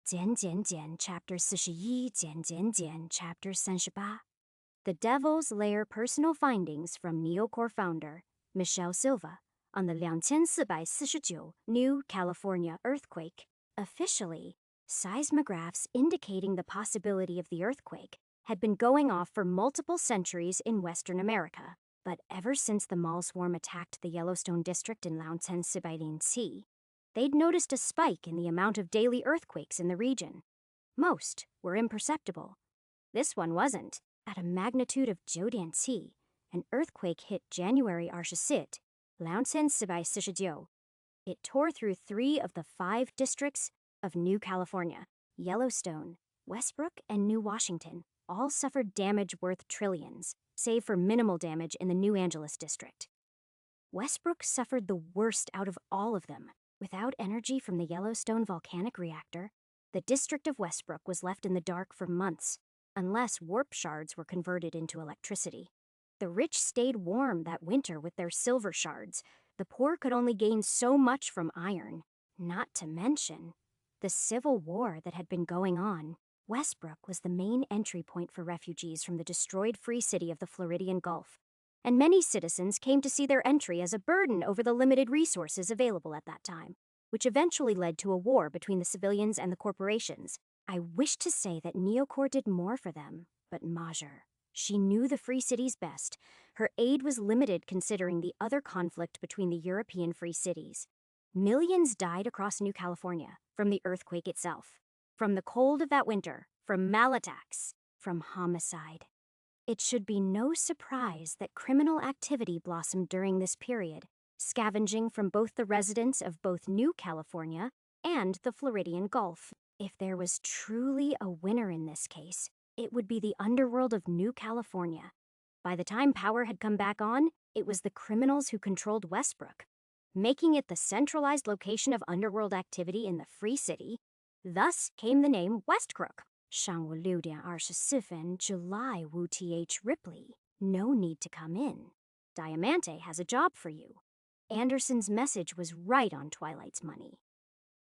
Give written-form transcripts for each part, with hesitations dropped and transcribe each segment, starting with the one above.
减减减 Chapter 41减减减 Chapter 38 The Devil's Lair Personal Findings from Neocore Founder Michelle Silva on the 2449 New California earthquake. Officially, seismographs indicating the possibility of the earthquake had been going off for multiple centuries in Western America, but ever since the mall swarm attacked the Yellowstone district in 2449, they'd noticed a spike in the amount of daily earthquakes in the region. Most were imperceptible. This one wasn't. At a magnitude of 9.7, an earthquake hit January 26, 2449. It tore through 3 of the 5 districts of New California. Yellowstone, Westbrook, and New Washington all suffered damage worth trillions, save for minimal damage in the New Angeles district. Westbrook suffered the worst out of all of them. Without energy from the Yellowstone volcanic reactor, the district of Westbrook was left in the dark for months, unless warp shards were converted into electricity. The rich stayed warm that winter with their silver shards. The poor could only gain so much from iron. Not to mention the civil war that had been going on. Westbrook was the main entry point for refugees from the destroyed free city of the Floridian Gulf, and many citizens came to see their entry as a burden over the limited resources available at that time, which eventually led to a war between the civilians and the corporations. I wish to say that Neocore did more for them, but Major, she knew the free cities best. Her aid was limited considering the other conflict between the European free cities. Millions died across New California from the earthquake itself, from the cold of that winter, from malattacks, from homicide. It should be no surprise that criminal activity blossomed during this period, scavenging from both the residents of both New California and the Floridian Gulf. If there was truly a winner in this case, it would be the underworld of New California. By the time power had come back on, it was the criminals who controlled Westbrook, making it the centralized location of underworld activity in the free city. Thus came the name Westcrook. 上午6:24分 July Wu Th Ripley. No need to come in. Diamante has a job for you. Anderson's message was right on Twilight's money.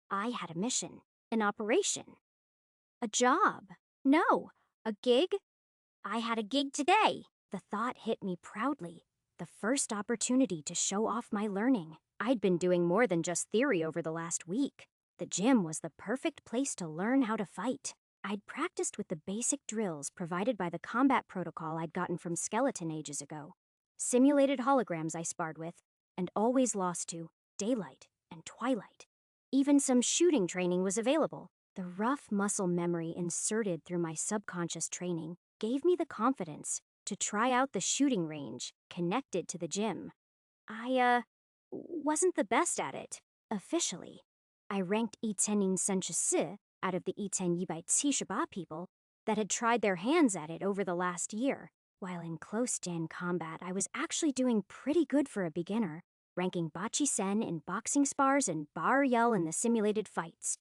I had a mission, an operation. A job. No, a gig. I had a gig today. The thought hit me proudly. The first opportunity to show off my learning. I'd been doing more than just theory over the last week. The gym was the perfect place to learn how to fight. I'd practiced with the basic drills provided by the combat protocol I'd gotten from Skeleton ages ago. Simulated holograms I sparred with, and always lost to Daylight and Twilight. Even some shooting training was available. The rough muscle memory inserted through my subconscious training gave me the confidence to try out the shooting range connected to the gym. I, wasn't the best at it, officially. I ranked 1074 out of the 1178 people that had tried their hands at it over the last year. While in close-in combat, I was actually doing pretty good for a beginner, ranking Bachi-sen in boxing spars and Bar Yell in the simulated fights.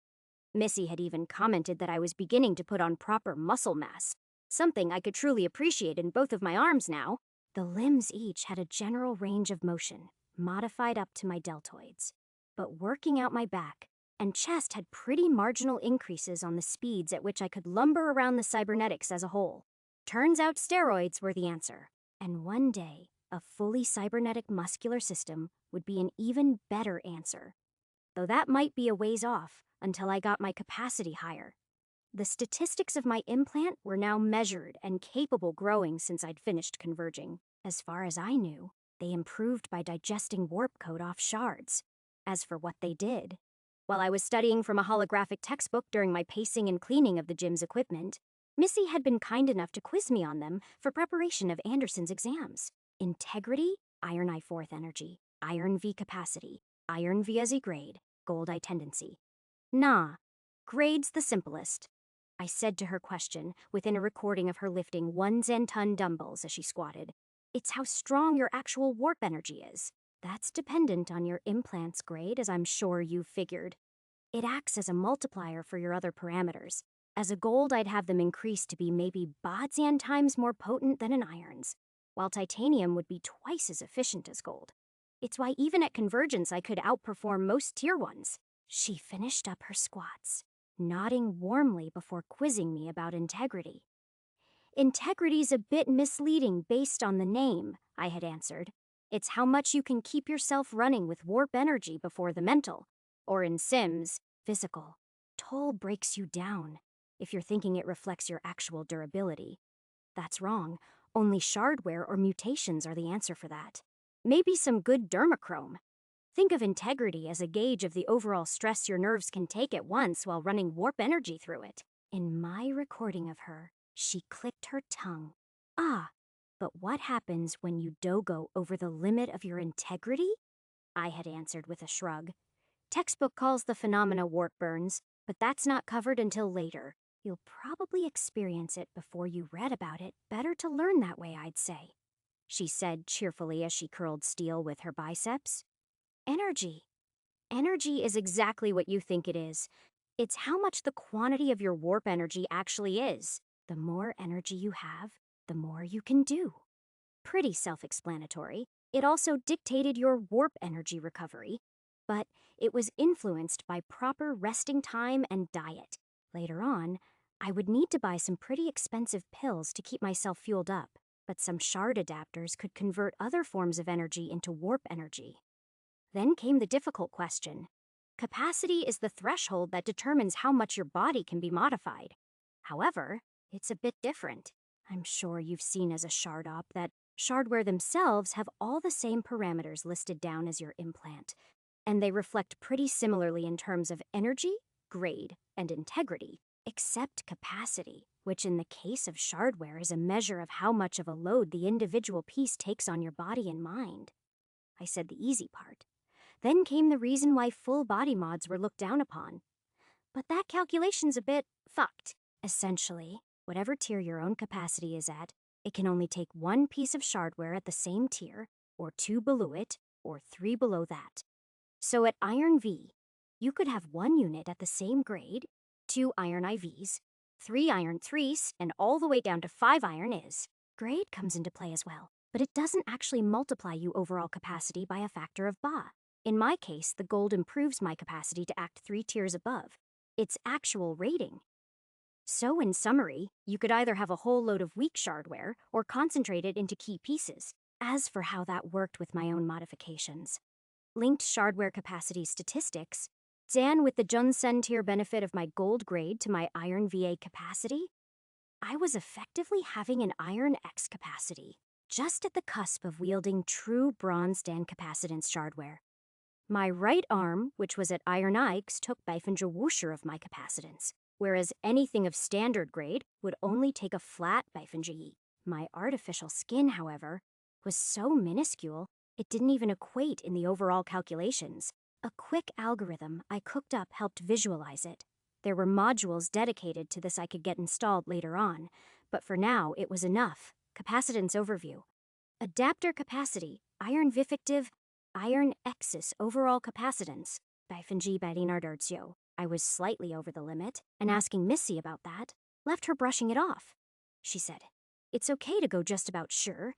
Missy had even commented that I was beginning to put on proper muscle mass, something I could truly appreciate in both of my arms now. The limbs each had a general range of motion, modified up to my deltoids. But working out my back and chest had pretty marginal increases on the speeds at which I could lumber around the cybernetics as a whole. Turns out steroids were the answer. And one day, a fully cybernetic muscular system would be an even better answer. Though that might be a ways off until I got my capacity higher. The statistics of my implant were now measured and capable growing since I'd finished converging. As far as I knew, they improved by digesting warp code off shards. As for what they did, while I was studying from a holographic textbook during my pacing and cleaning of the gym's equipment, Missy had been kind enough to quiz me on them for preparation of Anderson's exams. Integrity, Iron I fourth energy, Iron V capacity, Iron V as a grade, Gold I tendency. Nah, grade's the simplest. I said to her question within a recording of her lifting 1 Zen-ton dumbbells as she squatted. It's how strong your actual warp energy is. That's dependent on your implant's grade, as I'm sure you've figured. It acts as a multiplier for your other parameters. As a gold, I'd have them increased to be maybe Bodzian times more potent than an iron's, while titanium would be twice as efficient as gold. It's why even at convergence I could outperform most tier ones. She finished up her squats. nodding warmly before quizzing me about integrity. Integrity's a bit misleading based on the name, I had answered. It's how much you can keep yourself running with warp energy before the mental, or in Sims, physical, toll breaks you down, if you're thinking it reflects your actual durability. That's wrong. Only shardware or mutations are the answer for that. Maybe some good dermachrome. Think of integrity as a gauge of the overall stress your nerves can take at once while running warp energy through it. In my recording of her, she clicked her tongue. Ah, but what happens when you dogo over the limit of your integrity? I had answered with a shrug. Textbook calls the phenomena warp burns, but that's not covered until later. You'll probably experience it before you read about it. Better to learn that way, I'd say, she said cheerfully as she curled steel with her biceps. Energy. Energy is exactly what you think it is. It's how much the quantity of your warp energy actually is. The more energy you have, the more you can do. Pretty self-explanatory. It also dictated your warp energy recovery, but it was influenced by proper resting time and diet. Later on, I would need to buy some pretty expensive pills to keep myself fueled up, but some shard adapters could convert other forms of energy into warp energy. Then came the difficult question. Capacity is the threshold that determines how much your body can be modified. However, it's a bit different. I'm sure you've seen as a shard op that shardware themselves have all the same parameters listed down as your implant, and they reflect pretty similarly in terms of energy, grade, and integrity, except capacity, which in the case of shardware is a measure of how much of a load the individual piece takes on your body and mind. I said the easy part. Then came the reason why full body mods were looked down upon. But that calculation's a bit fucked. Essentially, whatever tier your own capacity is at, it can only take one piece of shardware at the same tier, or 2 below it, or 3 below that. So at Iron V, you could have 1 unit at the same grade, 2 Iron IVs, 3 Iron 3s, and all the way down to 5 Iron Is. Grade comes into play as well, but it doesn't actually multiply you overall capacity by a factor of Ba. In my case, the gold improves my capacity to act 3 tiers above. It's actual rating. So in summary, you could either have a whole load of weak shardware or concentrate it into key pieces. As for how that worked with my own modifications, linked shardware capacity statistics, Dan with the Junsen tier benefit of my gold grade to my Iron VA capacity, I was effectively having an Iron X capacity, just at the cusp of wielding true bronze Dan capacitance shardware. My right arm, which was at Iron Ix, took Beifinger Wusher of my capacitance, whereas anything of standard grade would only take a flat Beifinger. My artificial skin, however, was so minuscule, it didn't even equate in the overall calculations. A quick algorithm I cooked up helped visualize it. There were modules dedicated to this I could get installed later on, but for now it was enough. Capacitance overview. Adapter capacity, iron vifictive, iron excess overall capacitance, Beifinger Berinardertio. I was slightly over the limit, and asking Missy about that left her brushing it off. She said, "It's okay to go just about sure.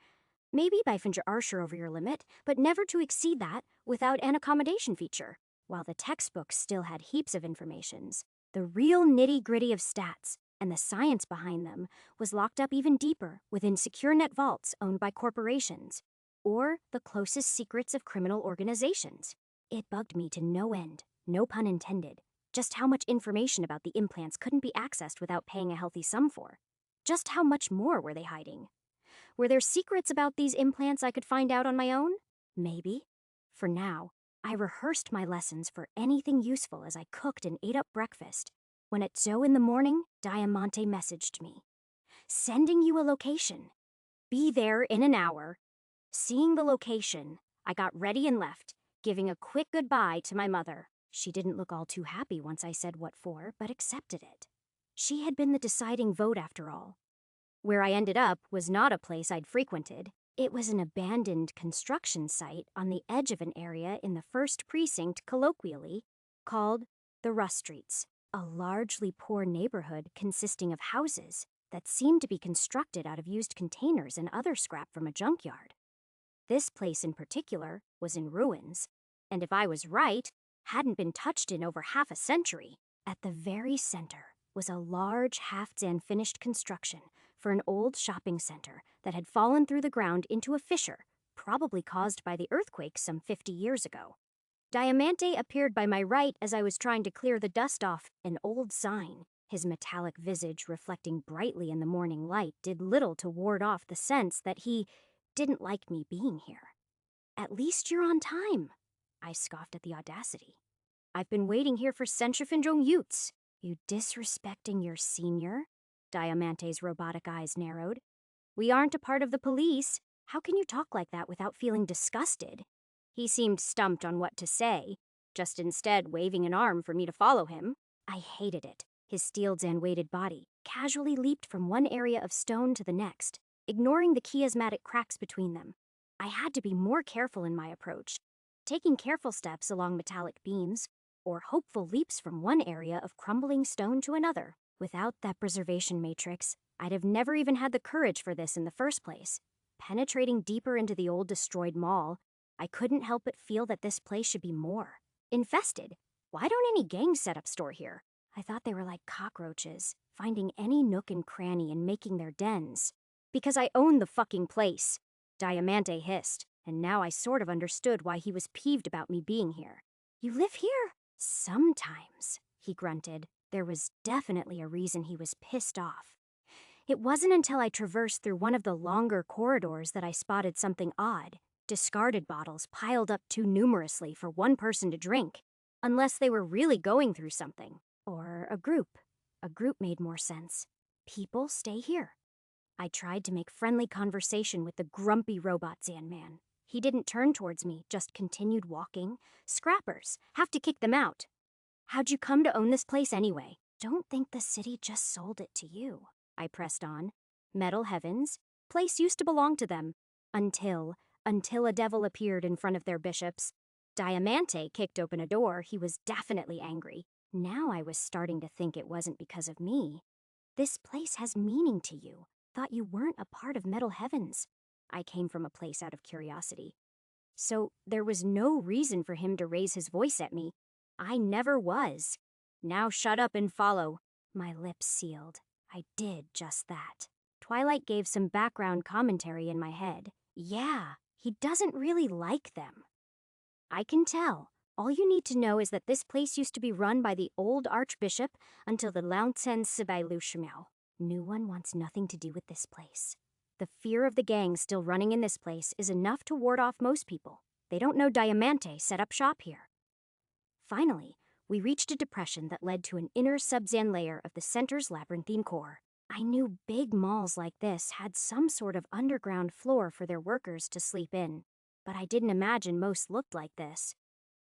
Maybe Beifinger Arsher over your limit, but never to exceed that without an accommodation feature." While the textbooks still had heaps of informations, the real nitty-gritty of stats and the science behind them was locked up even deeper within secure net vaults owned by corporations, or the closest secrets of criminal organizations. It bugged me to no end, no pun intended, just how much information about the implants couldn't be accessed without paying a healthy sum for. Just how much more were they hiding? Were there secrets about these implants I could find out on my own? Maybe. For now, I rehearsed my lessons for anything useful as I cooked and ate up breakfast, when at 2 in the morning, Diamante messaged me. "Sending you a location. Be there in an hour." Seeing the location, I got ready and left, giving a quick goodbye to my mother. She didn't look all too happy once I said what for, but accepted it. She had been the deciding vote after all. Where I ended up was not a place I'd frequented. It was an abandoned construction site on the edge of an area in the 1st Precinct, colloquially called the Rust Streets, a largely poor neighborhood consisting of houses that seemed to be constructed out of used containers and other scrap from a junkyard. This place in particular was in ruins, and if I was right, hadn't been touched in over half a century. At the very center was a large half-den finished construction for an old shopping center that had fallen through the ground into a fissure, probably caused by the earthquake some 50 years ago. Diamante appeared by my right as I was trying to clear the dust off an old sign. His metallic visage reflecting brightly in the morning light did little to ward off the sense that he didn't like me being here. "At least you're on time," I scoffed at the audacity. "I've been waiting here for Centrifinjong Utes." "You disrespecting your senior?" Diamante's robotic eyes narrowed. "We aren't a part of the police. How can you talk like that without feeling disgusted?" He seemed stumped on what to say, just instead waving an arm for me to follow him. I hated it. His steel-weighted body casually leaped from one area of stone to the next, ignoring the chiasmatic cracks between them. I had to be more careful in my approach, taking careful steps along metallic beams, or hopeful leaps from one area of crumbling stone to another. Without that preservation matrix, I'd have never even had the courage for this in the first place. Penetrating deeper into the old destroyed mall, I couldn't help but feel that this place should be more infested. Why don't any gangs set up store here? I thought they were like cockroaches, finding any nook and cranny and making their dens. Because I own the fucking place, Diamante hissed, and now I sort of understood why he was peeved about me being here. "You live here?" "Sometimes," he grunted. There was definitely a reason he was pissed off. It wasn't until I traversed through one of the longer corridors that I spotted something odd. Discarded bottles piled up too numerously for one person to drink, unless they were really going through something. Or a group. A group made more sense. People stay here. I tried to make friendly conversation with the grumpy robot Zan man. He didn't turn towards me, just continued walking. "Scrappers. Have to kick them out." "How'd you come to own this place anyway?" "Don't think the city just sold it to you," I pressed on. "Metal Heavens. Place used to belong to them. Until a devil appeared in front of their bishops." Diamante kicked open a door. He was definitely angry. Now I was starting to think it wasn't because of me. "This place has meaning to you. Thought you weren't a part of Metal Heavens." I came from a place out of curiosity. So there was no reason for him to raise his voice at me. I never was. "Now shut up and follow." My lips sealed. I did just that. Twilight gave some background commentary in my head. "Yeah, he doesn't really like them." "I can tell. All you need to know is that this place used to be run by the old archbishop until the Laotian Sibai Lu Shimiao. New one wants nothing to do with this place. The fear of the gang still running in this place is enough to ward off most people. They don't know Diamante set up shop here." Finally, we reached a depression that led to an inner sub-Zan layer of the center's labyrinthine core. I knew big malls like this had some sort of underground floor for their workers to sleep in, but I didn't imagine most looked like this.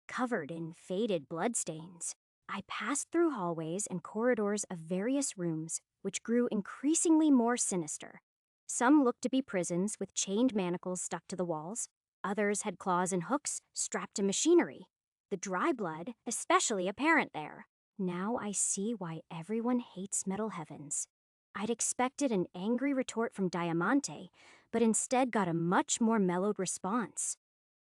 Covered in faded bloodstains, I passed through hallways and corridors of various rooms, which grew increasingly more sinister. Some looked to be prisons with chained manacles stuck to the walls. Others had claws and hooks strapped to machinery. The dry blood especially apparent there. Now I see why everyone hates Metal Heavens. I'd expected an angry retort from Diamante, but instead got a much more mellowed response.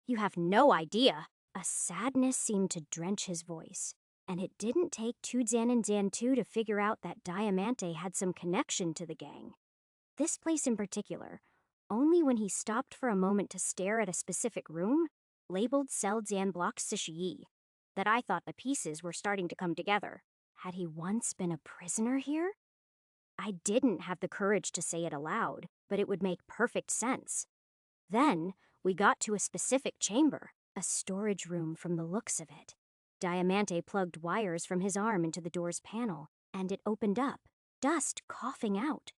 "You have no idea." A sadness seemed to drench his voice, and it didn't take two Zan and Zan 2 to figure out that Diamante had some connection to the gang. This place in particular, only when he stopped for a moment to stare at a specific room, labeled Cell Zan Block Sishiyi, that I thought the pieces were starting to come together. Had he once been a prisoner here? I didn't have the courage to say it aloud, but it would make perfect sense. Then we got to a specific chamber, a storage room from the looks of it. Diamante plugged wires from his arm into the door's panel, and it opened up, dust coughing out.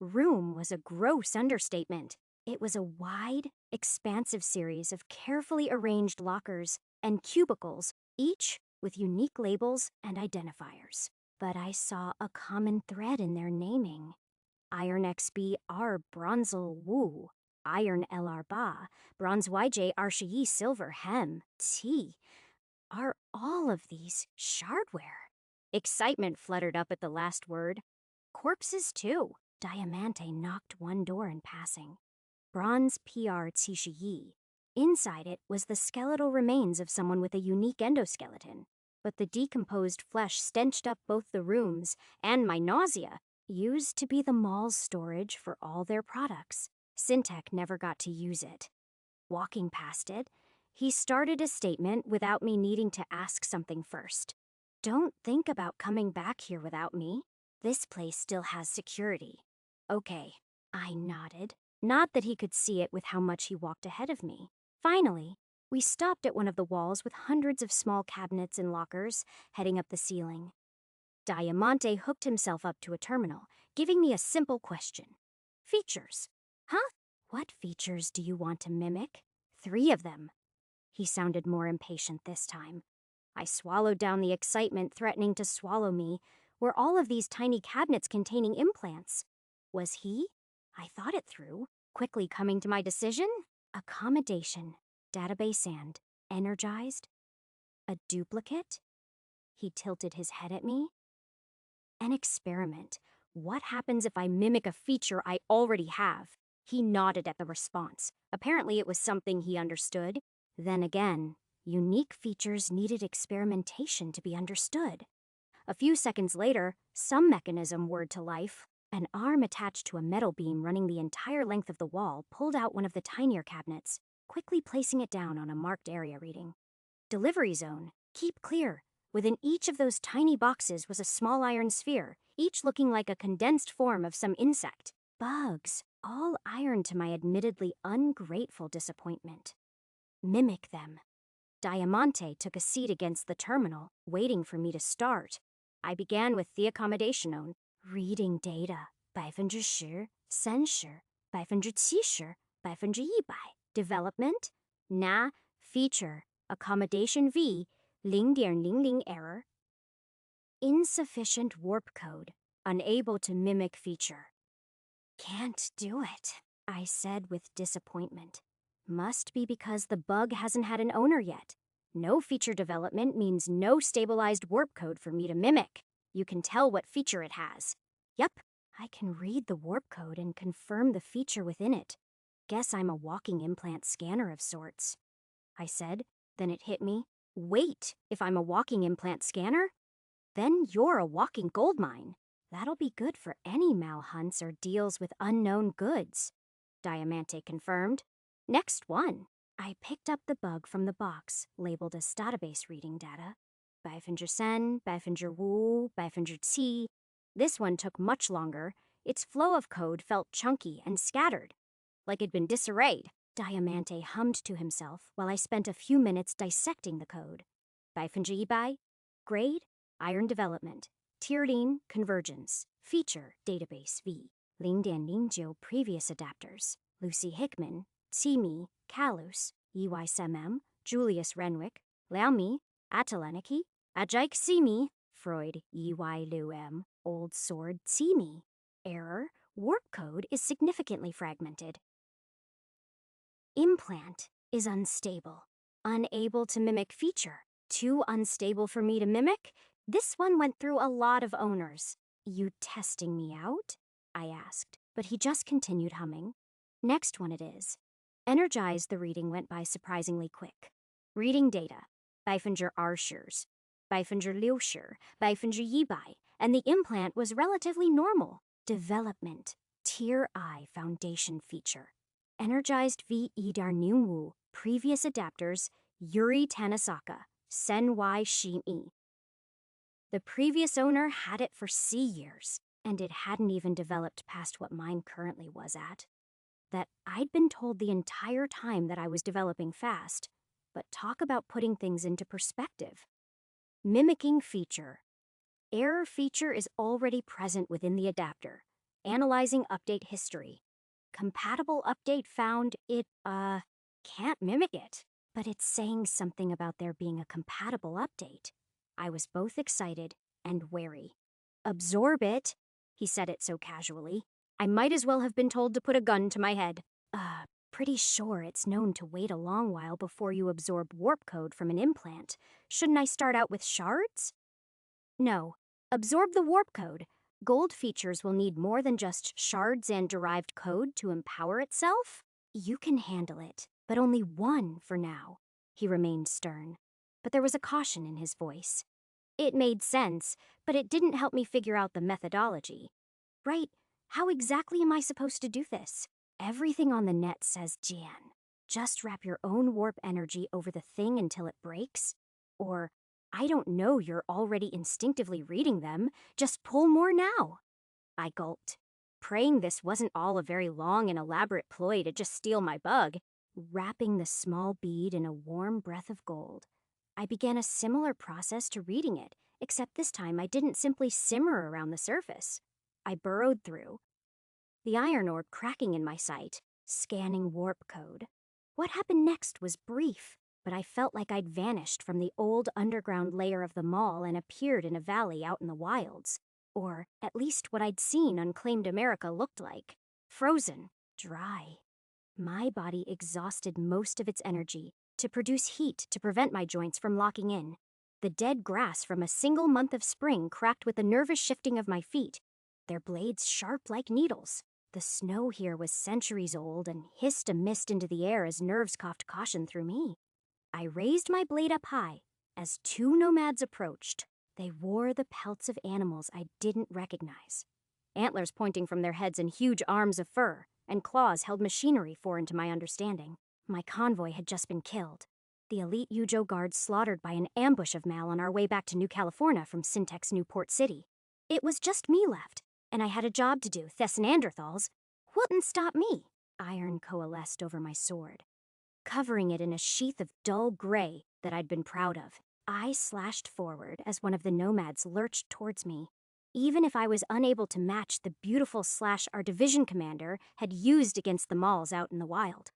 Room was a gross understatement. It was a wide, expansive series of carefully arranged lockers and cubicles, each with unique labels and identifiers. But I saw a common thread in their naming. Iron XB R Bronzel Wu, Iron LR Ba, Bronze YJ Arshiyi Silver Hem T. Are all of these shardware? Excitement fluttered up at the last word. Corpses too. Diamante knocked one door in passing. Bronze PR Tishiyi. Inside it was the skeletal remains of someone with a unique endoskeleton. but the decomposed flesh stenched up both the rooms and my nausea. Used to be the mall's storage for all their products. Syntek never got to use it. Walking past it, he started a statement without me needing to ask something first. Don't think about coming back here without me. This place still has security. Okay, I nodded. Not that he could see it with how much he walked ahead of me. Finally, we stopped at one of the walls with hundreds of small cabinets and lockers heading up the ceiling. Diamante hooked himself up to a terminal, giving me a simple question. Features. Huh? What features do you want to mimic? 3 of them. He sounded more impatient this time. I swallowed down the excitement threatening to swallow me. Were all of these tiny cabinets containing implants? Was he? I thought it through, quickly coming to my decision. Accommodation, database and energized. A duplicate? He tilted his head at me. An experiment. What happens if I mimic a feature I already have? He nodded at the response. Apparently it was something he understood. Then again, unique features needed experimentation to be understood. A few seconds later, some mechanism whirred to life. An arm attached to a metal beam running the entire length of the wall pulled out one of the tinier cabinets, quickly placing it down on a marked area reading. Delivery zone. Keep clear. Within each of those tiny boxes was a small iron sphere, each looking like a condensed form of some insect. Bugs, all iron to my admittedly ungrateful disappointment. Mimic them. Diamante took a seat against the terminal, waiting for me to start. I began with the accommodation. Reading data. 10%, 30%, 70%, 100%. Development. Na. Feature. Accommodation V. 0.00 error. Insufficient warp code. Unable to mimic feature. Can't do it, I said with disappointment. Must be because the bug hasn't had an owner yet. No feature development means no stabilized warp code for me to mimic. You can tell what feature it has. Yup, I can read the warp code and confirm the feature within it. Guess I'm a walking implant scanner of sorts. I said, then it hit me. Wait, if I'm a walking implant scanner? Then you're a walking gold mine. That'll be good for any malhunts or deals with unknown goods, Diamante confirmed. Next one. I picked up the bug from the box, labeled as database reading data. 5% 5% 5%. This one took much longer. Its flow of code felt chunky and scattered, like it'd been disarrayed. Diamante hummed to himself while I spent a few minutes dissecting the code. 5% by grade, iron development, tyrrhine convergence, feature, database V, 0.09 previous adapters, Lucy Hickman, Tsimi, Kalus, EY Semem, Julius Renwick, Laomi, Ataleniki, Ajik Simi, Freud, EY Luem, Old Sword Tsimi. Error, warp code is significantly fragmented. Implant is unstable. Unable to mimic feature. Too unstable for me to mimic? This one went through a lot of owners. You testing me out? I asked, but he just continued humming. Next one it is. Energized, the reading went by surprisingly quick. Reading data. 5% Arshers, 5% Liushir, 5% Yibai, and the implant was relatively normal. Development. Tier I foundation feature. Energized V. Idar Nyungwoo, previous adapters, Yuri Tanasaka, Senwai Shimi. The previous owner had it for C years, and it hadn't even developed past what mine currently was at. That I'd been told the entire time that I was developing fast, but talk about putting things into perspective. Mimicking feature. Error feature is already present within the adapter. Analyzing update history. Compatible update found. It, can't mimic it, but it's saying something about there being a compatible update. I was both excited and wary. Absorb it, he said it so casually. I might as well have been told to put a gun to my head. Pretty sure it's known to wait a long while before you absorb warp code from an implant. Shouldn't I start out with shards? No. Absorb the warp code. Gold features will need more than just shards and derived code to empower itself. You can handle it, but only one for now. He remained stern, but there was a caution in his voice. It made sense, but it didn't help me figure out the methodology. Right, how exactly am I supposed to do this? Everything on the net says Jan. Just wrap your own warp energy over the thing until it breaks? Or, I don't know, you're already instinctively reading them, just pull more now. I gulped, praying this wasn't all a very long and elaborate ploy to just steal my bug. Wrapping the small bead in a warm breath of gold, I began a similar process to reading it, except this time I didn't simply simmer around the surface. I burrowed through, the iron orb cracking in my sight, scanning warp code. What happened next was brief, but I felt like I'd vanished from the old underground layer of the mall and appeared in a valley out in the wilds. Or at least what I'd seen Unclaimed America looked like. Frozen, dry. My body exhausted most of its energy to produce heat to prevent my joints from locking in. The dead grass from a single month of spring cracked with the nervous shifting of my feet, their blades sharp like needles. The snow here was centuries old and hissed a mist into the air as nerves coughed caution through me. I raised my blade up high as two nomads approached. They wore the pelts of animals I didn't recognize. Antlers pointing from their heads and huge arms of fur, and claws held machinery foreign to my understanding. My convoy had just been killed. The elite Yujo guards slaughtered by an ambush of Mal on our way back to New California from Syntex Newport City. It was just me left, and I had a job to do, Thessananderthals. Wouldn't stop me. Iron coalesced over my sword, covering it in a sheath of dull gray that I'd been proud of. I slashed forward as one of the nomads lurched towards me. Even if I was unable to match the beautiful slash our division commander had used against the malls out in the wild,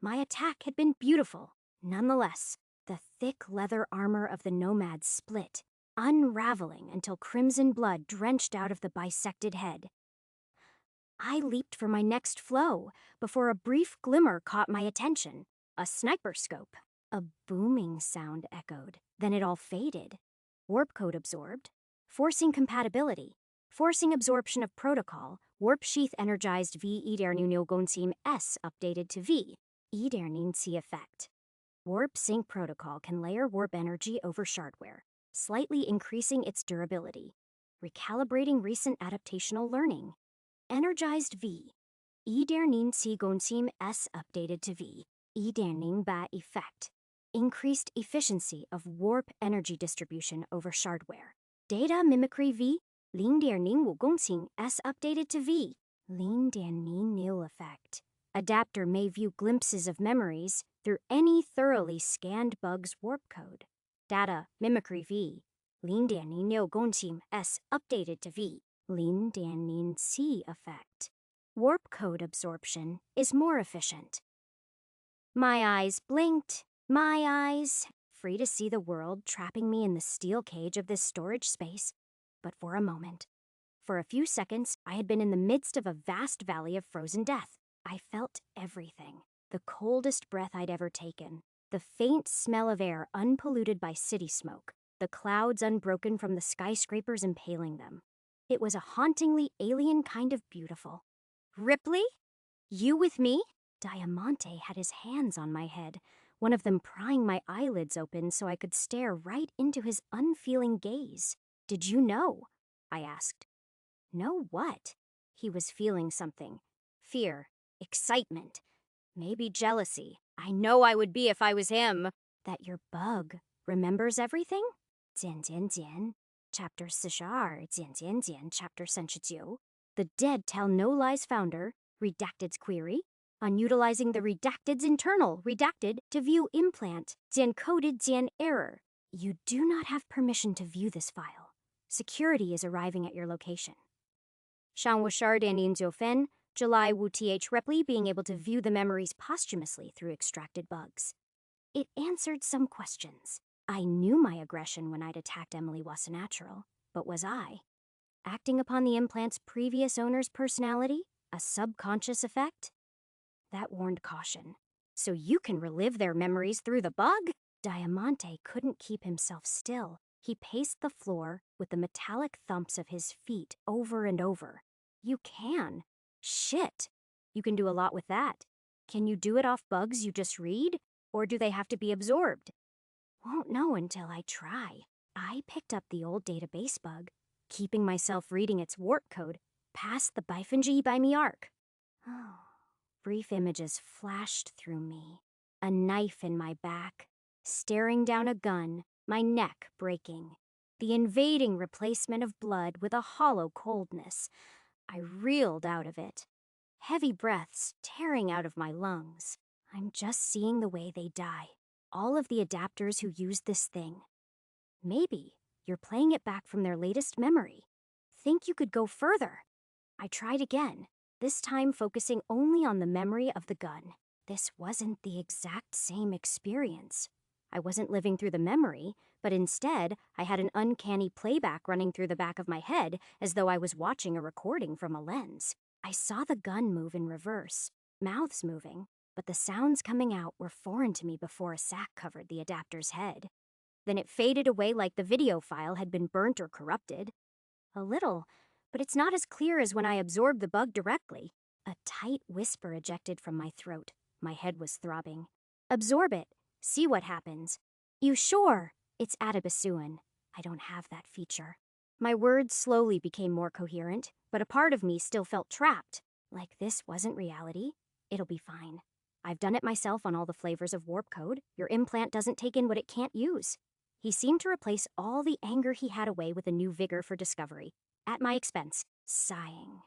my attack had been beautiful. Nonetheless, the thick leather armor of the nomads split, unraveling until crimson blood drenched out of the bisected head. I leaped for my next flow before a brief glimmer caught my attention. A sniper scope. A booming sound echoed. Then it all faded. Warp code absorbed. Forcing compatibility. Forcing absorption of protocol. Warp sheath energized V Iderninio Gonsim S updated to V. Iderninsi effect. Warp sync protocol can layer warp energy over shardware, slightly increasing its durability. Recalibrating recent adaptational learning. Energized V. Iderninsi Gonsim S updated to V. Iderning Ba effect. Increased efficiency of warp energy distribution over shardware. Data mimicry V. Lin Der Ning Wu Gongqing S updated to V. Lin Der Ning Nil effect. Adapter may view glimpses of memories through any thoroughly scanned bug's warp code. Data mimicry V. Lin Der Ning Nil Gongqing S updated to V. Lin Der Ning C effect. Warp code absorption is more efficient. My eyes blinked. My eyes, free to see the world trapping me in the steel cage of this storage space, but for a moment. For a few seconds, I had been in the midst of a vast valley of frozen death. I felt everything. The coldest breath I'd ever taken. The faint smell of air unpolluted by city smoke. The clouds unbroken from the skyscrapers impaling them. It was a hauntingly alien kind of beautiful. Ripley? You with me? Diamante had his hands on my head, one of them prying my eyelids open so I could stare right into his unfeeling gaze. Did you know? I asked. Know what? He was feeling something. Fear. Excitement. Maybe jealousy. I know I would be if I was him. That your bug remembers everything? 简简简 Chapter 42 简简简 Chapter 39 The Dead Tell No Lies founder, Redacted's query, on utilizing the Redacted's internal redacted to view implant, Jian coded Jian error. You do not have permission to view this file. Security is arriving at your location. Shang Wu Shard and In Fen, July Wu Th Ripley being able to view the memories posthumously through extracted bugs. It answered some questions. I knew my aggression when I'd attacked Emily Wasanatural, but was I? Acting upon the implant's previous owner's personality? A subconscious effect? That warned caution. So you can relive their memories through the bug? Diamante couldn't keep himself still. He paced the floor with the metallic thumps of his feet over and over. You can. Shit. You can do a lot with that. Can you do it off bugs you just read? Or do they have to be absorbed? Won't know until I try. I picked up the old database bug, keeping myself reading its warp code past the Baifunji by me arc. Oh, brief images flashed through me. A knife in my back, staring down a gun, my neck breaking. The invading replacement of blood with a hollow coldness. I reeled out of it. Heavy breaths tearing out of my lungs. I'm just seeing the way they die. All of the adapters who used this thing. Maybe you're playing it back from their latest memory. Think you could go further? I tried again, this time focusing only on the memory of the gun. This wasn't the exact same experience. I wasn't living through the memory, but instead, I had an uncanny playback running through the back of my head as though I was watching a recording from a lens. I saw the gun move in reverse, mouths moving, but the sounds coming out were foreign to me before a sack covered the adapter's head. Then it faded away like the video file had been burnt or corrupted. A little, but it's not as clear as when I absorbed the bug directly. A tight whisper ejected from my throat. My head was throbbing. Absorb it. See what happens. You sure? It's Atabasuan. I don't have that feature. My words slowly became more coherent, but a part of me still felt trapped. Like this wasn't reality. It'll be fine. I've done it myself on all the flavors of warp code. Your implant doesn't take in what it can't use. He seemed to replace all the anger he had away with a new vigor for discovery. At my expense, sighing.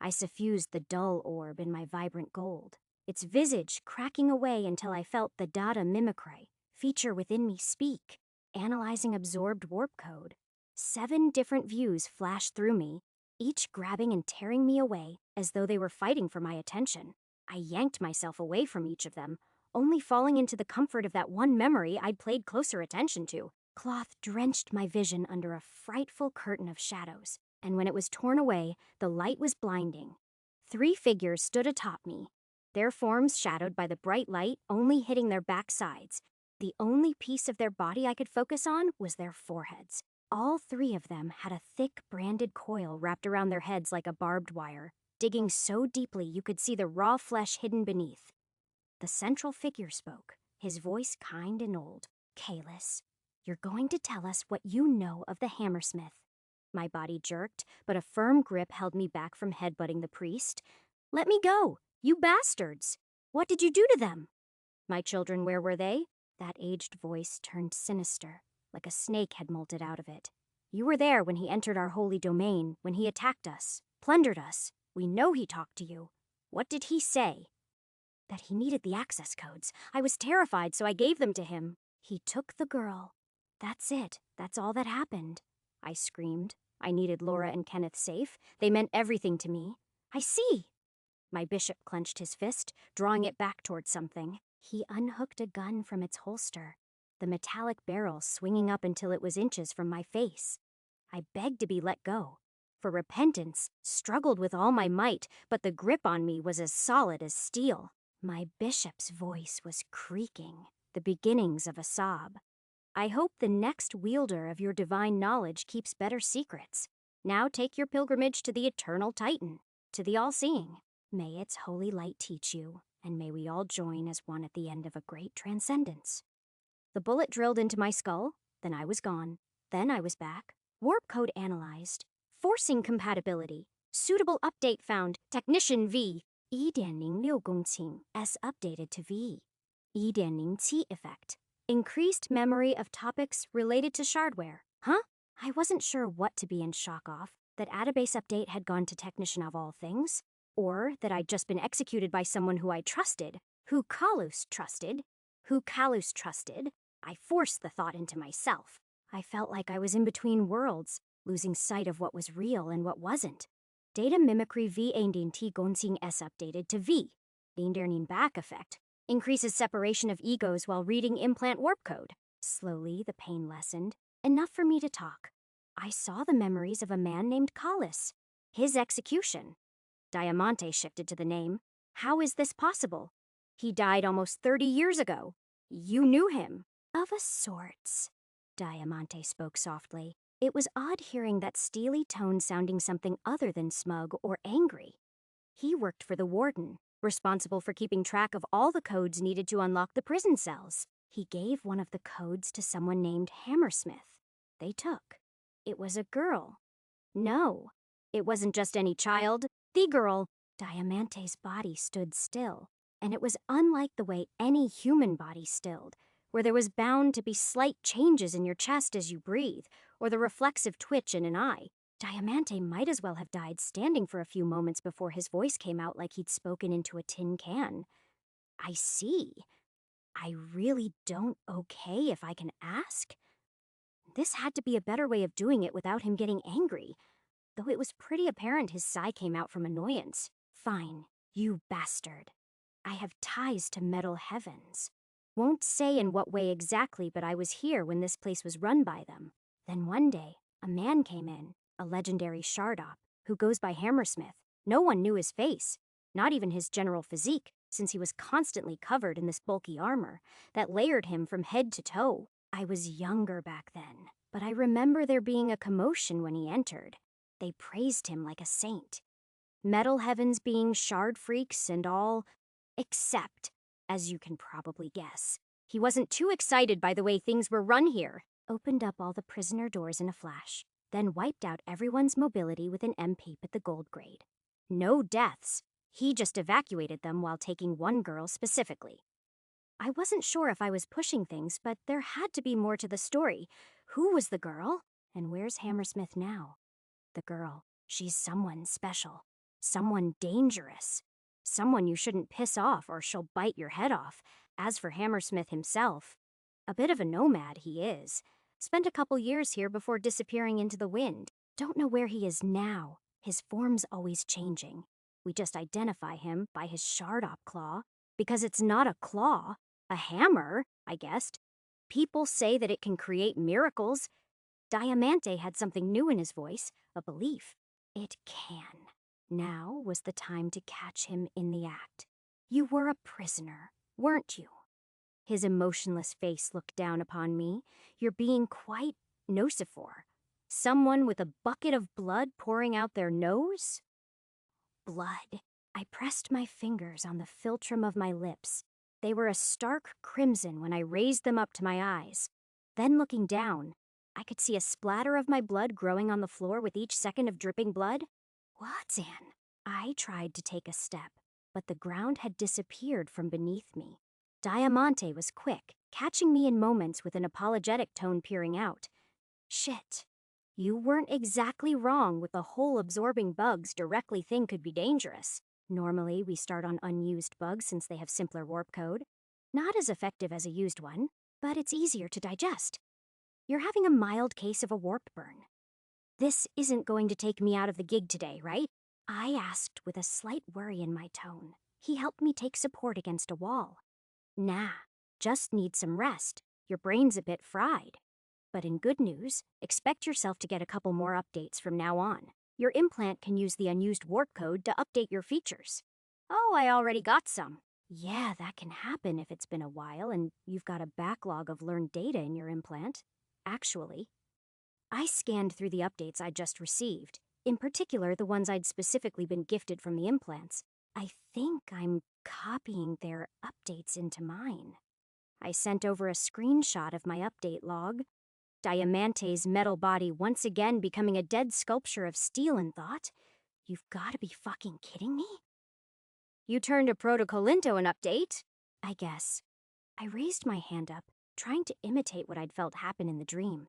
I suffused the dull orb in my vibrant gold, its visage cracking away until I felt the data mimicry feature within me speak, analyzing absorbed warp code. 7 different views flashed through me, each grabbing and tearing me away as though they were fighting for my attention. I yanked myself away from each of them, only falling into the comfort of that one memory I'd paid closer attention to. Cloth drenched my vision under a frightful curtain of shadows, and when it was torn away, the light was blinding. 3 figures stood atop me, their forms shadowed by the bright light only hitting their backsides. The only piece of their body I could focus on was their foreheads. All 3 of them had a thick branded coil wrapped around their heads like a barbed wire, digging so deeply you could see the raw flesh hidden beneath. The central figure spoke, his voice kind and old. Kalis, you're going to tell us what you know of the Hammersmith. My body jerked, but a firm grip held me back from headbutting the priest. Let me go, you bastards! What did you do to them? My children, where were they? That aged voice turned sinister, like a snake had molted out of it. You were there when he entered our holy domain, when he attacked us, plundered us. We know he talked to you. What did he say? That he needed the access codes. I was terrified, so I gave them to him. He took the girl. That's it. That's all that happened. I screamed. I needed Laura and Kenneth safe. They meant everything to me. I see. My bishop clenched his fist, drawing it back toward something. He unhooked a gun from its holster, the metallic barrel swinging up until it was inches from my face. I begged to be let go. For repentance, struggled with all my might, but the grip on me was as solid as steel. My bishop's voice was creaking, the beginnings of a sob. I hope the next wielder of your divine knowledge keeps better secrets. Now take your pilgrimage to the eternal Titan, to the all-seeing. May its holy light teach you, and may we all join as one at the end of a great transcendence. The bullet drilled into my skull, then I was gone. Then I was back. Warp code analyzed. Forcing compatibility. Suitable update found. Technician V. 1.06公顷 as updated to V. 1.07 effect. Increased memory of topics related to shardware. Huh? I wasn't sure what to be in shock of. That database update had gone to technician of all things, or that I'd just been executed by someone who I trusted, who Kalus trusted. I forced the thought into myself. I felt like I was in between worlds, losing sight of what was real and what wasn't. Data mimicry V1.T S updated to V. Learning back effect. Increases separation of egos while reading implant warp code. Slowly, the pain lessened. Enough for me to talk. I saw the memories of a man named Kalis. His execution. Diamante shifted to the name. How is this possible? He died almost 30 years ago. You knew him. Of a sorts. Diamante spoke softly. It was odd hearing that steely tone sounding something other than smug or angry. He worked for the warden, responsible for keeping track of all the codes needed to unlock the prison cells. He gave one of the codes to someone named Hammersmith. they took. It was a girl. No, it wasn't just any child. The girl. Diamante's body stood still, and it was unlike the way any human body stilled, where there was bound to be slight changes in your chest as you breathe, or the reflexive twitch in an eye. Diamante might as well have died standing for a few moments before his voice came out like he'd spoken into a tin can. I see. I really don't okay if I can ask? This had to be a better way of doing it without him getting angry, though it was pretty apparent his sigh came out from annoyance. Fine, you bastard. I have ties to Metal Heavens. Won't say in what way exactly, but I was here when this place was run by them. Then one day, a man came in, a legendary Shardop, who goes by Hammersmith. No one knew his face, not even his general physique, since he was constantly covered in this bulky armor that layered him from head to toe. I was younger back then, but I remember there being a commotion when he entered. They praised him like a saint. Metal Heavens being shard freaks and all, except, as you can probably guess, he wasn't too excited by the way things were run here. Opened up all the prisoner doors in a flash, then wiped out everyone's mobility with an M-peep at the gold grade. No deaths. He just evacuated them while taking one girl specifically. I wasn't sure if I was pushing things, but there had to be more to the story. Who was the girl? And where's Hammersmith now? The girl. She's someone special. Someone dangerous. Someone you shouldn't piss off or she'll bite your head off. As for Hammersmith himself, a bit of a nomad he is. Spent a couple years here before disappearing into the wind. Don't know where he is now. His form's always changing. We just identify him by his Shardop claw, because it's not a claw, a hammer, I guessed. People say that it can create miracles. Diamante had something new in his voice, a belief. It can. Now was the time to catch him in the act. You were a prisoner, weren't you? His emotionless face looked down upon me. You're being quite nocifor. Someone with a bucket of blood pouring out their nose? Blood. I pressed my fingers on the philtrum of my lips. They were a stark crimson when I raised them up to my eyes. Then looking down, I could see a splatter of my blood growing on the floor with each second of dripping blood. What's in? I tried to take a step, but the ground had disappeared from beneath me. Diamante was quick, catching me in moments with an apologetic tone peering out. Shit. You weren't exactly wrong with the whole absorbing bugs directly thing could be dangerous. Normally, we start on unused bugs since they have simpler warp code. Not as effective as a used one, but it's easier to digest. You're having a mild case of a warp burn. This isn't going to take me out of the gig today, right? I asked with a slight worry in my tone. He helped me take support against a wall. Nah, just need some rest. Your brain's a bit fried. But in good news, expect yourself to get a couple more updates from now on. Your implant can use the unused warp code to update your features. Oh, I already got some. Yeah, that can happen if it's been a while and you've got a backlog of learned data in your implant. Actually, I scanned through the updates I'd just received, in particular the ones I'd specifically been gifted from the implants. I think I'm copying their updates into mine. I sent over a screenshot of my update log. Diamante's metal body once again becoming a dead sculpture of steel and thought. You've gotta be fucking kidding me? You turned a protocol into an update, I guess. I raised my hand up, trying to imitate what I'd felt happen in the dream.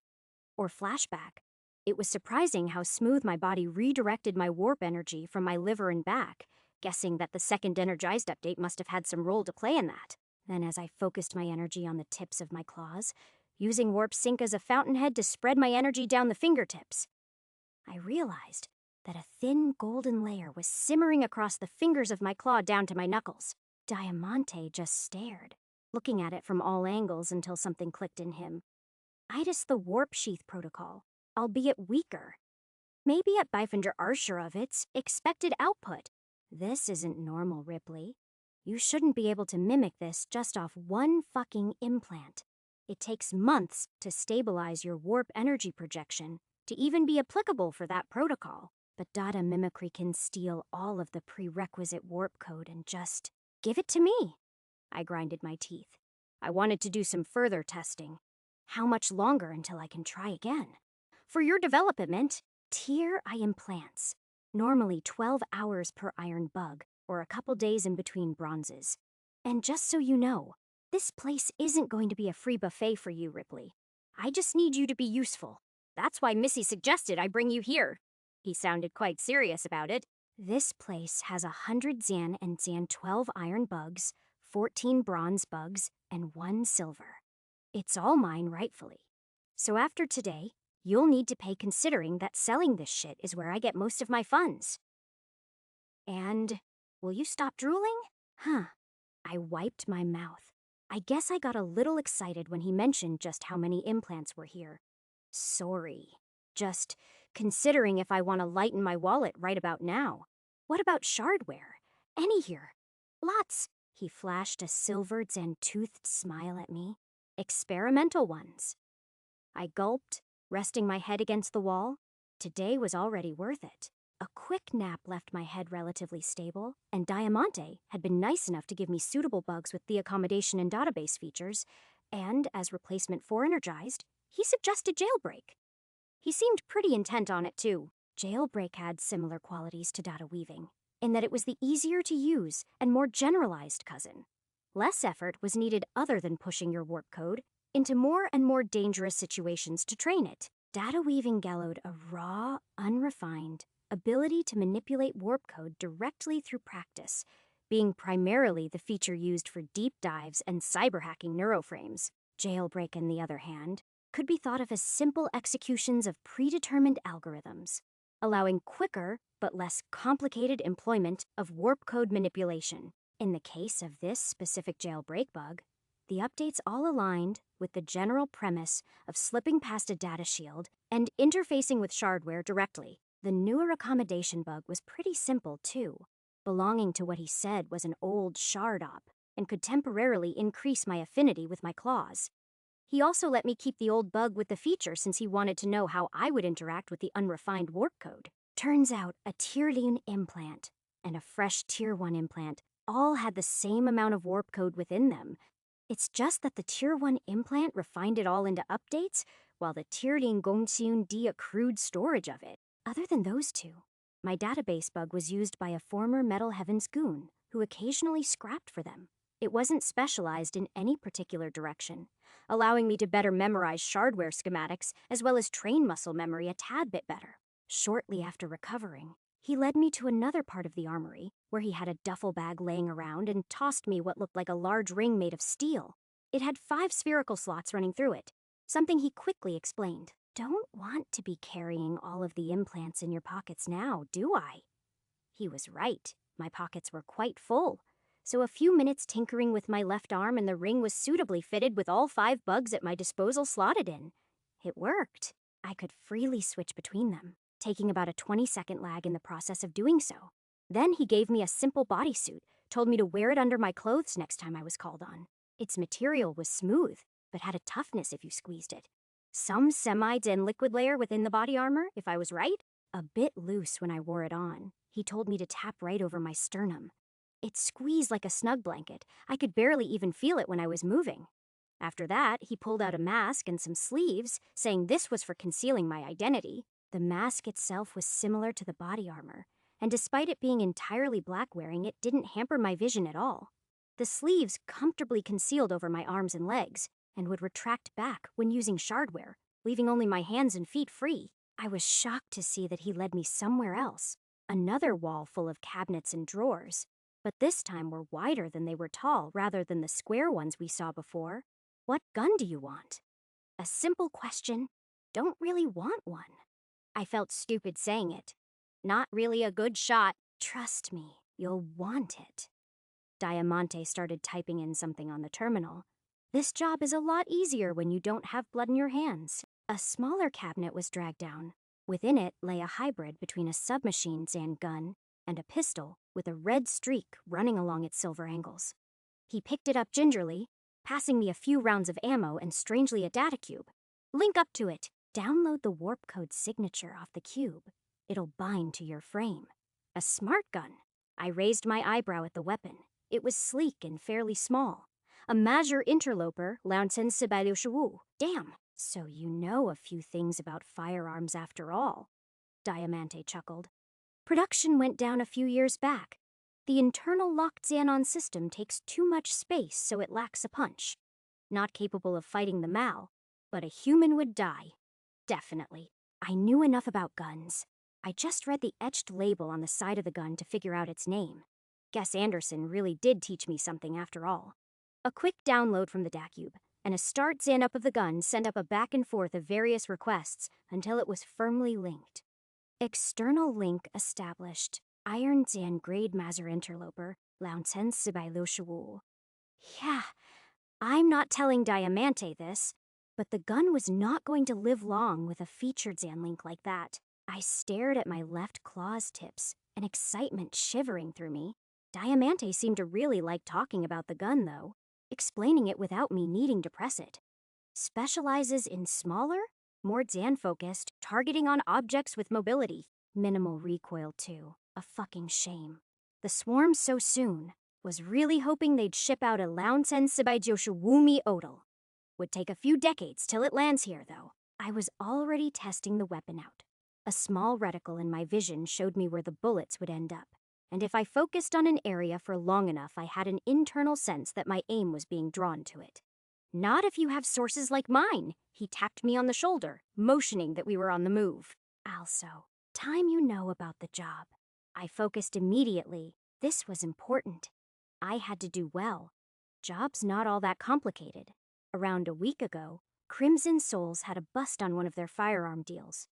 Or flashback. It was surprising how smooth my body redirected my warp energy from my liver and back, guessing that the second energized update must have had some role to play in that. Then as I focused my energy on the tips of my claws, using warp sync as a fountainhead to spread my energy down the fingertips, I realized that a thin golden layer was simmering across the fingers of my claw down to my knuckles. Diamante just stared, looking at it from all angles until something clicked in him. Itis the warp sheath protocol, albeit weaker. Maybe at Bifinger Arshurovit's expected output. This isn't normal, Ripley. You shouldn't be able to mimic this just off one fucking implant. It takes months to stabilize your warp energy projection to even be applicable for that protocol. But data mimicry can steal all of the prerequisite warp code and just give it to me. I grinded my teeth. I wanted to do some further testing. How much longer until I can try again? For your development, tier I implants. Normally 12 hours per iron bug, or a couple days in between bronzes. And just so you know, this place isn't going to be a free buffet for you, Ripley. I just need you to be useful. That's why Missy suggested I bring you here. He sounded quite serious about it. This place has 100 Zan and Zan 12 iron bugs, 14 bronze bugs, and 1 silver. It's all mine rightfully. So after today, you'll need to pay considering that selling this shit is where I get most of my funds. And will you stop drooling? Huh. I wiped my mouth. I guess I got a little excited when he mentioned just how many implants were here. Sorry. Just considering if I want to lighten my wallet right about now. What about shardware? Any here? Lots. He flashed a silvered and toothed smile at me. Experimental ones. I gulped, resting my head against the wall. Today was already worth it. A quick nap left my head relatively stable, and Diamante had been nice enough to give me suitable bugs with the accommodation and database features, and as replacement for Energized, he suggested Jailbreak. He seemed pretty intent on it too. Jailbreak had similar qualities to data weaving, in that it was the easier to use and more generalized cousin. Less effort was needed other than pushing your warp code into more and more dangerous situations to train it. Data weaving gallowed a raw, unrefined ability to manipulate warp code directly through practice, being primarily the feature used for deep dives and cyber-hacking neuroframes. Jailbreak, on the other hand, could be thought of as simple executions of predetermined algorithms, allowing quicker but less complicated employment of warp code manipulation. In the case of this specific jailbreak bug, the updates all aligned with the general premise of slipping past a data shield and interfacing with shardware directly. The newer accommodation bug was pretty simple, too, belonging to what he said was an old shard op and could temporarily increase my affinity with my claws. He also let me keep the old bug with the feature since he wanted to know how I would interact with the unrefined warp code. Turns out a Tier 1 implant and a fresh Tier 1 implant all had the same amount of warp code within them. It's just that the Tier 1 implant refined it all into updates, while the Tier 1 Gongxiun de-accrued storage of it. Other than those two, my database bug was used by a former Metal Heavens goon who occasionally scrapped for them. It wasn't specialized in any particular direction, allowing me to better memorize shardware schematics as well as train muscle memory a tad bit better. Shortly after recovering, he led me to another part of the armory, where he had a duffel bag laying around and tossed me what looked like a large ring made of steel. It had 5 spherical slots running through it, something he quickly explained. Don't want to be carrying all of the implants in your pockets now, do I? He was right. My pockets were quite full, so a few minutes tinkering with my left arm and the ring was suitably fitted with all 5 bugs at my disposal slotted in. It worked. I could freely switch between them, taking about a 20-second lag in the process of doing so. Then he gave me a simple bodysuit, told me to wear it under my clothes next time I was called on. Its material was smooth, but had a toughness if you squeezed it. Some semi-den liquid layer within the body armor, if I was right. A bit loose when I wore it on. He told me to tap right over my sternum. It squeezed like a snug blanket. I could barely even feel it when I was moving. After that, he pulled out a mask and some sleeves, saying this was for concealing my identity. The mask itself was similar to the body armor, and despite it being entirely black wearing, it didn't hamper my vision at all. The sleeves comfortably concealed over my arms and legs, and would retract back when using shardware, leaving only my hands and feet free. I was shocked to see that he led me somewhere else, another wall full of cabinets and drawers, but this time were wider than they were tall rather than the square ones we saw before. What gun do you want? A simple question. Don't really want one. I felt stupid saying it. Not really a good shot. Trust me, you'll want it. Diamante started typing in something on the terminal. This job is a lot easier when you don't have blood in your hands. A smaller cabinet was dragged down. Within it lay a hybrid between a submachine Zan gun and a pistol with a red streak running along its silver angles. He picked it up gingerly, passing me a few rounds of ammo and strangely a data cube. Link up to it. Download the warp code signature off the cube. It'll bind to your frame. A smart gun. I raised my eyebrow at the weapon. It was sleek and fairly small. A major interloper, Damn, So you know a few things about firearms after all, Diamante chuckled. Production went down a few years back. The internal locked Xanon system takes too much space, so it lacks a punch. Not capable of fighting the Mal, but a human would die. Definitely. I knew enough about guns. I just read the etched label on the side of the gun to figure out its name. Guess Anderson really did teach me something after all. A quick download from the DACube, and a start Xan up of the gun sent up a back and forth of various requests until it was firmly linked. External link established. Iron Xan grade Mazer interloper, Launten Sibai Lo Shawul. Yeah, I'm not telling Diamante this, but the gun was not going to live long with a featured Xan link like that. I stared at my left claw's tips, an excitement shivering through me. Diamante seemed to really like talking about the gun, though, explaining it without me needing to press it. Specializes in smaller, more Xan-focused, targeting on objects with mobility. Minimal recoil, too. A fucking shame. The swarm so soon. Was really hoping they'd ship out a Launten Sibai Wumi Odal. Would take a few decades till it lands here, though. I was already testing the weapon out. A small reticle in my vision showed me where the bullets would end up. And if I focused on an area for long enough, I had an internal sense that my aim was being drawn to it. Not if you have sources like mine, he tapped me on the shoulder, motioning that we were on the move. Also, time you know about the job. I focused immediately. This was important. I had to do well. Job's not all that complicated. Around a week ago, Crimson Souls had a bust on one of their firearm deals.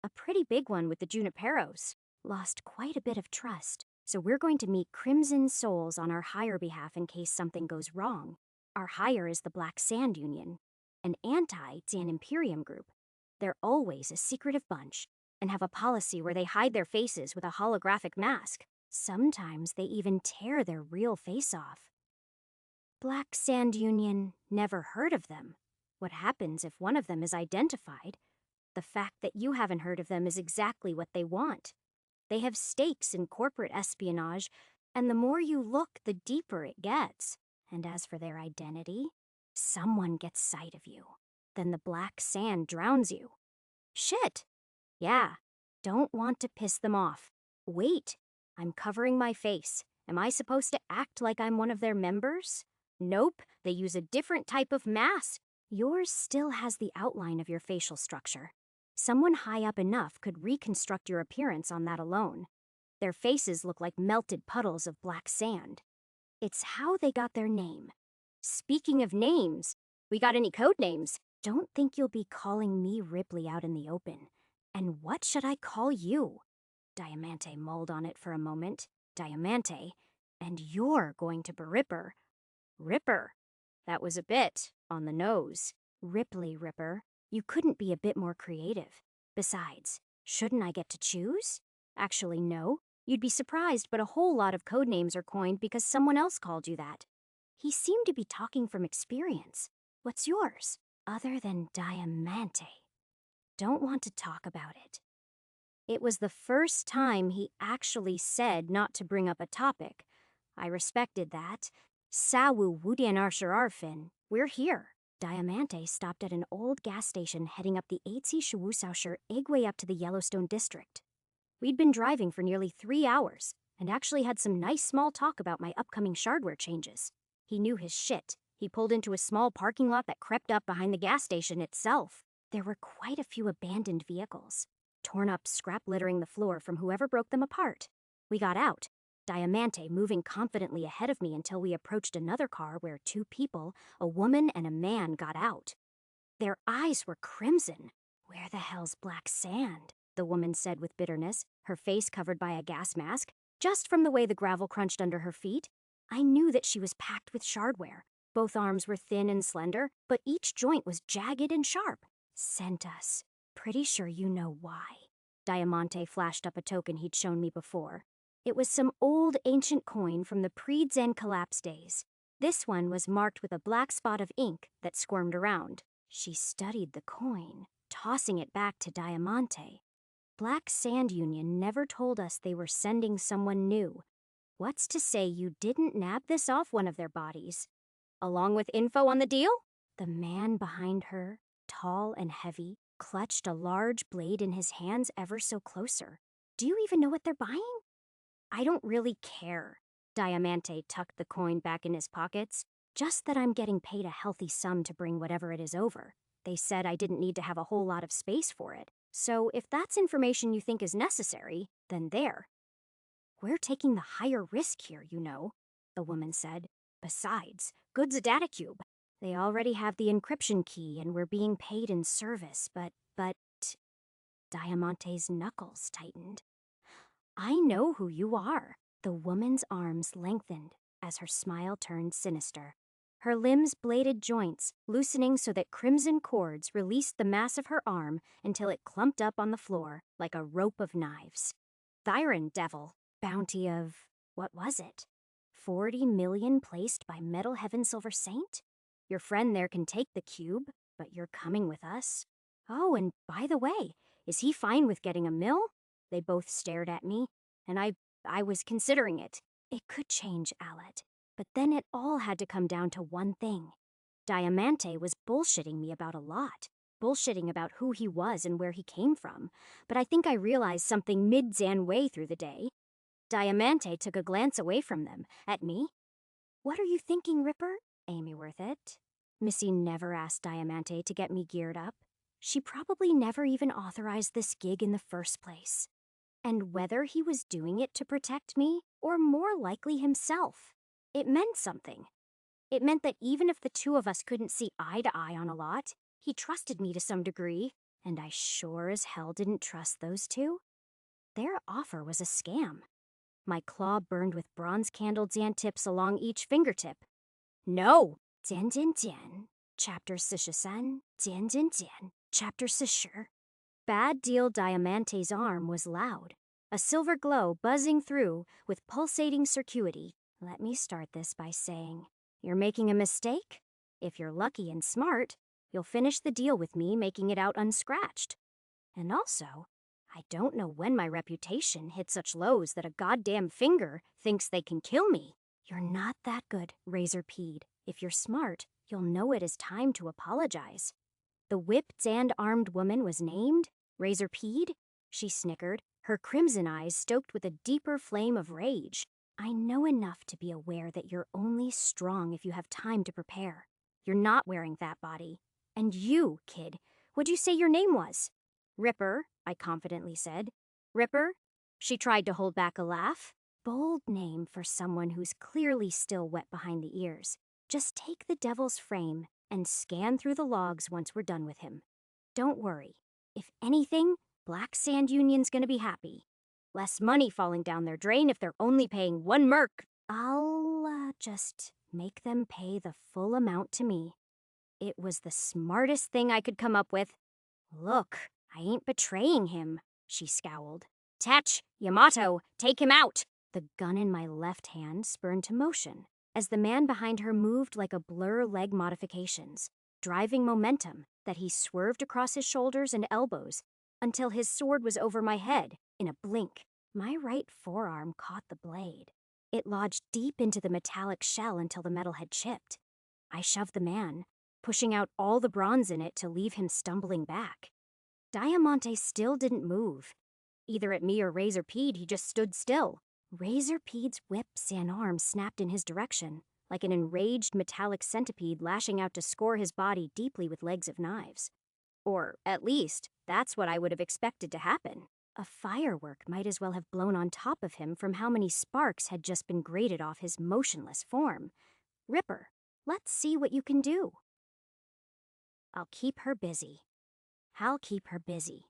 A pretty big one with the Juniperos. Lost quite a bit of trust, so we're going to meet Crimson Souls on our hire behalf in case something goes wrong. Our hire is the Black Sand Union, an anti-Xan Imperium group. They're always a secretive bunch and have a policy where they hide their faces with a holographic mask. Sometimes they even tear their real face off. Black Sand Union, never heard of them. What happens if one of them is identified? The fact that you haven't heard of them is exactly what they want. They have stakes in corporate espionage, and the more you look, the deeper it gets. And as for their identity, someone gets sight of you. Then the black sand drowns you. Shit! Yeah, don't want to piss them off. Wait, I'm covering my face. Am I supposed to act like I'm one of their members? Nope, they use a different type of mask. Yours still has the outline of your facial structure. Someone high up enough could reconstruct your appearance on that alone. Their faces look like melted puddles of black sand. It's how they got their name. Speaking of names, we got any code names? Don't think you'll be calling me Ripley out in the open. And what should I call you? Diamante mulled on it for a moment. Diamante, and you're going to be Ripper. Ripper. That was a bit on the nose. Ripley Ripper. You couldn't be a bit more creative. Besides, shouldn't I get to choose? Actually, no. You'd be surprised, but a whole lot of code names are coined because someone else called you that. He seemed to be talking from experience. What's yours? Other than Diamante. Don't want to talk about it. It was the first time he actually said not to bring up a topic. I respected that. Sawu Wudian Arshararfin, we're here. Diamante stopped at an old gas station heading up the Eitsi Shawusausher Egway up to the Yellowstone district. We'd been driving for nearly 3 hours, and actually had some nice small talk about my upcoming shardware changes. He knew his shit. He pulled into a small parking lot that crept up behind the gas station itself. There were quite a few abandoned vehicles, torn up scrap littering the floor from whoever broke them apart. We got out, Diamante moving confidently ahead of me until we approached another car where 2 people, a woman and a man, got out. Their eyes were crimson. Where the hell's black sand? The woman said with bitterness, her face covered by a gas mask. Just from the way the gravel crunched under her feet, I knew that she was packed with shardware. Both arms were thin and slender, but each joint was jagged and sharp. Sent us. Pretty sure you know why. Diamante flashed up a token he'd shown me before. It was some old ancient coin from the pre-Zen collapse days. This one was marked with a black spot of ink that squirmed around. She studied the coin, tossing it back to Diamante. Black Sand Union never told us they were sending someone new. What's to say you didn't nab this off one of their bodies? Along with info on the deal? The man behind her, tall and heavy, clutched a large blade in his hands ever so closer. Do you even know what they're buying? I don't really care. Diamante tucked the coin back in his pockets. Just that I'm getting paid a healthy sum to bring whatever it is over. They said I didn't need to have a whole lot of space for it. So if that's information you think is necessary, then there. We're taking the higher risk here, you know, the woman said. Besides, good's a data cube. They already have the encryption key and we're being paid in service, but... Diamante's knuckles tightened. I know who you are. The woman's arms lengthened as her smile turned sinister. Her limbs bladed joints, loosening so that crimson cords released the mass of her arm until it clumped up on the floor like a rope of knives. Thyron Devil, bounty of... what was it? 40 million placed by Metal Heaven Silver Saint? Your friend there can take the cube, but you're coming with us. Oh, and by the way, is he fine with getting a mill? They both stared at me, and I was considering it. It could change, Alet. But then it all had to come down to one thing. Diamante was bullshitting me about a lot. Bullshitting about who he was and where he came from. But I think I realized something mid-Zan way through the day. Diamante took a glance away from them, at me. What are you thinking, Ripper? Amy Worth It. Missy never asked Diamante to get me geared up. She probably never even authorized this gig in the first place. And whether he was doing it to protect me, or more likely himself, it meant something. It meant that even if the two of us couldn't see eye to eye on a lot, he trusted me to some degree, and I sure as hell didn't trust those two. Their offer was a scam. My claw burned with bronze candled Zan tips along each fingertip. No! Jian Jian Jian. Chapter 43. Jian Jian Jian. Chapter 44. Bad Deal Diamante's arm was loud, a silver glow buzzing through with pulsating circuity. Let me start this by saying, you're making a mistake? If you're lucky and smart, you'll finish the deal with me making it out unscratched. And also, I don't know when my reputation hit such lows that a goddamn finger thinks they can kill me. You're not that good, Razor Peed. If you're smart, you'll know it is time to apologize. The whipped and armed woman was named Razor Peed? She snickered, her crimson eyes stoked with a deeper flame of rage. I know enough to be aware that you're only strong if you have time to prepare. You're not wearing that body. And you, kid, what'd you say your name was? Ripper, I confidently said. Ripper? She tried to hold back a laugh. Bold name for someone who's clearly still wet behind the ears. Just take the devil's frame and scan through the logs once we're done with him. Don't worry. If anything, Black Sand Union's gonna be happy. Less money falling down their drain if they're only paying 1 merc. I'll just make them pay the full amount to me. It was the smartest thing I could come up with. Look, I ain't betraying him, she scowled. Tach, Yamato, take him out! The gun in my left hand spurned to motion as the man behind her moved like a blur leg modifications, driving momentum that he swerved across his shoulders and elbows until his sword was over my head in a blink. My right forearm caught the blade. It lodged deep into the metallic shell until the metal had chipped. I shoved the man, pushing out all the bronze in it to leave him stumbling back. Diamante still didn't move. Either at me or Razor Peed, he just stood still. Razor Peed's whips and arms snapped in his direction, like an enraged metallic centipede lashing out to score his body deeply with legs of knives. Or, at least, that's what I would have expected to happen. A firework might as well have blown on top of him from how many sparks had just been grated off his motionless form. Ripper, let's see what you can do. I'll keep her busy. I'll keep her busy.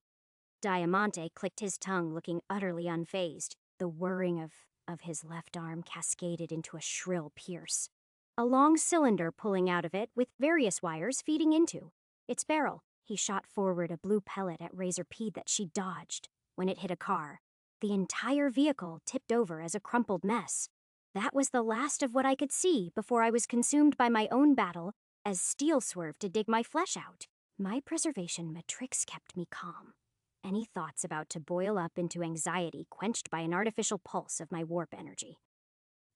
Diamante clicked his tongue, looking utterly unfazed. The whirring of his left arm cascaded into a shrill pierce. A long cylinder pulling out of it with various wires feeding into its barrel. He shot forward a blue pellet at Razor Peed that she dodged. When it hit a car, the entire vehicle tipped over as a crumpled mess. That was the last of what I could see before I was consumed by my own battle as steel swerved to dig my flesh out. My preservation matrix kept me calm. Any thoughts about to boil up into anxiety quenched by an artificial pulse of my warp energy.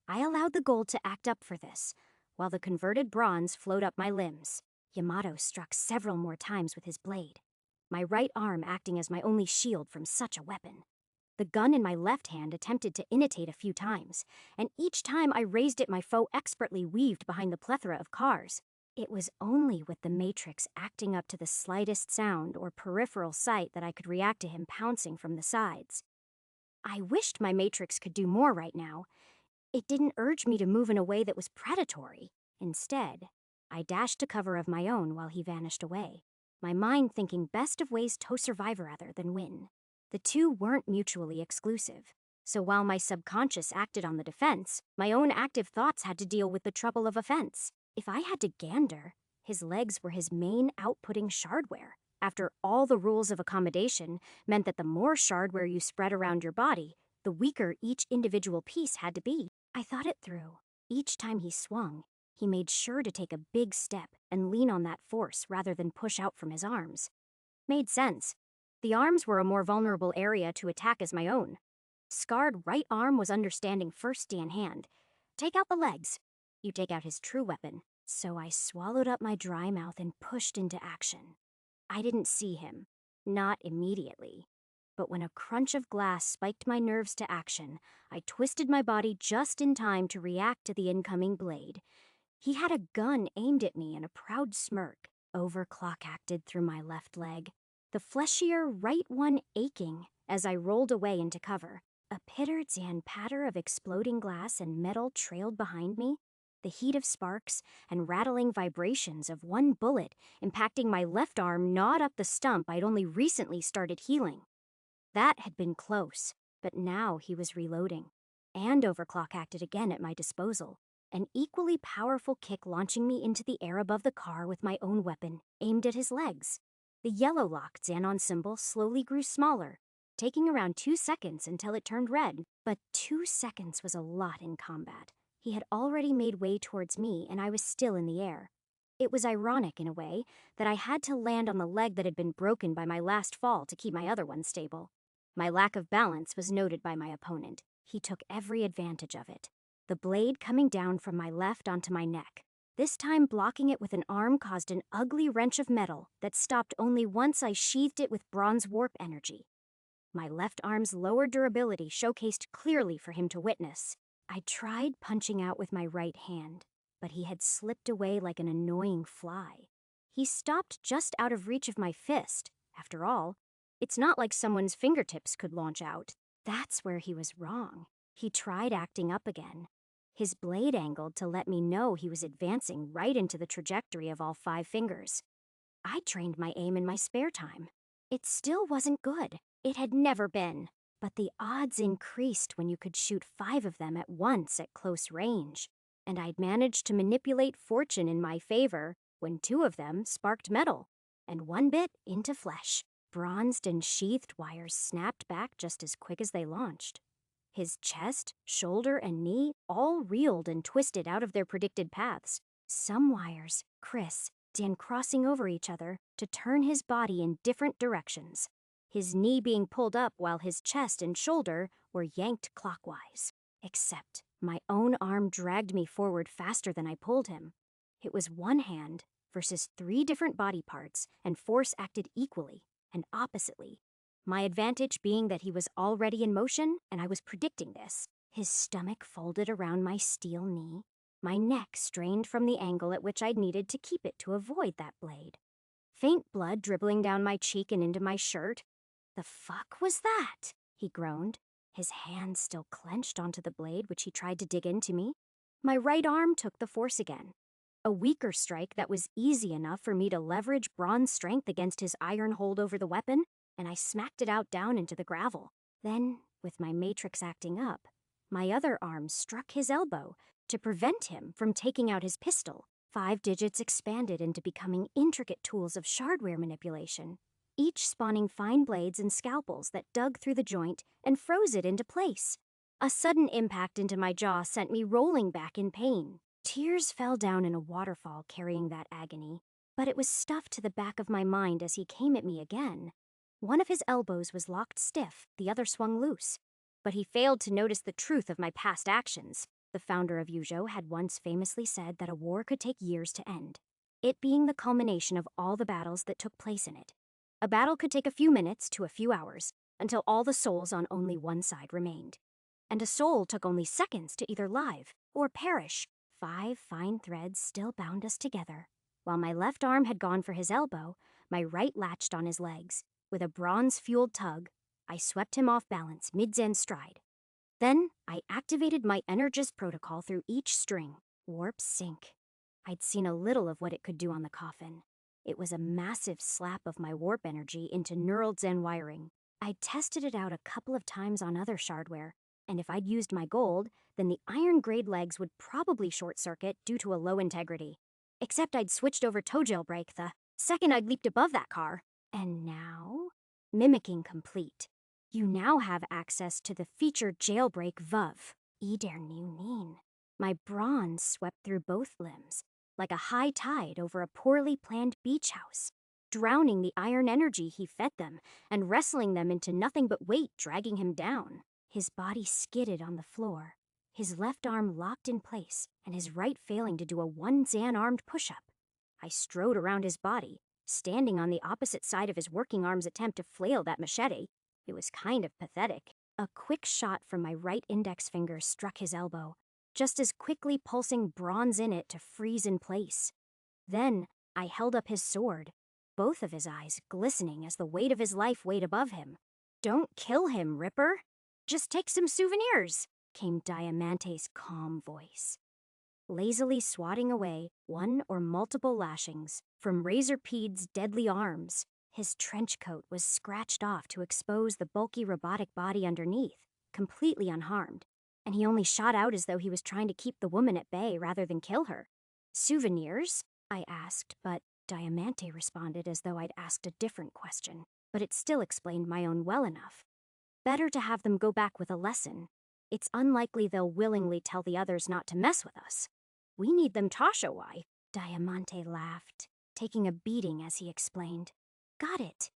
I allowed the gold to act up for this, while the converted bronze flowed up my limbs. Yamato struck several more times with his blade, my right arm acting as my only shield from such a weapon. The gun in my left hand attempted to initiate a few times, and each time I raised it my foe expertly weaved behind the plethora of cars. It was only with the Matrix acting up to the slightest sound or peripheral sight that I could react to him pouncing from the sides. I wished my Matrix could do more right now. It didn't urge me to move in a way that was predatory. Instead, I dashed to cover of my own while he vanished away, my mind thinking best of ways to survive rather than win. The two weren't mutually exclusive, so while my subconscious acted on the defense, my own active thoughts had to deal with the trouble of offense. If I had to gander, his legs were his main outputting shardware. After all, the rules of accommodation meant that the more shardware you spread around your body, the weaker each individual piece had to be. I thought it through. Each time he swung, he made sure to take a big step and lean on that force rather than push out from his arms. Made sense. The arms were a more vulnerable area to attack as my own. Scarred right arm was understanding first in hand. Take out the legs. You take out his true weapon. So I swallowed up my dry mouth and pushed into action. I didn't see him. Not immediately. But when a crunch of glass spiked my nerves to action, I twisted my body just in time to react to the incoming blade. He had a gun aimed at me and a proud smirk overclock acted through my left leg, the fleshier right one aching as I rolled away into cover. A pitter-and patter of exploding glass and metal trailed behind me, the heat of sparks and rattling vibrations of one bullet impacting my left arm gnawed up the stump I'd only recently started healing. That had been close, but now he was reloading, and overclock acted again at my disposal, an equally powerful kick launching me into the air above the car with my own weapon, aimed at his legs. The yellow lock Xanon symbol slowly grew smaller, taking around 2 seconds until it turned red. But 2 seconds was a lot in combat. He had already made way towards me, and I was still in the air. It was ironic, in a way, that I had to land on the leg that had been broken by my last fall to keep my other one stable. My lack of balance was noted by my opponent. He took every advantage of it. The blade coming down from my left onto my neck. This time blocking it with an arm caused an ugly wrench of metal that stopped only once I sheathed it with bronze warp energy. My left arm's lower durability showcased clearly for him to witness. I tried punching out with my right hand, but he had slipped away like an annoying fly. He stopped just out of reach of my fist. After all, it's not like someone's fingertips could launch out. That's where he was wrong. He tried acting up again. His blade angled to let me know he was advancing right into the trajectory of all 5 fingers. I trained my aim in my spare time. It still wasn't good. It had never been. But the odds increased when you could shoot 5 of them at once at close range. And I'd managed to manipulate fortune in my favor when 2 of them sparked metal, and 1 bit into flesh. Bronzed and sheathed wires snapped back just as quick as they launched. His chest, shoulder, and knee all reeled and twisted out of their predicted paths. Some wires, and crossing over each other to turn his body in different directions. His knee being pulled up while his chest and shoulder were yanked clockwise. Except my own arm dragged me forward faster than I pulled him. It was 1 hand versus 3 different body parts, and force acted equally and oppositely. My advantage being that he was already in motion, and I was predicting this. His stomach folded around my steel knee, my neck strained from the angle at which I'd needed to keep it to avoid that blade. Faint blood dribbling down my cheek and into my shirt. "The fuck was that?" he groaned, his hand still clenched onto the blade which he tried to dig into me. My right arm took the force again. A weaker strike that was easy enough for me to leverage bronze strength against his iron hold over the weapon, and I smacked it out down into the gravel. Then, with my matrix acting up, my other arm struck his elbow to prevent him from taking out his pistol. 5 digits expanded into becoming intricate tools of shardware manipulation, each spawning fine blades and scalpels that dug through the joint and froze it into place. A sudden impact into my jaw sent me rolling back in pain. Tears fell down in a waterfall carrying that agony, but it was stuffed to the back of my mind as he came at me again. One of his elbows was locked stiff, the other swung loose. But he failed to notice the truth of my past actions. The founder of Yuzhou had once famously said that a war could take years to end. it being the culmination of all the battles that took place in it. A battle could take a few minutes to a few hours, until all the souls on only one side remained. And a soul took only seconds to either live or perish. 5 fine threads still bound us together. While my left arm had gone for his elbow, my right latched on his legs. With a bronze-fueled tug, I swept him off balance mid-zen stride. Then I activated my Energist protocol through each string. Warp sync. I'd seen a little of what it could do on the coffin. It was a massive slap of my warp energy into neural Zen wiring. I'd tested it out a couple of times on other shardware, and if I'd used my gold, then the iron grade legs would probably short-circuit due to a low integrity. Except I'd switched over toe jailbreak the second I'd leaped above that car. And now? Mimicking complete. You now have access to the featured jailbreak VUV. Ider Nunin. My bronze swept through both limbs, like a high tide over a poorly planned beach house, drowning the iron energy he fed them and wrestling them into nothing but weight, dragging him down. His body skidded on the floor, his left arm locked in place and his right failing to do a one Zan-armed push-up. I strode around his body, standing on the opposite side of his working arm's attempt to flail that machete. It was kind of pathetic. A quick shot from my right index finger struck his elbow, just as quickly pulsing bronze in it to freeze in place. Then I held up his sword, both of his eyes glistening as the weight of his life weighed above him. "Don't kill him, Ripper. Just take some souvenirs," came Diamante's calm voice. Lazily swatting away one or multiple lashings from Razorpede's deadly arms, his trench coat was scratched off to expose the bulky robotic body underneath, completely unharmed, and he only shot out as though he was trying to keep the woman at bay rather than kill her. "Souvenirs?" I asked, but Diamante responded as though I'd asked a different question, but it still explained my own well enough. Better to have them go back with a lesson. It's unlikely they'll willingly tell the others not to mess with us. "We need them Tasha-why?" Diamante laughed, taking a beating as he explained. "Got it."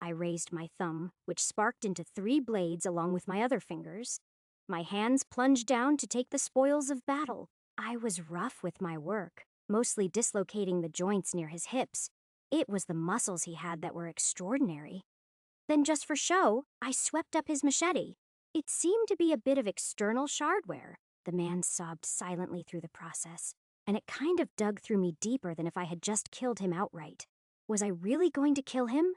I raised my thumb, which sparked into 3 blades along with my other fingers. My hands plunged down to take the spoils of battle. I was rough with my work, mostly dislocating the joints near his hips. It was the muscles he had that were extraordinary. Then just for show, I swept up his machete. It seemed to be a bit of external shardware. The man sobbed silently through the process, and it kind of dug through me deeper than if I had just killed him outright. Was I really going to kill him?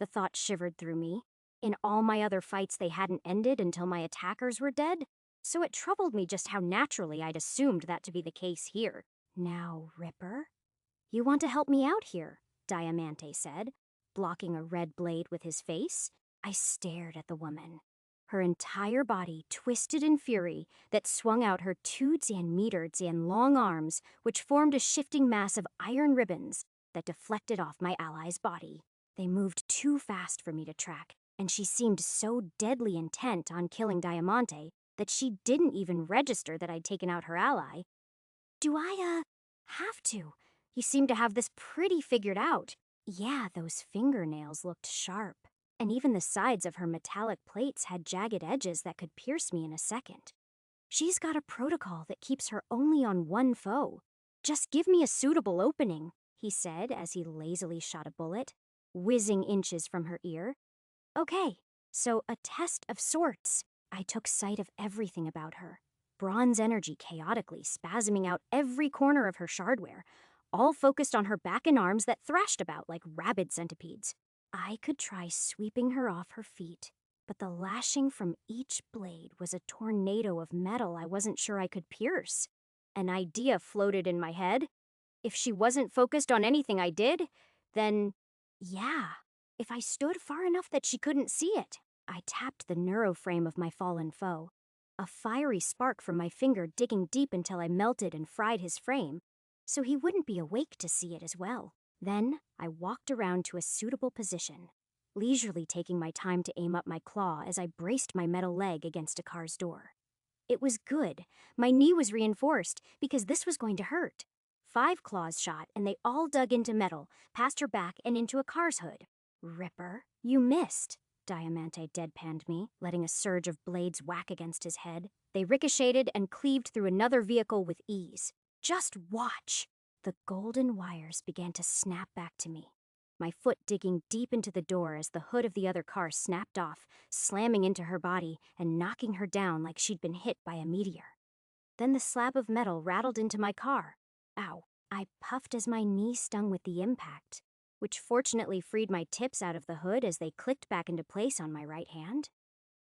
The thought shivered through me. In all my other fights, they hadn't ended until my attackers were dead, so it troubled me just how naturally I'd assumed that to be the case here. "Now, Ripper, you want to help me out here," Diamante said, blocking a red blade with his face. I stared at the woman. Her entire body twisted in fury that swung out her 2 Zan-meter Zan long arms, which formed a shifting mass of iron ribbons that deflected off my ally's body. They moved too fast for me to track, and she seemed so deadly intent on killing Diamante that she didn't even register that I'd taken out her ally. "Do I, have to? You seem to have this pretty figured out." Yeah, those fingernails looked sharp, and even the sides of her metallic plates had jagged edges that could pierce me in a second. "She's got a protocol that keeps her only on one foe. Just give me a suitable opening," he said as he lazily shot a bullet, whizzing inches from her ear. "Okay, so a test of sorts." I took sight of everything about her. Bronze energy chaotically spasming out every corner of her shardware, all focused on her back and arms that thrashed about like rabid centipedes. I could try sweeping her off her feet, but the lashing from each blade was a tornado of metal I wasn't sure I could pierce. An idea floated in my head. If she wasn't focused on anything I did, then, yeah, if I stood far enough that she couldn't see it. I tapped the neuroframe of my fallen foe, a fiery spark from my finger digging deep until I melted and fried his frame, so he wouldn't be awake to see it as well. Then I walked around to a suitable position, leisurely taking my time to aim up my claw as I braced my metal leg against a car's door. It was good. My knee was reinforced because this was going to hurt. 5 claws shot, and they all dug into metal, past her back and into a car's hood. "Ripper, you missed." Diamante deadpanned me, letting a surge of blades whack against his head. They ricocheted and cleaved through another vehicle with ease. "Just watch." The golden wires began to snap back to me, my foot digging deep into the door as the hood of the other car snapped off, slamming into her body and knocking her down like she'd been hit by a meteor. Then the slab of metal rattled into my car. Ow. I puffed as my knee stung with the impact, which fortunately freed my tips out of the hood as they clicked back into place on my right hand.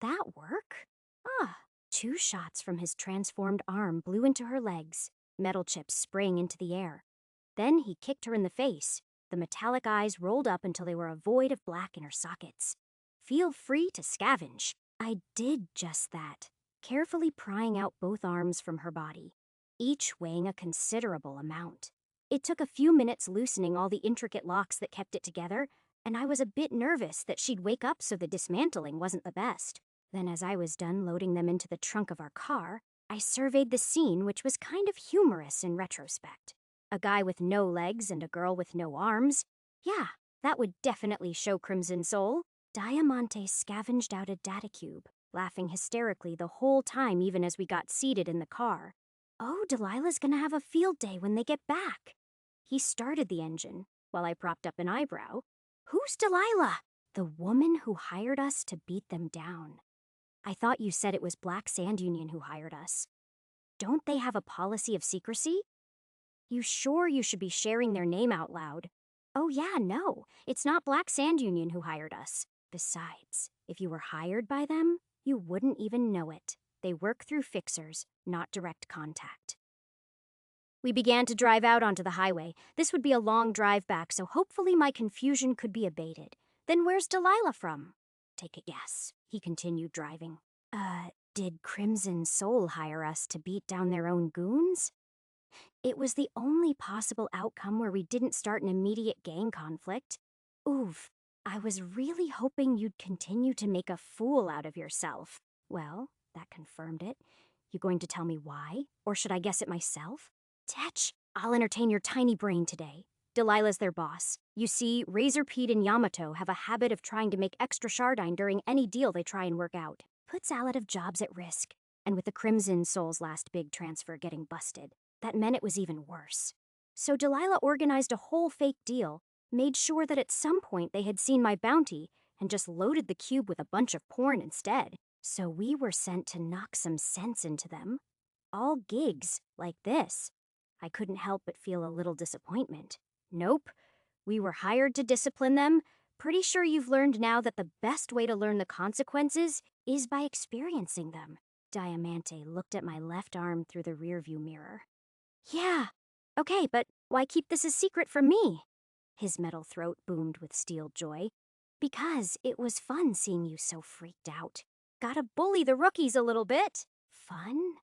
That work? Ah. 2 shots from his transformed arm blew into her legs, metal chips spraying into the air. Then he kicked her in the face. The metallic eyes rolled up until they were a void of black in her sockets. Feel free to scavenge. I did just that, carefully prying out both arms from her body, each weighing a considerable amount. It took a few minutes loosening all the intricate locks that kept it together, and I was a bit nervous that she'd wake up so the dismantling wasn't the best. Then as I was done loading them into the trunk of our car, I surveyed the scene, which was kind of humorous in retrospect. A guy with no legs and a girl with no arms. Yeah, that would definitely show Crimson Soul. Diamante scavenged out a data cube, laughing hysterically the whole time even as we got seated in the car. Oh, Delilah's gonna have a field day when they get back. He started the engine, while I propped up an eyebrow. Who's Delilah? The woman who hired us to beat them down. I thought you said it was Black Sand Union who hired us. Don't they have a policy of secrecy? You sure you should be sharing their name out loud? Oh yeah, no, it's not Black Sand Union who hired us. Besides, if you were hired by them, you wouldn't even know it. They work through fixers, not direct contact. We began to drive out onto the highway. This would be a long drive back, so hopefully my confusion could be abated. Then where's Delilah from? Take a guess. He continued driving. Did Crimson Soul hire us to beat down their own goons? It was the only possible outcome where we didn't start an immediate gang conflict. Oof, I was really hoping you'd continue to make a fool out of yourself. Well, that confirmed it. You going to tell me why? Or should I guess it myself? Tetch, I'll entertain your tiny brain today. Delilah's their boss. You see, Razor Pete and Yamato have a habit of trying to make extra shardine during any deal they try and work out. Puts Al out of jobs at risk. And with the Crimson Soul's last big transfer getting busted, that meant it was even worse. So Delilah organized a whole fake deal, made sure that at some point they had seen my bounty, and just loaded the cube with a bunch of porn instead. So we were sent to knock some sense into them. All gigs, like this. I couldn't help but feel a little disappointment. Nope. We were hired to discipline them. Pretty sure you've learned now that the best way to learn the consequences is by experiencing them. Diamante looked at my left arm through the rearview mirror. Yeah. Okay, but why keep this a secret from me? His metal throat boomed with steel joy. Because it was fun seeing you so freaked out. Gotta bully the rookies a little bit. Fun?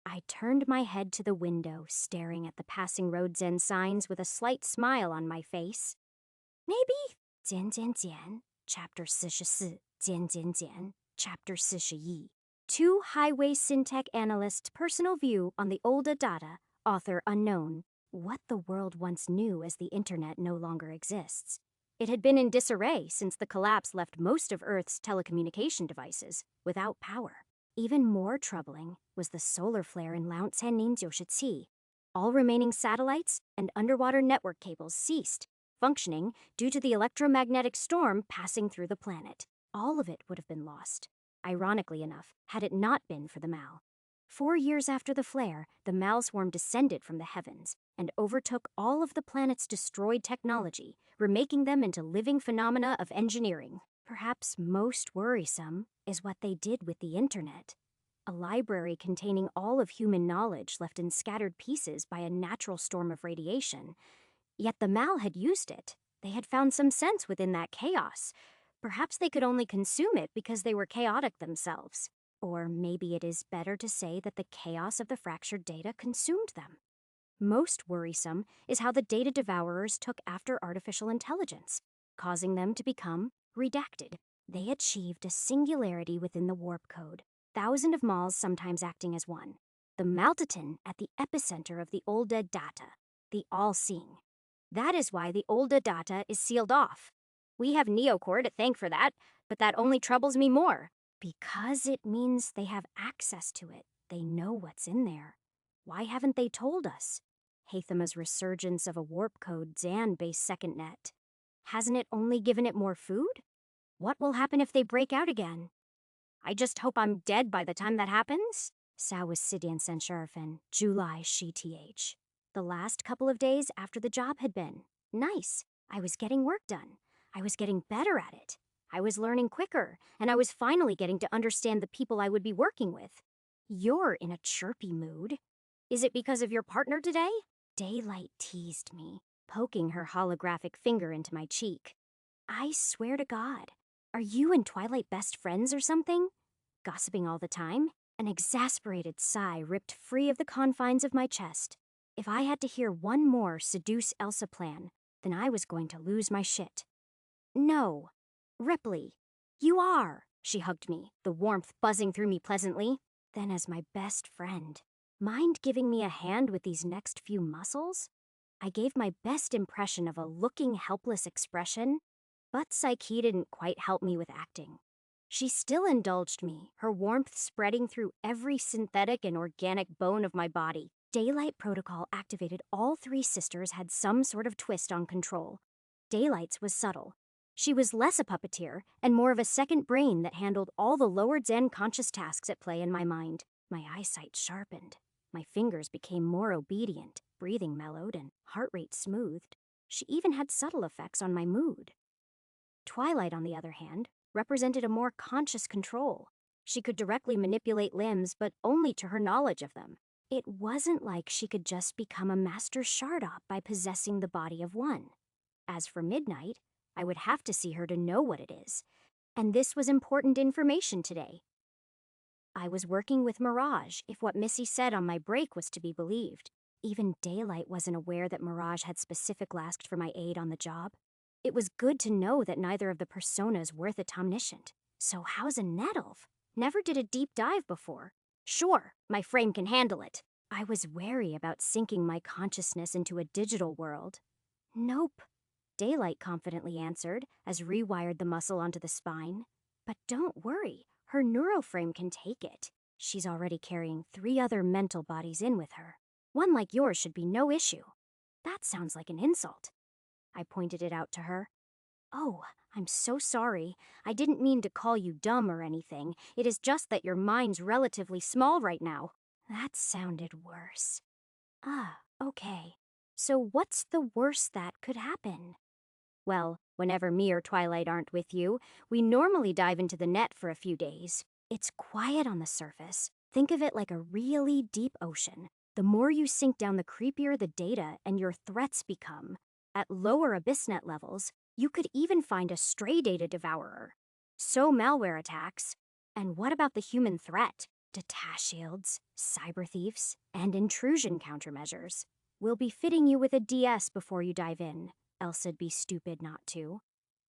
I turned my head to the window, staring at the passing road's end signs with a slight smile on my face. Maybe 减减减, Chapter 44, 减减减, Chapter 41. 2 highway syntech analysts' personal view on the older data, author unknown. What the world once knew as the internet no longer exists. It had been in disarray since the collapse left most of Earth's telecommunication devices without power. Even more troubling was the solar flare in Launce Henin 97. All remaining satellites and underwater network cables ceased, functioning due to the electromagnetic storm passing through the planet. All of it would have been lost, ironically enough, had it not been for the Mal. 4 years after the flare, the Mal swarm descended from the heavens and overtook all of the planet's destroyed technology, remaking them into living phenomena of engineering. Perhaps most worrisome is what they did with the internet. A library containing all of human knowledge left in scattered pieces by a natural storm of radiation. Yet the Mal had used it. They had found some sense within that chaos. Perhaps they could only consume it because they were chaotic themselves. Or maybe it is better to say that the chaos of the fractured data consumed them. Most worrisome is how the data devourers took after artificial intelligence, causing them to become redacted. They achieved a singularity within the warp code, thousands of Mals sometimes acting as one. The Maltitan at the epicenter of the Olda data, the all-seeing. That is why the Olda data is sealed off. We have Neocore to thank for that, but that only troubles me more. Because it means they have access to it. They know what's in there. Why haven't they told us? Hathama's resurgence of a warp code Xan-based second net. Hasn't it only given it more food? What will happen if they break out again? I just hope I'm dead by the time that happens. Sa was Sidian Sensharfen, July she-th. The last couple of days after the job had been nice. I was getting work done. I was getting better at it. I was learning quicker, and I was finally getting to understand the people I would be working with. You're in a chirpy mood. Is it because of your partner today? Daylight teased me, poking her holographic finger into my cheek. I swear to God, are you and Twilight best friends or something? Gossiping all the time? An exasperated sigh ripped free of the confines of my chest. If I had to hear one more seduce Elsa plan, then I was going to lose my shit. No. Ripley. You are. She hugged me, the warmth buzzing through me pleasantly. Then as my best friend, mind giving me a hand with these next few muscles? I gave my best impression of a looking helpless expression, but Psyche didn't quite help me with acting. She still indulged me, her warmth spreading through every synthetic and organic bone of my body. Daylight Protocol activated all three sisters had some sort of twist on control. Daylight's was subtle. She was less a puppeteer and more of a second brain that handled all the lower Zen conscious tasks at play in my mind. My eyesight sharpened. My fingers became more obedient, breathing mellowed and heart rate smoothed. She even had subtle effects on my mood. Twilight, on the other hand, represented a more conscious control. She could directly manipulate limbs, but only to her knowledge of them. It wasn't like she could just become a master Shardop by possessing the body of one. As for Midnight, I would have to see her to know what it is. And this was important information today. I was working with Mirage, if what Missy said on my break was to be believed. Even Daylight wasn't aware that Mirage had specifically asked for my aid on the job. It was good to know that neither of the personas worth a omniscient. So how's a Netelv? Never did a deep dive before. Sure, my frame can handle it. I was wary about sinking my consciousness into a digital world. Nope. Daylight confidently answered, as rewired the muscle onto the spine. But don't worry, her neuroframe can take it. She's already carrying 3 other mental bodies in with her. One like yours should be no issue. That sounds like an insult. I pointed it out to her. Oh, I'm so sorry. I didn't mean to call you dumb or anything. It is just that your mind's relatively small right now. That sounded worse. Okay. So what's the worst that could happen? Well, whenever me or Twilight aren't with you, we normally dive into the net for a few days. It's quiet on the surface. Think of it like a really deep ocean. The more you sink down, the creepier the data and your threats become. At lower abyssnet levels, you could even find a stray data devourer. So malware attacks. And what about the human threat? Data shields, cyber thieves, and intrusion countermeasures. We'll be fitting you with a DS before you dive in. Elsa'd be stupid not to.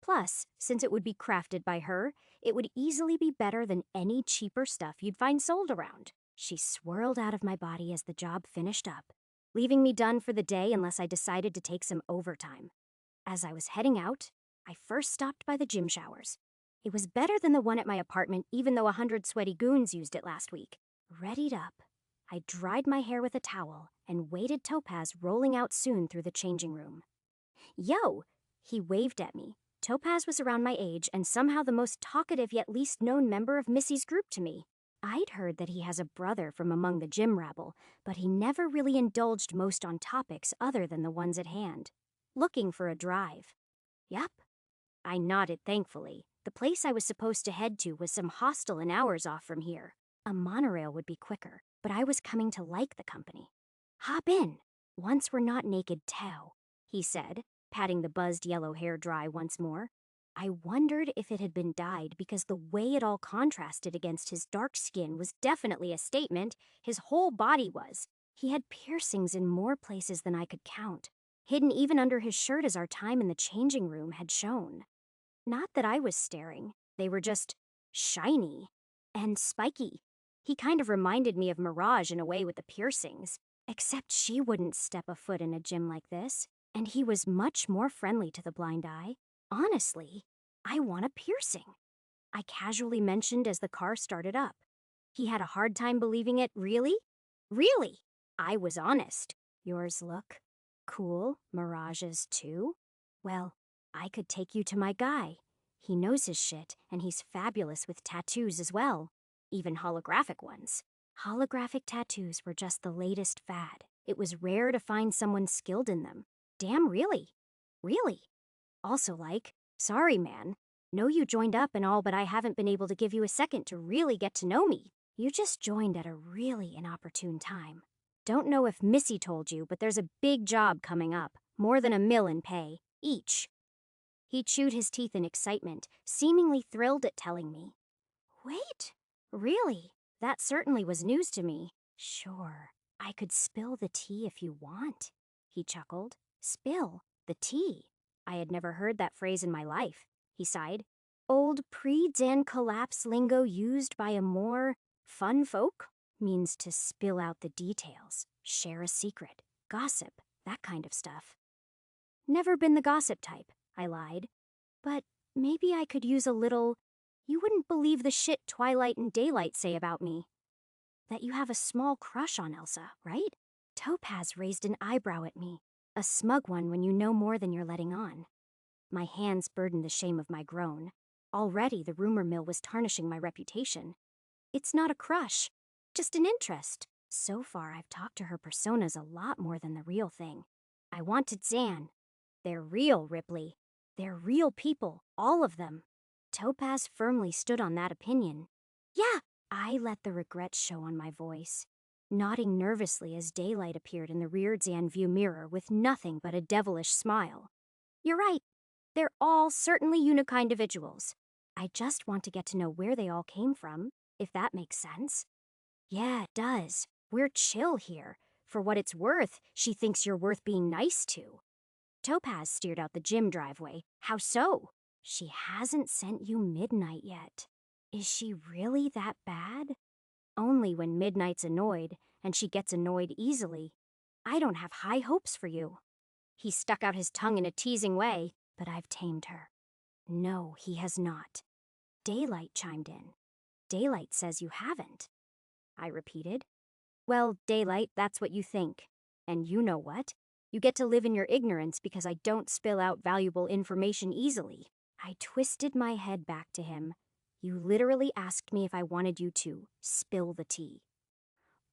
Plus, since it would be crafted by her, it would easily be better than any cheaper stuff you'd find sold around. She swirled out of my body as the job finished up, leaving me done for the day unless I decided to take some overtime. As I was heading out, I first stopped by the gym showers. It was better than the one at my apartment, even though 100 sweaty goons used it last week. Readied up, I dried my hair with a towel and waited Topaz rolling out soon through the changing room. Yo! He waved at me. Topaz was around my age and somehow the most talkative yet least known member of Missy's group to me. I'd heard that he has a brother from among the gym rabble, but he never really indulged most on topics other than the ones at hand. Looking for a drive. Yup. I nodded thankfully. The place I was supposed to head to was some hostel an hours off from here. A monorail would be quicker, but I was coming to like the company. Hop in. Once we're not naked, Tao, he said, patting the buzzed yellow hair dry once more. I wondered if it had been dyed because the way it all contrasted against his dark skin was definitely a statement. His whole body was. He had piercings in more places than I could count, hidden even under his shirt as our time in the changing room had shown. Not that I was staring. They were just shiny and spiky. He kind of reminded me of Mirage in a way with the piercings, except she wouldn't step a foot in a gym like this, and he was much more friendly to the blind eye. Honestly, I want a piercing. I casually mentioned as the car started up. He had a hard time believing it. Really? Really? I was honest. Yours look cool, Mirage's too? Well, I could take you to my guy. He knows his shit, and he's fabulous with tattoos as well. Even holographic ones. Holographic tattoos were just the latest fad. It was rare to find someone skilled in them. Damn, really? Really? Also sorry man, know you joined up and all, but I haven't been able to give you a second to really get to know me. You just joined at a really inopportune time. Don't know if Missy told you, but there's a big job coming up. More than $1 million in pay, each. He chewed his teeth in excitement, seemingly thrilled at telling me. Wait, really? That certainly was news to me. Sure, I could spill the tea if you want, he chuckled. Spill the tea? I had never heard that phrase in my life, he sighed. Old pre-Dan collapse lingo used by a more fun folk? Means to spill out the details, share a secret, gossip, that kind of stuff. Never been the gossip type, I lied. But maybe I could use a little, you wouldn't believe the shit Twilight and Daylight say about me. That you have a small crush on Elsa, right? Topaz raised an eyebrow at me, a smug one when you know more than you're letting on. My hands burdened the shame of my groan. Already the rumor mill was tarnishing my reputation. It's not a crush, just an interest. So far, I've talked to her personas a lot more than the real thing. I wanted Zan. They're real, Ripley. They're real people, all of them. Topaz firmly stood on that opinion. Yeah, I let the regret show on my voice, nodding nervously as Daylight appeared in the rear Zan view mirror with nothing but a devilish smile. You're right. They're all certainly unique individuals. I just want to get to know where they all came from, if that makes sense. Yeah, it does. We're chill here. For what it's worth, she thinks you're worth being nice to. Topaz steered out the gym driveway. How so? She hasn't sent you Midnight yet. Is she really that bad? Only when Midnight's annoyed, and she gets annoyed easily. I don't have high hopes for you. He stuck out his tongue in a teasing way, but I've tamed her. No, he has not. Daylight chimed in. Daylight says you haven't. I repeated. Well, Daylight, that's what you think. And you know what? You get to live in your ignorance because I don't spill out valuable information easily. I twisted my head back to him. You literally asked me if I wanted you to spill the tea.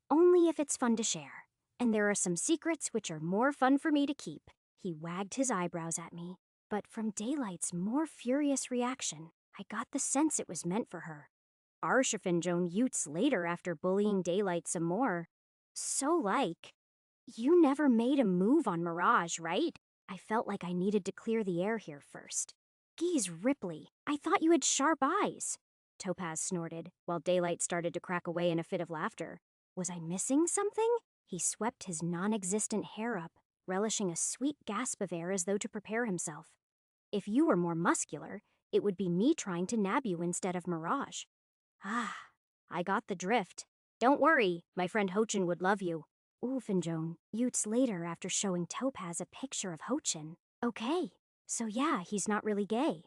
Only if it's fun to share. And there are some secrets which are more fun for me to keep. He wagged his eyebrows at me. But from Daylight's more furious reaction, I got the sense it was meant for her. Arshafin Joan Utes later after bullying Daylight some more. So you never made a move on Mirage, right? I felt like I needed to clear the air here first. Geez, Ripley, I thought you had sharp eyes. Topaz snorted, while Daylight started to crack away in a fit of laughter. Was I missing something? He swept his non-existent hair up, relishing a sweet gasp of air as though to prepare himself. If you were more muscular, it would be me trying to nab you instead of Mirage. Ah, I got the drift. Don't worry, my friend Hochin would love you. Ulfinjohn, Utes later after showing Topaz a picture of Hochin. Okay, so yeah, he's not really gay.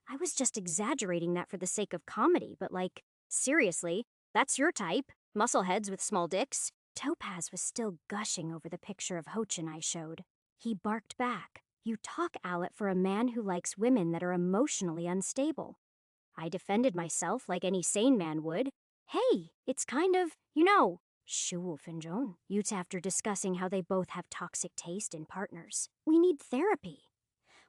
I was just exaggerating that for the sake of comedy, but seriously, that's your type? Muscleheads with small dicks? Topaz was still gushing over the picture of Hochin I showed. He barked back. You talk, Owlet, for a man who likes women that are emotionally unstable. I defended myself like any sane man would. Hey, it's kind of, Schulfinjon, Utes after discussing how they both have toxic taste in partners. We need therapy.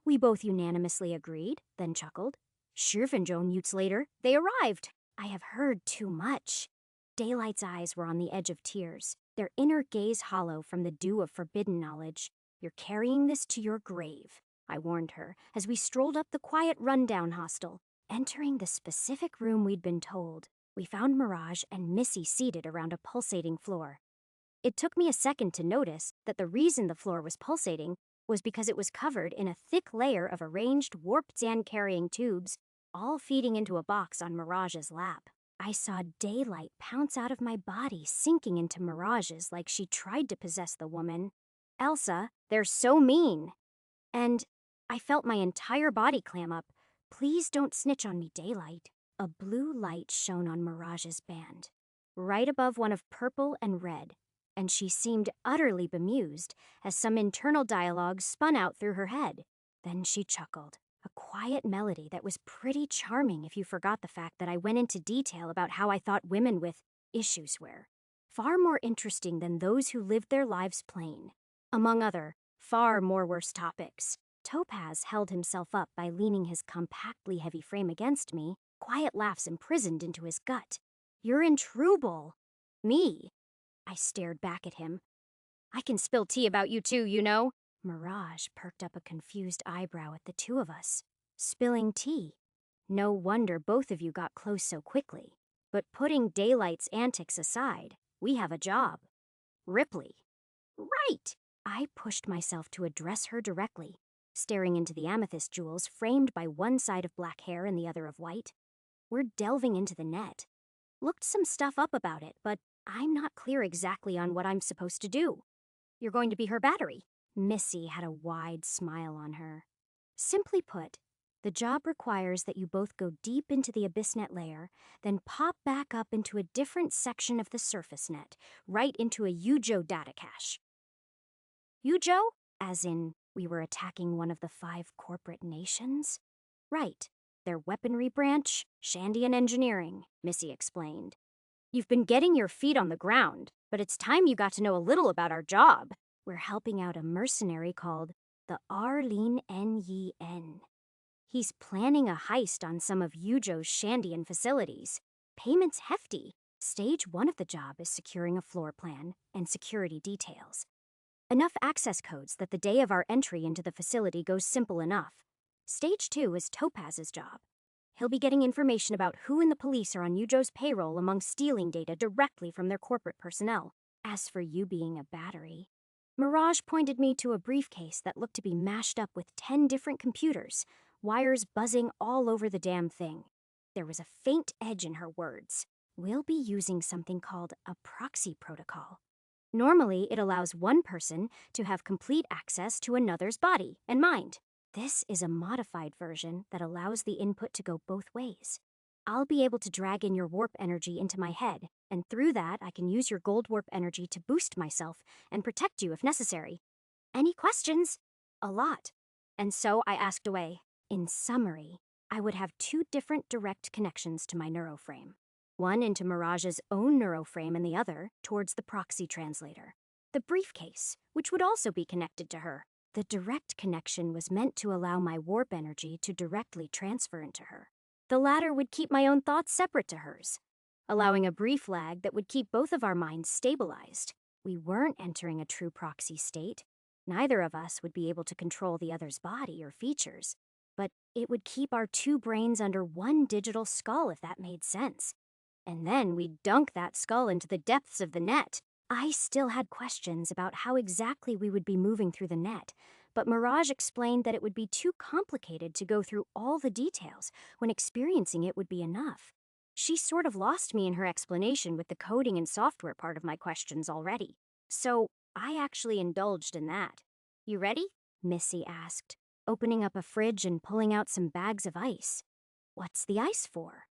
We both unanimously agreed, then chuckled. Schurfinjon Utes later, they arrived. I have heard too much. Daylight's eyes were on the edge of tears, their inner gaze hollow from the dew of forbidden knowledge. You're carrying this to your grave, I warned her, as we strolled up the quiet rundown hostel. Entering the specific room we'd been told, we found Mirage and Missy seated around a pulsating floor. It took me a second to notice that the reason the floor was pulsating was because it was covered in a thick layer of arranged warp Zan-carrying tubes, all feeding into a box on Mirage's lap. I saw Daylight pounce out of my body, sinking into Mirage's like she tried to possess the woman. Elsa, they're so mean. And I felt my entire body clam up. Please don't snitch on me, Daylight. A blue light shone on Mirage's band, right above one of purple and red. and she seemed utterly bemused as some internal dialogue spun out through her head. Then she chuckled, a quiet melody that was pretty charming if you forgot the fact that I went into detail about how I thought women with issues were. Far more interesting than those who lived their lives plain. Among other, far more worse topics. Topaz held himself up by leaning his compactly heavy frame against me, quiet laughs imprisoned into his gut. "You're in trouble." "Me?" I stared back at him. "I can spill tea about you too, you know." Mirage perked up a confused eyebrow at the two of us. Spilling tea. No wonder both of you got close so quickly. But putting Daylight's antics aside, we have a job. Ripley. Right! I pushed myself to address her directly, staring into the amethyst jewels framed by one side of black hair and the other of white. "We're delving into the net. Looked some stuff up about it, but I'm not clear exactly on what I'm supposed to do." "You're going to be her battery." Missy had a wide smile on her. "Simply put, the job requires that you both go deep into the AbyssNet layer, then pop back up into a different section of the surface net, right into a Yujo data cache." "Yujo? As in, we were attacking one of the 5 corporate nations?" "Right. Their weaponry branch, Shandian Engineering," Missy explained. "You've been getting your feet on the ground, but it's time you got to know a little about our job. We're helping out a mercenary called the Arlene N. He's planning a heist on some of Yujo's Shandian facilities. Payment's hefty. Stage 1 of the job is securing a floor plan and security details. Enough access codes that the day of our entry into the facility goes simple enough. Stage 2 is Topaz's job. He'll be getting information about who in the police are on Yujo's payroll among stealing data directly from their corporate personnel. As for you being a battery..." Mirage pointed me to a briefcase that looked to be mashed up with 10 different computers, wires buzzing all over the damn thing. There was a faint edge in her words. "We'll be using something called a proxy protocol. Normally, it allows one person to have complete access to another's body and mind. This is a modified version that allows the input to go both ways. I'll be able to drag in your warp energy into my head, and through that I can use your gold warp energy to boost myself and protect you if necessary. Any questions?" "A lot." And so I asked away. In summary, I would have 2 different direct connections to my neuroframe. One into Mirage's own neuroframe and the other towards the proxy translator. The briefcase, which would also be connected to her. The direct connection was meant to allow my warp energy to directly transfer into her. The latter would keep my own thoughts separate to hers, allowing a brief lag that would keep both of our minds stabilized. We weren't entering a true proxy state. Neither of us would be able to control the other's body or features, but it would keep our 2 brains under one digital skull if that made sense. And then we'd dunk that skull into the depths of the net. I still had questions about how exactly we would be moving through the net, but Mirage explained that it would be too complicated to go through all the details when experiencing it would be enough. She sort of lost me in her explanation with the coding and software part of my questions already. So I actually indulged in that. "You ready?" Missy asked, opening up a fridge and pulling out some bags of ice. "What's the ice for?"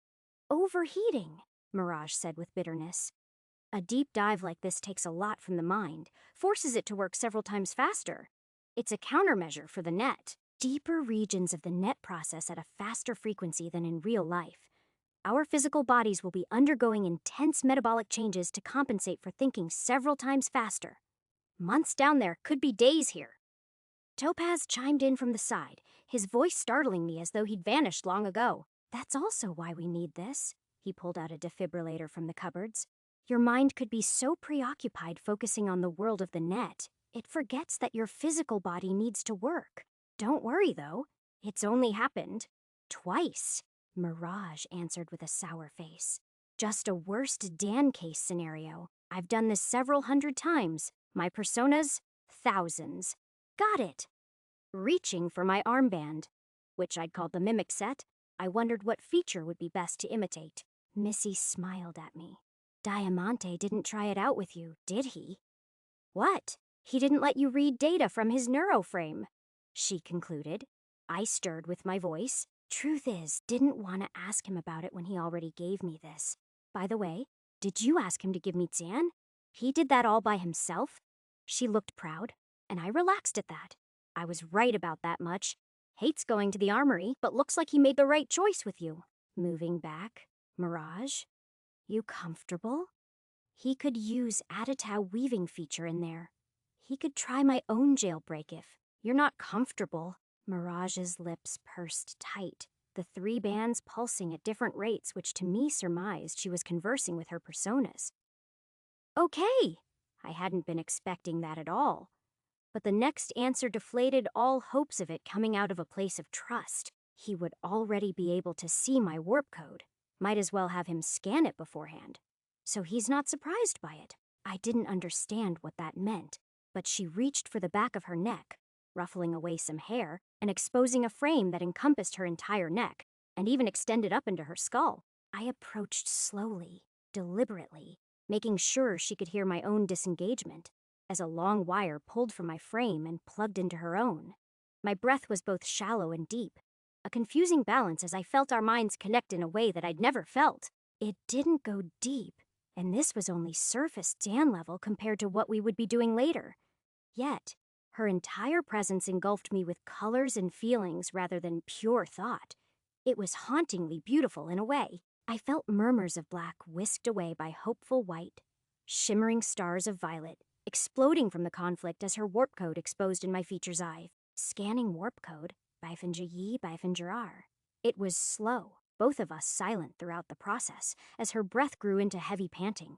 "Overheating," Mirage said with bitterness. "A deep dive like this takes a lot from the mind, forces it to work several times faster. It's a countermeasure for the net. Deeper regions of the net process at a faster frequency than in real life. Our physical bodies will be undergoing intense metabolic changes to compensate for thinking several times faster. Months down there could be days here." Topaz chimed in from the side, his voice startling me as though he'd vanished long ago. "That's also why we need this." He pulled out a defibrillator from the cupboards. "Your mind could be so preoccupied focusing on the world of the net, it forgets that your physical body needs to work. Don't worry, though. It's only happened twice," Mirage answered with a sour face. "Just a worst Dan case scenario. I've done this several hundred times. My personas, thousands. Got it." Reaching for my armband, which I'd called the mimic set, I wondered what feature would be best to imitate. Missy smiled at me. "Diamante didn't try it out with you, did he?" "What? He didn't let you read data from his neuroframe," she concluded. I stirred with my voice. Truth is, didn't want to ask him about it when he already gave me this. "By the way, did you ask him to give me Xian?" He did that all by himself? She looked proud, and I relaxed at that. I was right about that much. Hates going to the armory, but looks like he made the right choice with you. Moving back. Mirage? You comfortable? He could use Aditau weaving feature in there. He could try my own jailbreak if you're not comfortable. Mirage's lips pursed tight, the 3 bands pulsing at different rates, which to me surmised she was conversing with her personas. Okay, I hadn't been expecting that at all. But the next answer deflated all hopes of it coming out of a place of trust. He would already be able to see my warp code. Might as well have him scan it beforehand. So he's not surprised by it. I didn't understand what that meant, but she reached for the back of her neck, ruffling away some hair and exposing a frame that encompassed her entire neck and even extended up into her skull. I approached slowly, deliberately, making sure she could hear my own disengagement, as a long wire pulled from my frame and plugged into her own. My breath was both shallow and deep, a confusing balance as I felt our minds connect in a way that I'd never felt. It didn't go deep, and this was only surface Dan level compared to what we would be doing later. Yet, her entire presence engulfed me with colors and feelings rather than pure thought. It was hauntingly beautiful in a way. I felt murmurs of black whisked away by hopeful white, shimmering stars of violet, exploding from the conflict as her warp code exposed in my feature's eye. Scanning warp code, Baifinja Yi, Baifinja R. It was slow, both of us silent throughout the process, as her breath grew into heavy panting.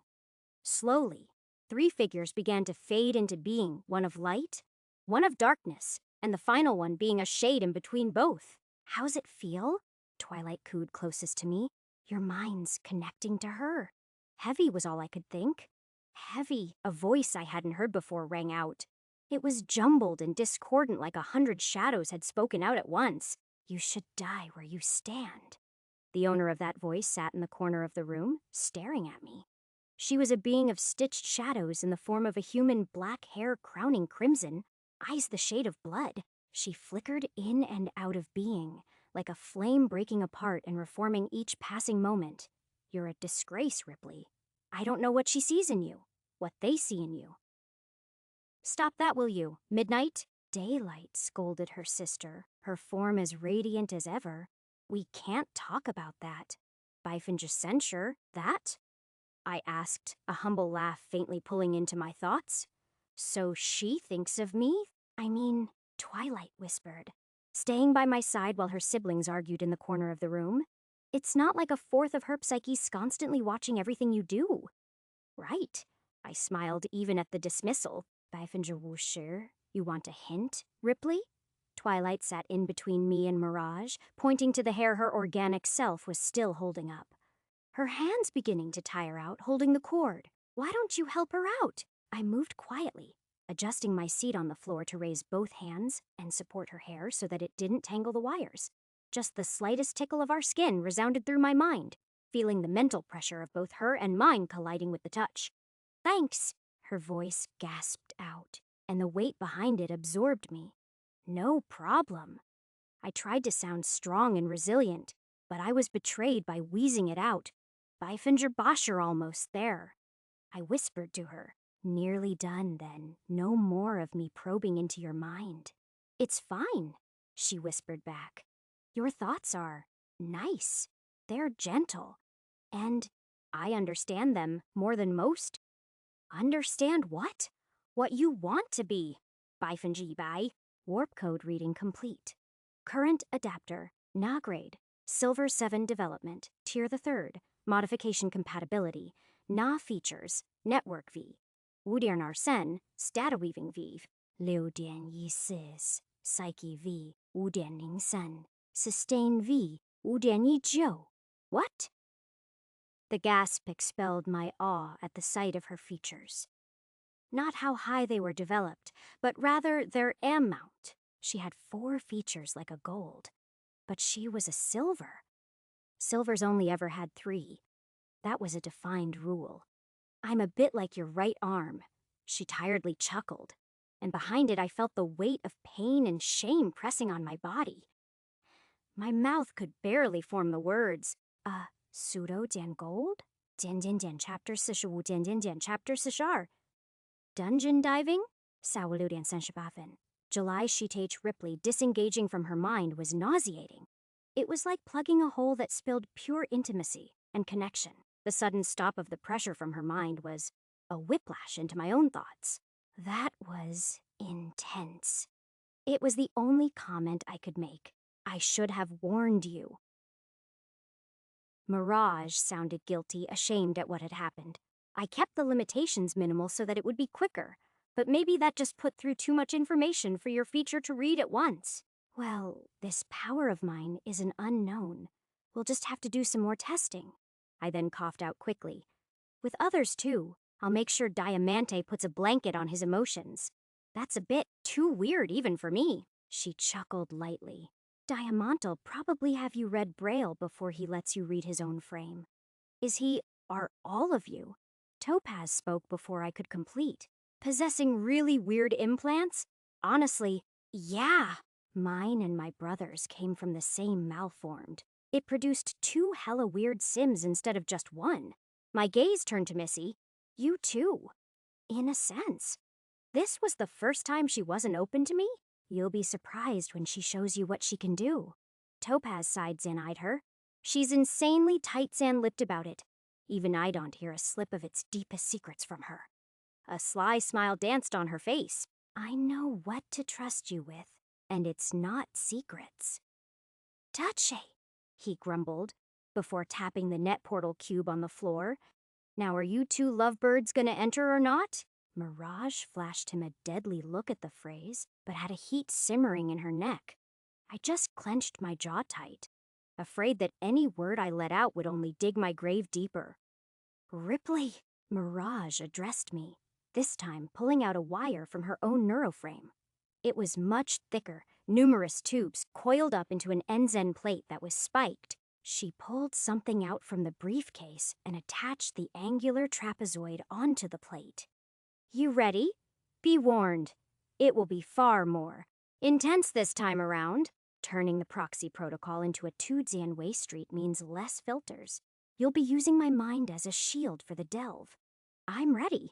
Slowly, 3 figures began to fade into being, one of light, one of darkness, and the final one being a shade in between both. How's it feel? Twilight cooed closest to me. Your mind's connecting to her. Heavy was all I could think. Heavy, a voice I hadn't heard before rang out. It was jumbled and discordant like 100 shadows had spoken out at once. You should die where you stand. The owner of that voice sat in the corner of the room, staring at me. She was a being of stitched shadows in the form of a human, black hair crowning crimson, eyes the shade of blood. She flickered in and out of being, like a flame breaking apart and reforming each passing moment. You're a disgrace, Ripley. I don't know what she sees in you, what they see in you. Stop that, will you? Midnight? Daylight, scolded her sister, her form as radiant as ever. We can't talk about that. Baifinja censure, that? I asked, a humble laugh faintly pulling into my thoughts. So she thinks of me? I mean, Twilight whispered, staying by my side while her siblings argued in the corner of the room. It's not like a fourth of her psyche's constantly watching everything you do. Right. I smiled even at the dismissal. Baifinja Wushi, you want a hint, Ripley? Twilight sat in between me and Mirage, pointing to the hair her organic self was still holding up. Her hands beginning to tire out, holding the cord. Why don't you help her out? I moved quietly, adjusting my seat on the floor to raise both hands and support her hair so that it didn't tangle the wires. Just the slightest tickle of our skin resounded through my mind, feeling the mental pressure of both her and mine colliding with the touch. Thanks, her voice gasped out, and the weight behind it absorbed me. No problem. I tried to sound strong and resilient, but I was betrayed by wheezing it out. Baifinja Basher almost there. I whispered to her, nearly done then, no more of me probing into your mind. It's fine, she whispered back. Your thoughts are nice. They're gentle. And I understand them more than most. Understand what? What you want to be. Baifinji Bai. Warp code reading complete. Current adapter, Na grade, Silver 7 development, Tier the 3rd, modification compatibility, Na features, Network V, Wudian Arsen, Stata Weaving V, Liu Dian Yi Sis, Psyche V, Wudian Ning Sen, Sustain V, Wudian Yi Jiu. What? The gasp expelled my awe at the sight of her features. Not how high they were developed, but rather their amount. She had 4 features like a gold, but she was a silver. Silver's only ever had 3. That was a defined rule. I'm a bit like your right arm, she tiredly chuckled, and behind it I felt the weight of pain and shame pressing on my body. My mouth could barely form the words, pseudo-Dan Gold? Chapter 45 Chapter 42 Dungeon diving? 下午6:38分. July Sheet H. Ripley disengaging from her mind was nauseating. It was like plugging a hole that spilled pure intimacy and connection. The sudden stop of the pressure from her mind was a whiplash into my own thoughts. That was intense. It was the only comment I could make. I should have warned you. Mirage sounded guilty, ashamed at what had happened. I kept the limitations minimal so that it would be quicker, but maybe that just put through too much information for your feature to read at once. Well, this power of mine is an unknown. We'll just have to do some more testing. I then coughed out quickly. With others too, I'll make sure Diamante puts a blanket on his emotions. That's a bit too weird even for me. She chuckled lightly. Diamante'll probably have you read Braille before he lets you read his own frame. Are all of you? Topaz spoke before I could complete. Possessing really weird implants? Honestly, yeah. Mine and my brother's came from the same malformed. It produced 2 hella weird sims instead of just one. My gaze turned to Missy. You too. In a sense. This was the first time she wasn't open to me? You'll be surprised when she shows you what she can do. Topaz side-eyed her. She's insanely tight-lipped about it. Even I don't hear a slip of its deepest secrets from her. A sly smile danced on her face. I know what to trust you with, and it's not secrets. Touche, he grumbled, before tapping the net portal cube on the floor. Now are you 2 lovebirds gonna enter or not? Mirage flashed him a deadly look at the phrase, but had a heat simmering in her neck. I just clenched my jaw tight, afraid that any word I let out would only dig my grave deeper. Ripley, Mirage addressed me, this time pulling out a wire from her own neuroframe. It was much thicker, numerous tubes coiled up into an end plate that was spiked. She pulled something out from the briefcase and attached the angular trapezoid onto the plate. You ready? Be warned. It will be far more intense this time around. Turning the proxy protocol into a Tudzian way street means less filters. You'll be using my mind as a shield for the delve. I'm ready.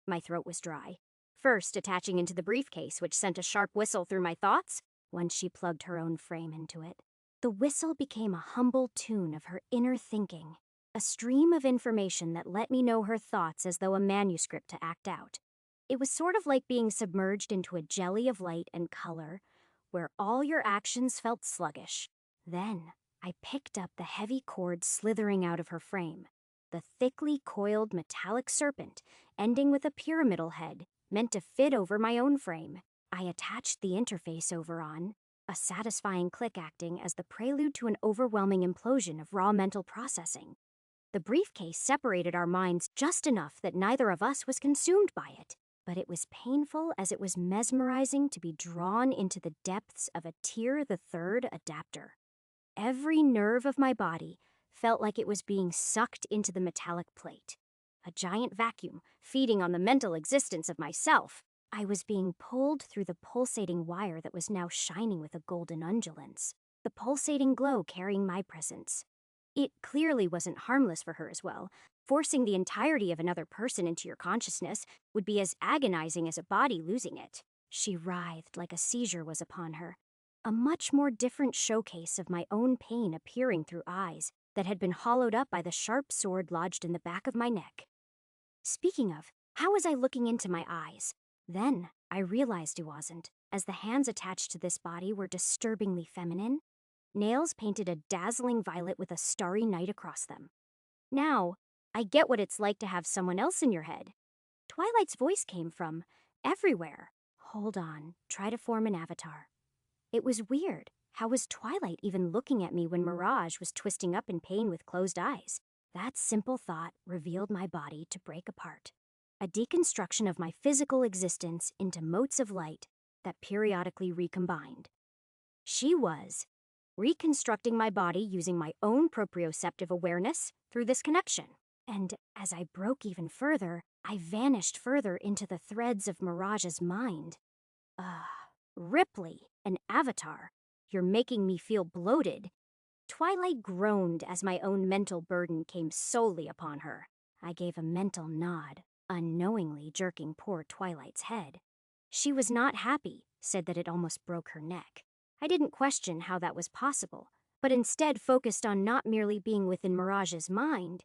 My throat was dry. First attaching into the briefcase, which sent a sharp whistle through my thoughts, once she plugged her own frame into it. The whistle became a humble tune of her inner thinking, a stream of information that let me know her thoughts as though a manuscript to act out. It was sort of like being submerged into a jelly of light and color, where all your actions felt sluggish. Then, I picked up the heavy cord slithering out of her frame, the thickly coiled metallic serpent, ending with a pyramidal head, meant to fit over my own frame. I attached the interface over on, a satisfying click acting as the prelude to an overwhelming implosion of raw mental processing. The briefcase separated our minds just enough that neither of us was consumed by it, but it was painful as it was mesmerizing to be drawn into the depths of a Tier the Third adapter. Every nerve of my body felt like it was being sucked into the metallic plate. A giant vacuum feeding on the mental existence of myself. I was being pulled through the pulsating wire that was now shining with a golden undulance, the pulsating glow carrying my presence. It clearly wasn't harmless for her as well. Forcing the entirety of another person into your consciousness would be as agonizing as a body losing it. She writhed like a seizure was upon her, a much more different showcase of my own pain appearing through eyes that had been hollowed up by the sharp sword lodged in the back of my neck. Speaking of, how was I looking into my eyes? Then I realized it wasn't, as the hands attached to this body were disturbingly feminine. Nails painted a dazzling violet with a starry night across them. Now, I get what it's like to have someone else in your head. Twilight's voice came from everywhere. Hold on, try to form an avatar. It was weird. How was Twilight even looking at me when Mirage was twisting up in pain with closed eyes? That simple thought revealed my body to break apart. A deconstruction of my physical existence into motes of light that periodically recombined. She was reconstructing my body using my own proprioceptive awareness through this connection. And as I broke even further, I vanished further into the threads of Mirage's mind. Ripley, an avatar. You're making me feel bloated. Twilight groaned as my own mental burden came solely upon her. I gave a mental nod, unknowingly jerking poor Twilight's head. She was not happy, said that it almost broke her neck. I didn't question how that was possible, but instead focused on not merely being within Mirage's mind,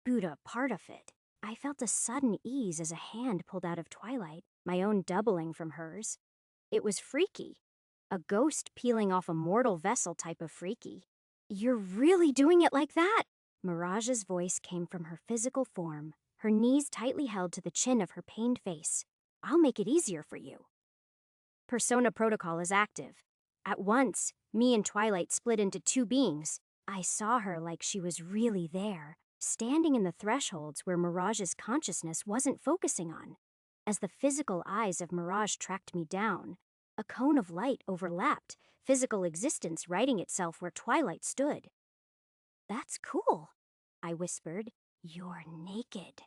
but a part of it. I felt a sudden ease as a hand pulled out of Twilight, my own doubling from hers. It was freaky. A ghost peeling off a mortal vessel type of freaky. "You're really doing it like that?" Mirage's voice came from her physical form, her knees tightly held to the chin of her pained face. "I'll make it easier for you." Persona protocol is active. At once, me and Twilight split into two beings. I saw her like she was really there, standing in the thresholds where Mirage's consciousness wasn't focusing on. As the physical eyes of Mirage tracked me down, a cone of light overlapped, physical existence righting itself where Twilight stood. "That's cool," I whispered. "You're naked,"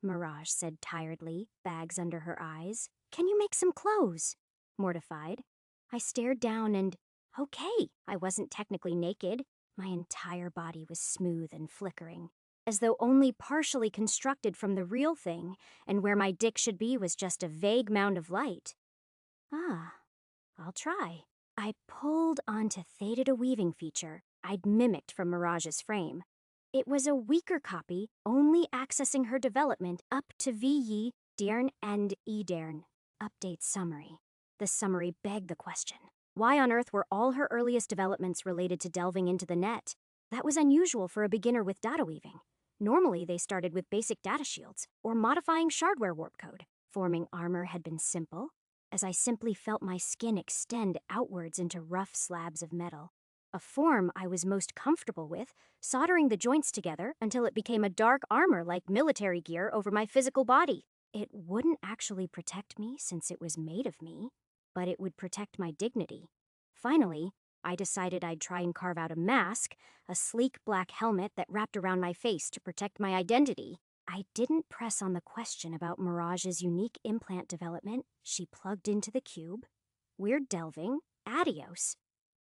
Mirage said tiredly, bags under her eyes. "Can you make some clothes?" Mortified. I stared down and, okay, I wasn't technically naked. My entire body was smooth and flickering, as though only partially constructed from the real thing, and where my dick should be was just a vague mound of light. "Ah, I'll try." I pulled onto Theta weaving feature I'd mimicked from Mirage's frame. It was a weaker copy, only accessing her development up to VE, Dern, and Edern. Update summary. The summary begged the question. Why on earth were all her earliest developments related to delving into the net? That was unusual for a beginner with data weaving. Normally, they started with basic data shields, or modifying shardware warp code. Forming armor had been simple, as I simply felt my skin extend outwards into rough slabs of metal. A form I was most comfortable with, soldering the joints together until it became a dark armor like military gear over my physical body. It wouldn't actually protect me since it was made of me, but it would protect my dignity. Finally, I decided I'd try and carve out a mask, a sleek black helmet that wrapped around my face to protect my identity. I didn't press on the question about Mirage's unique implant development. She plugged into the cube. "We're delving. Adios."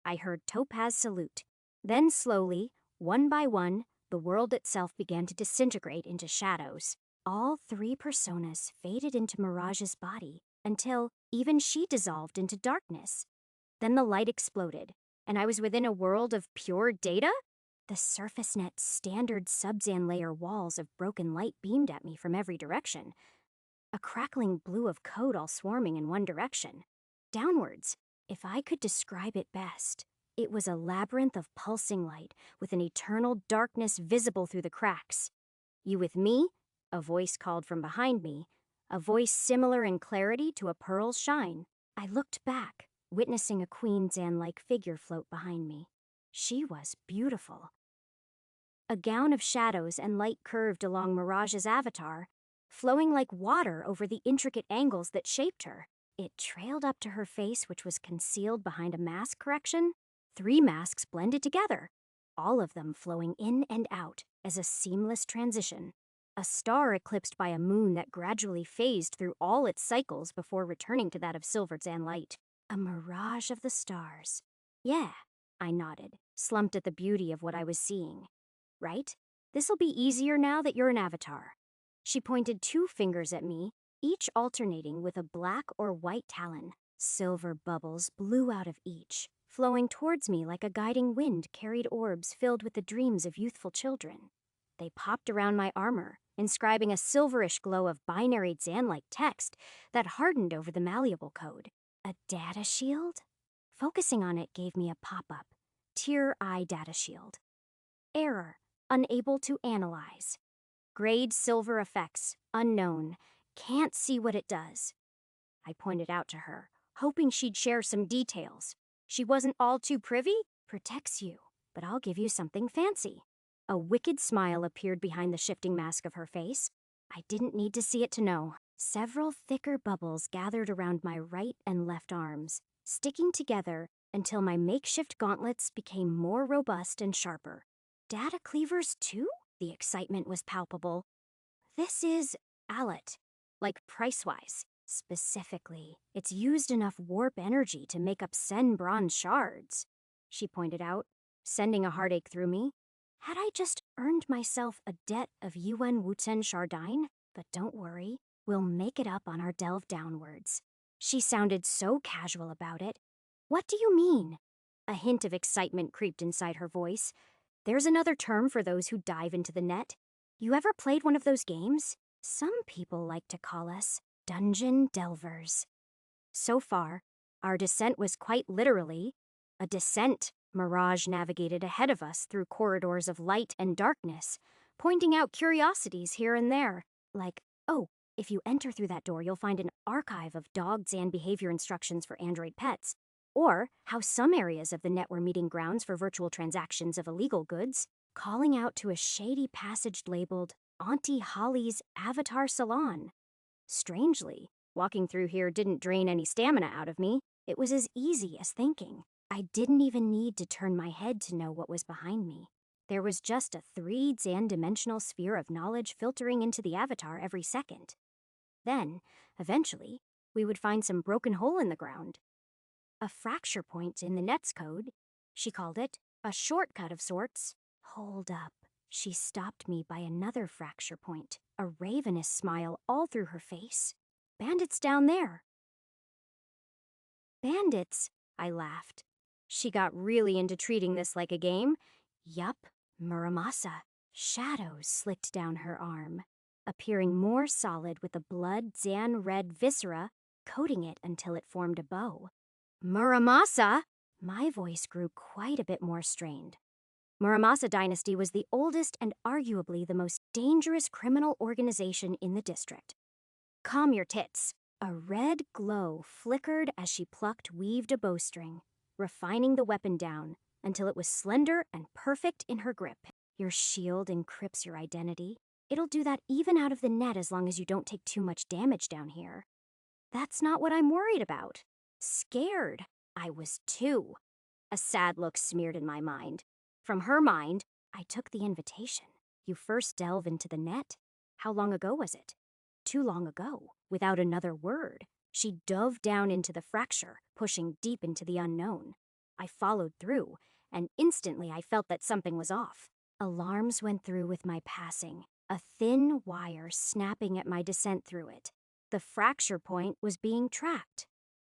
I heard Topaz salute. Then slowly, one by one, the world itself began to disintegrate into shadows. All three personas faded into Mirage's body until even she dissolved into darkness. Then the light exploded, and I was within a world of pure data? The surface net's standard sub-Zan layer walls of broken light beamed at me from every direction. A crackling blue of code all swarming in one direction. Downwards, if I could describe it best, it was a labyrinth of pulsing light with an eternal darkness visible through the cracks. "You with me?" A voice called from behind me, a voice similar in clarity to a pearl's shine. I looked back, witnessing a Queen Zan-like figure float behind me. She was beautiful. A gown of shadows and light curved along Mirage's avatar, flowing like water over the intricate angles that shaped her. It trailed up to her face, which was concealed behind a mask correction. 3 masks blended together, all of them flowing in and out as a seamless transition. A star eclipsed by a moon that gradually phased through all its cycles before returning to that of Silver Zan light. A mirage of the stars. "Yeah," I nodded, slumped at the beauty of what I was seeing. "Right? This'll be easier now that you're an avatar." She pointed 2 fingers at me, each alternating with a black or white talon. Silver bubbles blew out of each, flowing towards me like a guiding wind carried orbs filled with the dreams of youthful children. They popped around my armor, inscribing a silverish glow of binary Zan-like text that hardened over the malleable code. A data shield? Focusing on it gave me a pop-up. Tier I data shield. Error. Unable to analyze. Grade silver effects. Unknown. Can't see what it does. I pointed out to her, hoping she'd share some details. She wasn't all too privy? Protects you, but I'll give you something fancy. A wicked smile appeared behind the shifting mask of her face. I didn't need to see it to know. Several thicker bubbles gathered around my right and left arms, sticking together until my makeshift gauntlets became more robust and sharper. Data cleavers too? The excitement was palpable. "This is Allet, like price-wise. Specifically, it's used enough warp energy to make up Sen bronze shards," she pointed out. sending a heartache through me. Had I just earned myself a debt of Yuan Wuten Shardine? But don't worry, we'll make it up on our delve downwards. She sounded so casual about it. What do you mean? A hint of excitement creeped inside her voice. There's another term for those who dive into the net. You ever played one of those games? Some people like to call us dungeon delvers. So far, our descent was quite literally a descent. Mirage navigated ahead of us through corridors of light and darkness, pointing out curiosities here and there, like, oh, if you enter through that door, you'll find an archive of dog Zan behavior instructions for android pets, or how some areas of the net were meeting grounds for virtual transactions of illegal goods, calling out to a shady passage labeled Auntie Holly's Avatar Salon. Strangely, walking through here didn't drain any stamina out of me. It was as easy as thinking. I didn't even need to turn my head to know what was behind me. There was just a 3 Zan-dimensional sphere of knowledge filtering into the avatar every second. Then, eventually, we would find some broken hole in the ground. A fracture point in the net's code. She called it a shortcut of sorts. Hold up. She stopped me by another fracture point, a ravenous smile all through her face. Bandits down there. Bandits, I laughed. She got really into treating this like a game. Yup, Muramasa. Shadows slicked down her arm, appearing more solid with the blood Zan red viscera, coating it until it formed a bow. Muramasa! My voice grew quite a bit more strained. Muramasa Dynasty was the oldest and arguably the most dangerous criminal organization in the district. Calm your tits. A red glow flickered as she weaved a bowstring, refining the weapon down until it was slender and perfect in her grip. Your shield encrypts your identity. It'll do that even out of the net as long as you don't take too much damage down here. That's not what I'm worried about. Scared. I was too. A sad look smeared in my mind. From her mind, I took the invitation. You first delve into the net? How long ago was it? Too long ago. Without another word, she dove down into the fracture, pushing deep into the unknown. I followed through, and instantly I felt that something was off. Alarms went through with my passing, a thin wire snapping at my descent through it. The fracture point was being tracked.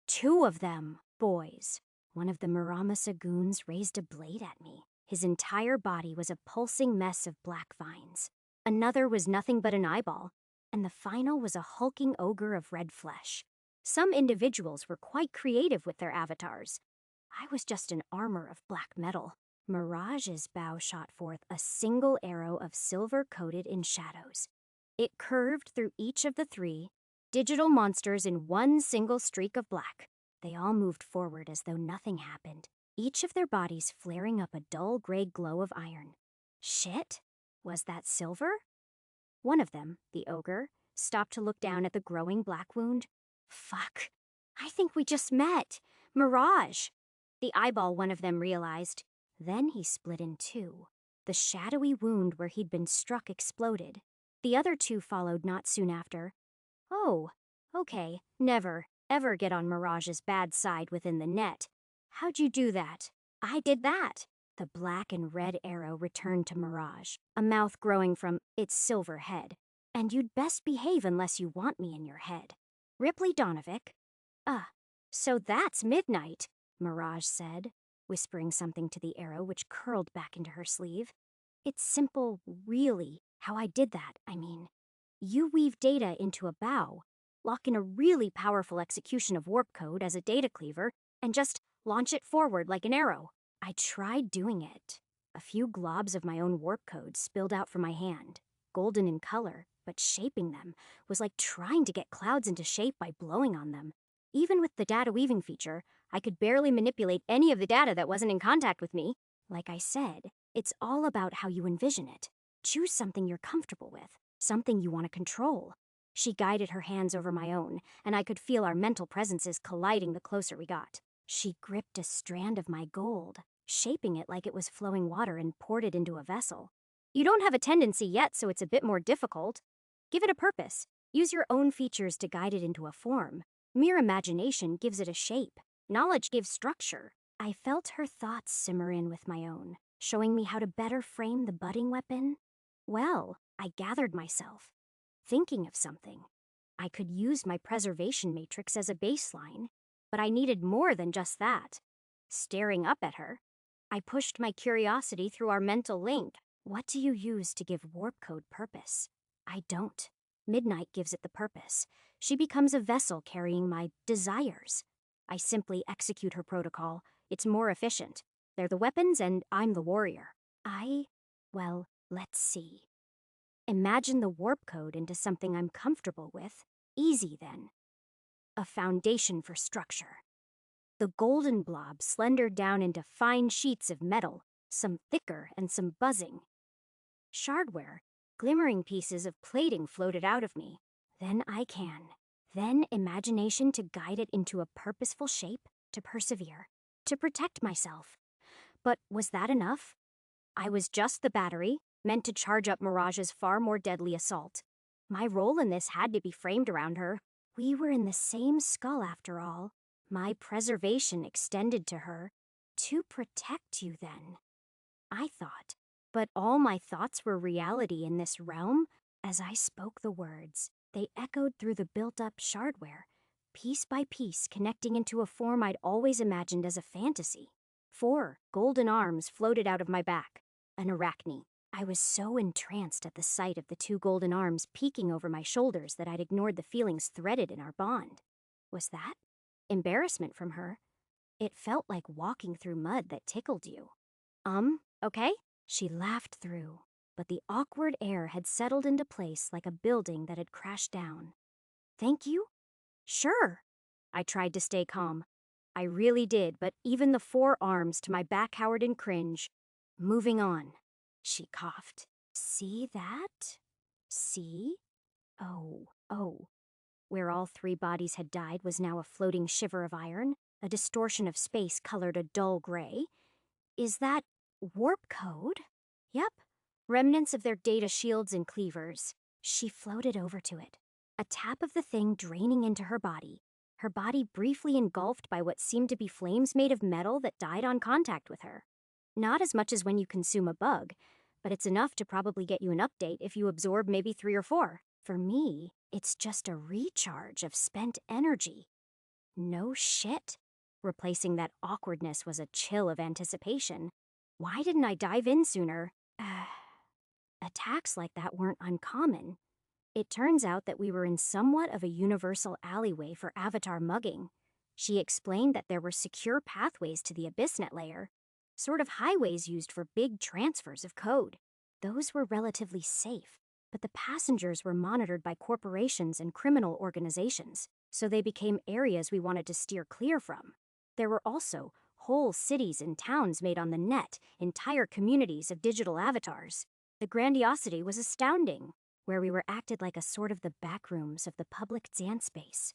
2 of them, boys. One of the Muramasa goons raised a blade at me. His entire body was a pulsing mess of black vines. Another was nothing but an eyeball, and the final was a hulking ogre of red flesh. Some individuals were quite creative with their avatars. I was just an armor of black metal. Mirage's bow shot forth a single arrow of silver coated in shadows. It curved through each of the 3, digital monsters in one single streak of black. They all moved forward as though nothing happened, each of their bodies flaring up a dull gray glow of iron. Shit? Was that silver? One of them, the ogre, stopped to look down at the growing black wound. Fuck. I think we just met. Mirage. The eyeball one of them realized. Then he split in 2. The shadowy wound where he'd been struck exploded. The other 2 followed not soon after. Oh, okay. Never, ever get on Mirage's bad side within the net. How'd you do that? I did that. The black and red arrow returned to Mirage, a mouth growing from its silver head. And you'd best behave unless you want me in your head. Ripley Donovic. So that's midnight, Mirage said, whispering something to the arrow which curled back into her sleeve. It's simple, really, how I did that, I mean. You weave data into a bow, lock in a really powerful execution of warp code as a data cleaver, and just launch it forward like an arrow. I tried doing it. A few globs of my own warp code spilled out from my hand, golden in color, but shaping them was like trying to get clouds into shape by blowing on them. Even with the data weaving feature, I could barely manipulate any of the data that wasn't in contact with me. Like I said, it's all about how you envision it. Choose something you're comfortable with, something you want to control. She guided her hands over my own, and I could feel our mental presences colliding the closer we got. She gripped a strand of my gold, shaping it like it was flowing water and poured it into a vessel. You don't have a tendency yet, so it's a bit more difficult. Give it a purpose. Use your own features to guide it into a form. Mere imagination gives it a shape. Knowledge gives structure. I felt her thoughts simmer in with my own. showing me how to better frame the budding weapon. Well, I gathered myself, thinking of something. I could use my preservation matrix as a baseline, but I needed more than just that. Staring up at her, I pushed my curiosity through our mental link. What do you use to give warp code purpose? I don't. Midnight gives it the purpose. She becomes a vessel carrying my desires. I simply execute her protocol. It's more efficient. They're the weapons and I'm the warrior. Well, let's see. Imagine the warp code into something I'm comfortable with. Easy then. A foundation for structure. The golden blob slendered down into fine sheets of metal, some thicker and some buzzing. Shardware, glimmering pieces of plating floated out of me. Then imagination to guide it into a purposeful shape, to persevere, to protect myself. But was that enough? I was just the battery, meant to charge up Mirage's far more deadly assault. My role in this had to be framed around her. We were in the same skull after all. My preservation extended to her. To protect you then, I thought. But all my thoughts were reality in this realm. As I spoke the words, they echoed through the built-up shardware, piece by piece connecting into a form I'd always imagined as a fantasy. 4 golden arms floated out of my back, an arachne. I was so entranced at the sight of the 2 golden arms peeking over my shoulders that I'd ignored the feelings threaded in our bond. Was that embarrassment from her? It felt like walking through mud that tickled you. Okay? She laughed through, but the awkward air had settled into place like a building that had crashed down. Thank you? Sure. I tried to stay calm. I really did, but even the 4 arms to my back cowered in cringe. Moving on. She coughed. See that? See? Oh. Where all 3 bodies had died was now a floating shiver of iron, a distortion of space colored a dull gray. Is that warp code? Yep. Remnants of their data shields and cleavers. She floated over to it. A tap of the thing draining into her body briefly engulfed by what seemed to be flames made of metal that died on contact with her. Not as much as when you consume a bug, but it's enough to probably get you an update if you absorb maybe 3 or 4. For me, it's just a recharge of spent energy. No shit. Replacing that awkwardness was a chill of anticipation. Why didn't I dive in sooner? Attacks like that weren't uncommon. It turns out that we were in somewhat of a universal alleyway for Avatar mugging. She explained that there were secure pathways to the AbyssNet layer, sort of highways used for big transfers of code. Those were relatively safe, but the passengers were monitored by corporations and criminal organizations, so they became areas we wanted to steer clear from. There were also whole cities and towns made on the net, entire communities of digital avatars. The grandiosity was astounding, where we were acted like a sort of the backrooms of the public Zan space.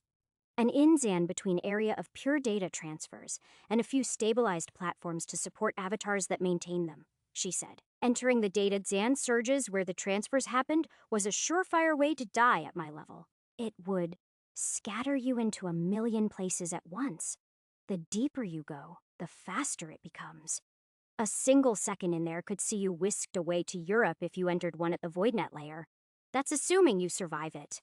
An in-Zan between area of pure data transfers and a few stabilized platforms to support avatars that maintain them, she said. Entering the data Zan surges where the transfers happened was a surefire way to die at my level. It would scatter you into a million places at once. The deeper you go, the faster it becomes. A single second in there could see you whisked away to Europe if you entered one at the VoidNet layer. That's assuming you survive it.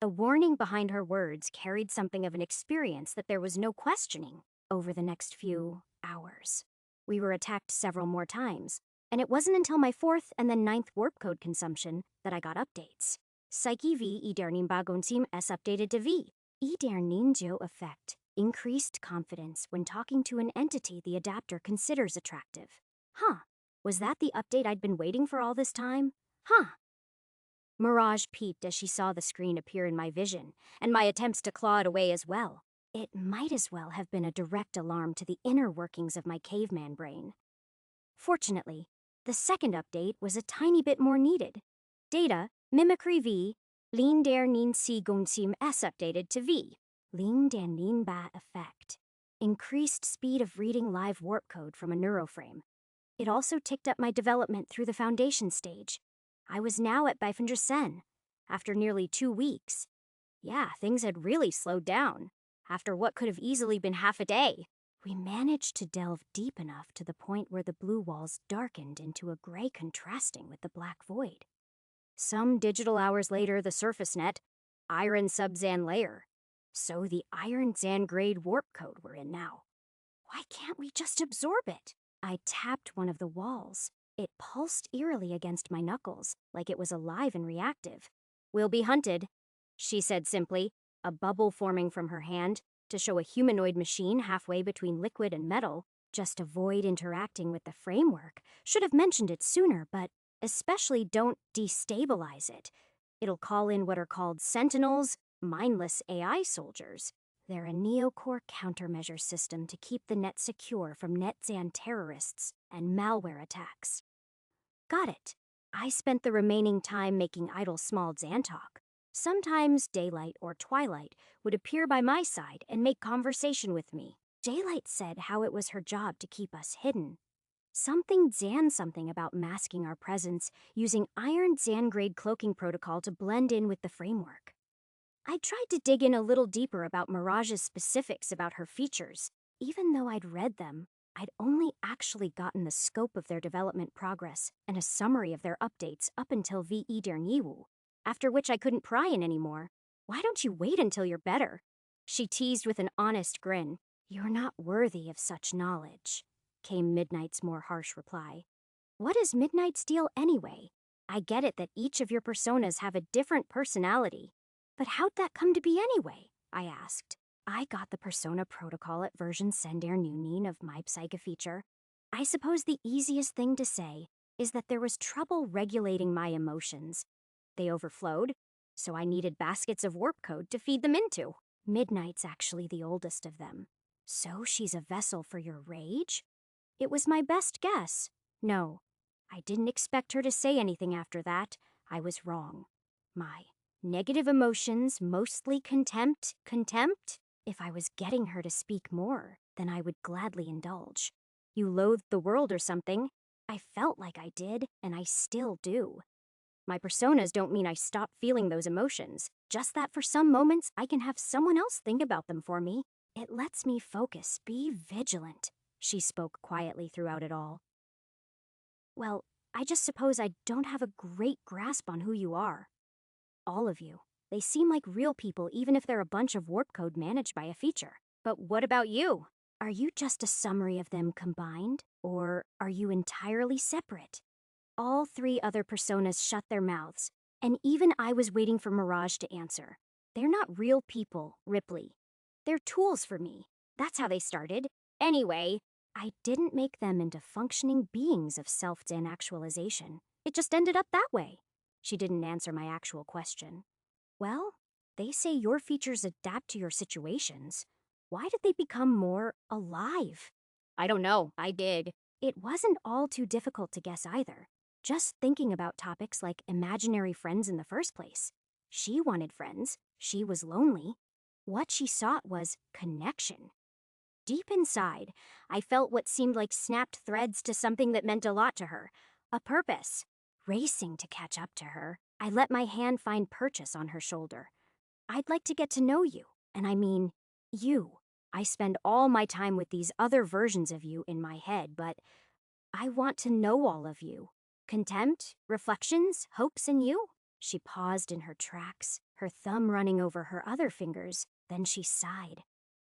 The warning behind her words carried something of an experience that there was no questioning over the next few hours. We were attacked several more times, and it wasn't until my 4th and then 9th warp code consumption that I got updates. Psyche V idernin bagonsim S updated to V. Iderninjo effect. Increased confidence when talking to an entity the adapter considers attractive. Was that the update I'd been waiting for all this time? Mirage peeped as she saw the screen appear in my vision, and my attempts to claw it away as well. It might as well have been a direct alarm to the inner workings of my caveman brain. Fortunately, the second update was a tiny bit more needed. Data, Mimicry V, Lin der Nin Si Gonsim S updated to V. Lin der Nin Ba effect. Increased speed of reading live warp code from a neuroframe. It also ticked up my development through the foundation stage. I was now at Bifendersen, after nearly 2 weeks. Yeah, things had really slowed down, after what could have easily been half a day. We managed to delve deep enough to the point where the blue walls darkened into a gray contrasting with the black void. Some digital hours later, the surface net, iron sub-Zan layer. So the iron Zan grade warp code we're in now. Why can't we just absorb it? I tapped one of the walls. It pulsed eerily against my knuckles, like it was alive and reactive. We'll be hunted, she said simply, a bubble forming from her hand to show a humanoid machine halfway between liquid and metal. Just avoid interacting with the framework. Should have mentioned it sooner, but especially don't destabilize it. It'll call in what are called sentinels, mindless AI soldiers. They're a neocore countermeasure system to keep the net secure from NetZan terrorists and malware attacks. Got it. I spent the remaining time making idle small Zan talk. Sometimes Daylight or Twilight would appear by my side and make conversation with me. Daylight said how it was her job to keep us hidden. Something about masking our presence using iron Zan grade cloaking protocol to blend in with the framework. I tried to dig in a little deeper about Mirage's specifics about her features. Even though I'd read them, I'd only actually gotten the scope of their development progress and a summary of their updates up until VE Derniwu, after which I couldn't pry in anymore. Why don't you wait until you're better? She teased with an honest grin. You're not worthy of such knowledge, came Midnight's more harsh reply. What is Midnight's deal anyway? I get it that each of your personas have a different personality. But how'd that come to be anyway? I asked. I got the persona protocol at version Sender Nunin of my Psyche feature. I suppose the easiest thing to say is that there was trouble regulating my emotions. They overflowed, so I needed baskets of warp code to feed them into. Midnight's actually the oldest of them. So she's a vessel for your rage? It was my best guess. No, I didn't expect her to say anything after that. I was wrong. My negative emotions, mostly contempt. If I was getting her to speak more, then I would gladly indulge. You loathed the world or something. I felt like I did, and I still do. My personas don't mean I stop feeling those emotions, just that for some moments I can have someone else think about them for me. It lets me focus, be vigilant. She spoke quietly throughout it all. Well, I just suppose I don't have a great grasp on who you are. All of you. They seem like real people even if they're a bunch of warp code managed by a feature. But what about you? Are you just a summary of them combined? Or are you entirely separate? All three other personas shut their mouths, and even I was waiting for Mirage to answer. They're not real people, Ripley. They're tools for me. That's how they started. Anyway, I didn't make them into functioning beings of self-Zan actualization. It just ended up that way. She didn't answer my actual question. Well, they say your features adapt to your situations. Why did they become more alive? I don't know. I did. It wasn't all too difficult to guess either. Just thinking about topics like imaginary friends in the first place. She wanted friends. She was lonely. What she sought was connection. Deep inside, I felt what seemed like snapped threads to something that meant a lot to her. A purpose. Racing to catch up to her, I let my hand find purchase on her shoulder. I'd like to get to know you, and I mean, you. I spend all my time with these other versions of you in my head, but I want to know all of you. Contempt, reflections, hopes in you? She paused in her tracks, her thumb running over her other fingers, then she sighed.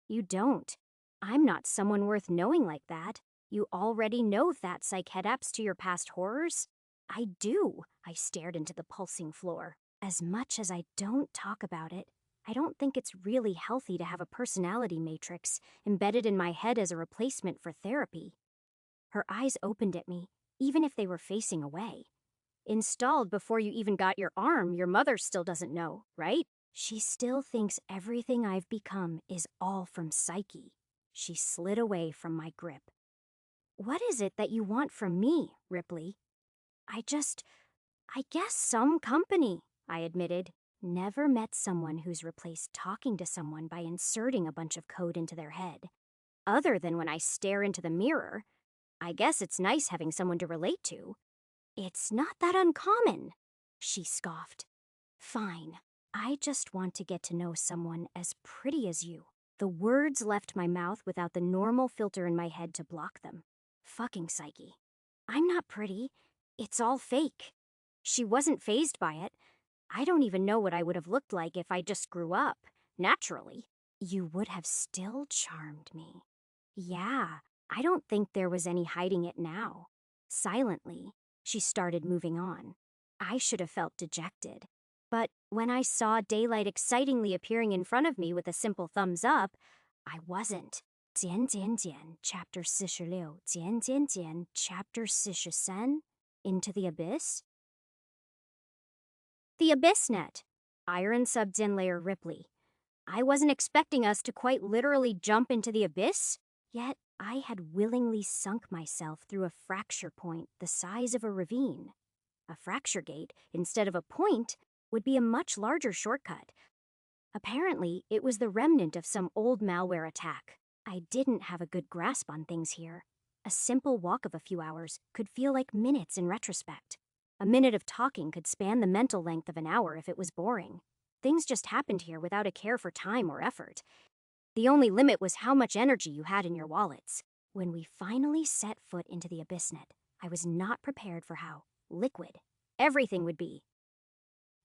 You don't. I'm not someone worth knowing like that. You already know that psych head-ups to your past horrors? I do. I stared into the pulsing floor. As much as I don't talk about it, I don't think it's really healthy to have a personality matrix embedded in my head as a replacement for therapy. Her eyes opened at me, even if they were facing away. Installed before you even got your arm, your mother still doesn't know, right? She still thinks everything I've become is all from Psyche. She slid away from my grip. What is it that you want from me, Ripley? I guess some company, I admitted. Never met someone who's replaced talking to someone by inserting a bunch of code into their head. Other than when I stare into the mirror. I guess it's nice having someone to relate to. It's not that uncommon, she scoffed. Fine. I just want to get to know someone as pretty as you. The words left my mouth without the normal filter in my head to block them. Fucking Psyche. I'm not pretty. It's all fake. She wasn't fazed by it. I don't even know what I would have looked like if I just grew up, naturally. You would have still charmed me. Yeah, I don't think there was any hiding it now. Silently, she started moving on. I should have felt dejected. But when I saw daylight excitingly appearing in front of me with a simple thumbs up, I wasn't. 减减减 Chapter 46 减减减 Chapter 43 Into the Abyss? The Abyss Net. Iron subbed in Layer Ripley. I wasn't expecting us to quite literally jump into the abyss, yet I had willingly sunk myself through a fracture point the size of a ravine. A fracture gate, instead of a point, would be a much larger shortcut. Apparently, it was the remnant of some old malware attack. I didn't have a good grasp on things here. A simple walk of a few hours could feel like minutes in retrospect. A minute of talking could span the mental length of an hour if it was boring. Things just happened here without a care for time or effort. The only limit was how much energy you had in your wallets. When we finally set foot into the Abyssnet, I was not prepared for how liquid everything would be.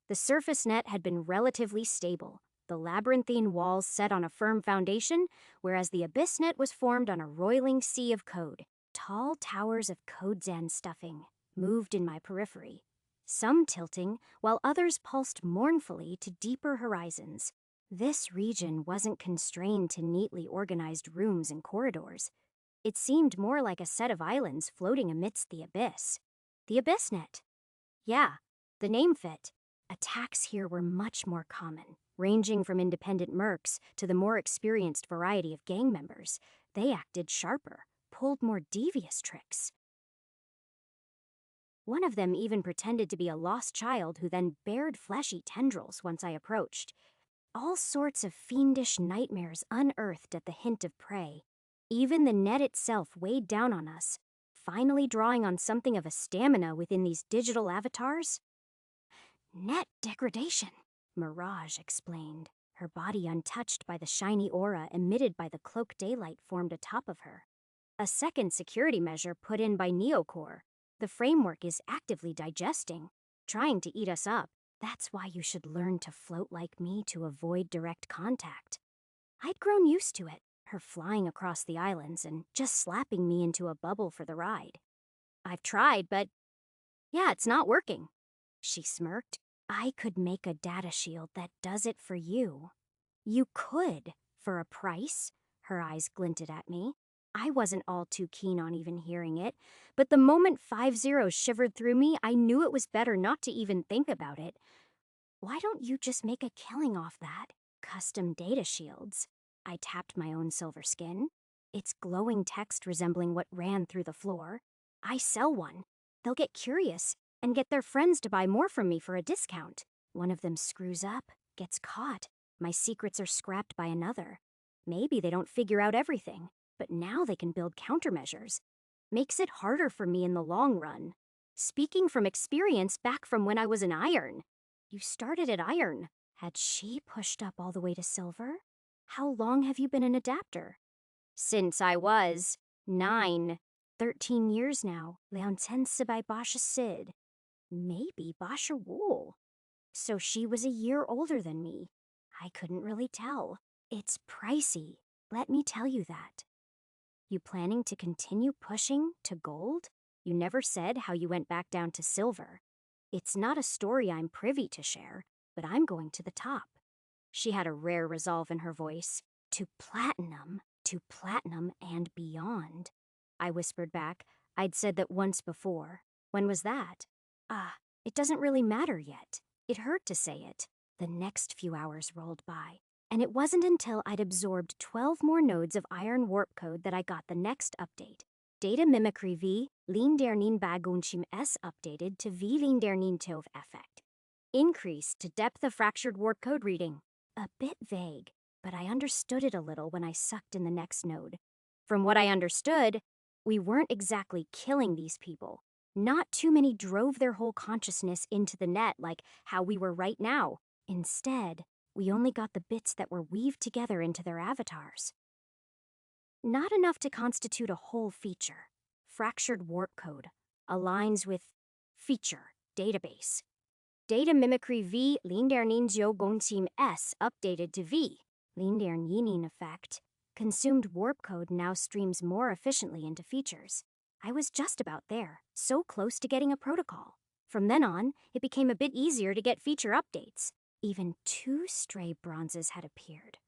The surface net had been relatively stable, the labyrinthine walls set on a firm foundation, whereas the Abyssnet was formed on a roiling sea of code. Tall towers of codezan stuffing moved in my periphery, some tilting, while others pulsed mournfully to deeper horizons. This region wasn't constrained to neatly organized rooms and corridors. It seemed more like a set of islands floating amidst the abyss. The Abyssnet. Yeah, the name fit. Attacks here were much more common, ranging from independent mercs to the more experienced variety of gang members. They acted sharper, pulled more devious tricks. One of them even pretended to be a lost child who then bared fleshy tendrils once I approached. All sorts of fiendish nightmares unearthed at the hint of prey. Even the net itself weighed down on us, finally drawing on something of a stamina within these digital avatars. Net degradation, Mirage explained, her body untouched by the shiny aura emitted by the cloak daylight formed atop of her. A second security measure put in by Neocore. The framework is actively digesting, trying to eat us up. That's why you should learn to float like me to avoid direct contact. I'd grown used to it, her flying across the islands and just slapping me into a bubble for the ride. I've tried, but yeah, it's not working. She smirked. I could make a data shield that does it for you. You could, for a price? Her eyes glinted at me. I wasn't all too keen on even hearing it, but the moment 5 zeros shivered through me, I knew it was better not to even think about it. Why don't you just make a killing off that? Custom data shields. I tapped my own silver skin. Its glowing text resembling what ran through the floor. I sell one. They'll get curious and get their friends to buy more from me for a discount. One of them screws up, gets caught. My secrets are scrapped by another. Maybe they don't figure out everything, but now they can build countermeasures. Makes it harder for me in the long run. Speaking from experience back from when I was an Iron. You started at Iron. Had she pushed up all the way to Silver? How long have you been an adapter? Since I was 9. 13 years now. 2000 by Basha Sid. Maybe Basha Wool. So she was a year older than me. I couldn't really tell. It's pricey, let me tell you that. You planning to continue pushing to gold? You never said how you went back down to silver. It's not a story I'm privy to share, but I'm going to the top. She had a rare resolve in her voice. To platinum and beyond. I whispered back. I'd said that once before. When was that? It doesn't really matter yet. It hurt to say it. The next few hours rolled by, and it wasn't until I'd absorbed 12 more nodes of iron warp code that I got the next update. Data mimicry V, Lindernin Bagunchim S updated to V Lindernin Tov effect. Increase to depth of fractured warp code reading. A bit vague, but I understood it a little when I sucked in the next node. From what I understood, we weren't exactly killing these people. Not too many drove their whole consciousness into the net like how we were right now. Instead, we only got the bits that were weaved together into their avatars. Not enough to constitute a whole feature. Fractured warp code aligns with feature database. Data mimicry V 0.990 S updated to V 0.9 effect. Consumed warp code now streams more efficiently into features. I was just about there, so close to getting a protocol. From then on, it became a bit easier to get feature updates. Even 2 stray bronzes had appeared.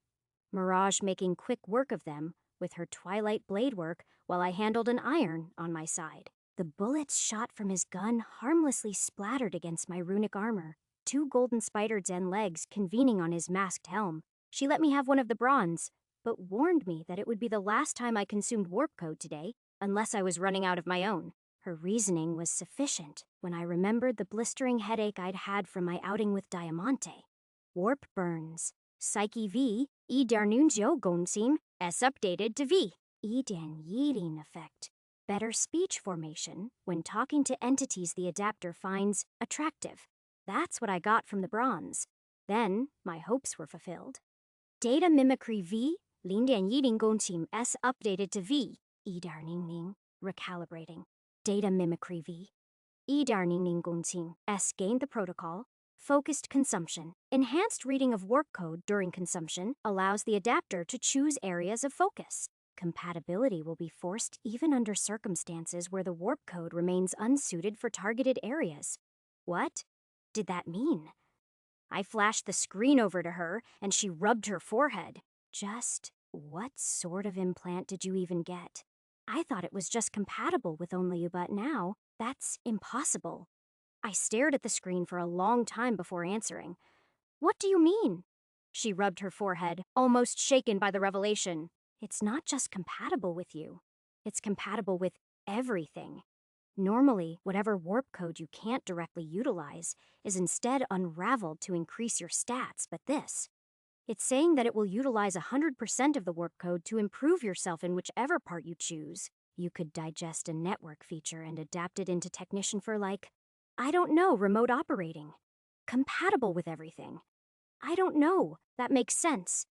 Mirage making quick work of them with her twilight blade work while I handled an iron on my side. The bullets shot from his gun harmlessly splattered against my runic armor. 2 golden spider den legs convening on his masked helm. She let me have one of the bronze, but warned me that it would be the last time I consumed warp code today, unless I was running out of my own. Her reasoning was sufficient when I remembered the blistering headache I'd had from my outing with Diamante. Warp burns. Psyche V, I Darnunjo Gonsim, S updated to V. I Dan Yeeting effect. Better speech formation when talking to entities the adapter finds attractive. That's what I got from the bronze. Then, my hopes were fulfilled. Data mimicry V, Lin Dan Yeeting Gonsim S updated to V. I Darningning, recalibrating. Data mimicry V. I Darningning Gonsim S gained the protocol. Focused consumption. Enhanced reading of warp code during consumption allows the adapter to choose areas of focus. Compatibility will be forced even under circumstances where the warp code remains unsuited for targeted areas. What did that mean? I flashed the screen over to her, and she rubbed her forehead. Just what sort of implant did you even get? I thought it was just compatible with only you, but now that's impossible. I stared at the screen for a long time before answering. What do you mean? She rubbed her forehead, almost shaken by the revelation. It's not just compatible with you. It's compatible with everything. Normally, whatever warp code you can't directly utilize is instead unraveled to increase your stats, but this. It's saying that it will utilize 100% of the warp code to improve yourself in whichever part you choose. You could digest a network feature and adapt it into Technician for I don't know, remote operating. Compatible with everything. I don't know. That makes sense.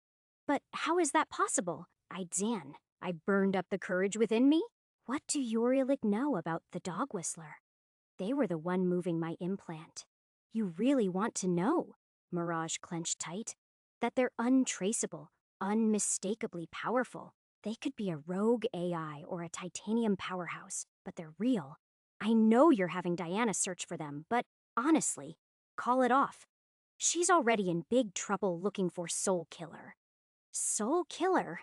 But how is that possible? I burned up the courage within me. What do Yorilik know about the dog whistler? They were the one moving my implant. You really want to know? Mirage clenched tight. That they're untraceable, unmistakably powerful. They could be a rogue AI or a titanium powerhouse, but they're real. I know you're having Diana search for them, but honestly, call it off. She's already in big trouble looking for Soul Killer. Soul Killer?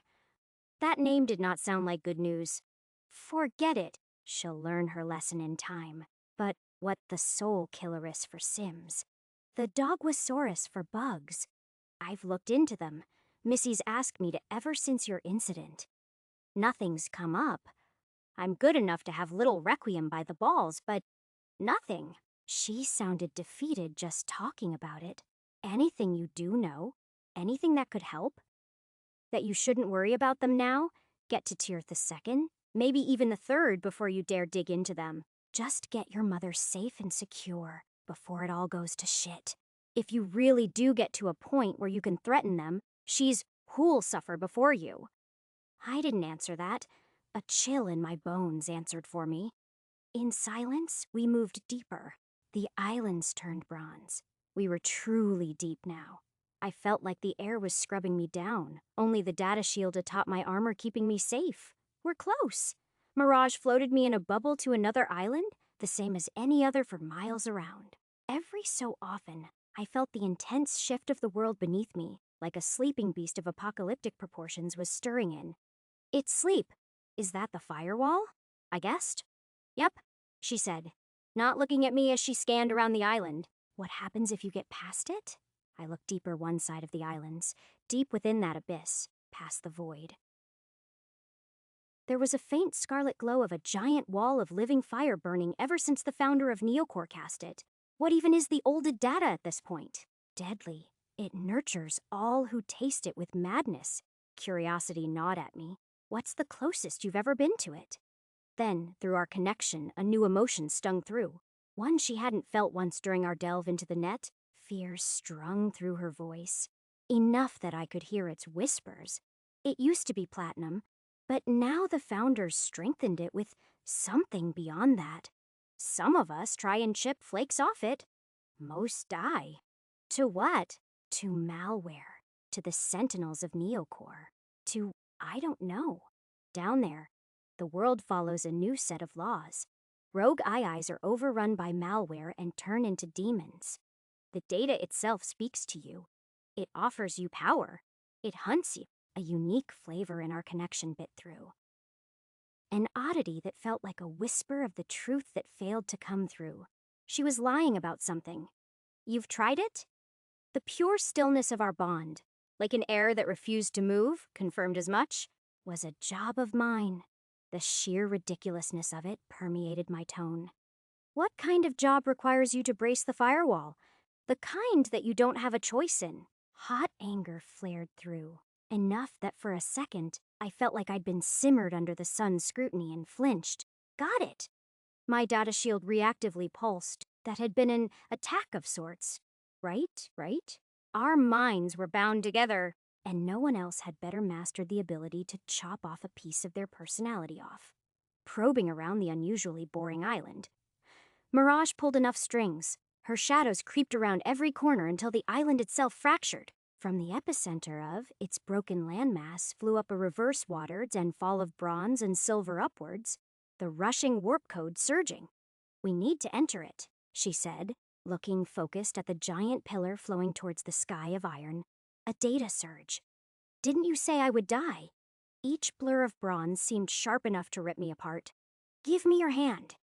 That name did not sound like good news. Forget it. She'll learn her lesson in time. But what the Soul Killer is for Sims. The Dogwasaurus for bugs. I've looked into them. Missy's asked me to ever since your incident. Nothing's come up. I'm good enough to have little Requiem by the balls, but nothing. She sounded defeated just talking about it. Anything you do know? Anything that could help? That you shouldn't worry about them now? Get to tier the 2nd? Maybe even the 3rd before you dare dig into them. Just get your mother safe and secure before it all goes to shit. If you really do get to a point where you can threaten them, who'll suffer before you. I didn't answer that. A chill in my bones answered for me. In silence, we moved deeper. The islands turned bronze. We were truly deep now. I felt like the air was scrubbing me down, only the data shield atop my armor keeping me safe. We're close. Mirage floated me in a bubble to another island, the same as any other for miles around. Every so often, I felt the intense shift of the world beneath me, like a sleeping beast of apocalyptic proportions was stirring in. It's sleep. Is that the firewall? I guessed. Yep, she said, not looking at me as she scanned around the island. What happens if you get past it? I looked deeper one side of the islands, deep within that abyss, past the void. There was a faint scarlet glow of a giant wall of living fire burning ever since the founder of Neocore cast it. What even is the olded data at this point? Deadly. It nurtures all who taste it with madness. Curiosity gnawed at me. What's the closest you've ever been to it? Then, through our connection, a new emotion stung through. One she hadn't felt once during our delve into the net. Fear strung through her voice. enough that I could hear its whispers. It used to be platinum, but now the founders strengthened it with something beyond that. Some of us try and chip flakes off it. Most die. To what? To malware. To the sentinels of Neocore. To, I don't know. Down there, the world follows a new set of laws. Rogue AIs are overrun by malware and turn into demons. The data itself speaks to you. It offers you power. It hunts you, a unique flavor in our connection bit through. An oddity that felt like a whisper of the truth that failed to come through. She was lying about something. You've tried it? The pure stillness of our bond, like an air that refused to move, confirmed as much, was a job of mine. The sheer ridiculousness of it permeated my tone. What kind of job requires you to brace the firewall? The kind that you don't have a choice in. Hot anger flared through, enough that for a second I felt like I'd been simmered under the sun's scrutiny and flinched. Got it! My data shield reactively pulsed. That had been an attack of sorts. Right? Our minds were bound together, and no one else had better mastered the ability to chop off a piece of their personality off. Probing around the unusually boring island, Mirage pulled enough strings. Her shadows creeped around every corner until the island itself fractured. From the epicenter of its broken landmass flew up a reverse watered and fall of bronze and silver upwards, the rushing warp code surging. We need to enter it, she said, looking focused at the giant pillar flowing towards the sky of iron. A data surge. Didn't you say I would die? Each blur of bronze seemed sharp enough to rip me apart. Give me your hand.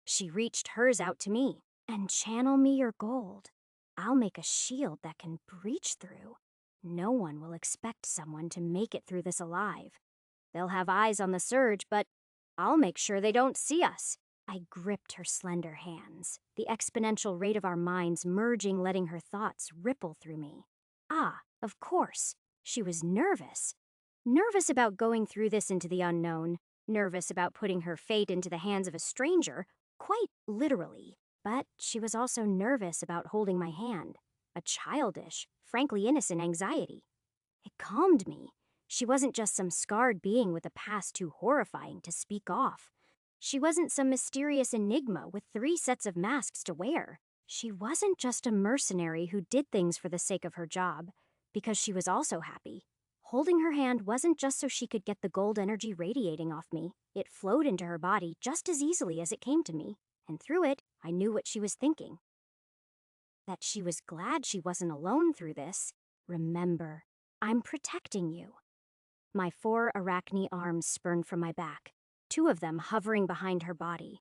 She reached hers out to me. And channel me your gold. I'll make a shield that can breach through. No one will expect someone to make it through this alive. They'll have eyes on the surge, but I'll make sure they don't see us. I gripped her slender hands, the exponential rate of our minds merging, letting her thoughts ripple through me. Ah, of course. She was nervous. Nervous about going through this into the unknown. Nervous about putting her fate into the hands of a stranger, quite literally. But she was also nervous about holding my hand, a childish, frankly innocent anxiety. It calmed me. She wasn't just some scarred being with a past too horrifying to speak off. She wasn't some mysterious enigma with 3 sets of masks to wear. She wasn't just a mercenary who did things for the sake of her job, because she was also happy. Holding her hand wasn't just so she could get the gold energy radiating off me. It flowed into her body just as easily as it came to me. And through it, I knew what she was thinking. That she was glad she wasn't alone through this. Remember, I'm protecting you. My 4 arachne arms spurned from my back, 2 of them hovering behind her body.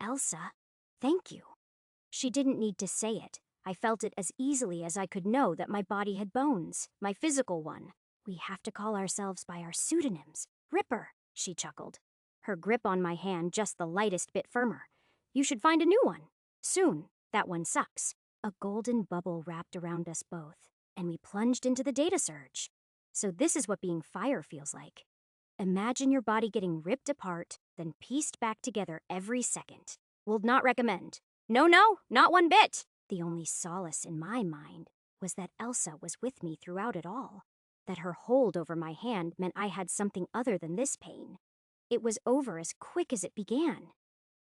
Elsa, thank you. She didn't need to say it. I felt it as easily as I could know that my body had bones, my physical one. We have to call ourselves by our pseudonyms. Ripper, she chuckled, her grip on my hand just the lightest bit firmer. You should find a new one. Soon. That one sucks. A golden bubble wrapped around us both, and we plunged into the data surge. So this is what being fire feels like. Imagine your body getting ripped apart, then pieced back together every second. Would not recommend. No, not one bit. The only solace in my mind was that Elsa was with me throughout it all. That her hold over my hand meant I had something other than this pain. It was over as quick as it began.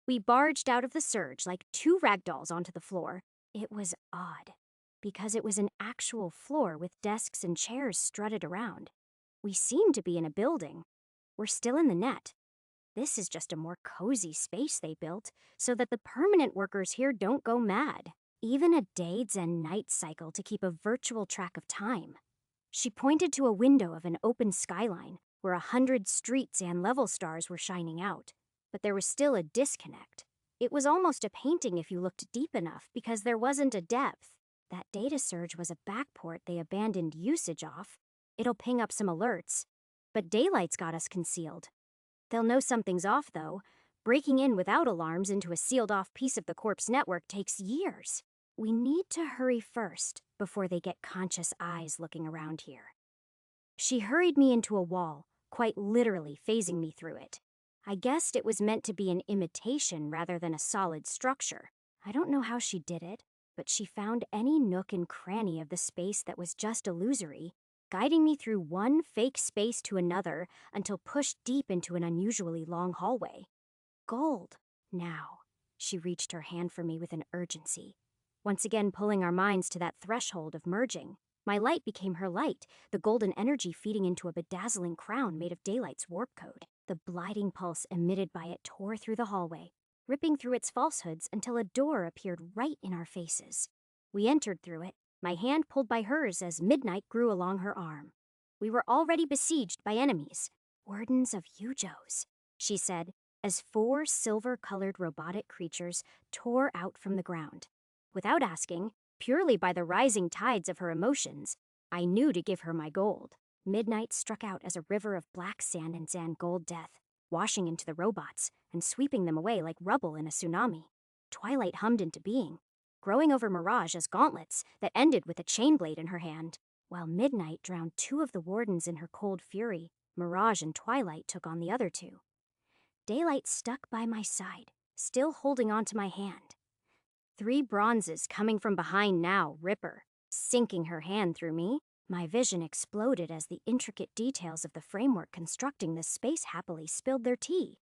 We barged out of the surge like 2 ragdolls onto the floor. It was odd, because it was an actual floor with desks and chairs strutted around. We seemed to be in a building. We're still in the net. This is just a more cozy space they built so that the permanent workers here don't go mad. Even a days and night cycle to keep a virtual track of time. She pointed to a window of an open skyline where 100 streets and level stars were shining out. But there was still a disconnect. It was almost a painting if you looked deep enough because there wasn't a depth. That data surge was a backport they abandoned usage off. It'll ping up some alerts. But daylight's got us concealed. They'll know something's off, though. Breaking in without alarms into a sealed-off piece of the Corp's network takes years. We need to hurry first before they get conscious eyes looking around here. She hurried me into a wall, quite literally phasing me through it. I guessed it was meant to be an imitation rather than a solid structure. I don't know how she did it. but she found any nook and cranny of the space that was just illusory, guiding me through one fake space to another until pushed deep into an unusually long hallway. Gold. Now. She reached her hand for me with an urgency, once again pulling our minds to that threshold of merging. My light became her light, the golden energy feeding into a bedazzling crown made of daylight's warp code. The blinding pulse emitted by it tore through the hallway, ripping through its falsehoods until a door appeared right in our faces. We entered through it, my hand pulled by hers as midnight grew along her arm. We were already besieged by enemies. Wardens of Yuzhous, she said, as 4 silver-colored robotic creatures tore out from the ground. Without asking, purely by the rising tides of her emotions, I knew to give her my gold. Midnight struck out as a river of black sand and sand gold death, washing into the robots and sweeping them away like rubble in a tsunami. Twilight hummed into being, growing over Mirage as gauntlets that ended with a chain blade in her hand. While Midnight drowned 2 of the wardens in her cold fury, Mirage and Twilight took on the other 2. Daylight stuck by my side, still holding on to my hand. 3 bronzes coming from behind now, Ripper, sinking her hand through me. My vision exploded as the intricate details of the framework constructing this space happily spilled their tea.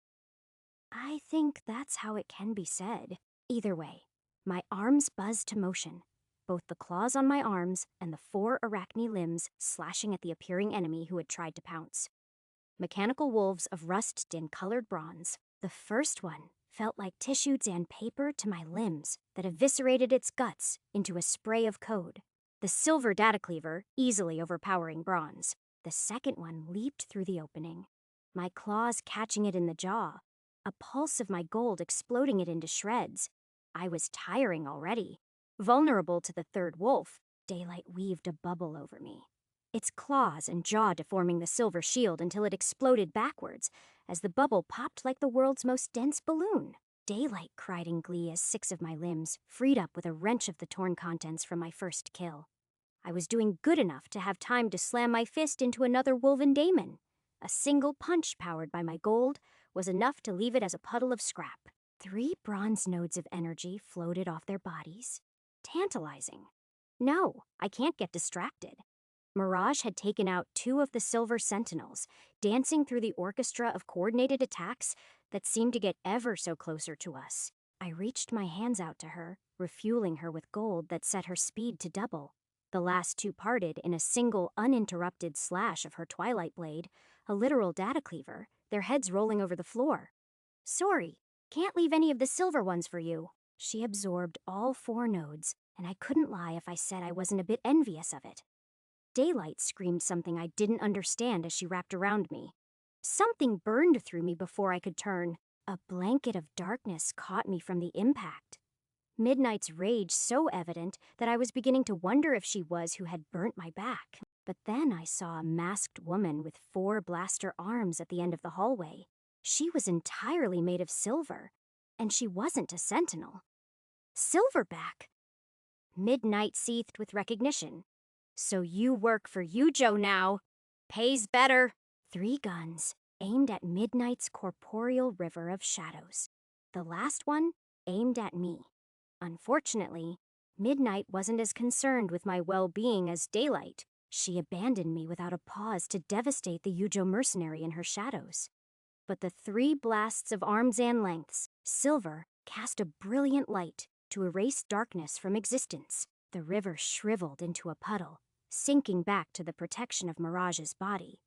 I think that's how it can be said. Either way, my arms buzzed to motion, both the claws on my arms and the 4 arachne limbs slashing at the appearing enemy who had tried to pounce. Mechanical wolves of rust-din-colored bronze. The first one felt like tissued and paper to my limbs that eviscerated its guts into a spray of code. The silver data cleaver easily overpowering bronze. The second one leaped through the opening, my claws catching it in the jaw, a pulse of my gold exploding it into shreds. I was tiring already. Vulnerable to the third wolf, Daylight weaved a bubble over me, its claws and jaw deforming the silver shield until it exploded backwards as the bubble popped like the world's most dense balloon. Daylight cried in glee as 6 of my limbs freed up with a wrench of the torn contents from my first kill. I was doing good enough to have time to slam my fist into another woven daemon. A single punch powered by my gold was enough to leave it as a puddle of scrap. 3 bronze nodes of energy floated off their bodies. Tantalizing. No, I can't get distracted. Mirage had taken out 2 of the silver sentinels, dancing through the orchestra of coordinated attacks that seemed to get ever so closer to us. I reached my hands out to her, refueling her with gold that set her speed to double. The last 2 parted in a single uninterrupted slash of her twilight blade, a literal data cleaver, their heads rolling over the floor. Sorry, can't leave any of the silver ones for you. She absorbed all 4 nodes, and I couldn't lie if I said I wasn't a bit envious of it. Daylight screamed something I didn't understand as she wrapped around me. Something burned through me before I could turn. A blanket of darkness caught me from the impact. Midnight's rage so evident that I was beginning to wonder if she was who had burnt my back. But then I saw a masked woman with 4 blaster arms at the end of the hallway. She was entirely made of silver, and she wasn't a sentinel. Silverback! Midnight seethed with recognition. So you work for Yuzhou now. Pays better. 3 guns, aimed at Midnight's corporeal river of shadows. The last one aimed at me. Unfortunately, Midnight wasn't as concerned with my well-being as Daylight. She abandoned me without a pause to devastate the Yuzhou mercenary in her shadows. But the 3 blasts of arms and lengths, silver, cast a brilliant light to erase darkness from existence. The river shriveled into a puddle, sinking back to the protection of Mirage's body,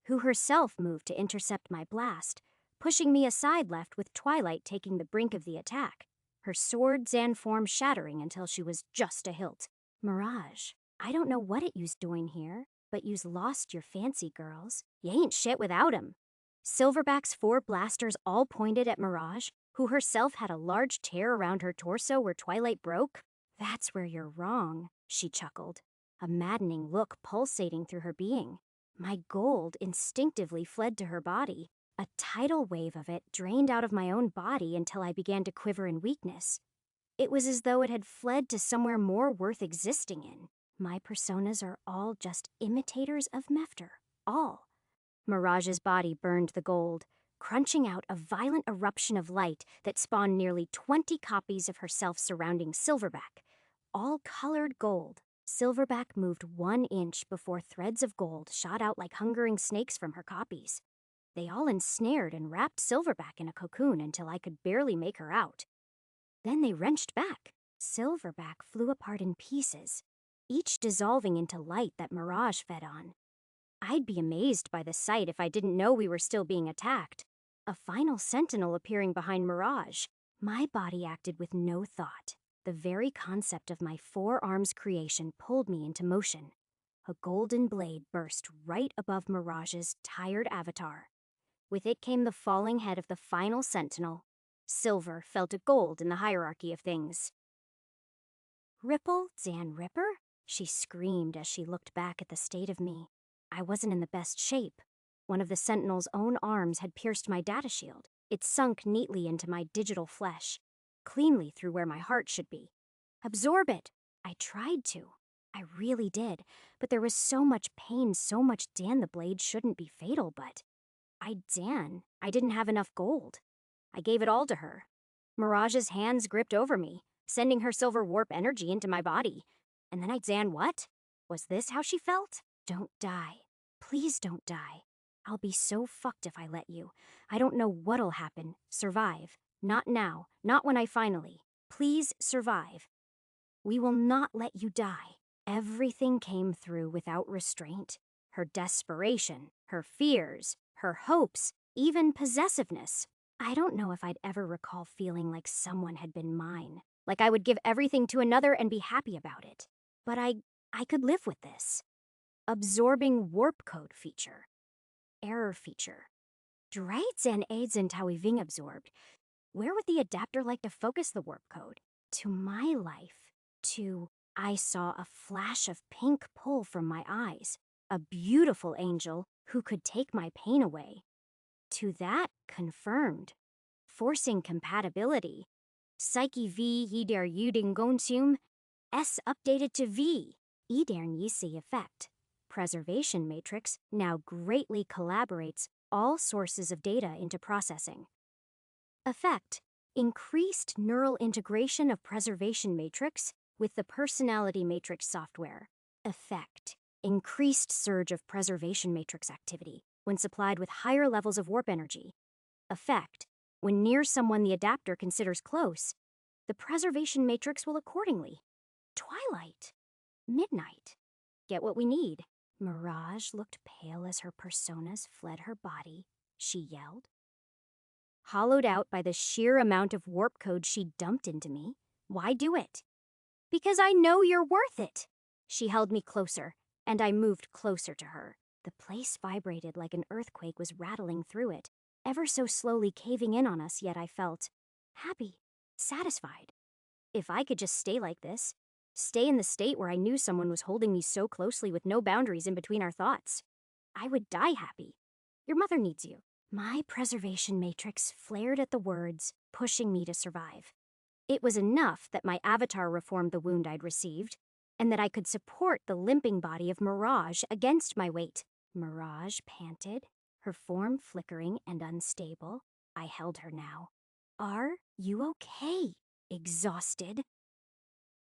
who herself moved to intercept my blast, pushing me aside left with Twilight taking the brink of the attack, her sword Zan form shattering until she was just a hilt. Mirage, I don't know what it you's doing here, but you's lost your fancy girls. You ain't shit without 'em. Silverback's 4 blasters all pointed at Mirage, who herself had a large tear around her torso where Twilight broke. That's where you're wrong, she chuckled, a maddening look pulsating through her being. My gold instinctively fled to her body. A tidal wave of it drained out of my own body until I began to quiver in weakness. It was as though it had fled to somewhere more worth existing in. My personas are all just imitators of Mefter. All. Mirage's body burned the gold, crunching out a violent eruption of light that spawned nearly 20 copies of herself surrounding Silverback, all colored gold. Silverback moved 1 inch before threads of gold shot out like hungering snakes from her copies. They all ensnared and wrapped Silverback in a cocoon until I could barely make her out. Then they wrenched back. Silverback flew apart in pieces, each dissolving into light that Mirage fed on. I'd be amazed by the sight if I didn't know we were still being attacked. A final sentinel appearing behind Mirage. My body acted with no thought. The very concept of my 4 arms creation pulled me into motion. A golden blade burst right above Mirage's tired avatar. With it came the falling head of the final sentinel. Silver fell to gold in the hierarchy of things. "Ripple, Dan Ripper?" she screamed as she looked back at the state of me. I wasn't in the best shape. One of the sentinel's own arms had pierced my data shield. It sunk neatly into my digital flesh, cleanly through where my heart should be. Absorb it! I tried to. I really did, but there was so much pain, so much Dan the blade shouldn't be fatal, but I didn't have enough gold. I gave it all to her. Mirage's hands gripped over me, sending her silver warp energy into my body. And then Dan what? Was this how she felt? Don't die. Please don't die. I'll be so fucked if I let you. I don't know what'll happen. Survive. Not now. Not when I finally. Please survive. We will not let you die. Everything came through without restraint. Her desperation, her fears, her hopes, even possessiveness. I don't know if I'd ever recall feeling like someone had been mine. Like I would give everything to another and be happy about it. But I could live with this. Absorbing warp code feature. Error feature. Drites and aids in Tawiving absorbed. Where would the adapter like to focus the warp code? To my life. I saw a flash of pink pull from my eyes. A beautiful angel who could take my pain away. To that, confirmed. Forcing compatibility. Psyche V yider yuding gonsum. S updated to V. Idern yisi effect. Preservation matrix now greatly collaborates all sources of data into processing. Effect: increased neural integration of preservation matrix with the personality matrix software. Effect: increased surge of preservation matrix activity when supplied with higher levels of warp energy. Effect: when near someone the adapter considers close, the preservation matrix will accordingly. Twilight. Midnight. Get what we need. Mirage looked pale as her personas fled her body. She yelled. Hollowed out by the sheer amount of warp code she dumped into me. Why do it? Because I know you're worth it. She held me closer, and I moved closer to her. The place vibrated like an earthquake was rattling through it, ever so slowly caving in on us, yet I felt happy, satisfied. If I could just stay like this, stay in the state where I knew someone was holding me so closely with no boundaries in between our thoughts, I would die happy. Your mother needs you. My preservation matrix flared at the words, pushing me to survive. It was enough that my avatar reformed the wound I'd received, and that I could support the limping body of Mirage against my weight. Mirage panted, her form flickering and unstable. I held her now. Are you okay? Exhausted.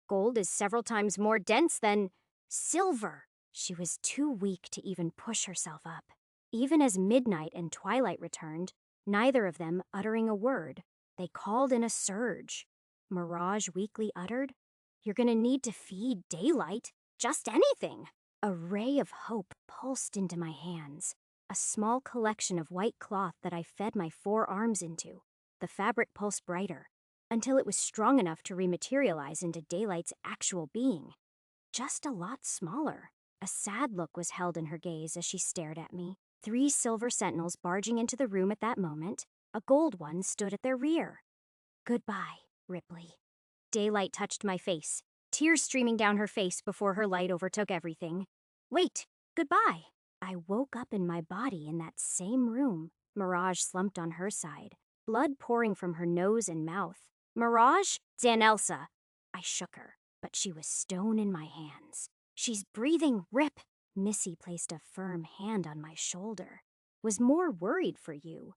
Gold is several times more dense than silver. She was too weak to even push herself up. Even as midnight and twilight returned, neither of them uttering a word, they called in a surge. Mirage weakly uttered, "You're gonna need to feed daylight. Just anything." A ray of hope pulsed into my hands, a small collection of white cloth that I fed my 4 arms into. The fabric pulsed brighter, until it was strong enough to rematerialize into daylight's actual being. Just a lot smaller. A sad look was held in her gaze as she stared at me. 3 silver sentinels barging into the room at that moment. A gold one stood at their rear. Goodbye, Ripley. Daylight touched my face, tears streaming down her face before her light overtook everything. Wait, goodbye. I woke up in my body in that same room. Mirage slumped on her side, blood pouring from her nose and mouth. Mirage? Zanelsa. I shook her, but she was stone in my hands. She's breathing, Rip. Missy placed a firm hand on my shoulder. Was more worried for you.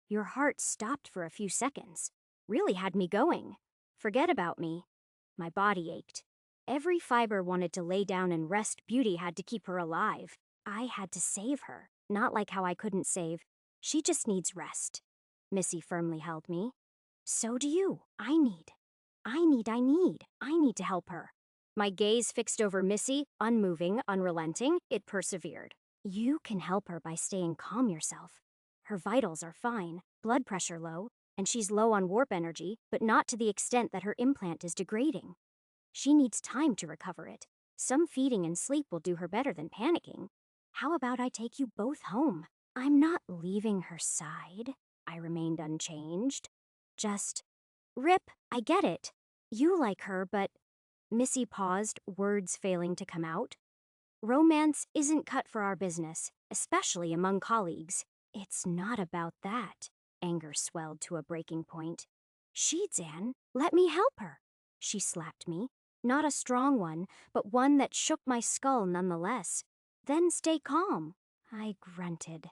Your heart stopped for a few seconds. Really had me going. Forget about me. My body ached. Every fiber wanted to lay down and rest. Beauty had to keep her alive. I had to save her, not like how I couldn't save. She just needs rest. Missy firmly held me. So do you. I need to help her. My gaze fixed over Missy, unmoving, unrelenting. It persevered. You can help her by staying calm yourself. Her vitals are fine, blood pressure low, and she's low on warp energy, but not to the extent that her implant is degrading. She needs time to recover it. Some feeding and sleep will do her better than panicking. How about I take you both home? I'm not leaving her side. I remained unchanged. Just, Rip, I get it. You like her, but... Missy paused, words failing to come out. Romance isn't cut for our business, especially among colleagues. It's not about that. Anger swelled to a breaking point. Zan, let me help her. She slapped me. Not a strong one, but one that shook my skull nonetheless. Then stay calm. I grunted.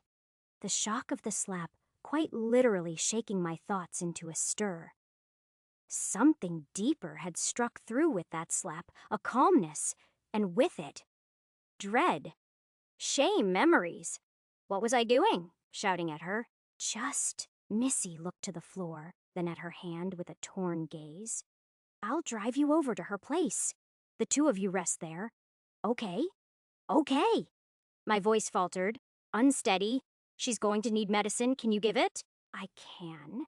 The shock of the slap quite literally shaking my thoughts into a stir. Something deeper had struck through with that slap, a calmness, and with it, dread. Shame, memories. What was I doing? Shouting at her. Missy looked to the floor, then at her hand with a torn gaze. I'll drive you over to her place. The two of you rest there. Okay. My voice faltered, unsteady. She's going to need medicine. Can you give it? I can.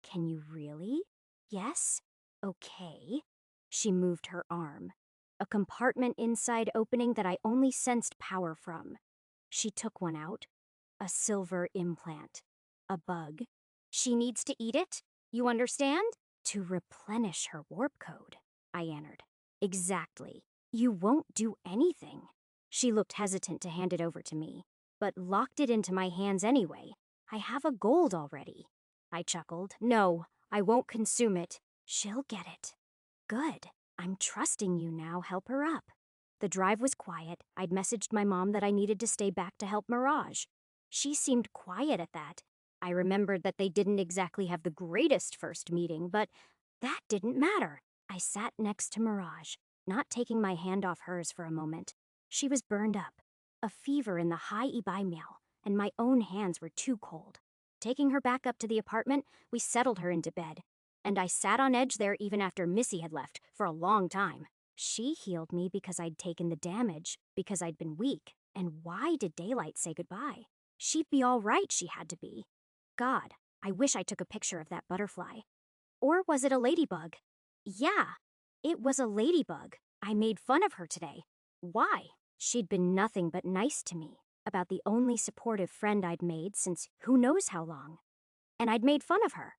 Can you really? Yes? Okay. She moved her arm. A compartment inside opening that I only sensed power from. She took one out. A silver implant. A bug. She needs to eat it? You understand? To replenish her warp code, I answered. Exactly. You won't do anything. She looked hesitant to hand it over to me, but locked it into my hands anyway. I have a gold already. I chuckled. No, I won't consume it. She'll get it. Good. I'm trusting you now. Help her up. The drive was quiet. I'd messaged my mom that I needed to stay back to help Mirage. She seemed quiet at that. I remembered that they didn't exactly have the greatest first meeting, but that didn't matter. I sat next to Mirage, not taking my hand off hers for a moment. She was burned up, a fever in the high Ibaimel, and my own hands were too cold. Taking her back up to the apartment, we settled her into bed, and I sat on edge there even after Missy had left for a long time. She healed me because I'd taken the damage, because I'd been weak. And why did Daylight say goodbye? She'd be all right, she had to be. God, I wish I took a picture of that butterfly. Or was it a ladybug? Yeah, it was a ladybug. I made fun of her today. Why? She'd been nothing but nice to me, about the only supportive friend I'd made since who knows how long. And I'd made fun of her.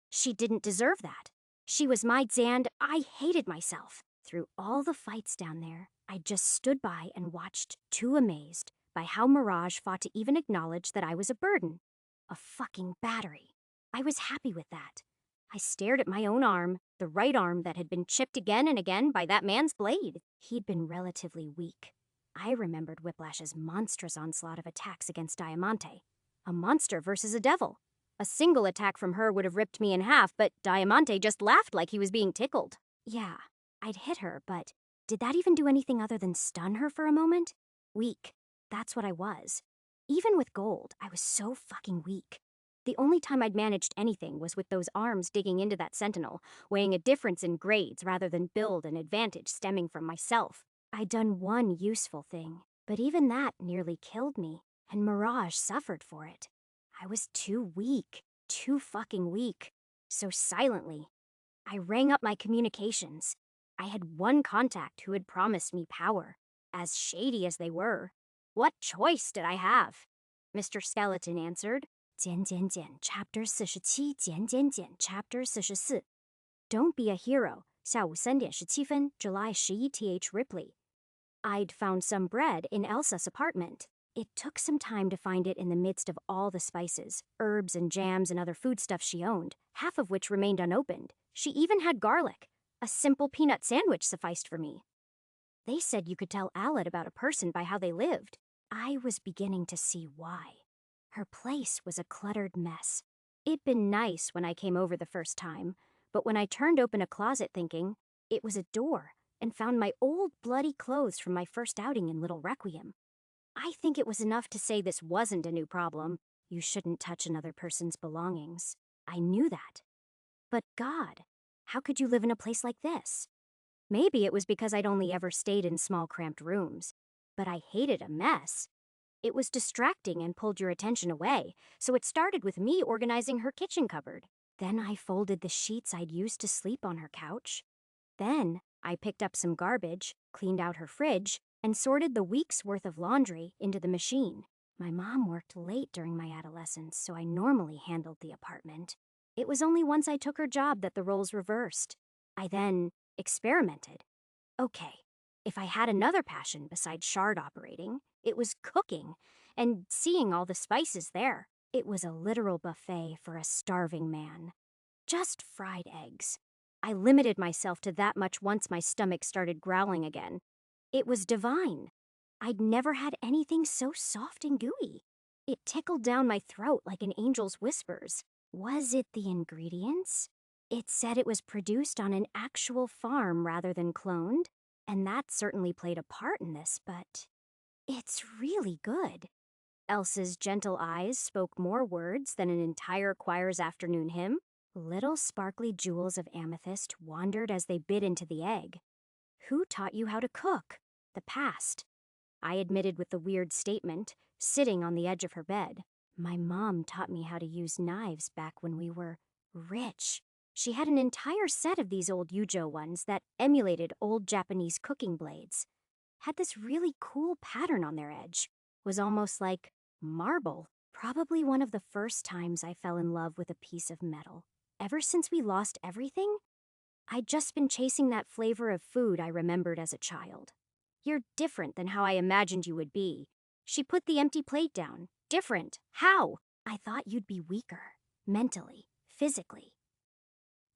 She didn't deserve that. She was my Zand. I hated myself. Through all the fights down there, I just stood by and watched, too amazed by how Mirage fought to even acknowledge that I was a burden. A fucking battery. I was happy with that. I stared at my own arm, the right arm that had been chipped again and again by that man's blade. He'd been relatively weak. I remembered Whiplash's monstrous onslaught of attacks against Diamante. A monster versus a devil. A single attack from her would have ripped me in half, but Diamante just laughed like he was being tickled. Yeah, I'd hit her, but did that even do anything other than stun her for a moment? Weak. That's what I was. Even with gold, I was so fucking weak. The only time I'd managed anything was with those arms digging into that sentinel, weighing a difference in grades rather than build and advantage stemming from myself. I'd done one useful thing, but even that nearly killed me, and Mirage suffered for it. I was too weak, too fucking weak. So silently, I rang up my communications. I had one contact who had promised me power, as shady as they were. What choice did I have? Mr. Skeleton answered. 减减减 Chapter 47 减减减 Chapter 44 Don't be a hero. 下午3点17分 July 11 Th Ripley. I'd found some bread in Elsa's apartment. It took some time to find it in the midst of all the spices, herbs and jams and other foodstuffs she owned, half of which remained unopened. She even had garlic. A simple peanut sandwich sufficed for me. They said you could tell Alad about a person by how they lived. I was beginning to see why. Her place was a cluttered mess. It'd been nice when I came over the first time, but when I turned open a closet thinking, It was a door, and found my old bloody clothes from my first outing in Little Requiem. I think it was enough to say this wasn't a new problem. You shouldn't touch another person's belongings. I knew that. But God, how could you live in a place like this? Maybe it was because I'd only ever stayed in small, cramped rooms. But I hated a mess. It was distracting and pulled your attention away, so it started with me organizing her kitchen cupboard. Then I folded the sheets I'd used to sleep on her couch. Then I picked up some garbage, cleaned out her fridge, and sorted the week's worth of laundry into the machine. My mom worked late during my adolescence, so I normally handled the apartment. It was only once I took her job that the roles reversed. I then experimented. Okay, if I had another passion besides shard operating, it was cooking and seeing all the spices there. It was a literal buffet for a starving man. Just fried eggs. I limited myself to that much once my stomach started growling again. It was divine. I'd never had anything so soft and gooey. It tickled down my throat like an angel's whispers. Was it the ingredients? It said it was produced on an actual farm rather than cloned, and that certainly played a part in this, but it's really good. Elsa's gentle eyes spoke more words than an entire choir's afternoon hymn. Little sparkly jewels of amethyst wandered as they bit into the egg. Who taught you how to cook? The past. I admitted with the weird statement, sitting on the edge of her bed. My mom taught me how to use knives back when we were rich. She had an entire set of these old Yujo ones that emulated old Japanese cooking blades. Had this really cool pattern on their edge. Was almost like marble. Probably one of the first times I fell in love with a piece of metal. Ever since we lost everything, I'd just been chasing that flavor of food I remembered as a child. You're different than how I imagined you would be. She put the empty plate down. Different. How? I thought you'd be weaker. Mentally. Physically.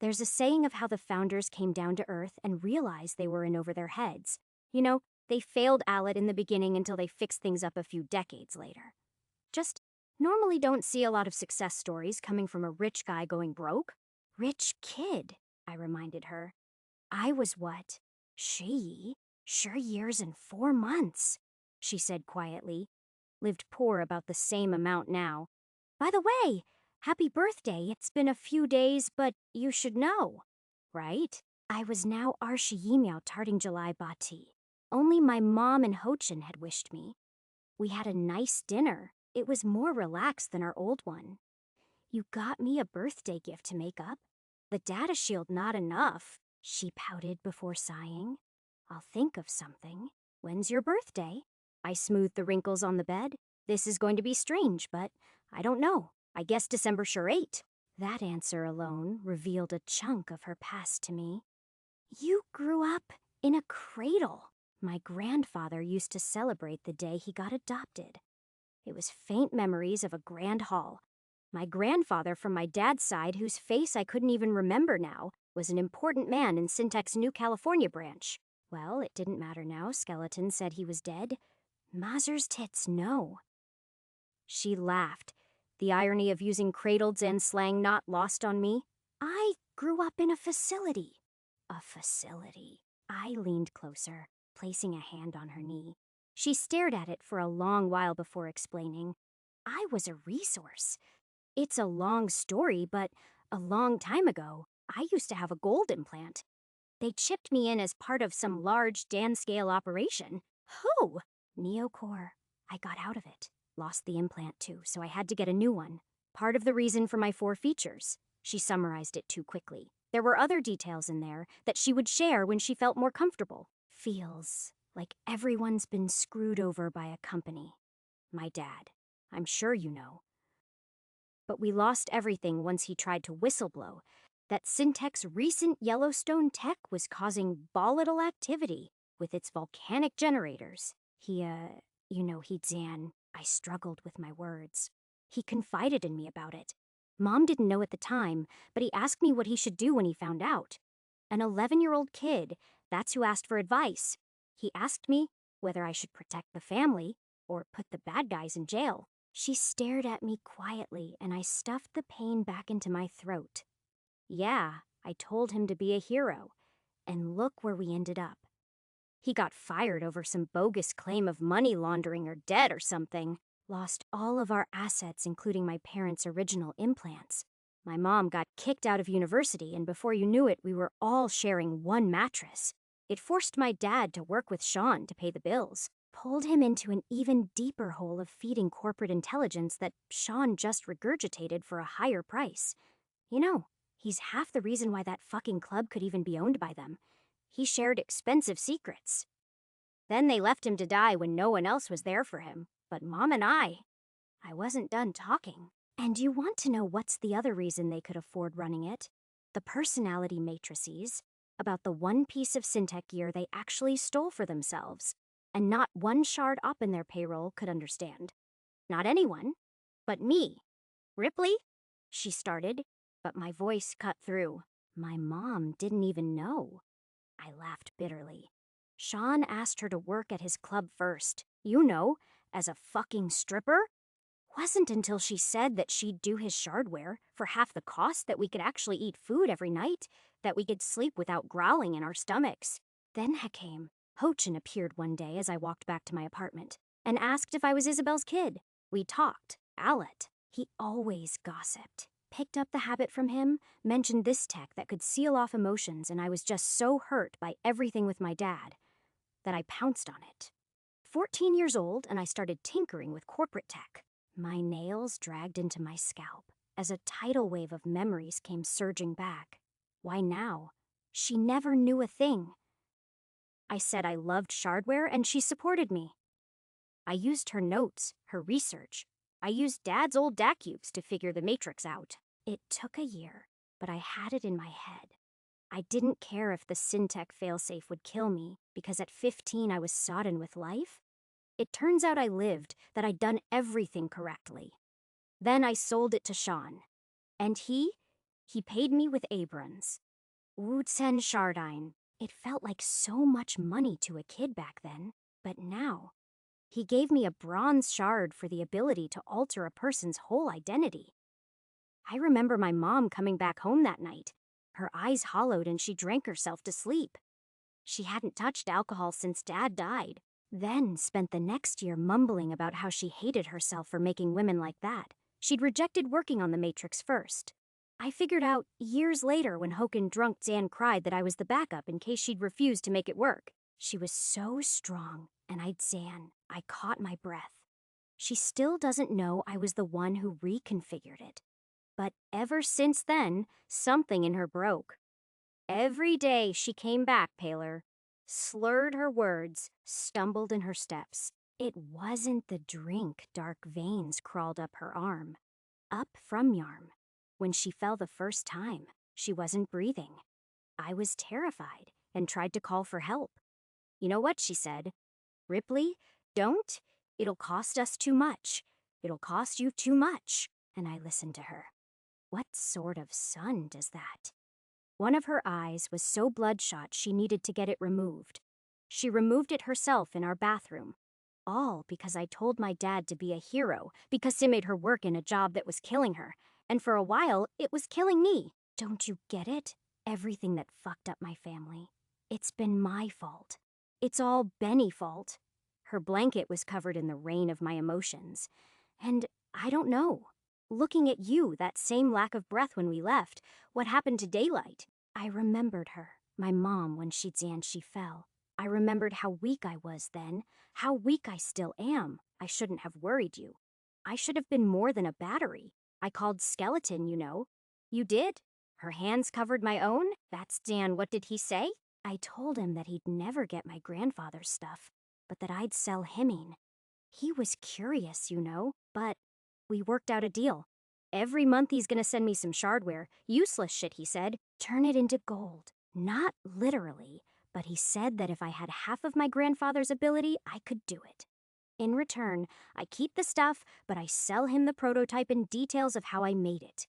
There's a saying of how the founders came down to Earth and realized they were in over their heads. You know, they failed Alit in the beginning until they fixed things up a few decades later. Just normally don't see a lot of success stories coming from a rich guy going broke. Rich kid, I reminded her. I was what? She? Sure years and 4 months, she said quietly. Lived poor about the same amount now. By the way, happy birthday. It's been a few days, but you should know. Right? I was now Arshiyimiao tarting July Bati. Only my mom and Hochin had wished me. We had a nice dinner. It was more relaxed than our old one. You got me a birthday gift to make up? The data shield not enough, she pouted before sighing. I'll think of something. When's your birthday? I smoothed the wrinkles on the bed. This is going to be strange, but I don't know. I guess December sure 8. That answer alone revealed a chunk of her past to me. You grew up in a cradle. My grandfather used to celebrate the day he got adopted. It was faint memories of a grand hall. My grandfather from my dad's side, whose face I couldn't even remember now, was an important man in Syntech's New California branch. Well, it didn't matter now. Skeleton said he was dead. Mazur's tits, no. She laughed, the irony of using cradled Zen slang not lost on me. I grew up in a facility. A facility. I leaned closer, placing a hand on her knee. She stared at it for a long while before explaining. I was a resource. It's a long story, but a long time ago, I used to have a gold implant. They chipped me in as part of some large Dan-scale operation. Who? Neocore. I got out of it. Lost the implant too, so I had to get a new one. Part of the reason for my 4 features. She summarized it too quickly. There were other details in there that she would share when she felt more comfortable. Feels like everyone's been screwed over by a company. My dad. I'm sure you know. But we lost everything once he tried to whistleblow that Syntech's recent Yellowstone tech was causing volatile activity with its volcanic generators. He Zan. I struggled with my words. He confided in me about it. Mom didn't know at the time, but he asked me what he should do when he found out. An 11-year-old kid, that's who asked for advice. He asked me whether I should protect the family or put the bad guys in jail. She stared at me quietly, and I stuffed the pain back into my throat. Yeah, I told him to be a hero. And look where we ended up. He got fired over some bogus claim of money laundering or debt or something. Lost all of our assets, including my parents' original implants. My mom got kicked out of university, and before you knew it, we were all sharing one mattress. It forced my dad to work with Sean to pay the bills. Pulled him into an even deeper hole of feeding corporate intelligence that Sean just regurgitated for a higher price. You know, he's half the reason why that fucking club could even be owned by them. He shared expensive secrets. Then they left him to die when no one else was there for him. But Mom and I wasn't done talking. And you want to know what's the other reason they could afford running it? The personality matrices. About the one piece of Syntech gear they actually stole for themselves. And not one shard up in their payroll could understand. Not anyone, but me. Ripley? She started, but my voice cut through. My mom didn't even know. I laughed bitterly. Sean asked her to work at his club first. You know, as a fucking stripper? Wasn't until she said that she'd do his shardware for half the cost that we could actually eat food every night, that we could sleep without growling in our stomachs. Then came. Hochin appeared one day as I walked back to my apartment and asked if I was Isabel's kid. We talked. Allet. He always gossiped. Picked up the habit from him, mentioned this tech that could seal off emotions, and I was just so hurt by everything with my dad that I pounced on it. 14 years old, and I started tinkering with corporate tech. My nails dragged into my scalp as a tidal wave of memories came surging back. Why now? She never knew a thing. I said I loved shardware, and she supported me. I used her notes, her research. I used Dad's old DAC cubes to figure the matrix out. It took a year, but I had it in my head. I didn't care if the Syntech failsafe would kill me, because at 15 I was sodden with life. It turns out I lived, that I'd done everything correctly. Then I sold it to Sean. And he paid me with Abrons. Wutsen Shardine. It felt like so much money to a kid back then, but now... He gave me a bronze shard for the ability to alter a person's whole identity. I remember my mom coming back home that night. Her eyes hollowed and she drank herself to sleep. She hadn't touched alcohol since Dad died. Then spent the next year mumbling about how she hated herself for making women like that. She'd rejected working on the Matrix first. I figured out years later when Hoken drunk Zan cried that I was the backup in case she'd refused to make it work. She was so strong, and I'd Zan. I caught my breath. She still doesn't know I was the one who reconfigured it. But ever since then, something in her broke. Every day she came back paler, slurred her words, stumbled in her steps. It wasn't the drink, dark veins crawled up her arm. Up from Yarm. When she fell the first time, she wasn't breathing. I was terrified and tried to call for help. You know what she said? Ripley, don't. It'll cost us too much. It'll cost you too much. And I listened to her. What sort of son does that? One of her eyes was so bloodshot she needed to get it removed. She removed it herself in our bathroom. All because I told my dad to be a hero, because he made her work in a job that was killing her. And for a while, it was killing me. Don't you get it? Everything that fucked up my family. It's been my fault. It's all Benny's fault. Her blanket was covered in the rain of my emotions. And I don't know. Looking at you, that same lack of breath when we left, what happened to Daylight? I remembered her, my mom, when she fell. I remembered how weak I was then, how weak I still am. I shouldn't have worried you. I should have been more than a battery. I called Skeleton, you know. You did? Her hands covered my own? That's Dan. What did he say? I told him that he'd never get my grandfather's stuff, but that I'd sell him. He was curious, you know, but we worked out a deal. Every month he's gonna send me some shardware. Useless shit, he said. Turn it into gold. Not literally, but he said that if I had half of my grandfather's ability, I could do it. In return, I keep the stuff, but I sell him the prototype and details of how I made it.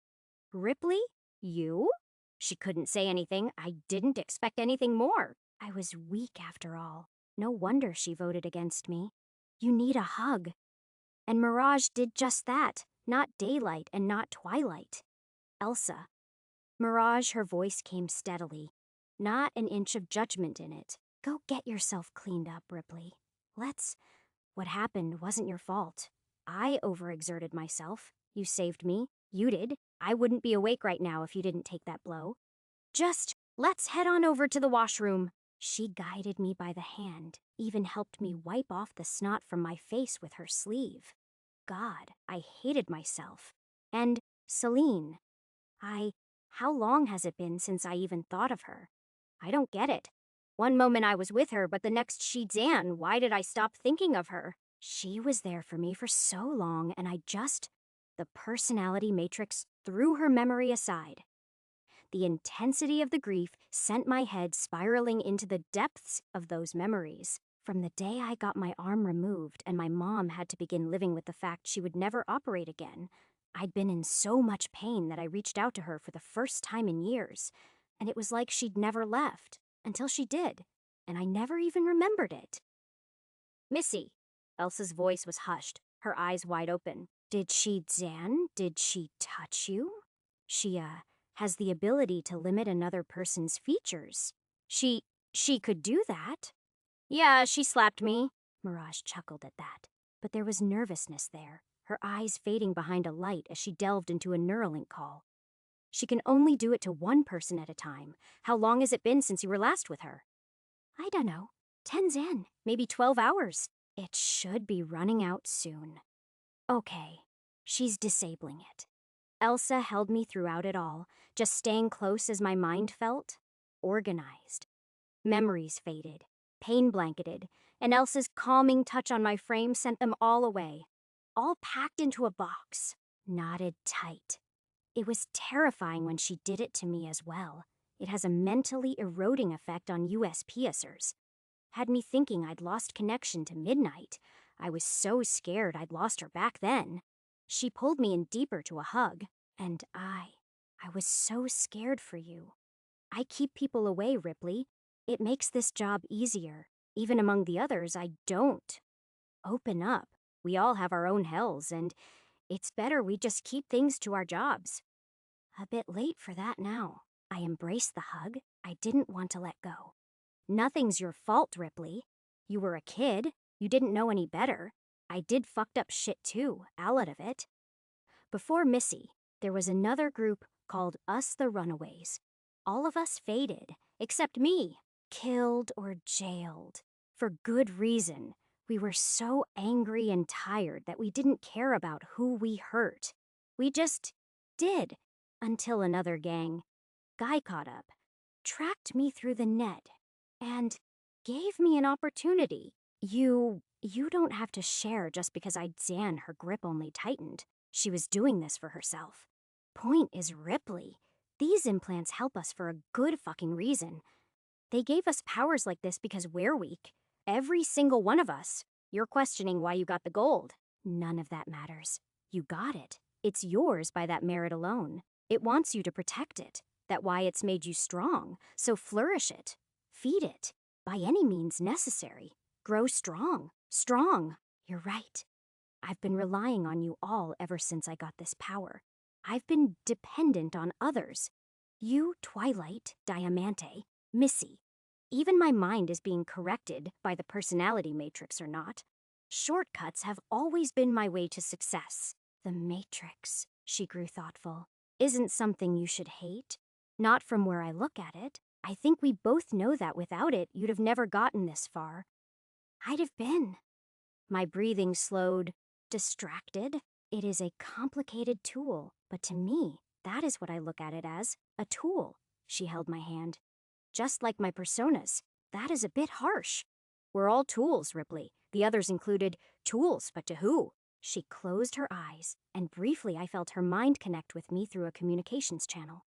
Ripley? You? She couldn't say anything. I didn't expect anything more. I was weak after all. No wonder she voted against me. You need a hug. And Mirage did just that. Not Daylight and not Twilight. Elsa. Mirage, her voice came steadily. not an inch of judgment in it. Go get yourself cleaned up, Ripley. What happened wasn't your fault. I overexerted myself. You saved me. You did. I wouldn't be awake right now if you didn't take that blow. Just, let's head on over to the washroom. She guided me by the hand, even helped me wipe off the snot from my face with her sleeve. God, I hated myself. And Celine. How long has it been since I even thought of her? I don't get it. One moment I was with her, but the next she's Anne. Why did I stop thinking of her? She was there for me for so long, and the personality matrix threw her memory aside. The intensity of the grief sent my head spiraling into the depths of those memories. From the day I got my arm removed and my mom had to begin living with the fact she would never operate again, I'd been in so much pain that I reached out to her for the first time in years, and it was like she'd never left, until she did, and I never even remembered it. Missy. Elsa's voice was hushed, her eyes wide open. Did she touch you? She has the ability to limit another person's features. She could do that. Yeah, she slapped me. Mirage chuckled at that, but there was nervousness there, her eyes fading behind a light as she delved into a Neuralink call. She can only do it to one person at a time. How long has it been since you were last with her? I don't know. 10's in, maybe 12 hours. It should be running out soon. Okay, she's disabling it. Elsa held me throughout it all, just staying close as my mind felt. Organized. Memories faded, pain blanketed, and Elsa's calming touch on my frame sent them all away. All packed into a box, knotted tight. It was terrifying when she did it to me as well. It has a mentally eroding effect on USPSers. Had me thinking I'd lost connection to Midnight. I was so scared I'd lost her back then. She pulled me in deeper to a hug, and I was so scared for you. I keep people away, Ripley. It makes this job easier. Even among the others, I don't. Open up. We all have our own hells, and it's better we just keep things to our jobs. A bit late for that now. I embraced the hug. I didn't want to let go. Nothing's your fault, Ripley. You were a kid. You didn't know any better. I did fucked up shit too, I'll out of it. Before Missy, there was another group called Us the Runaways. All of us faded, except me. Killed or jailed. For good reason. We were so angry and tired that we didn't care about who we hurt. We just did, until another gang. Guy caught up, tracked me through the net, and gave me an opportunity. You don't have to share just because I'd Zan her grip only tightened. She was doing this for herself. Point is Ripley. These implants help us for a good fucking reason. They gave us powers like this because we're weak. Every single one of us. You're questioning why you got the gold. None of that matters. You got it. It's yours by that merit alone. It wants you to protect it. That's why it's made you strong. So flourish it. Feed it. By any means necessary. Grow strong. Strong. You're right. I've been relying on you all ever since I got this power. I've been dependent on others. You, Twilight, Diamante, Missy. Even my mind is being corrected by the personality matrix or not. Shortcuts have always been my way to success. The matrix, she grew thoughtful, isn't something you should hate. Not from where I look at it. I think we both know that without it, you'd have never gotten this far. I'd have been. My breathing slowed. Distracted. It is a complicated tool, but to me, that is what I look at it as, a tool. She held my hand. Just like my personas, that is a bit harsh. We're all tools, Ripley. The others included tools, but to who? She closed her eyes, and briefly I felt her mind connect with me through a communications channel.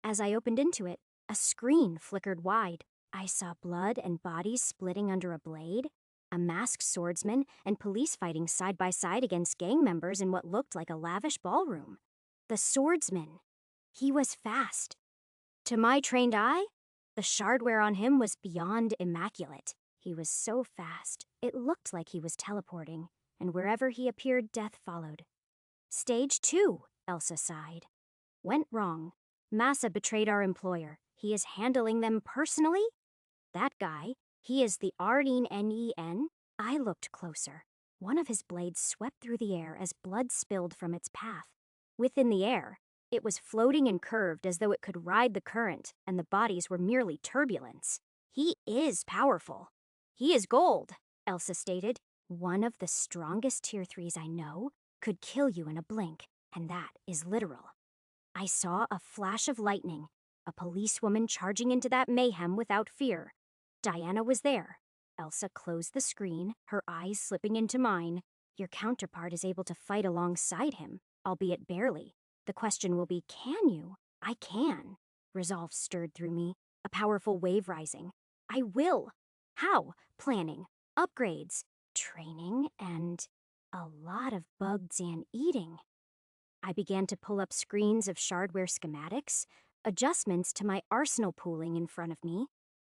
As I opened into it, a screen flickered wide. I saw blood and bodies splitting under a blade, a masked swordsman, and police fighting side by side against gang members in what looked like a lavish ballroom. The swordsman. He was fast. To my trained eye, the shardware on him was beyond immaculate. He was so fast, it looked like he was teleporting, and wherever he appeared, death followed. Stage 2, Elsa sighed. Went wrong. Massa betrayed our employer. He is handling them personally? That guy, he is the Nen. I looked closer. One of his blades swept through the air as blood spilled from its path. Within the air, it was floating and curved as though it could ride the current, and the bodies were merely turbulence. He is powerful. He is gold, Elsa stated. One of the strongest tier 3s I know could kill you in a blink, and that is literal. I saw a flash of lightning, a policewoman charging into that mayhem without fear. Diana was there. Elsa closed the screen, her eyes slipping into mine. Your counterpart is able to fight alongside him, albeit barely. The question will be, can you? I can. Resolve stirred through me, a powerful wave rising. I will. How? Planning, upgrades, training, and a lot of bugs and eating. I began to pull up screens of shardware schematics, adjustments to my arsenal pooling in front of me.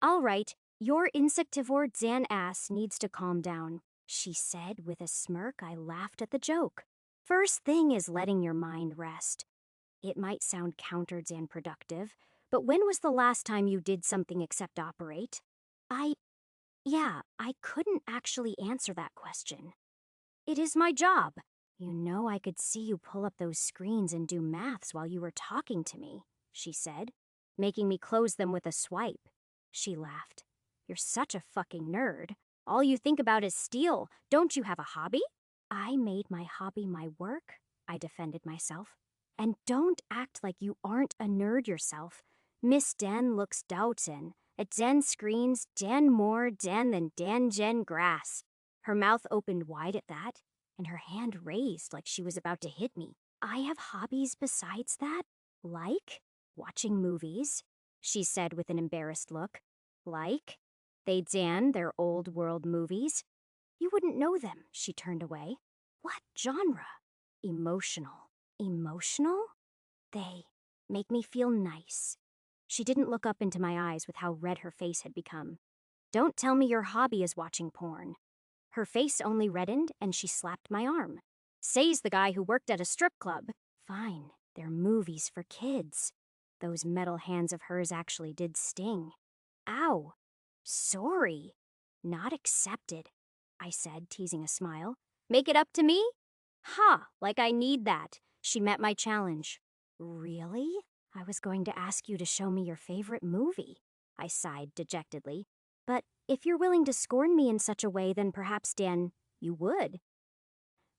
All right, your insectivore Zan ass needs to calm down, she said with a smirk. I laughed at the joke. First thing is letting your mind rest. It might sound counter-Zan productive, but when was the last time you did something except operate? I couldn't actually answer that question. It is my job. You know I could see you pull up those screens and do maths while you were talking to me, she said, making me close them with a swipe. She laughed. You're such a fucking nerd. All you think about is steal. Don't you have a hobby? I made my hobby my work, I defended myself. And don't act like you aren't a nerd yourself. Miss Dan looks doubtin'. At Dan screens, Dan more Dan than Dan Jen grass. Her mouth opened wide at that, and her hand raised like she was about to hit me. I have hobbies besides that? Like watching movies, she said with an embarrassed look. Like? They Dan their old world movies. You wouldn't know them, she turned away. What genre? Emotional. Emotional? They make me feel nice. She didn't look up into my eyes with how red her face had become. Don't tell me your hobby is watching porn. Her face only reddened and she slapped my arm. Say's the guy who worked at a strip club. Fine, they're movies for kids. Those metal hands of hers actually did sting. Ow. Sorry. Not accepted, I said, teasing a smile. Make it up to me? Ha, like I need that. She met my challenge. Really? I was going to ask you to show me your favorite movie, I sighed dejectedly. But if you're willing to scorn me in such a way, then perhaps, Dan, you would.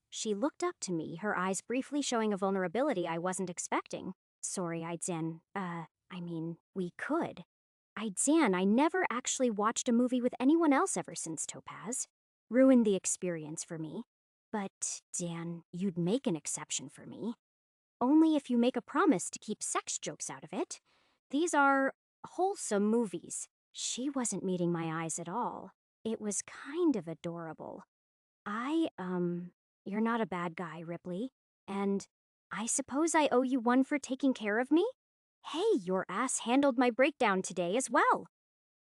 She looked up to me, her eyes briefly showing a vulnerability I wasn't expecting. Sorry, we could. I never actually watched a movie with anyone else ever since Topaz. Ruined the experience for me. But, Dan, you'd make an exception for me. Only if you make a promise to keep sex jokes out of it. These are wholesome movies. She wasn't meeting my eyes at all. It was kind of adorable. You're not a bad guy, Ripley. And I suppose I owe you one for taking care of me? Hey, your ass handled my breakdown today as well,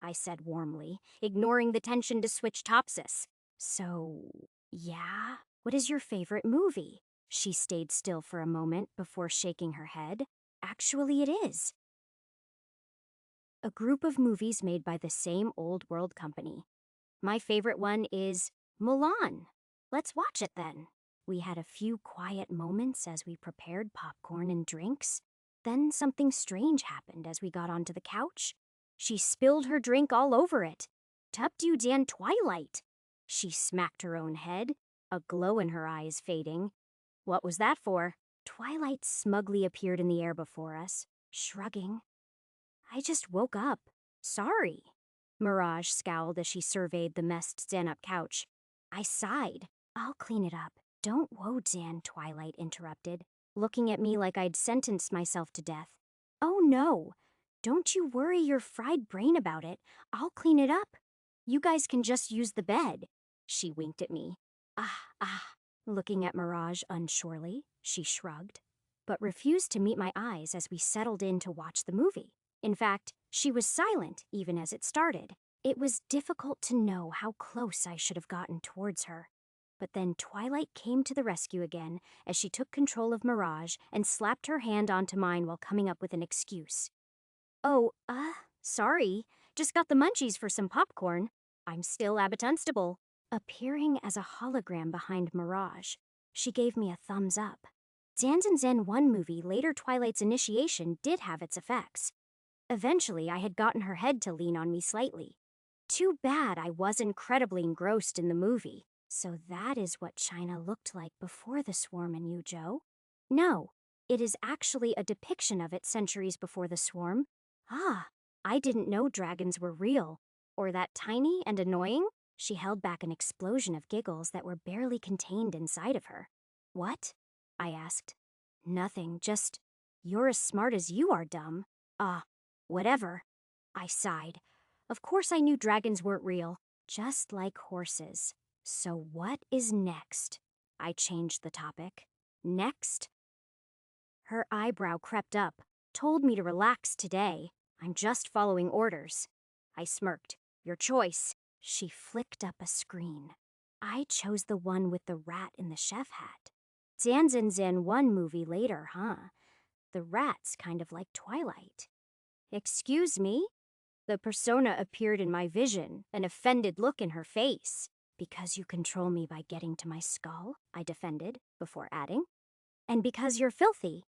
I said warmly, ignoring the tension to switch topsis. So, yeah? What is your favorite movie? She stayed still for a moment before shaking her head. Actually, it is. A group of movies made by the same old world company. My favorite one is Mulan. Let's watch it then. We had a few quiet moments as we prepared popcorn and drinks. Then something strange happened as we got onto the couch. She spilled her drink all over it. Tupped you, Dan Twilight. She smacked her own head, a glow in her eyes fading. What was that for? Twilight smugly appeared in the air before us, shrugging. I just woke up. Sorry. Mirage scowled as she surveyed the messed stand-up couch. I sighed. I'll clean it up. Don't woe, Dan, Twilight interrupted, looking at me like I'd sentenced myself to death. Oh no. Don't you worry your fried brain about it. I'll clean it up. You guys can just use the bed. She winked at me. Looking at Mirage unsurely, she shrugged, but refused to meet my eyes as we settled in to watch the movie. In fact, she was silent even as it started. It was difficult to know how close I should have gotten towards her. But then Twilight came to the rescue again as she took control of Mirage and slapped her hand onto mine while coming up with an excuse. Oh, sorry. Just got the munchies for some popcorn. I'm still Abbott Unstable. Appearing as a hologram behind Mirage, she gave me a thumbs up. Zanzan Zen 1 movie later Twilight's initiation did have its effects. Eventually, I had gotten her head to lean on me slightly. Too bad I was incredibly engrossed in the movie. So that is what China looked like before the swarm in Yuzhou? No, it is actually a depiction of it centuries before the swarm. Ah, I didn't know dragons were real. Or that tiny and annoying? She held back an explosion of giggles that were barely contained inside of her. What? I asked. Nothing, just, you're as smart as you are dumb. Whatever. I sighed. Of course I knew dragons weren't real, just like horses. So what is next? I changed the topic. Next? Her eyebrow crept up, told me to relax today. I'm just following orders. I smirked. Your choice. She flicked up a screen. I chose the one with the rat in the chef hat. Zanzan Zen 1 movie later, huh? The rat's kind of like Twilight. Excuse me? The persona appeared in my vision, an offended look in her face. Because you control me by getting to my skull, I defended, before adding. And because you're filthy.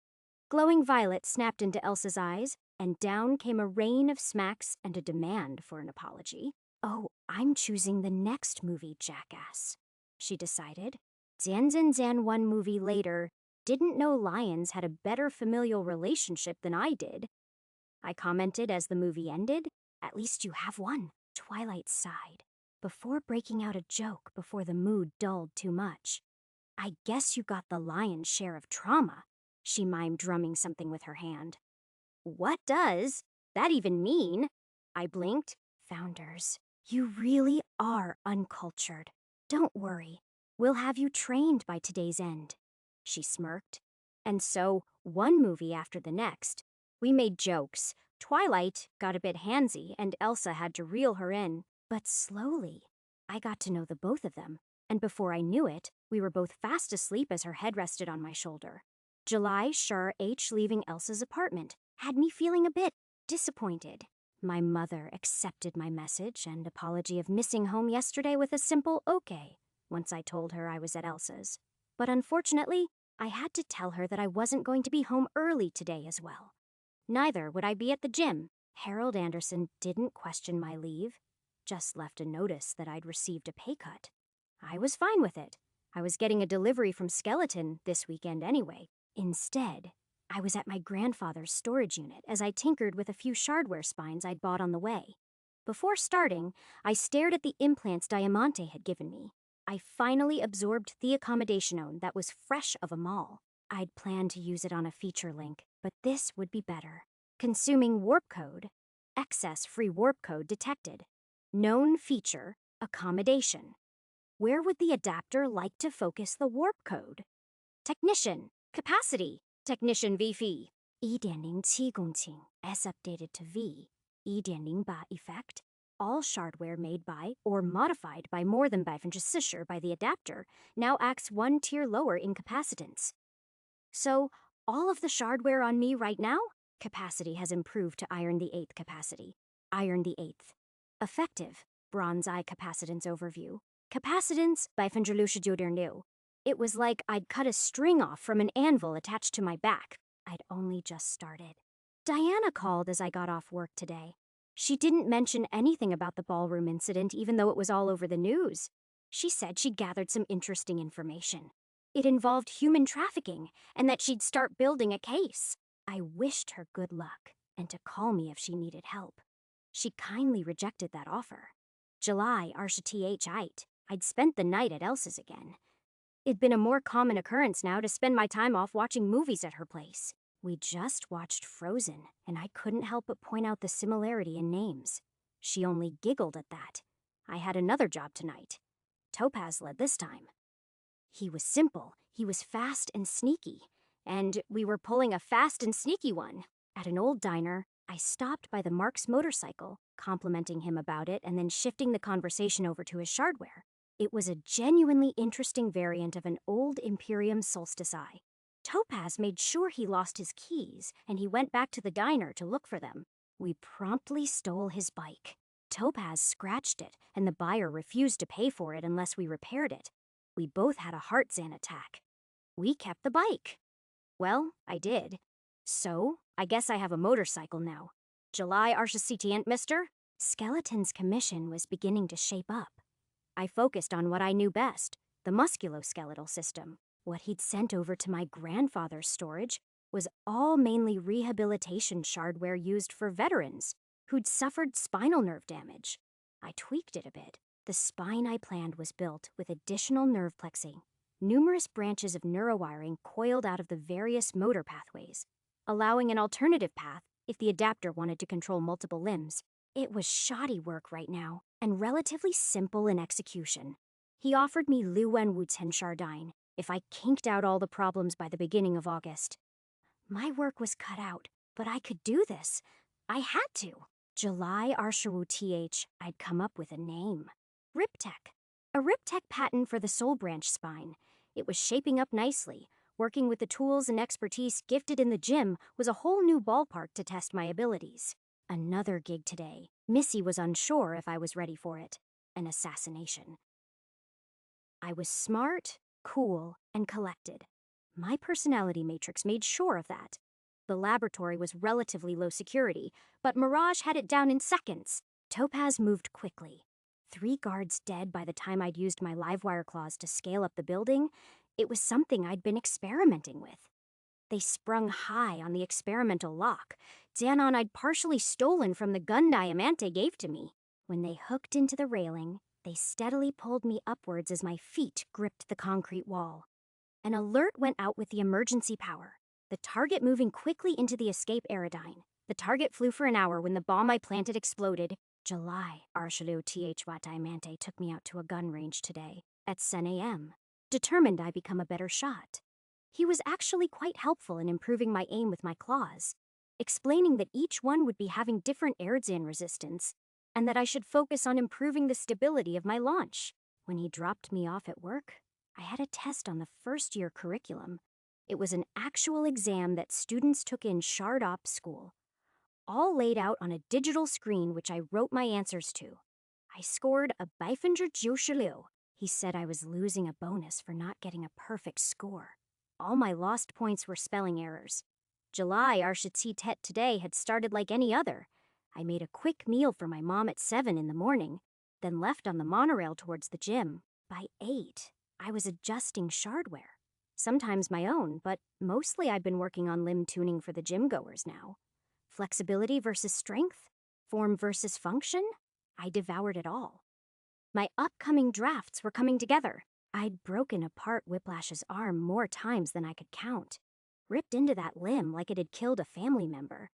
Glowing violet snapped into Elsa's eyes, and down came a rain of smacks and a demand for an apology. Oh, I'm choosing the next movie, jackass, she decided. Zanzan Zan 1 movie later, didn't know lions had a better familial relationship than I did. I commented as the movie ended. At least you have one. Twilight sighed, before breaking out a joke before the mood dulled too much. I guess you got the lion's share of trauma, she mimed, drumming something with her hand. What does that even mean? I blinked. Founders, you really are uncultured. Don't worry, we'll have you trained by today's end. She smirked. And so, one movie after the next, we made jokes. Twilight got a bit handsy, and Elsa had to reel her in. But slowly, I got to know the both of them, and before I knew it, we were both fast asleep as her head rested on my shoulder. July Shur H leaving Elsa's apartment had me feeling a bit disappointed. My mother accepted my message and apology of missing home yesterday with a simple okay, once I told her I was at Elsa's. But unfortunately, I had to tell her that I wasn't going to be home early today as well. Neither would I be at the gym. Harold Anderson didn't question my leave, just left a notice that I'd received a pay cut. I was fine with it. I was getting a delivery from Skeleton this weekend anyway. Instead, I was at my grandfather's storage unit as I tinkered with a few shardware spines I'd bought on the way. Before starting, I stared at the implants Diamante had given me. I finally absorbed the accommodation that was fresh of 'em all. I'd planned to use it on a feature link, but this would be better. Consuming warp code. Excess free warp code detected. Known feature, accommodation. Where would the adapter like to focus the warp code? Technician, capacity, technician V fee. 1.07公顷 as updated to V. 1.08 effect. All shardware made by or modified by more than 40% by the adapter now acts one tier lower in capacitance. So, all of the shardware on me right now, capacity has improved to iron the 8th capacity. Iron the 8th. Effective, bronze eye capacitance overview. Capacitance by 69.9. It was like I'd cut a string off from an anvil attached to my back. I'd only just started. Diana called as I got off work today. She didn't mention anything about the ballroom incident even though it was all over the news. She said she'd gathered some interesting information. It involved human trafficking and that she'd start building a case. I wished her good luck and to call me if she needed help. She kindly rejected that offer. July Arsha TH I'd spent the night at Elsa's again. It'd been a more common occurrence now to spend my time off watching movies at her place. We just watched Frozen, and I couldn't help but point out the similarity in names. She only giggled at that. I had another job tonight. Topaz led this time. He was simple, he was fast and sneaky, and we were pulling a fast and sneaky one. At an old diner, I stopped by the Mark's motorcycle, complimenting him about it and then shifting the conversation over to his shardware. It was a genuinely interesting variant of an old Imperium Solstice Eye. Topaz made sure he lost his keys, and he went back to the diner to look for them. We promptly stole his bike. Topaz scratched it, and the buyer refused to pay for it unless we repaired it. We both had a heart zan attack. We kept the bike. Well, I did. So, I guess I have a motorcycle now. July Archicitient, mister? Skeleton's commission was beginning to shape up. I focused on what I knew best, the musculoskeletal system. What he'd sent over to my grandfather's storage was all mainly rehabilitation shardware used for veterans who'd suffered spinal nerve damage. I tweaked it a bit. The spine I planned was built with additional nerve plexing, numerous branches of neurowiring coiled out of the various motor pathways, allowing an alternative path if the adapter wanted to control multiple limbs. It was shoddy work right now, and relatively simple in execution. He offered me Luwen Wuten Shardine if I kinked out all the problems by the beginning of August. My work was cut out, but I could do this. I had to. July Arshawu TH, I'd come up with a name. Riptech. A Riptech patent for the soul branch spine. It was shaping up nicely. Working with the tools and expertise gifted in the gym was a whole new ballpark to test my abilities. Another gig today. Missy was unsure if I was ready for it. An assassination. I was smart, cool, and collected. My personality matrix made sure of that. The laboratory was relatively low security, but Mirage had it down in seconds. Topaz moved quickly. 3 guards dead by the time I'd used my livewire claws to scale up the building. It was something I'd been experimenting with. They sprung high on the experimental lock, Xanon I'd partially stolen from the gun Diamante gave to me. When they hooked into the railing, they steadily pulled me upwards as my feet gripped the concrete wall. An alert went out with the emergency power, the target moving quickly into the escape aerodyne. The target flew for an hour when the bomb I planted exploded. July, Arshalu Thwa Diamante took me out to a gun range today, at 10 a.m., determined I become a better shot. He was actually quite helpful in improving my aim with my claws, explaining that each one would be having different airdzan resistance, and that I should focus on improving the stability of my launch. When he dropped me off at work, I had a test on the first-year curriculum. It was an actual exam that students took in Shard Ops school, all laid out on a digital screen which I wrote my answers to. I scored a Beifinger Jiu. He said I was losing a bonus for not getting a perfect score. All my lost points were spelling errors. July Architet today had started like any other. I made a quick meal for my mom at 7 in the morning, then left on the monorail towards the gym. By 8, I was adjusting shardware. Sometimes my own, but mostly I've been working on limb tuning for the gym goers now. Flexibility versus strength, form versus function. I devoured it all. My upcoming drafts were coming together. I'd broken apart Whiplash's arm more times than I could count, ripped into that limb like it had killed a family member.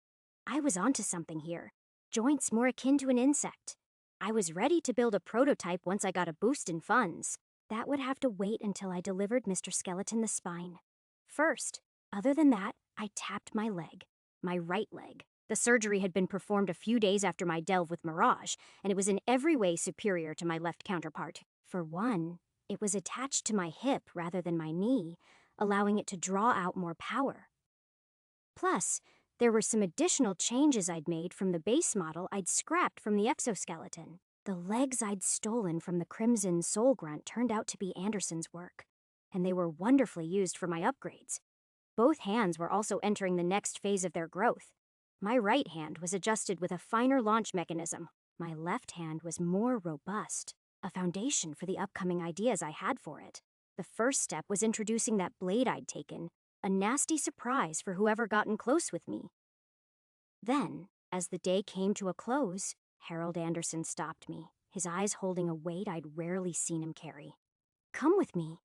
I was onto something here, joints more akin to an insect. I was ready to build a prototype once I got a boost in funds. That would have to wait until I delivered Mr. Skeleton the spine. First, other than that, I tapped my leg, my right leg. The surgery had been performed a few days after my delve with Mirage, and it was in every way superior to my left counterpart. For one, it was attached to my hip rather than my knee, allowing it to draw out more power. Plus, there were some additional changes I'd made from the base model I'd scrapped from the exoskeleton. The legs I'd stolen from the Crimson Soul Grunt turned out to be Anderson's work, and they were wonderfully used for my upgrades. Both hands were also entering the next phase of their growth. My right hand was adjusted with a finer launch mechanism. My left hand was more robust, a foundation for the upcoming ideas I had for it. The first step was introducing that blade I'd taken, a nasty surprise for whoever gotten close with me. Then, as the day came to a close, Harold Anderson stopped me, his eyes holding a weight I'd rarely seen him carry. "Come with me."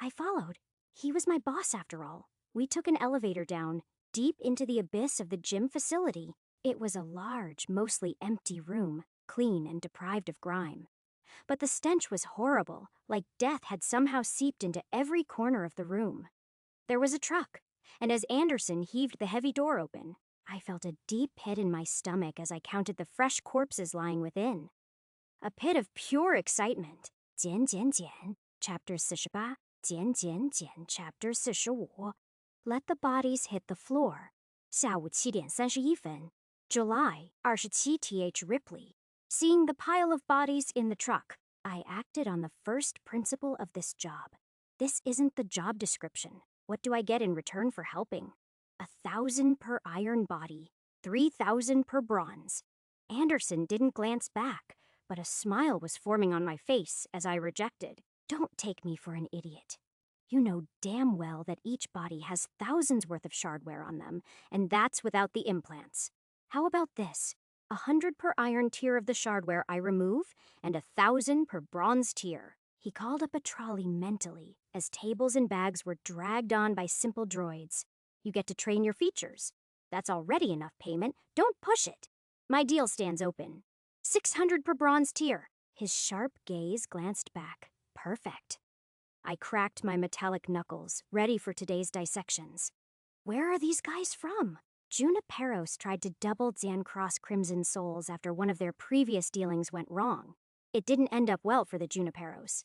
I followed. He was my boss after all. We took an elevator down, deep into the abyss of the gym facility. It was a large, mostly empty room, clean and deprived of grime. But the stench was horrible, like death had somehow seeped into every corner of the room. There was a truck, and as Anderson heaved the heavy door open, I felt a deep pit in my stomach as I counted the fresh corpses lying within. A pit of pure excitement. 减减减, Chapter 48, 减减减, Chapter 45. Let the bodies hit the floor. 下午7点31分. July 27th Ripley. Seeing the pile of bodies in the truck, I acted on the first principle of this job. This isn't the job description. What do I get in return for helping? 1,000 per iron body, 3,000 per bronze. Anderson didn't glance back, but a smile was forming on my face as I rejected. Don't take me for an idiot. You know damn well that each body has thousands worth of shardware on them, and that's without the implants. How about this? 100 per iron tier of the shardware I remove, and 1,000 per bronze tier. He called up a trolley mentally as tables and bags were dragged on by simple droids. You get to train your features. That's already enough payment. Don't push it. My deal stands open. 600 per bronze tier. His sharp gaze glanced back. Perfect. I cracked my metallic knuckles, ready for today's dissections. Where are these guys from? Juniperos tried to double Zancross Crimson Souls after one of their previous dealings went wrong. It didn't end up well for the Juniperos.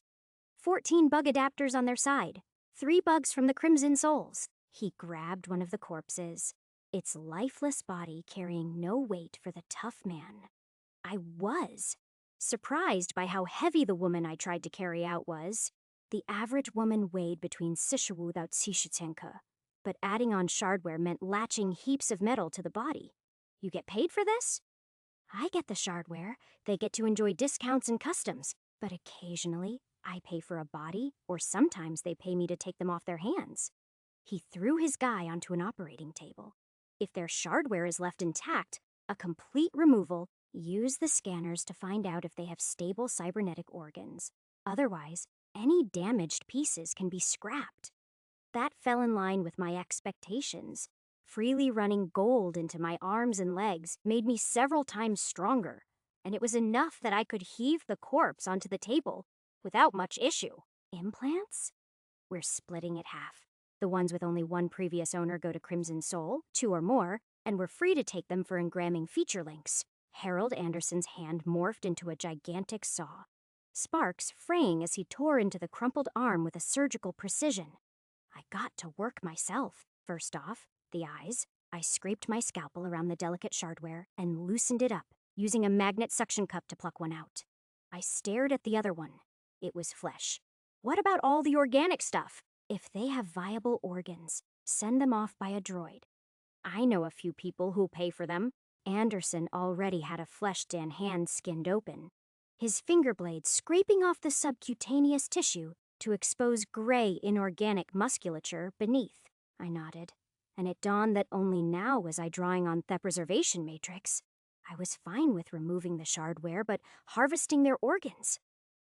14 bug adapters on their side. 3 bugs from the Crimson Souls. He grabbed one of the corpses, its lifeless body carrying no weight for the tough man. I was surprised by how heavy the woman I tried to carry out was. The average woman weighed between 45 到70 克, but adding on shardware meant latching heaps of metal to the body. You get paid for this? I get the shardware. They get to enjoy discounts and customs, but occasionally I pay for a body, or sometimes they pay me to take them off their hands. He threw his guy onto an operating table. If their shardware is left intact, a complete removal. Use the scanners to find out if they have stable cybernetic organs. Otherwise, any damaged pieces can be scrapped. That fell in line with my expectations. Freely running gold into my arms and legs made me several times stronger, and it was enough that I could heave the corpse onto the table without much issue. Implants? We're splitting it half. The ones with only one previous owner go to Crimson Soul, 2 or more, and we're free to take them for engramming feature links. Harold Anderson's hand morphed into a gigantic saw, sparks fraying as he tore into the crumpled arm with a surgical precision. I got to work myself. First off, the eyes. I scraped my scalpel around the delicate shardware and loosened it up, using a magnet suction cup to pluck one out. I stared at the other one. It was flesh. What about all the organic stuff? If they have viable organs, send them off by a droid. I know a few people who'll pay for them. Anderson already had a flesh-tanned hand skinned open, his finger blades scraping off the subcutaneous tissue to expose gray inorganic musculature beneath. I nodded, and it dawned that only now was I drawing on the preservation matrix. I was fine with removing the shardware, but harvesting their organs.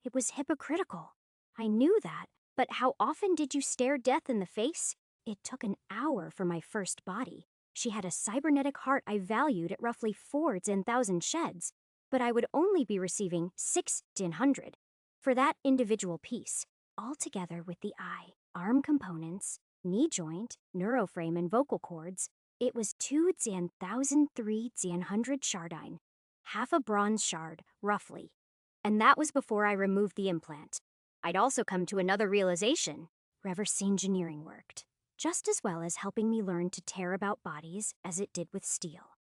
It was hypocritical. I knew that, but how often did you stare death in the face? It took an hour for my first body. She had a cybernetic heart I valued at roughly 4,000 sheds, but I would only be receiving 6,100 for that individual piece, all together with the eye, arm components, knee joint, neuroframe, and vocal cords. It was 2,300 shardine, half a bronze shard, roughly. And that was before I removed the implant. I'd also come to another realization. Reverse engineering worked, just as well as helping me learn to tear about bodies as it did with steel.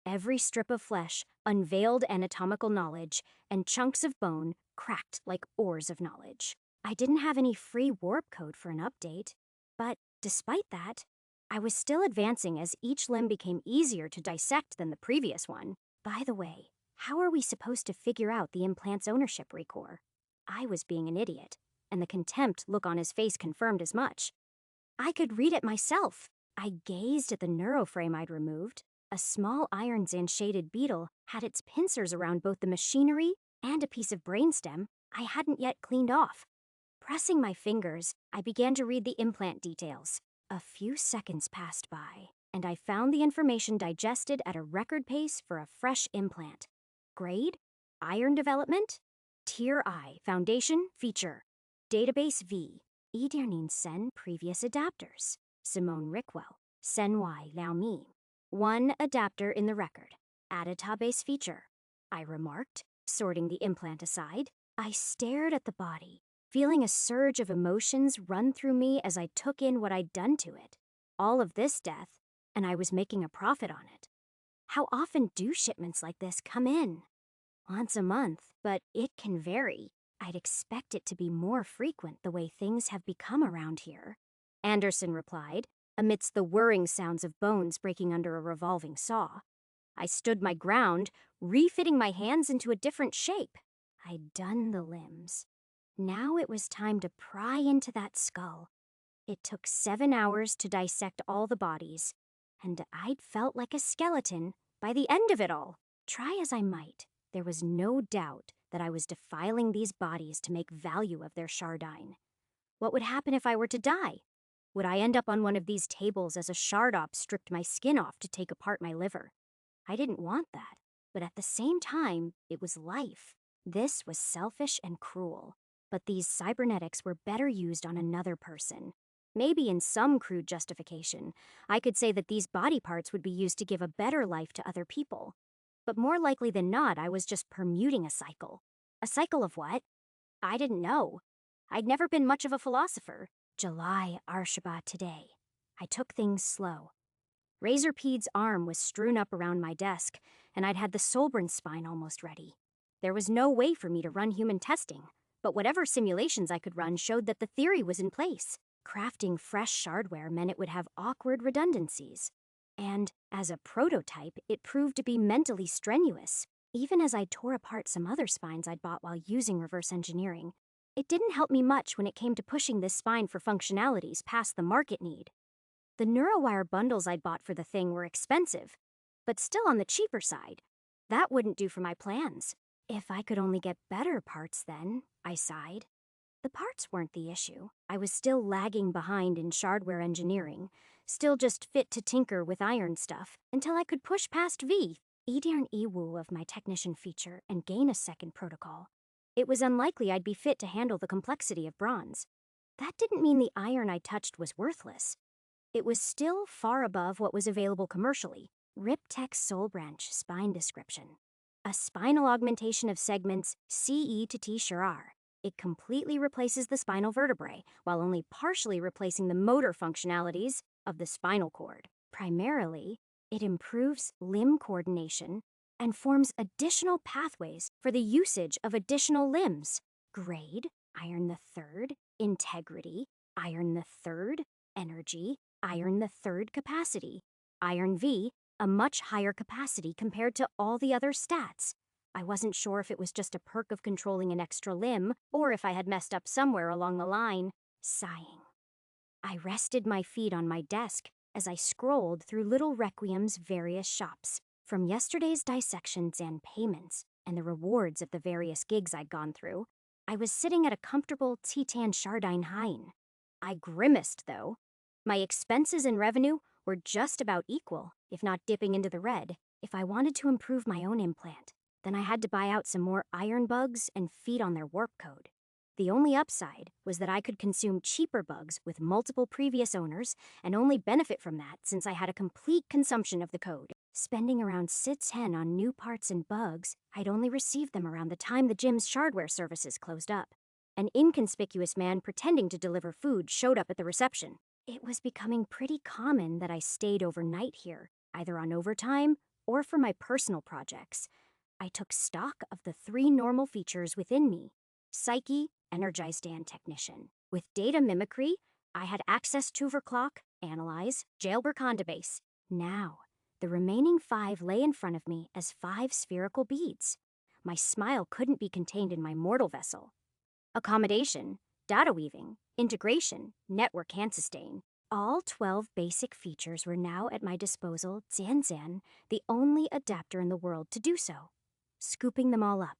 Every strip of flesh unveiled anatomical knowledge, and chunks of bone cracked like ores of knowledge. I didn't have any free warp code for an update, but despite that, I was still advancing as each limb became easier to dissect than the previous one. By the way, how are we supposed to figure out the implant's ownership record? I was being an idiot, and the contempt look on his face confirmed as much. I could read it myself. I gazed at the neuroframe I'd removed. A small iron shaded beetle had its pincers around both the machinery and a piece of brainstem I hadn't yet cleaned off. Pressing my fingers, I began to read the implant details. A few seconds passed by, and I found the information digested at a record pace for a fresh implant. Grade? Iron development? Tier I, Foundation, Feature. Database V. Idernin Sen previous adapters. Simone Rickwell. Sen Y Liao Mi. 1 adapter in the record. Database feature. I remarked, sorting the implant aside. I stared at the body, feeling a surge of emotions run through me as I took in what I'd done to it. All of this death, and I was making a profit on it. How often do shipments like this come in? Once a month, but it can vary. I'd expect it to be more frequent the way things have become around here. Anderson replied, amidst the whirring sounds of bones breaking under a revolving saw. I stood my ground, refitting my hands into a different shape. I'd done the limbs. Now it was time to pry into that skull. It took 7 hours to dissect all the bodies, and I'd felt like a skeleton by the end of it all. Try as I might, there was no doubt that I was defiling these bodies to make value of their shardine. What would happen if I were to die? Would I end up on one of these tables as a shardop stripped my skin off to take apart my liver? I didn't want that, but at the same time, it was life. This was selfish and cruel, but these cybernetics were better used on another person. Maybe in some crude justification, I could say that these body parts would be used to give a better life to other people. But more likely than not, I was just permuting a cycle. A cycle of what? I didn't know. I'd never been much of a philosopher. July Arshaba today. I took things slow. Razorpede's arm was strewn up around my desk, and I'd had the Solbrin spine almost ready. There was no way for me to run human testing, but whatever simulations I could run showed that the theory was in place. Crafting fresh shardware meant it would have awkward redundancies. And, as a prototype, it proved to be mentally strenuous. Even as I tore apart some other spines I'd bought while using reverse engineering, it didn't help me much when it came to pushing this spine for functionalities past the market need. The NeuroWire bundles I'd bought for the thing were expensive, but still on the cheaper side. That wouldn't do for my plans. If I could only get better parts then, I sighed. The parts weren't the issue. I was still lagging behind in shardware engineering, still just fit to tinker with iron stuff, until I could push past V, Edirn Ewu of my technician feature, and gain a second protocol. It was unlikely I'd be fit to handle the complexity of bronze. That didn't mean the iron I touched was worthless. It was still far above what was available commercially. Riptech Soul Branch Spine Description. A spinal augmentation of segments CE to T sure are. It completely replaces the spinal vertebrae, while only partially replacing the motor functionalities of the spinal cord. Primarily, it improves limb coordination and forms additional pathways for the usage of additional limbs. Grade, iron the third. Integrity, iron the third. Energy, iron the third capacity. Iron V, a much higher capacity compared to all the other stats. I wasn't sure if it was just a perk of controlling an extra limb, or if I had messed up somewhere along the line. Sighing. I rested my feet on my desk as I scrolled through Little Requiem's various shops. From yesterday's dissections and payments, and the rewards of the various gigs I'd gone through, I was sitting at a comfortable Titan Shardine Hein. I grimaced, though. My expenses and revenue were just about equal, if not dipping into the red. If I wanted to improve my own implant, then I had to buy out some more iron bugs and feed on their warp code. The only upside was that I could consume cheaper bugs with multiple previous owners and only benefit from that since I had a complete consumption of the code. Spending around 6/10 on new parts and bugs, I'd only received them around the time the gym's shardware services closed up. An inconspicuous man pretending to deliver food showed up at the reception. It was becoming pretty common that I stayed overnight here, either on overtime or for my personal projects. I took stock of the 3 normal features within me. Psyche, energized and technician. With data mimicry, I had access to overclock, analyze, jailbreak Condabase. Now, the remaining 5 lay in front of me as 5 spherical beads. My smile couldn't be contained in my mortal vessel. Accommodation, data weaving, integration, network hand sustain. All 12 basic features were now at my disposal, Zan, the only adapter in the world to do so. Scooping them all up,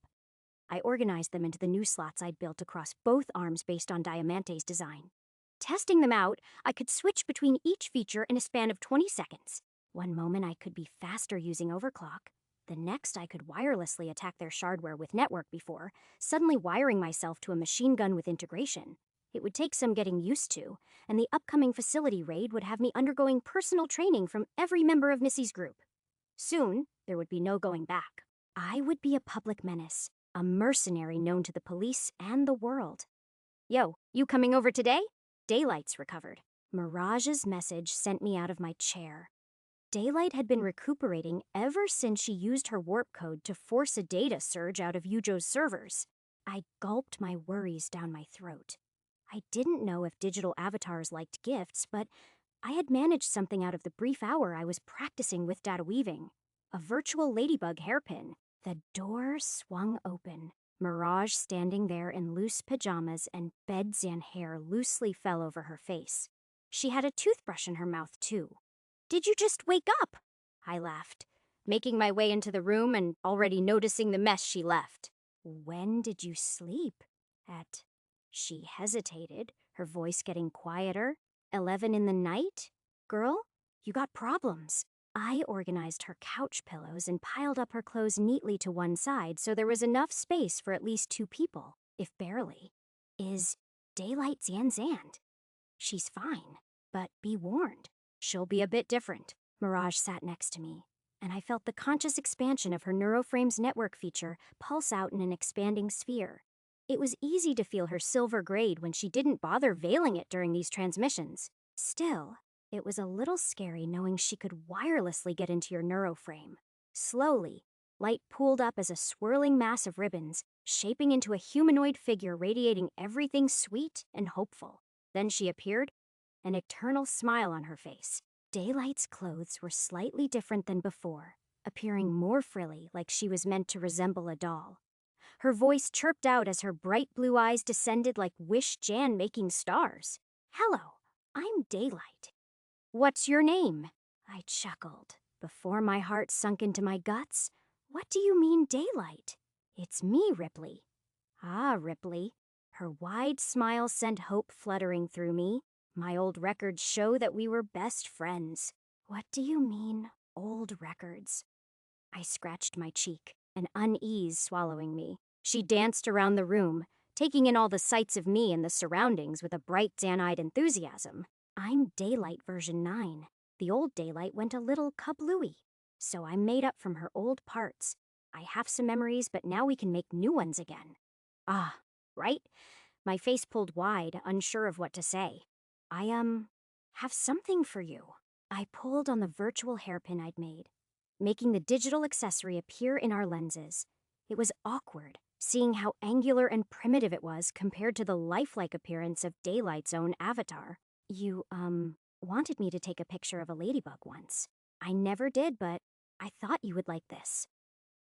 I organized them into the new slots I'd built across both arms based on Diamante's design. Testing them out, I could switch between each feature in a span of 20 seconds. One moment I could be faster using overclock. The next I could wirelessly attack their shardware with network before, suddenly wiring myself to a machine gun with integration. It would take some getting used to, and the upcoming facility raid would have me undergoing personal training from every member of Missy's group. Soon, there would be no going back. I would be a public menace, a mercenary known to the police and the world. Yo, you coming over today? Daylight's recovered. Mirage's message sent me out of my chair. Daylight had been recuperating ever since she used her warp code to force a data surge out of Yujo's servers. I gulped my worries down my throat. I didn't know if digital avatars liked gifts, but I had managed something out of the brief hour I was practicing with data weaving. A virtual ladybug hairpin. The door swung open. Mirage standing there in loose pajamas and beds-in hair loosely fell over her face. She had a toothbrush in her mouth, too. "Did you just wake up?" I laughed, making my way into the room and already noticing the mess she left. "When did you sleep?" At... She hesitated, her voice getting quieter. 11 in the night? Girl, you got problems. I organized her couch pillows and piled up her clothes neatly to one side so there was enough space for at least 2 people, if barely. Is Daylight Zanzand? She's fine, but be warned, she'll be a bit different. Mirage sat next to me, and I felt the conscious expansion of her neuroframe's network feature pulse out in an expanding sphere. It was easy to feel her silver grade when she didn't bother veiling it during these transmissions. Still, it was a little scary knowing she could wirelessly get into your neuroframe. Slowly, light pooled up as a swirling mass of ribbons, shaping into a humanoid figure radiating everything sweet and hopeful. Then she appeared, an eternal smile on her face. Daylight's clothes were slightly different than before, appearing more frilly, like she was meant to resemble a doll. Her voice chirped out as her bright blue eyes descended like wish-Jan making stars. "Hello, I'm Daylight. What's your name?" I chuckled. Before my heart sunk into my guts, "What do you mean, Daylight?" "It's me, Ripley." "Ah, Ripley." Her wide smile sent hope fluttering through me. My old records show that we were best friends. "What do you mean, old records?" I scratched my cheek, an unease swallowing me. She danced around the room, taking in all the sights of me and the surroundings with a bright, Dan-eyed enthusiasm. "I'm Daylight version 9. The old Daylight went a little kablooey, so I made up from her old parts. I have some memories, but now we can make new ones again." "Ah, right?" My face pulled wide, unsure of what to say. "I, have something for you." I pulled on the virtual hairpin I'd made, making the digital accessory appear in our lenses. It was awkward, seeing how angular and primitive it was compared to the lifelike appearance of Daylight's own avatar. "You, wanted me to take a picture of a ladybug once. I never did, but I thought you would like this."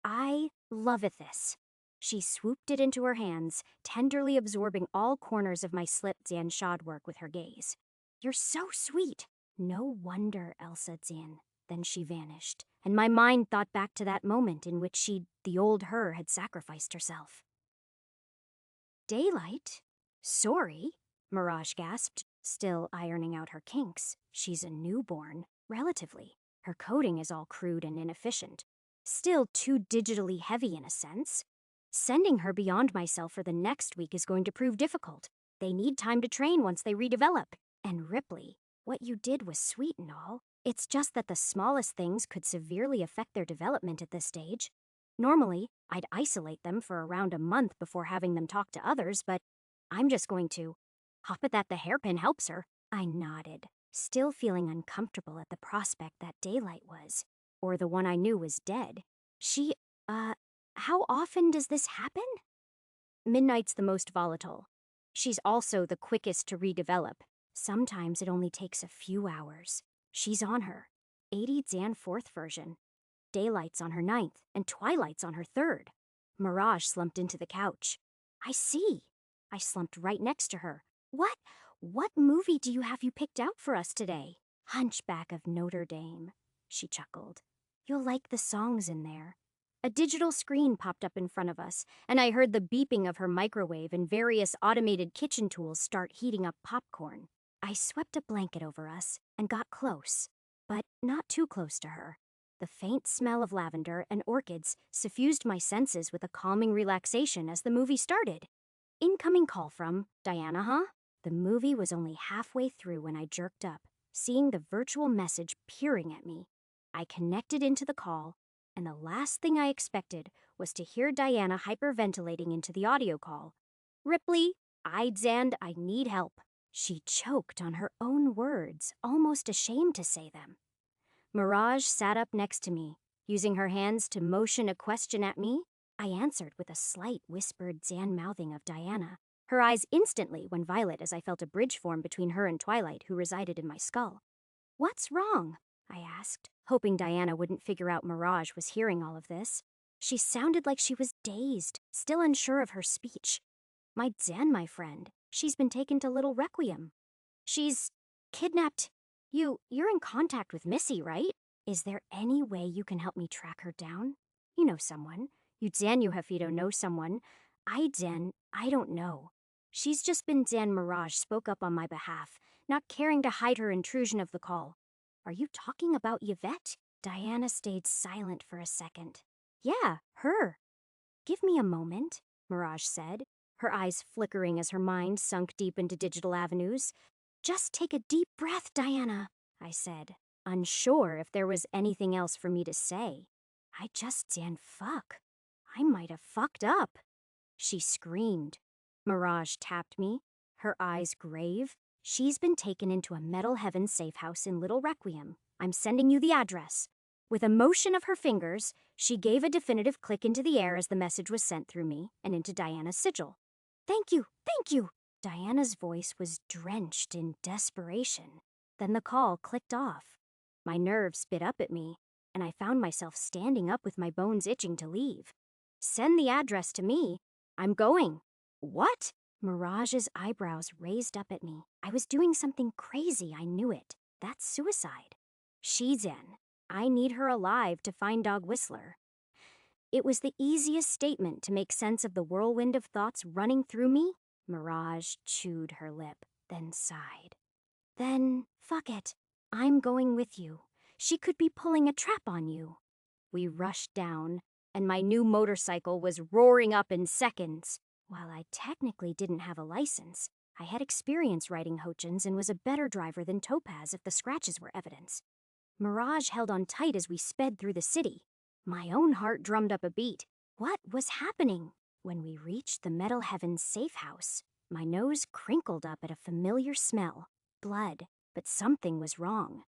"I loveth this." She swooped it into her hands, tenderly absorbing all corners of my slit Zan shod work with her gaze. "You're so sweet." "No wonder, Elsa Zan." Then she vanished, and my mind thought back to that moment in which the old her, had sacrificed herself. "Daylight? Sorry," Mirage gasped, still ironing out her kinks. "She's a newborn, relatively. Her coding is all crude and inefficient. Still too digitally heavy in a sense. Sending her beyond myself for the next week is going to prove difficult. They need time to train once they redevelop. And Ripley, what you did was sweet and all. It's just that the smallest things could severely affect their development at this stage. Normally, I'd isolate them for around a month before having them talk to others, but I'm just going to hop at that the hairpin helps her." I nodded, still feeling uncomfortable at the prospect that Daylight was, or the one I knew was dead. "She, how often does this happen?" "Midnight's the most volatile. She's also the quickest to redevelop. Sometimes it only takes a few hours. She's on her 80 Zan 4th version. Daylight's on her 9th, and Twilight's on her 3rd. Mirage slumped into the couch. "I see." I slumped right next to her. What movie do you have you picked out for us today?" "Hunchback of Notre Dame," she chuckled. "You'll like the songs in there." A digital screen popped up in front of us, and I heard the beeping of her microwave and various automated kitchen tools start heating up popcorn. I swept a blanket over us and got close, but not too close to her. The faint smell of lavender and orchids suffused my senses with a calming relaxation as the movie started. "Incoming call from Diana, huh?" The movie was only halfway through when I jerked up, seeing the virtual message peering at me. I connected into the call, and the last thing I expected was to hear Diana hyperventilating into the audio call. "Ripley, Zand, I need help." She choked on her own words, almost ashamed to say them. Mirage sat up next to me, using her hands to motion a question at me. I answered with a slight whispered Zan mouthing of Diana. Her eyes instantly went violet as I felt a bridge form between her and Twilight, who resided in my skull. "What's wrong?" I asked, hoping Diana wouldn't figure out Mirage was hearing all of this. She sounded like she was dazed, still unsure of her speech. "My Zan, my friend, she's been taken to Little Requiem. She's kidnapped. You're in contact with Missy, right? Is there any way you can help me track her down? You know someone. You Zan Yuhafito know someone. I don't know. She's just been Zan Mirage spoke up on my behalf, not caring to hide her intrusion of the call. Are you talking about Yvette?" Diana stayed silent for a second. "Yeah, her." "Give me a moment," Mirage said, her eyes flickering as her mind sunk deep into digital avenues. "Just take a deep breath, Diana," I said, unsure if there was anything else for me to say. I might have fucked up. She screamed. Mirage tapped me, her eyes grave. "She's been taken into a Metal Heaven safe house in Little Requiem. I'm sending you the address." With a motion of her fingers, she gave a definitive click into the air as the message was sent through me and into Diana's sigil. Thank you. Diana's voice was drenched in desperation. Then the call clicked off. My nerves bit up at me, and I found myself standing up with my bones itching to leave. "Send the address to me. I'm going." "What?" Mirage's eyebrows raised up at me. I was doing something crazy, I knew it. That's suicide. "She's in. I need her alive to find Dog Whistler." It was the easiest statement to make sense of the whirlwind of thoughts running through me. Mirage chewed her lip, then sighed. "Then, fuck it. I'm going with you. She could be pulling a trap on you." We rushed down, and my new motorcycle was roaring up in seconds. While I technically didn't have a license, I had experience riding Ho-Chins and was a better driver than Topaz if the scratches were evidence. Mirage held on tight as we sped through the city. My own heart drummed up a beat. What was happening? When we reached the Metal Heaven safe house, my nose crinkled up at a familiar smell. Blood, but something was wrong.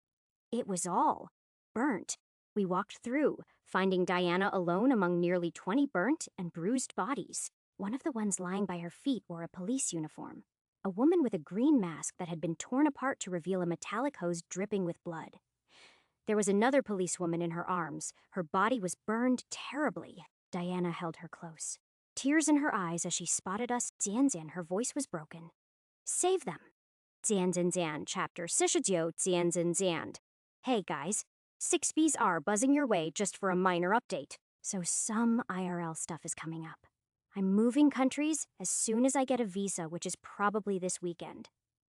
It was all burnt. We walked through, finding Diana alone among nearly 20 burnt and bruised bodies. One of the ones lying by her feet wore a police uniform. A woman with a green mask that had been torn apart to reveal a metallic hose dripping with blood. There was another policewoman in her arms. Her body was burned terribly. Diana held her close. Tears in her eyes as she spotted us. Zianzian, her voice was broken. "Save them." Zian, chapter 49, Zian. Hey guys, 6Bs are buzzing your way just for a minor update. So some IRL stuff is coming up. I'm moving countries as soon as I get a visa, which is probably this weekend.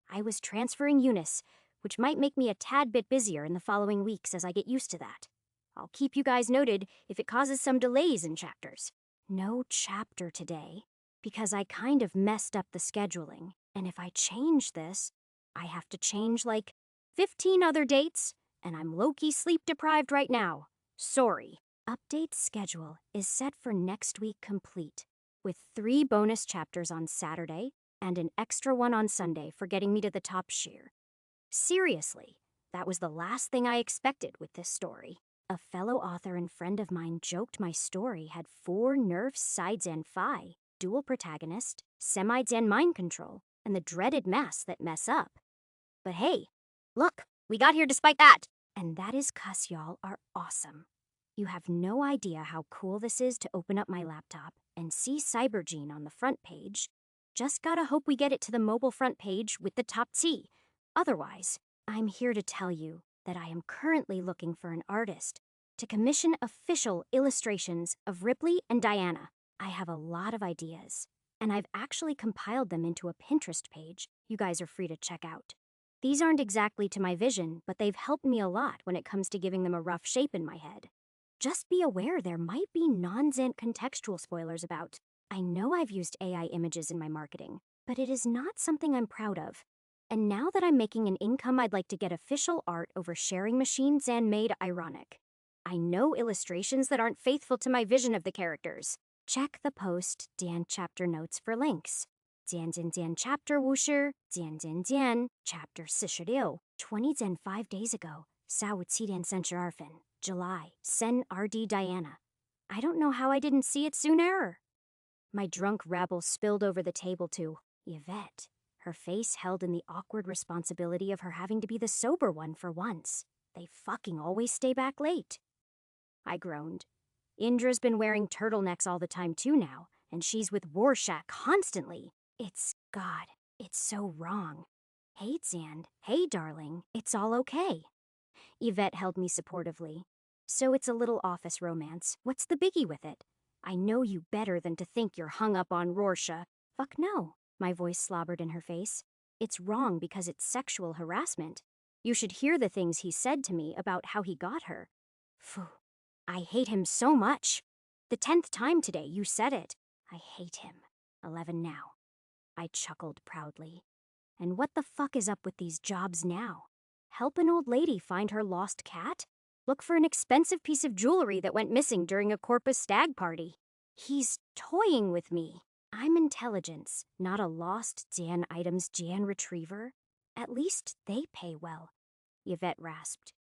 I was transferring Eunice, which might make me a tad bit busier in the following weeks as I get used to that. I'll keep you guys noted if it causes some delays in chapters. No chapter today, because I kind of messed up the scheduling, and if I change this, I have to change like 15 other dates, and I'm low-key sleep-deprived right now. Sorry. Update schedule is set for next week complete, with 3 bonus chapters on Saturday and an extra one on Sunday for getting me to the top sheer. Seriously, that was the last thing I expected with this story. A fellow author and friend of mine joked my story had 4 nerfs sides and phi, dual protagonist, semi-Zen mind control, and the dreaded masks that mess up. But hey, look, we got here despite that! And that is 'cause y'all are awesome. You have no idea how cool this is to open up my laptop and see CyberGene on the front page. Just gotta hope we get it to the mobile front page with the top T. Otherwise, I'm here to tell you that I am currently looking for an artist to commission official illustrations of Ripley and Diana. I have a lot of ideas, and I've actually compiled them into a Pinterest page you guys are free to check out. These aren't exactly to my vision, but they've helped me a lot when it comes to giving them a rough shape in my head. Just be aware there might be non-Zant contextual spoilers about. I know I've used AI images in my marketing, but it is not something I'm proud of. And now that I'm making an income, I'd like to get official art over sharing machines and made ironic. I know illustrations that aren't faithful to my vision of the characters. Check the post Dan chapter notes for links. Jian chapter wusher, Jian chapter 46, 20 Zen 5 days ago. Sao Arfin, July, Sen RD Diana. I don't know how I didn't see it sooner. My drunk rabble spilled over the table to Yvette, her face held in the awkward responsibility of her having to be the sober one for once. They fucking always stay back late. I groaned. Indra's been wearing turtlenecks all the time too now, and she's with Rorschach constantly. God, it's so wrong. Hey, Zand. Hey, darling. It's all okay. Yvette held me supportively. So it's a little office romance. What's the biggie with it? I know you better than to think you're hung up on Rorschach. Fuck no. My voice slobbered in her face. It's wrong because it's sexual harassment. You should hear the things he said to me about how he got her. Phew. I hate him so much. The 10th time today you said it. I hate him. 11 now. I chuckled proudly. And what the fuck is up with these jobs now? Help an old lady find her lost cat? Look for an expensive piece of jewelry that went missing during a Corpus stag party. He's toying with me. I'm intelligence, not a lost Jan items Jan retriever. At least they pay well, Yvette rasped.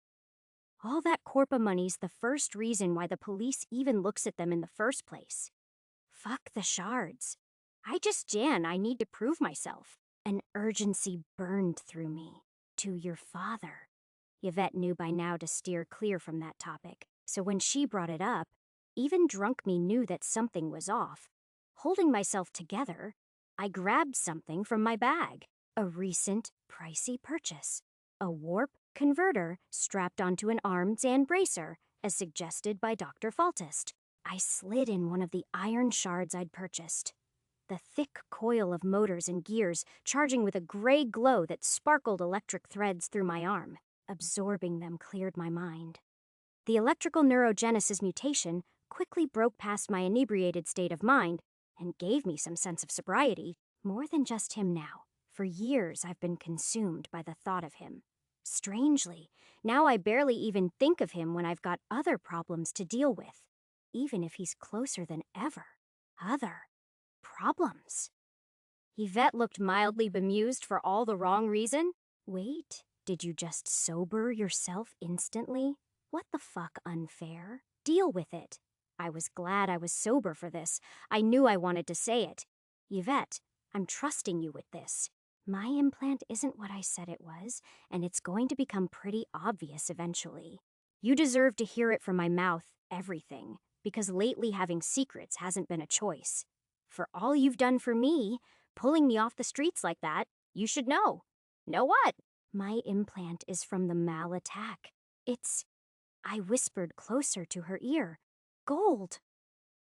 All that Corpa money's the first reason why the police even looks at them in the first place. Fuck the shards. I need to prove myself. An urgency burned through me. To your father. Yvette knew by now to steer clear from that topic, so when she brought it up, even drunk me knew that something was off. Holding myself together, I grabbed something from my bag. A recent, pricey purchase. A warp converter strapped onto an arm Zan bracer, as suggested by Dr. Faltist. I slid in one of the iron shards I'd purchased. The thick coil of motors and gears charging with a gray glow that sparkled electric threads through my arm. Absorbing them cleared my mind. The electrical neurogenesis mutation quickly broke past my inebriated state of mind and gave me some sense of sobriety. More than just him now. For years I've been consumed by the thought of him. Strangely, now I barely even think of him when I've got other problems to deal with. Even if he's closer than ever. Other problems. Yvette looked mildly bemused for all the wrong reason. Wait, did you just sober yourself instantly? What the fuck, unfair? Deal with it. I was glad I was sober for this. I knew I wanted to say it. Yvette, I'm trusting you with this. My implant isn't what I said it was, and it's going to become pretty obvious eventually. You deserve to hear it from my mouth, everything, because lately having secrets hasn't been a choice. For all you've done for me, pulling me off the streets like that, you should know. Know what? My implant is from the Mal attack. I whispered closer to her ear. Gold.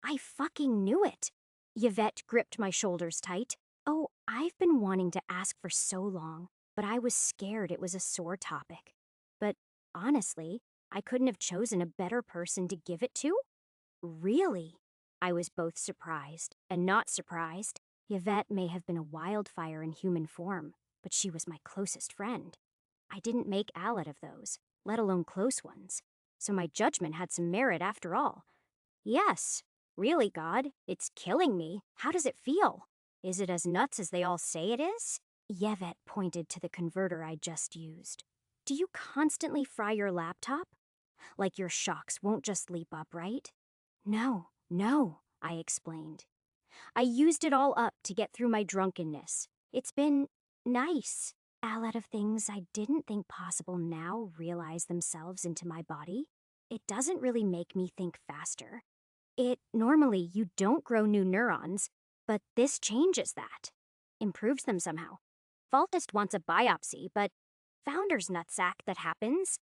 I fucking knew it. Yvette gripped my shoulders tight. Oh, I've been wanting to ask for so long, but I was scared it was a sore topic. But honestly, I couldn't have chosen a better person to give it to? Really? I was both surprised and not surprised. Yvette may have been a wildfire in human form, but she was my closest friend. I didn't make Alad of those, let alone close ones, so my judgment had some merit after all. Yes, really, God, it's killing me. How does it feel? Is it as nuts as they all say it is? Yvette pointed to the converter I just used. Do you constantly fry your laptop? Like your shocks won't just leap up, right? No, I explained. I used it all up to get through my drunkenness. It's been nice. A lot of things I didn't think possible now realize themselves into my body. It doesn't really make me think faster. Normally, you don't grow new neurons, but this changes that. Improves them somehow. Faltist wants a biopsy, but founder's nutsack that happens.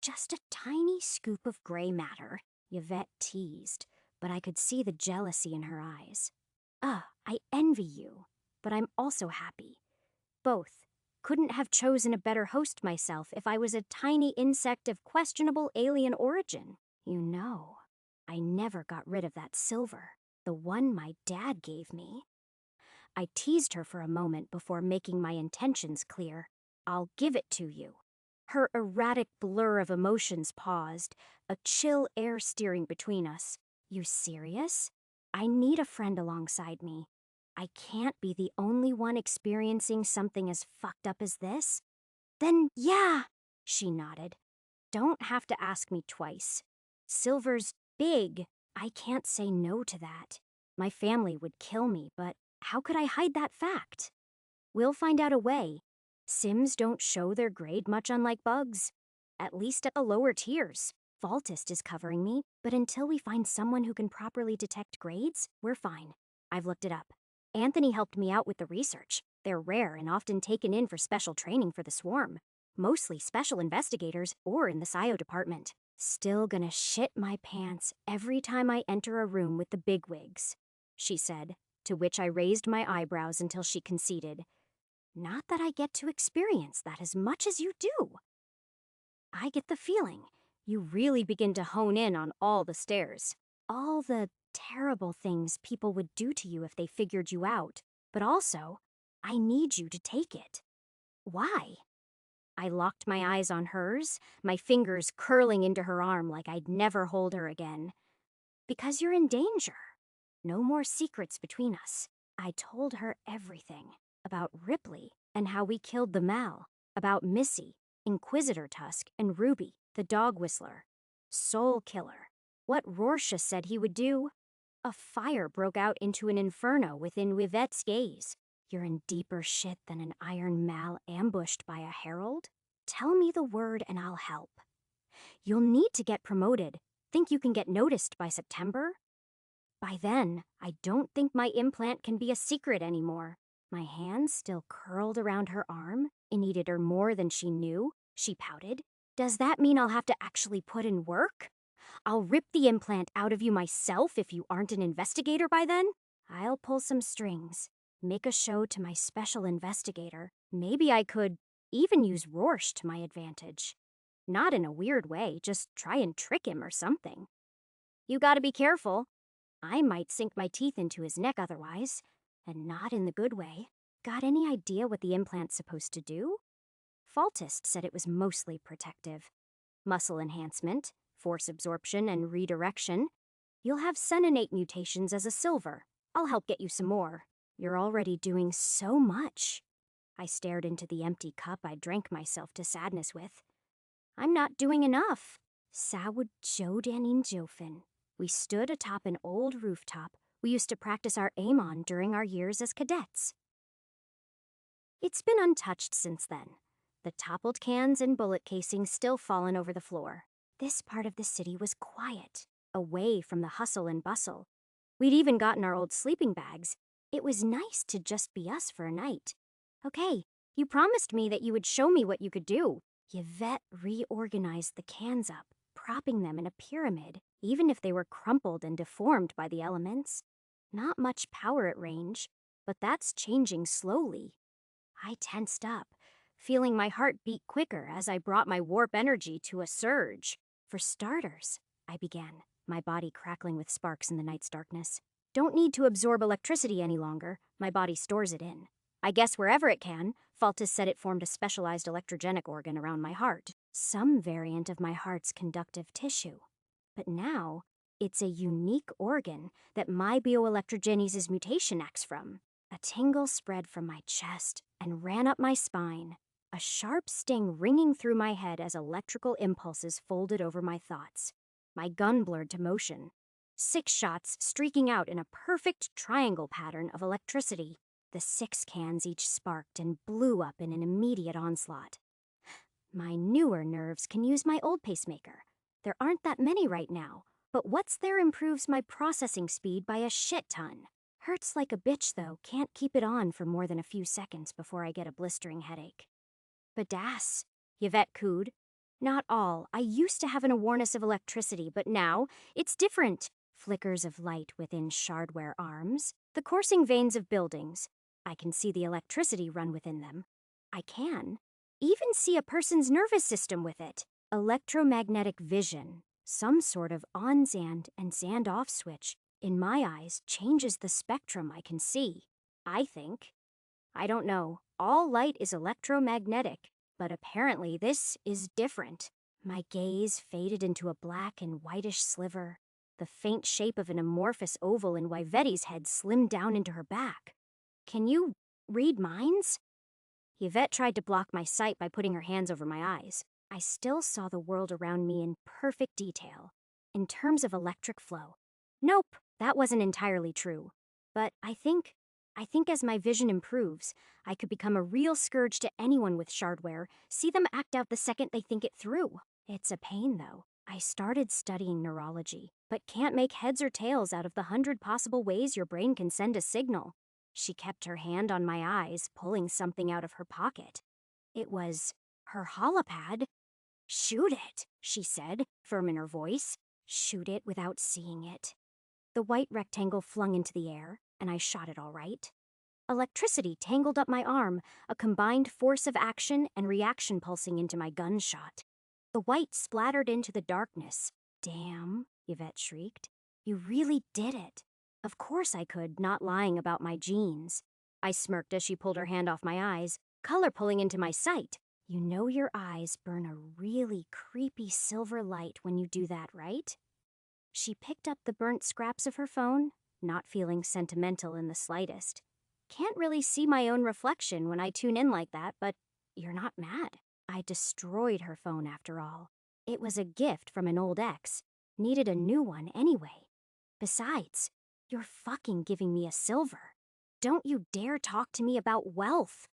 Just a tiny scoop of gray matter, Yvette teased, but I could see the jealousy in her eyes. I envy you, but I'm also happy. Both. Couldn't have chosen a better host myself if I was a tiny insect of questionable alien origin. You know, I never got rid of that silver, the one my dad gave me. I teased her for a moment before making my intentions clear. I'll give it to you. Her erratic blur of emotions paused, a chill air steering between us. You serious? I need a friend alongside me. I can't be the only one experiencing something as fucked up as this. Then, yeah, she nodded. Don't have to ask me twice. Silver's big. I can't say no to that. My family would kill me, but how could I hide that fact? We'll find out a way. Sims don't show their grade much unlike bugs. At least at the lower tiers. Vaultist is covering me, but until we find someone who can properly detect grades, we're fine. I've looked it up. Anthony helped me out with the research. They're rare and often taken in for special training for the swarm. Mostly special investigators or in the Scio department. Still gonna shit my pants every time I enter a room with the bigwigs, she said, to which I raised my eyebrows until she conceded. Not that I get to experience that as much as you do. I get the feeling you really begin to hone in on all the stares. All the terrible things people would do to you if they figured you out. But also, I need you to take it. Why? I locked my eyes on hers, my fingers curling into her arm like I'd never hold her again. Because you're in danger. No more secrets between us. I told her everything. About Ripley and how we killed the Mal. About Missy, Inquisitor Tusk, and Ruby, the dog whistler. Soul killer. What Rorschach said he would do. A fire broke out into an inferno within Yvette's gaze. You're in deeper shit than an iron Mal ambushed by a herald? Tell me the word and I'll help. You'll need to get promoted. Think you can get noticed by September? By then, I don't think my implant can be a secret anymore. My hands still curled around her arm. It needed her more than she knew. She pouted. Does that mean I'll have to actually put in work? I'll rip the implant out of you myself if you aren't an investigator by then? I'll pull some strings. Make a show to my special investigator. Maybe I could even use Rorsch to my advantage. Not in a weird way, just try and trick him or something. You gotta be careful. I might sink my teeth into his neck otherwise, and not in the good way. Got any idea what the implant's supposed to do? Faultist said it was mostly protective. Muscle enhancement, force absorption, and redirection. You'll have seninate mutations as a silver. I'll help get you some more. You're already doing so much. I stared into the empty cup I drank myself to sadness with. I'm not doing enough. Sawud Jodanin Jofin. We stood atop an old rooftop we used to practice our aim on during our years as cadets. It's been untouched since then. The toppled cans and bullet casings still fallen over the floor. This part of the city was quiet, away from the hustle and bustle. We'd even gotten our old sleeping bags. It was nice to just be us for a night. Okay, you promised me that you would show me what you could do. Yvette reorganized the cans up, propping them in a pyramid, even if they were crumpled and deformed by the elements. Not much power at range, but that's changing slowly. I tensed up, feeling my heart beat quicker as I brought my warp energy to a surge. For starters, I began, my body crackling with sparks in the night's darkness. Don't need to absorb electricity any longer. My body stores it in. I guess wherever it can. Faltus said it formed a specialized electrogenic organ around my heart, some variant of my heart's conductive tissue. But now, it's a unique organ that my bioelectrogenesis mutation acts from. A tingle spread from my chest and ran up my spine, a sharp sting ringing through my head as electrical impulses folded over my thoughts. My gun blurred to motion. 6 shots streaking out in a perfect triangle pattern of electricity. The 6 cans each sparked and blew up in an immediate onslaught. My newer nerves can use my old pacemaker. There aren't that many right now, but what's there improves my processing speed by a shit ton. Hurts like a bitch, though. Can't keep it on for more than a few seconds before I get a blistering headache. Badass, Yvette cooed. Not all. I used to have an awareness of electricity, but now it's different. Flickers of light within shardware arms, the coursing veins of buildings. I can see the electricity run within them. I can even see a person's nervous system with it. Electromagnetic vision, some sort of on-zand and zand-off switch, in my eyes, changes the spectrum I can see. I think. I don't know. All light is electromagnetic, but apparently this is different. My gaze faded into a black and whitish sliver. The faint shape of an amorphous oval in Yvette's head slimmed down into her back. Can you read minds? Yvette tried to block my sight by putting her hands over my eyes. I still saw the world around me in perfect detail, in terms of electric flow. Nope, that wasn't entirely true. But I think as my vision improves, I could become a real scourge to anyone with shardware, see them act out the second they think it through. It's a pain, though. I started studying neurology, but can't make heads or tails out of the 100 possible ways your brain can send a signal. She kept her hand on my eyes, pulling something out of her pocket. It was her holopad. "Shoot it," she said, firm in her voice. Shoot it without seeing it. The white rectangle flung into the air, and I shot it all right. Electricity tangled up my arm, a combined force of action and reaction pulsing into my gunshot. The white splattered into the darkness. "Damn," Yvette shrieked. "You really did it." Of course I could, not lying about my genes. I smirked as she pulled her hand off my eyes, color pulling into my sight. "You know your eyes burn a really creepy silver light when you do that, right?" She picked up the burnt scraps of her phone, not feeling sentimental in the slightest. "Can't really see my own reflection when I tune in like that, but you're not mad." I destroyed her phone after all. It was a gift from an old ex. Needed a new one anyway. Besides, you're fucking giving me a silver. "Don't you dare talk to me about wealth,"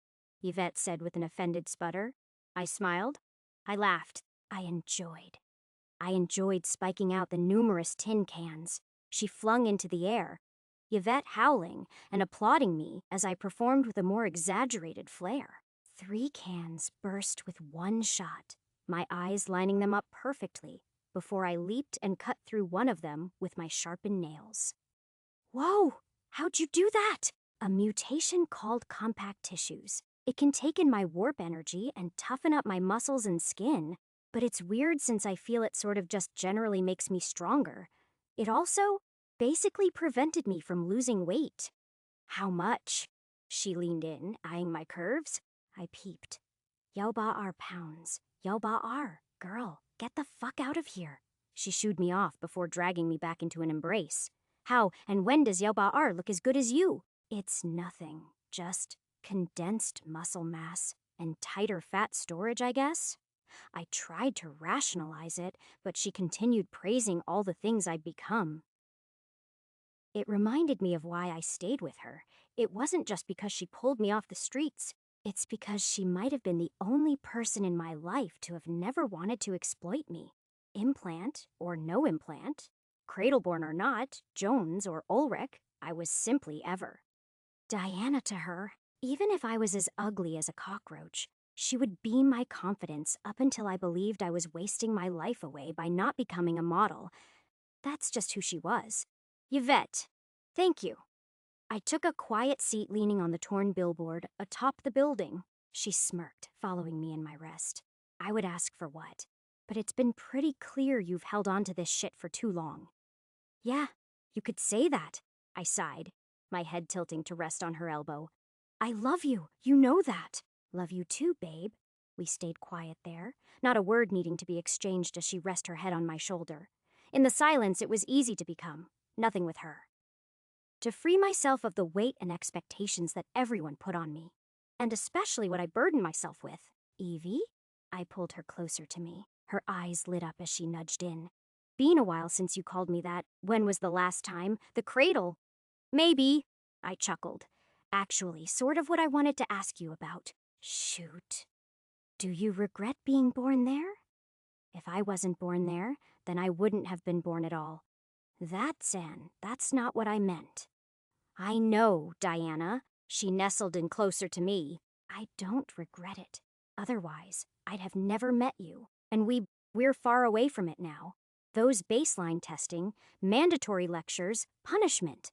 Yvette said with an offended sputter. I smiled. I laughed. I enjoyed spiking out the numerous tin cans she flung into the air, Yvette howling and applauding me as I performed with a more exaggerated flair. 3 cans burst with one shot, my eyes lining them up perfectly, before I leaped and cut through one of them with my sharpened nails. "Whoa! How'd you do that?" "A mutation called compact tissues. It can take in my warp energy and toughen up my muscles and skin, but it's weird since I feel it sort of just generally makes me stronger. It also basically prevented me from losing weight." "How much?" She leaned in, eyeing my curves. I peeped. "Yaoba pounds. Yaoba girl, get the fuck out of here." She shooed me off before dragging me back into an embrace. "How and when does Yaoba look as good as you?" "It's nothing, just condensed muscle mass and tighter fat storage, I guess." I tried to rationalize it, but she continued praising all the things I'd become. It reminded me of why I stayed with her. It wasn't just because she pulled me off the streets. It's because she might have been the only person in my life to have never wanted to exploit me. Implant or no implant, cradleborn or not, Jones or Ulrich, I was simply Ever. Diana to her, even if I was as ugly as a cockroach, she would beam my confidence up until I believed I was wasting my life away by not becoming a model. That's just who she was. "Yvette, thank you." I took a quiet seat leaning on the torn billboard atop the building. She smirked, following me in my rest. "I would ask for what? But it's been pretty clear you've held on to this shit for too long." "Yeah, you could say that," I sighed, my head tilting to rest on her elbow. "I love you, you know that." "Love you too, babe." We stayed quiet there, not a word needing to be exchanged as she rested her head on my shoulder. In the silence, it was easy to become. Nothing with her. To free myself of the weight and expectations that everyone put on me. And especially what I burdened myself with. "Evie?" I pulled her closer to me. Her eyes lit up as she nudged in. "Been a while since you called me that. When was the last time? The cradle." "Maybe," I chuckled. "Actually, sort of what I wanted to ask you about." "Shoot. Do you regret being born there?" "If I wasn't born there, then I wouldn't have been born at all." That's not what I meant." "I know, Diana." She nestled in closer to me. "I don't regret it. Otherwise, I'd have never met you. And we're far away from it now. Those baseline testing, mandatory lectures, punishment.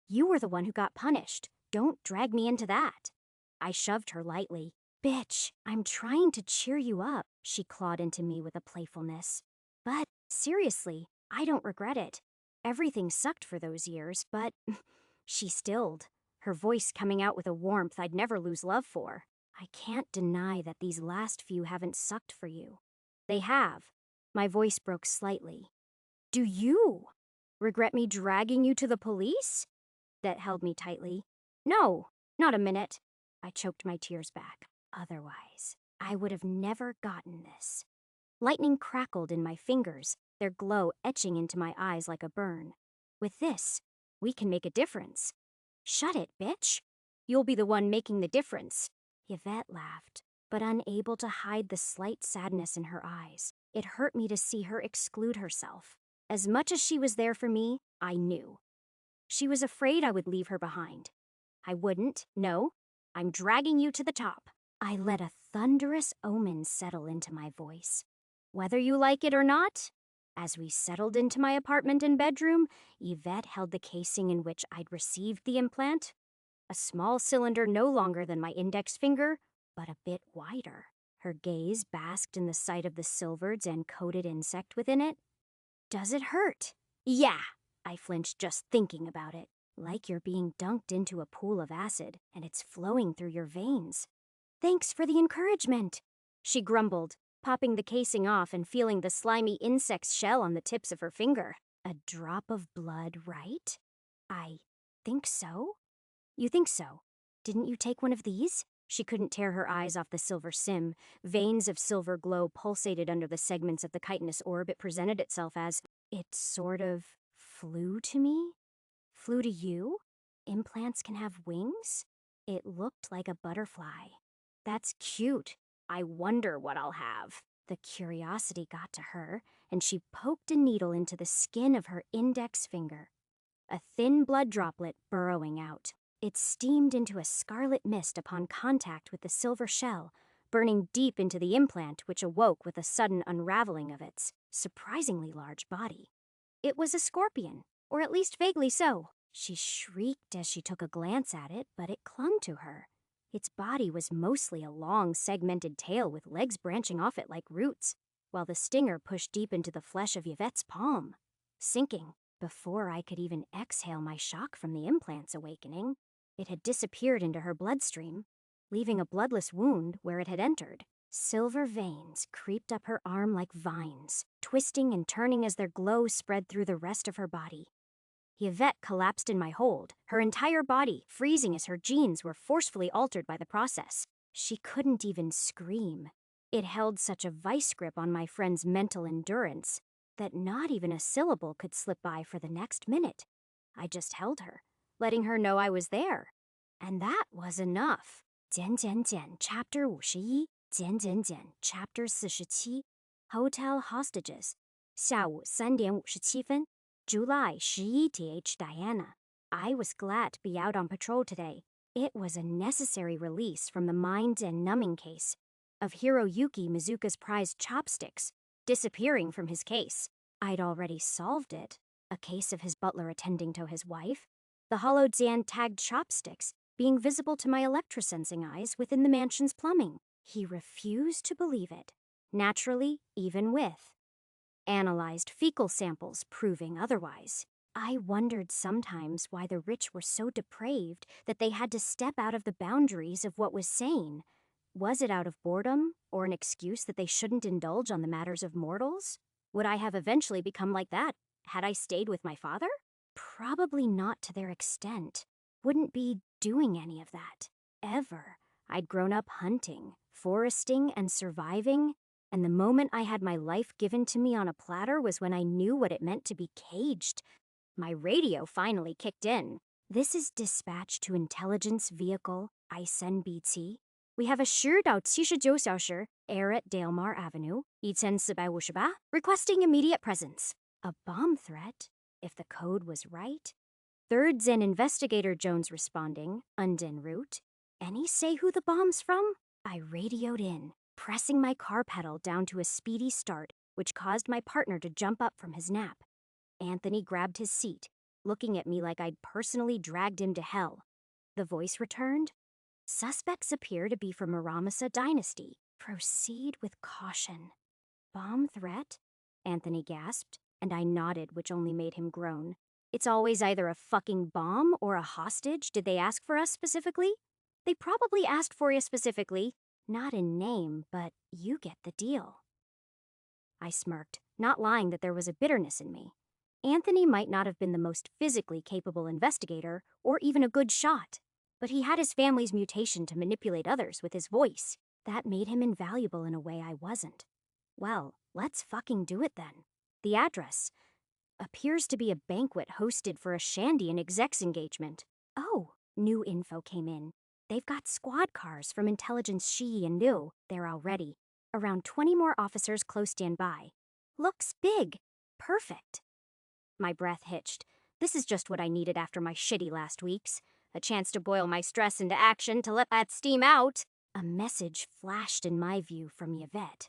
You were the one who got punished. Don't drag me into that." I shoved her lightly. "Bitch, I'm trying to cheer you up," she clawed into me with a playfulness. "But seriously, I don't regret it. Everything sucked for those years, but..." She stilled, her voice coming out with a warmth I'd never lose love for. "I can't deny that these last few haven't sucked for you." "They have." My voice broke slightly. "Do you regret me dragging you to the police?" That held me tightly. "No, not a minute." I choked my tears back. "Otherwise, I would have never gotten this. Lightning crackled in my fingers, their glow etching into my eyes like a burn. With this, we can make a difference. Shut it, bitch. You'll be the one making the difference. Yvette laughed, but unable to hide the slight sadness in her eyes. It hurt me to see her exclude herself. As much as she was there for me, I knew. She was afraid I would leave her behind. I wouldn't, no. I'm dragging you to the top. I let a thunderous omen settle into my voice. Whether you like it or not. As we settled into my apartment and bedroom, Yvette held the casing in which I'd received the implant. A small cylinder no longer than my index finger, but a bit wider. Her gaze basked in the sight of the silvered and coated insect within it. Does it hurt? Yeah, I flinched just thinking about it. Like you're being dunked into a pool of acid, and it's flowing through your veins. Thanks for the encouragement, she grumbled, popping the casing off and feeling the slimy insect's shell on the tips of her finger. A drop of blood, right? I think so. You think so? Didn't you take one of these? She couldn't tear her eyes off the silver sim. Veins of silver glow pulsated under the segments of the chitinous orb it presented itself as. It sort of flew to me? Flew to you? Implants can have wings? It looked like a butterfly. That's cute. I wonder what I'll have. The curiosity got to her, and she poked a needle into the skin of her index finger. A thin blood droplet burrowing out. It steamed into a scarlet mist upon contact with the silver shell, burning deep into the implant, which awoke with a sudden unraveling of its surprisingly large body. It was a scorpion, or at least vaguely so. She shrieked as she took a glance at it, but it clung to her. Its body was mostly a long, segmented tail with legs branching off it like roots, while the stinger pushed deep into the flesh of Yvette's palm, sinking. Before I could even exhale my shock from the implant's awakening, it had disappeared into her bloodstream, leaving a bloodless wound where it had entered. Silver veins creeped up her arm like vines, twisting and turning as their glow spread through the rest of her body. Yvette collapsed in my hold, her entire body freezing as her genes were forcefully altered by the process. She couldn't even scream. It held such a vice grip on my friend's mental endurance that not even a syllable could slip by for the next minute. I just held her, letting her know I was there. And that was enough. 减减减 Chapter 51 减减减 Chapter 47 Hotel Hostages 下午3点57分 July 11th Diana. I was glad to be out on patrol today. It was a necessary release from the mind and numbing case of Hiroyuki Mizuka's prized chopsticks disappearing from his case. I'd already solved it, a case of his butler attending to his wife, the hollow Zan tagged chopsticks being visible to my electrosensing eyes within the mansion's plumbing. He refused to believe it, naturally, even with analyzed fecal samples proving otherwise. I wondered sometimes why the rich were so depraved that they had to step out of the boundaries of what was sane. Was it out of boredom, or an excuse that they shouldn't indulge on the matters of mortals? Would I have eventually become like that had I stayed with my father? Probably not to their extent. Wouldn't be doing any of that. Ever. I'd grown up hunting, foresting, and surviving, and the moment I had my life given to me on a platter was when I knew what it meant to be caged. My radio finally kicked in. This is dispatch to intelligence vehicle ISNBT. We have a 10到79小时 air at Dalmar Avenue, 1458, requesting immediate presence. A bomb threat, if the code was right. Third Zen investigator Jones responding, en route. Any say who the bomb's from? I radioed in, pressing my car pedal down to a speedy start, which caused my partner to jump up from his nap. Anthony grabbed his seat, looking at me like I'd personally dragged him to hell. The voice returned. Suspects appear to be from Muramasa Dynasty. Proceed with caution. Bomb threat? Anthony gasped, and I nodded, which only made him groan. It's always either a fucking bomb or a hostage. Did they ask for us specifically? They probably asked for you specifically. Not in name, but you get the deal. I smirked, not lying that there was a bitterness in me. Anthony might not have been the most physically capable investigator or even a good shot, but he had his family's mutation to manipulate others with his voice. That made him invaluable in a way I wasn't. Well, let's fucking do it then. The address appears to be a banquet hosted for a Shandian exec's engagement. Oh, new info came in. They've got squad cars from Intelligence Shi and Liu there already. Around 20 more officers close standby. Looks big. Perfect. My breath hitched. This is just what I needed after my shitty last weeks. A chance to boil my stress into action to let that steam out. A message flashed in my view from Yvette.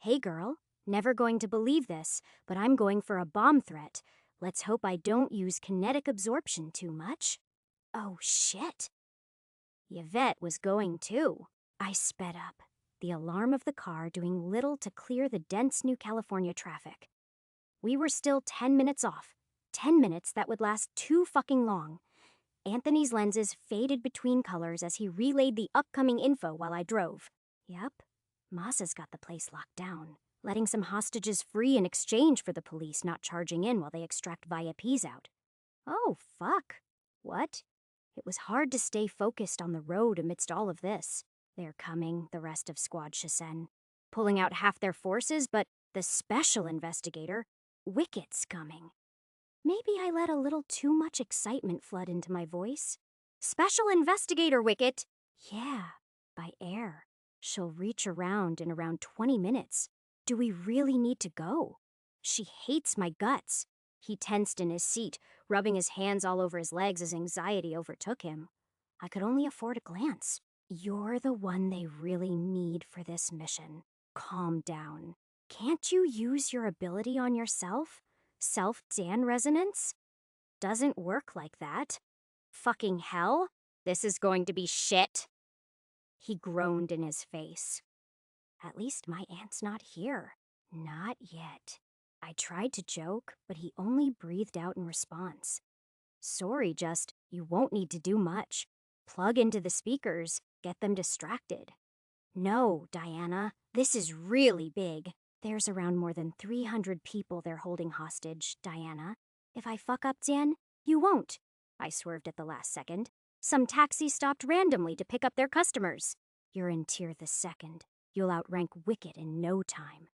Hey girl, never going to believe this, but I'm going for a bomb threat. Let's hope I don't use kinetic absorption too much. Oh shit. Yvette was going too. I sped up, the alarm of the car doing little to clear the dense New California traffic. We were still 10 minutes off. 10 minutes that would last too fucking long. Anthony's lenses faded between colors as he relayed the upcoming info while I drove. Yep, Masa's got the place locked down, letting some hostages free in exchange for the police not charging in while they extract VIPs out. Oh, fuck. What? It was hard to stay focused on the road amidst all of this. They're coming, the rest of Squad Shisen, pulling out half their forces, but the special investigator, Wicket's coming. Maybe I let a little too much excitement flood into my voice. Special investigator, Wicket! Yeah, by air. She'll reach around in around 20 minutes. Do we really need to go? She hates my guts. He tensed in his seat, rubbing his hands all over his legs as anxiety overtook him. I could only afford a glance. You're the one they really need for this mission. Calm down. Can't you use your ability on yourself? Self-Dan resonance? Doesn't work like that. Fucking hell? This is going to be shit. He groaned in his face. At least my aunt's not here. Not yet. I tried to joke, but he only breathed out in response. Sorry, just, you won't need to do much. Plug into the speakers, get them distracted. No, Diana, this is really big. There's around more than 300 people they're holding hostage, Diana. If I fuck up, Dan, you won't. I swerved at the last second. Some taxi stopped randomly to pick up their customers. You're in tier the second. You'll outrank Wicket in no time.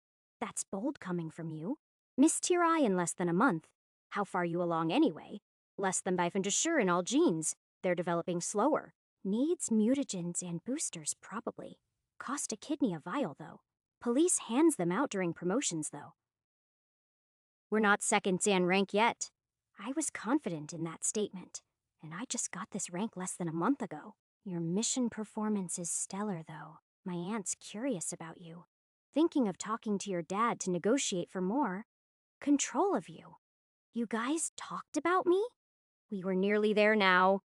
That's bold coming from you. Miss Tier I in less than a month. How far you along anyway? Less than Bifentasure in all genes. They're developing slower. Needs mutagens and boosters, probably. Cost a kidney a vial, though. Police hands them out during promotions, though. We're not second Dan rank yet. I was confident in that statement, and I just got this rank less than a month ago. Your mission performance is stellar, though. My aunt's curious about you. Thinking of talking to your dad to negotiate for more control of you. You guys talked about me? We were nearly there now.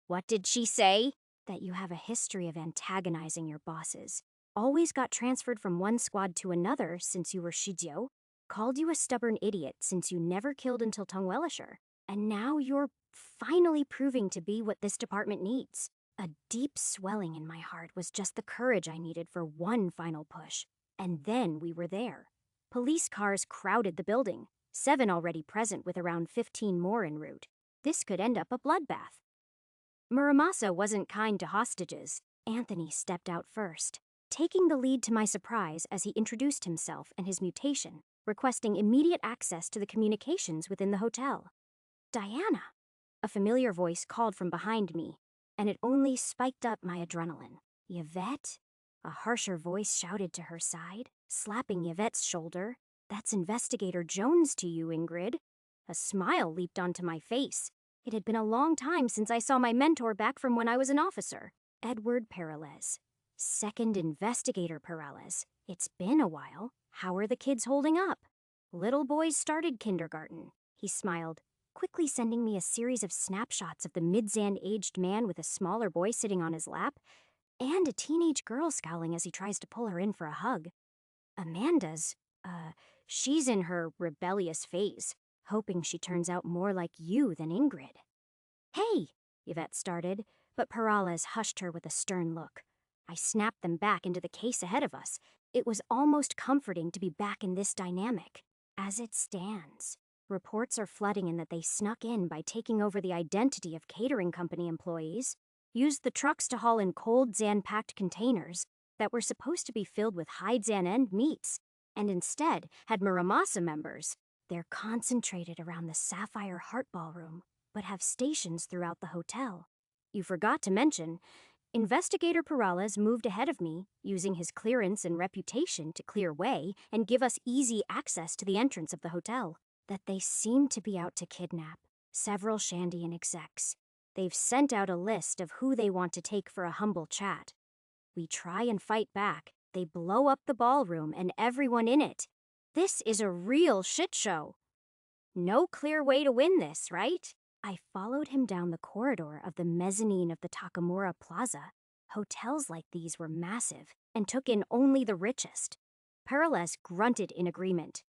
What did she say? That you have a history of antagonizing your bosses. Always got transferred from one squad to another since you were Shijiu. Called you a stubborn idiot since you never killed until Tongwelisher. And now you're finally proving to be what this department needs. A deep swelling in my heart was just the courage I needed for one final push. And then we were there. Police cars crowded the building, 7 already present with around 15 more en route. This could end up a bloodbath. Muramasa wasn't kind to hostages. Anthony stepped out first, taking the lead to my surprise as he introduced himself and his mutation, requesting immediate access to the communications within the hotel. Diana! A familiar voice called from behind me, and it only spiked up my adrenaline. Yvette? A harsher voice shouted to her side, slapping Yvette's shoulder. That's Investigator Jones to you, Ingrid. A smile leaped onto my face. It had been a long time since I saw my mentor back from when I was an officer, Edward Peralez. Second Investigator Peralez. It's been a while. How are the kids holding up? Little boys started kindergarten. He smiled, quickly sending me a series of snapshots of the mid-Zan-aged man with a smaller boy sitting on his lap, and a teenage girl scowling as he tries to pull her in for a hug. Amanda's, she's in her rebellious phase, hoping she turns out more like you than Ingrid. Hey, Yvette started, but Peralez hushed her with a stern look. I snapped them back into the case ahead of us. It was almost comforting to be back in this dynamic. As it stands, reports are flooding in that they snuck in by taking over the identity of catering company employees, used the trucks to haul in cold Zan-packed containers, that were supposed to be filled with hides and meats, and instead had Muramasa members. They're concentrated around the Sapphire Heart Ballroom, but have stations throughout the hotel. You forgot to mention, Investigator Perales moved ahead of me, using his clearance and reputation to clear way and give us easy access to the entrance of the hotel. That they seem to be out to kidnap several Shandian execs. They've sent out a list of who they want to take for a humble chat. We try and fight back. They blow up the ballroom and everyone in it. This is a real shit show. No clear way to win this, right? I followed him down the corridor of the mezzanine of the Takamura Plaza. Hotels like these were massive and took in only the richest. Perales grunted in agreement.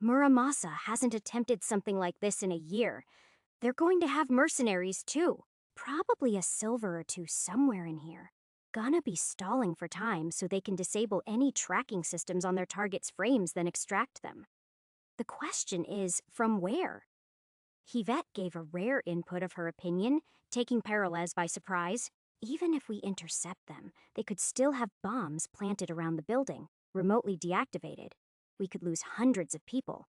Muramasa hasn't attempted something like this in a year. They're going to have mercenaries too. Probably a silver or two somewhere in here. Gonna be stalling for time so they can disable any tracking systems on their targets' frames, then extract them. The question is, from where? Yvette gave a rare input of her opinion, taking Perales by surprise. Even if we intercept them, they could still have bombs planted around the building, remotely deactivated. We could lose hundreds of people.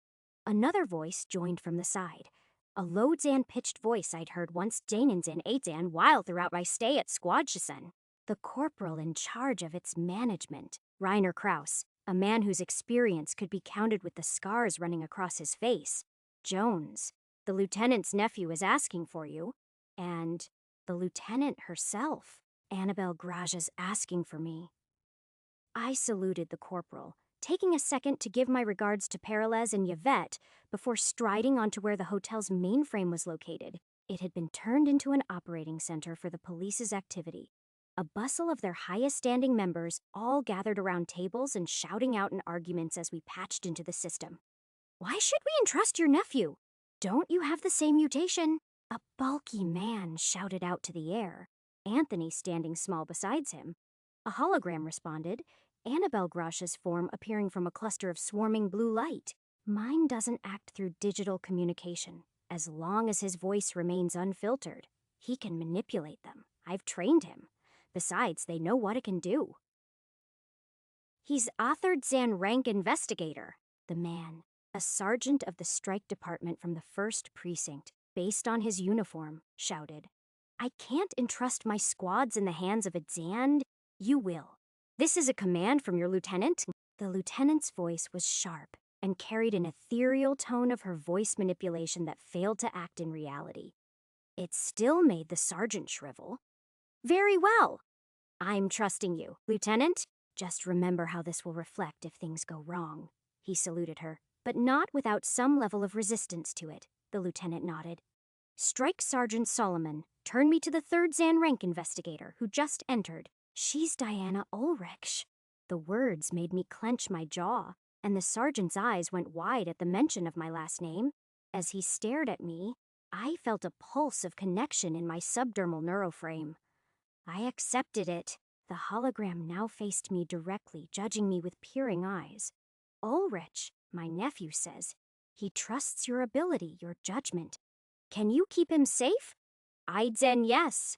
Another voice joined from the side. A low Zan-pitched voice I'd heard once Dainenzen Aizan while throughout my stay at Squadshisen. The corporal in charge of its management, Rainer Kraus, a man whose experience could be counted with the scars running across his face. Jones, the lieutenant's nephew, is asking for you. And the lieutenant herself, Annabelle Graja's, asking for me. I saluted the corporal, taking a second to give my regards to Perales and Yvette before striding onto where the hotel's mainframe was located. It had been turned into an operating center for the police's activity. A bustle of their highest-standing members all gathered around tables and shouting out in arguments as we patched into the system. Why should we entrust your nephew? Don't you have the same mutation? A bulky man shouted out to the air, Anthony standing small beside him. A hologram responded, Annabelle Graja's form appearing from a cluster of swarming blue light. Mine doesn't act through digital communication. As long as his voice remains unfiltered, he can manipulate them. I've trained him. Besides, they know what it can do. He's authored Zan rank investigator, the man, a sergeant of the strike department from the 1st Precinct, based on his uniform, shouted. I can't entrust my squads in the hands of a Zan. You will. This is a command from your lieutenant. The lieutenant's voice was sharp and carried an ethereal tone of her voice manipulation that failed to act in reality. It still made the sergeant shrivel. Very well. I'm trusting you, Lieutenant. Just remember how this will reflect if things go wrong. He saluted her, but not without some level of resistance to it. The lieutenant nodded. Strike Sergeant Solomon, turn me to the 3rd Zan rank investigator who just entered. She's Diana Ulrich. The words made me clench my jaw, and the sergeant's eyes went wide at the mention of my last name. As he stared at me, I felt a pulse of connection in my subdermal neuroframe. I accepted it. The hologram now faced me directly, judging me with peering eyes. Ulrich, my nephew, says, he trusts your ability, your judgment. Can you keep him safe? Idzen, yes.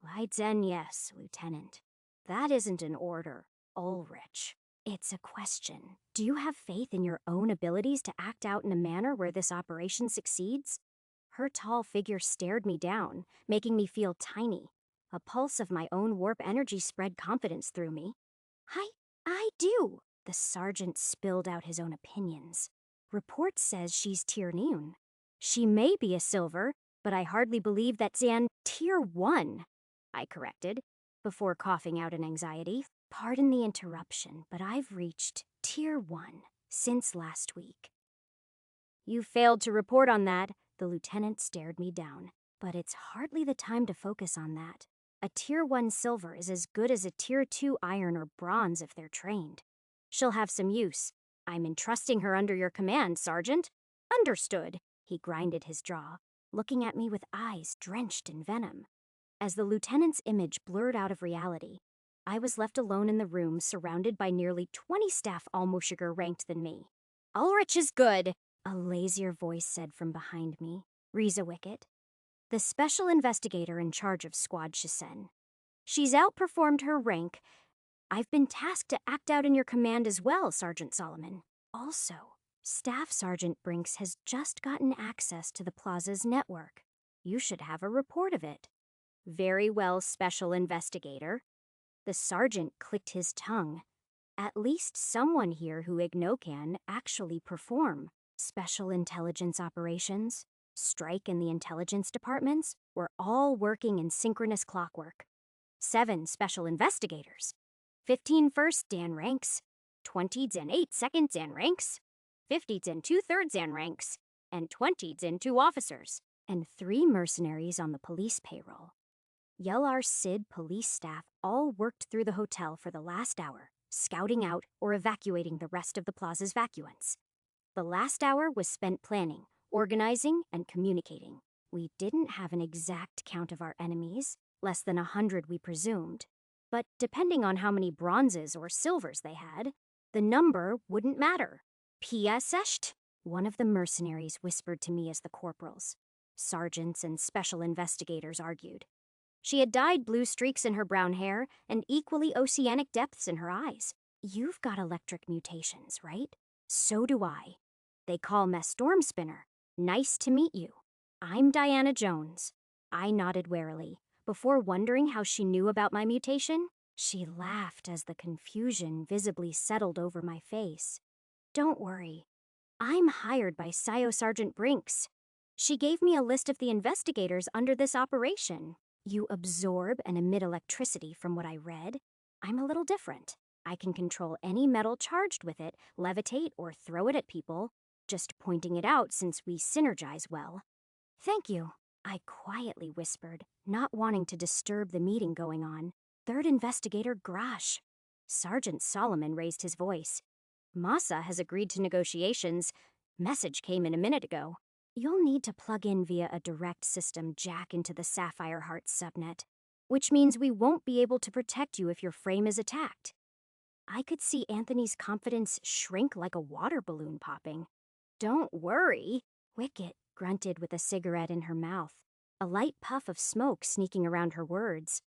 Idzen, yes, Lieutenant. That isn't an order, Ulrich. It's a question. Do you have faith in your own abilities to act out in a manner where this operation succeeds? Her tall figure stared me down, making me feel tiny. A pulse of my own warp energy spread confidence through me. I do. The sergeant spilled out his own opinions. Report says she's Tier Noon. She may be a silver, but I hardly believe that's Zan Tier 1, I corrected, before coughing out in anxiety. Pardon the interruption, but I've reached Tier 1 since last week. You failed to report on that. The lieutenant stared me down. But it's hardly the time to focus on that. A Tier 1 silver is as good as a Tier 2 iron or bronze if they're trained. She'll have some use. I'm entrusting her under your command, Sergeant. Understood. He grinded his jaw, looking at me with eyes drenched in venom. As the lieutenant's image blurred out of reality, I was left alone in the room, surrounded by nearly 20 staff almost ranked than me. Ulrich is good, a lazier voice said from behind me. Riza Wicket, the special investigator in charge of Squad Shisen. She's outperformed her rank. I've been tasked to act out in your command as well, Sergeant Solomon. Also, Staff Sergeant Brinks has just gotten access to the plaza's network. You should have a report of it. Very well, Special Investigator. The sergeant clicked his tongue. At least someone here who Igno can actually perform special intelligence operations. Strike and the intelligence departments were all working in synchronous clockwork. 7 special investigators. 15 first Dan ranks, 20 and 8 second Dan ranks, 50 and 2/3 Dan ranks, and 20 and 2 officers, and 3 mercenaries on the police payroll. Yelar Sid police staff all worked through the hotel for the last hour, scouting out or evacuating the rest of the plaza's vacuants. The last hour was spent planning, organizing, and communicating. We didn't have an exact count of our enemies, less than 100 we presumed, but depending on how many bronzes or silvers they had, the number wouldn't matter. PSSht, one of the mercenaries whispered to me as the corporals. Sergeants and special investigators argued. She had dyed blue streaks in her brown hair and equally oceanic depths in her eyes. You've got electric mutations, right? So do I. They call me Storm Spinner. Nice to meet you. I'm Diana Jones. I nodded warily. Before wondering how she knew about my mutation, she laughed as the confusion visibly settled over my face. Don't worry. I'm hired by Scio Sergeant Brinks. She gave me a list of the investigators under this operation. You absorb and emit electricity from what I read. I'm a little different. I can control any metal charged with it, levitate, or throw it at people, just pointing it out since we synergize well. Thank you, I quietly whispered, not wanting to disturb the meeting going on. Third investigator Grash. Sergeant Solomon raised his voice. Masa has agreed to negotiations. Message came in a minute ago. You'll need to plug in via a direct system jack into the Sapphire Heart subnet, which means we won't be able to protect you if your frame is attacked. I could see Anthony's confidence shrink like a water balloon popping. Don't worry, Wicket grunted with a cigarette in her mouth, a light puff of smoke sneaking around her words.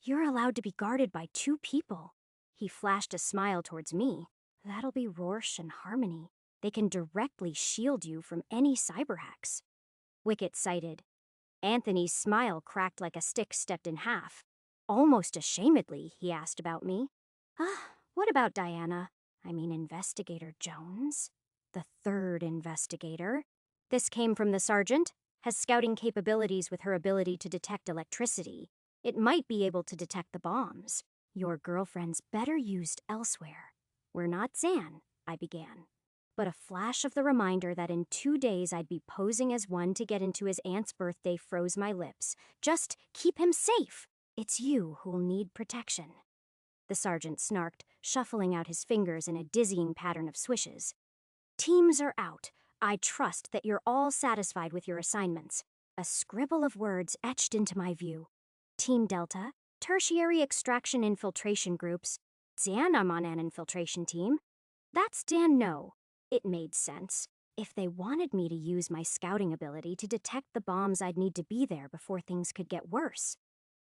You're allowed to be guarded by 2 people. He flashed a smile towards me. That'll be Rorsch and Harmony. They can directly shield you from any cyber hacks. Wicket cited. Anthony's smile cracked like a stick stepped in half. Almost ashamedly, he asked about me. What about Diana? I mean, Investigator Jones? The 3rd investigator. This came from the sergeant. Has scouting capabilities with her ability to detect electricity. It might be able to detect the bombs. Your girlfriend's better used elsewhere. We're not Zan, I began. But a flash of the reminder that in 2 days I'd be posing as one to get into his aunt's birthday froze my lips. Just keep him safe. It's you who'll need protection. The sergeant snarked, shuffling out his fingers in a dizzying pattern of swishes. Teams are out. I trust that you're all satisfied with your assignments. A scribble of words etched into my view. Team Delta, Tertiary Extraction Infiltration Groups. Dan, I'm on an infiltration team. That's Dan No. It made sense. If they wanted me to use my scouting ability to detect the bombs, I'd need to be there before things could get worse.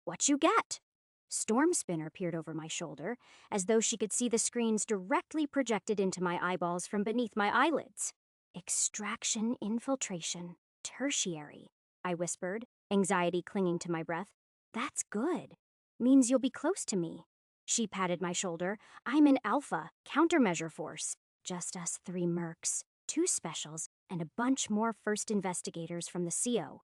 What you get? Storm Spinner peered over my shoulder, as though she could see the screens directly projected into my eyeballs from beneath my eyelids. Extraction, infiltration, tertiary, I whispered, anxiety clinging to my breath. That's good. Means you'll be close to me. She patted my shoulder. I'm an Alpha, countermeasure force. Just us 3 mercs, 2 specials, and a bunch more first investigators from the CO.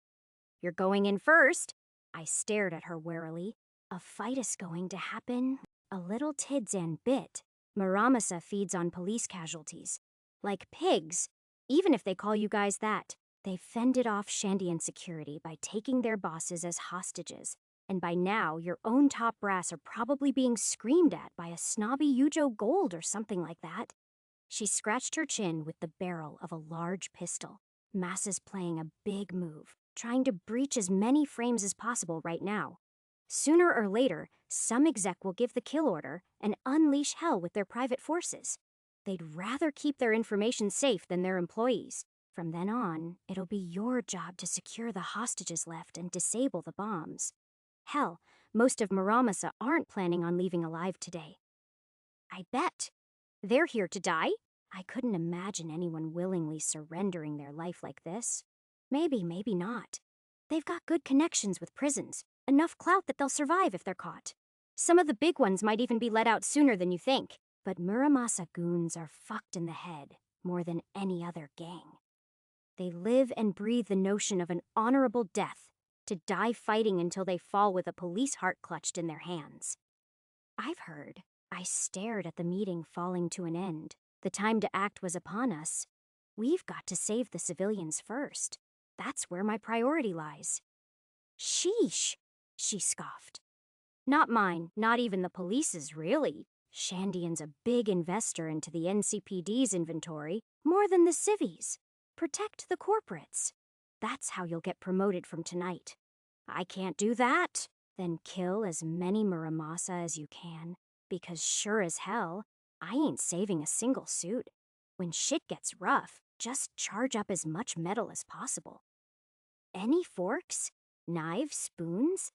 You're going in first. I stared at her warily. A fight is going to happen. A little tids and bit. Muramasa feeds on police casualties. Like pigs, even if they call you guys that. They fended off Shandian security by taking their bosses as hostages. And by now, your own top brass are probably being screamed at by a snobby Yujo Gold or something like that. She scratched her chin with the barrel of a large pistol. Massa's playing a big move, trying to breach as many frames as possible right now. Sooner or later, some exec will give the kill order and unleash hell with their private forces. They'd rather keep their information safe than their employees. From then on, it'll be your job to secure the hostages left and disable the bombs. Hell, Most of Muramasa aren't planning on leaving alive today. I bet. They're here to die? I couldn't imagine anyone willingly surrendering their life like this. Maybe, maybe not. They've got good connections with prisons, enough clout that they'll survive if they're caught. Some of the big ones might even be let out sooner than you think. But Muramasa goons are fucked in the head more than any other gang. They live and breathe the notion of an honorable death, to die fighting until they fall with a police heart clutched in their hands. I've heard. I stared at the meeting falling to an end. The time to act was upon us. We've got to save the civilians first. That's where my priority lies. Sheesh, she scoffed. Not mine, not even the police's, really. Shandian's a big investor into the NCPD's inventory, more than the civvies. Protect the corporates. That's how you'll get promoted from tonight. I can't do that. Then kill as many Muramasa as you can, because sure as hell, I ain't saving a single suit. When shit gets rough, just charge up as much metal as possible. Any forks? Knives? Spoons?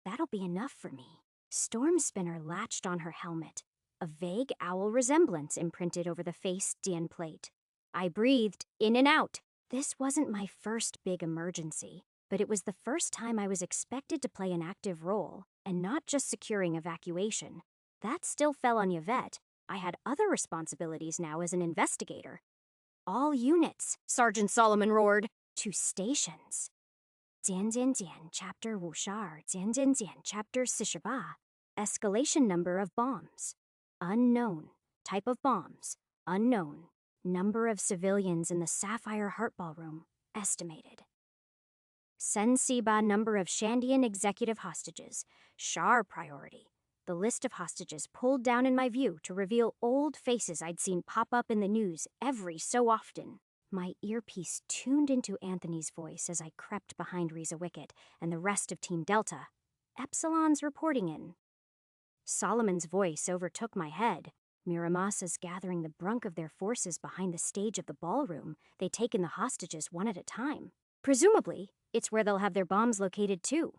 That'll be enough for me. Storm Spinner latched on her helmet, a vague owl resemblance imprinted over the face Dian plate. I breathed in and out. This wasn't my first big emergency, but it was the first time I was expected to play an active role, and not just securing evacuation. That still fell on Yvette. I had other responsibilities now as an investigator. All units, Sergeant Solomon roared. To stations. Jian Jian Jian, Chapter Wushar, Jian Jian Jian, Chapter Sishaba. Escalation number of bombs. Unknown. Type of bombs. Unknown. Number of civilians in the Sapphire Heart Ballroom. Estimated. Sensiba number of Shandian executive hostages. Shar priority. The list of hostages pulled down in my view to reveal old faces I'd seen pop up in the news every so often. My earpiece tuned into Anthony's voice as I crept behind Riza Wicket and the rest of Team Delta. Epsilon's reporting in. Solomon's voice overtook my head. Miramasa's gathering the brunt of their forces behind the stage of the ballroom. They'd taken the hostages one at a time. Presumably, it's where they'll have their bombs located too.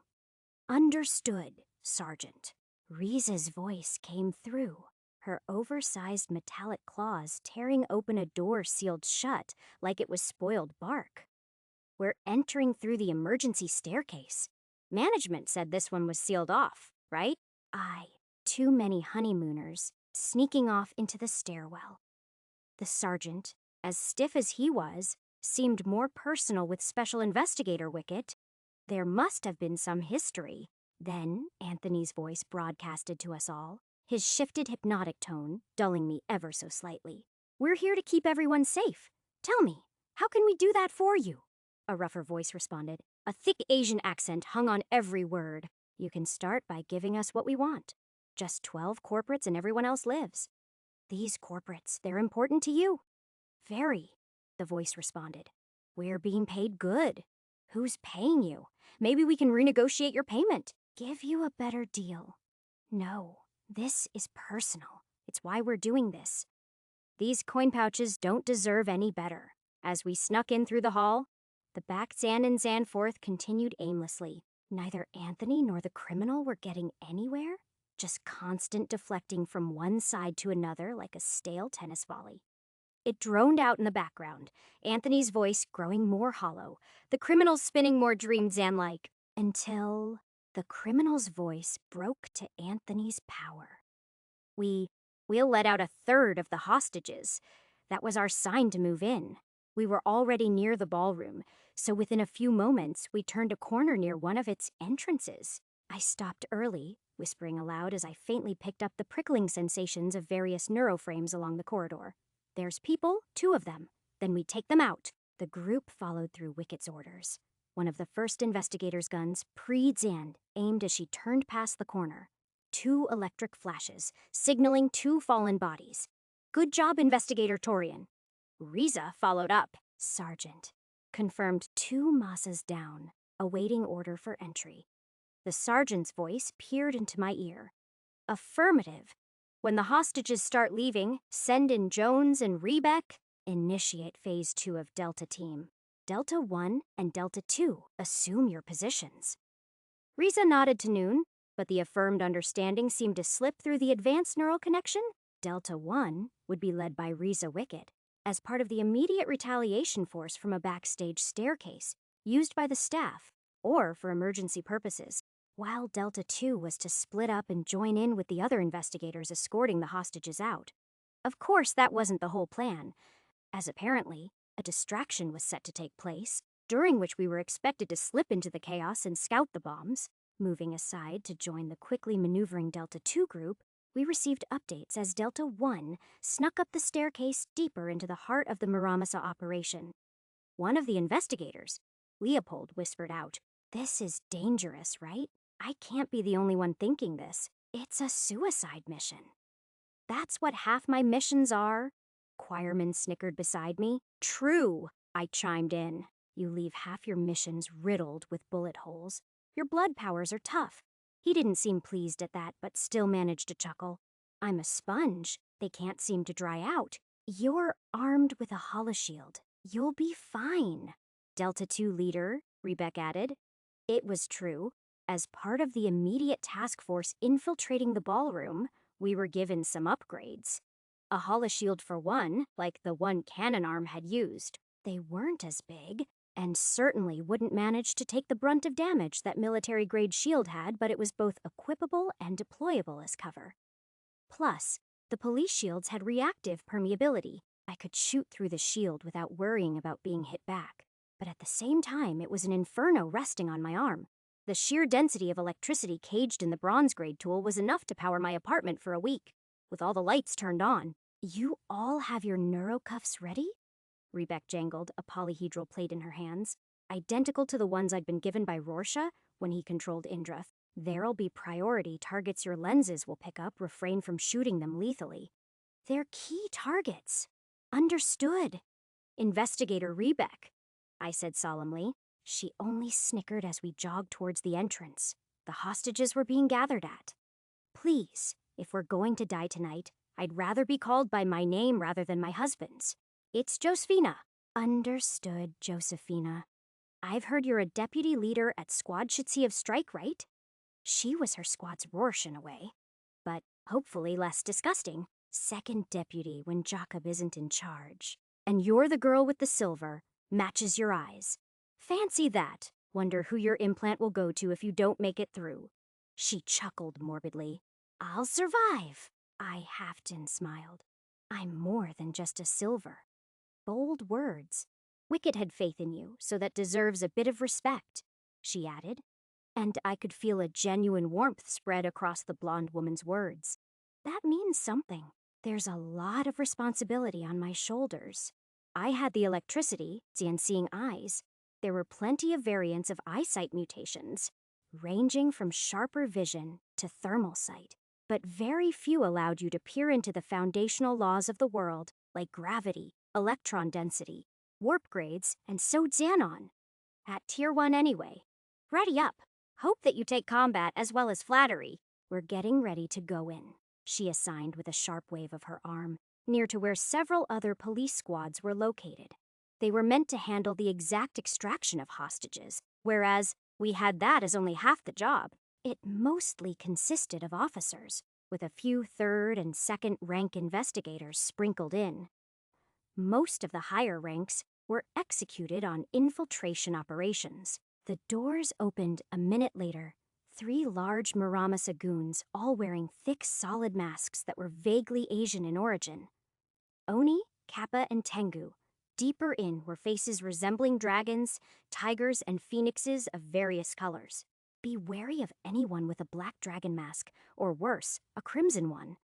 Understood, Sergeant. Riza's voice came through, her oversized metallic claws tearing open a door sealed shut like it was spoiled bark. We're entering through the emergency staircase. Management said this one was sealed off, right? Too many honeymooners, sneaking off into the stairwell. The sergeant, as stiff as he was, seemed more personal with Special Investigator Wicket. There must have been some history. Then Anthony's voice broadcasted to us all, his shifted hypnotic tone dulling me ever so slightly. We're here to keep everyone safe. Tell me, how can we do that for you? A rougher voice responded. A thick Asian accent hung on every word. You can start by giving us what we want. Just 12 corporates and everyone else lives. These corporates, they're important to you. Very, the voice responded. We're being paid good. Who's paying you? Maybe we can renegotiate your payment. Give you a better deal. No, this is personal. It's why we're doing this. These coin pouches don't deserve any better. As we snuck in through the hall, the back Zan and Zanforth continued aimlessly. Neither Anthony nor the criminal were getting anywhere, just constant deflecting from one side to another like a stale tennis volley. It droned out in the background, Anthony's voice growing more hollow, the criminal spinning more dream Zan-like, until the criminal's voice broke to Anthony's power. We'll let out a third of the hostages. That was our sign to move in. We were already near the ballroom, so within a few moments we turned a corner near one of its entrances. I stopped early, whispering aloud as I faintly picked up the prickling sensations of various neuroframes along the corridor. There's people, 2 of them. Then we take them out. The group followed through Wicket's orders. One of the first investigator's guns, pre-Zand, aimed as she turned past the corner. 2 electric flashes, signaling 2 fallen bodies. Good job, Investigator Torian. Riza followed up. Sergeant. Confirmed 2 Masas down, awaiting order for entry. The sergeant's voice peered into my ear. Affirmative. When the hostages start leaving, send in Jones and Rebeck. Initiate Phase 2 of Delta Team. Delta 1 and Delta 2, assume your positions. Riza nodded to Noon, but the affirmed understanding seemed to slip through the advanced neural connection. Delta 1 would be led by Riza Wicked, as part of the immediate retaliation force from a backstage staircase, used by the staff, or for emergency purposes, while Delta 2 was to split up and join in with the other investigators escorting the hostages out. Of course, that wasn't the whole plan, as apparently, a distraction was set to take place, during which we were expected to slip into the chaos and scout the bombs. Moving aside to join the quickly maneuvering Delta 2 group, we received updates as Delta 1 snuck up the staircase deeper into the heart of the Muramasa operation. One of the investigators, Leopold, whispered out, "This is dangerous, right? I can't be the only one thinking this. It's a suicide mission." "That's what half my missions are," Choirman snickered beside me. "True," I chimed in. "You leave half your missions riddled with bullet holes. Your blood powers are tough." He didn't seem pleased at that, but still managed to chuckle. "I'm a sponge. They can't seem to dry out. You're armed with a holoshield. You'll be fine." "Delta 2 leader," Rebek added. It was true. As part of the immediate task force infiltrating the ballroom, we were given some upgrades. A holoshield for one, like the one Cannon Arm had used. They weren't as big, and certainly wouldn't manage to take the brunt of damage that military-grade shield had, but it was both equipable and deployable as cover. Plus, the police shields had reactive permeability. I could shoot through the shield without worrying about being hit back. But at the same time, it was an inferno resting on my arm. The sheer density of electricity caged in the bronze-grade tool was enough to power my apartment for a week, with all the lights turned on. "You all have your neurocuffs ready?" Rebek jangled, a polyhedral plate in her hands, identical to the ones I'd been given by Rorschach when he controlled Indrath. "There'll be priority targets your lenses will pick up. Refrain from shooting them lethally." "They're key targets." "Understood. Investigator Rebek," I said solemnly. She only snickered as we jogged towards the entrance. The hostages were being gathered at. "Please, if we're going to die tonight, I'd rather be called by my name rather than my husband's. It's Josephina." "Understood, Josephina. I've heard you're a deputy leader at Squad Shitsi of Strike, right?" She was her squad's Rorsch in a way, but hopefully less disgusting. "Second deputy when Jacob isn't in charge. And you're the girl with the silver. Matches your eyes. Fancy that. Wonder who your implant will go to if you don't make it through." She chuckled morbidly. "I'll survive." I half-in smiled. "I'm more than just a silver." Bold words. "Wicked had faith in you, so that deserves a bit of respect," she added. And I could feel a genuine warmth spread across the blonde woman's words. That means something. There's a lot of responsibility on my shoulders. I had the electricity, and seeing eyes. There were plenty of variants of eyesight mutations, ranging from sharper vision to thermal sight, but very few allowed you to peer into the foundational laws of the world, like gravity, electron density, warp grades, and so Xanon. At Tier 1 anyway. "Ready up. Hope that you take combat as well as flattery. We're getting ready to go in," she assigned with a sharp wave of her arm, near to where several other police squads were located. They were meant to handle the exact extraction of hostages, whereas we had that as only half the job. It mostly consisted of officers, with a few third and second rank investigators sprinkled in. Most of the higher ranks were executed on infiltration operations. The doors opened a minute later. 3 large Muramasa goons, all wearing thick, solid masks that were vaguely Asian in origin. Oni, Kappa, and Tengu. Deeper in were faces resembling dragons, tigers, and phoenixes of various colors. Be wary of anyone with a black dragon mask, or worse, a crimson one.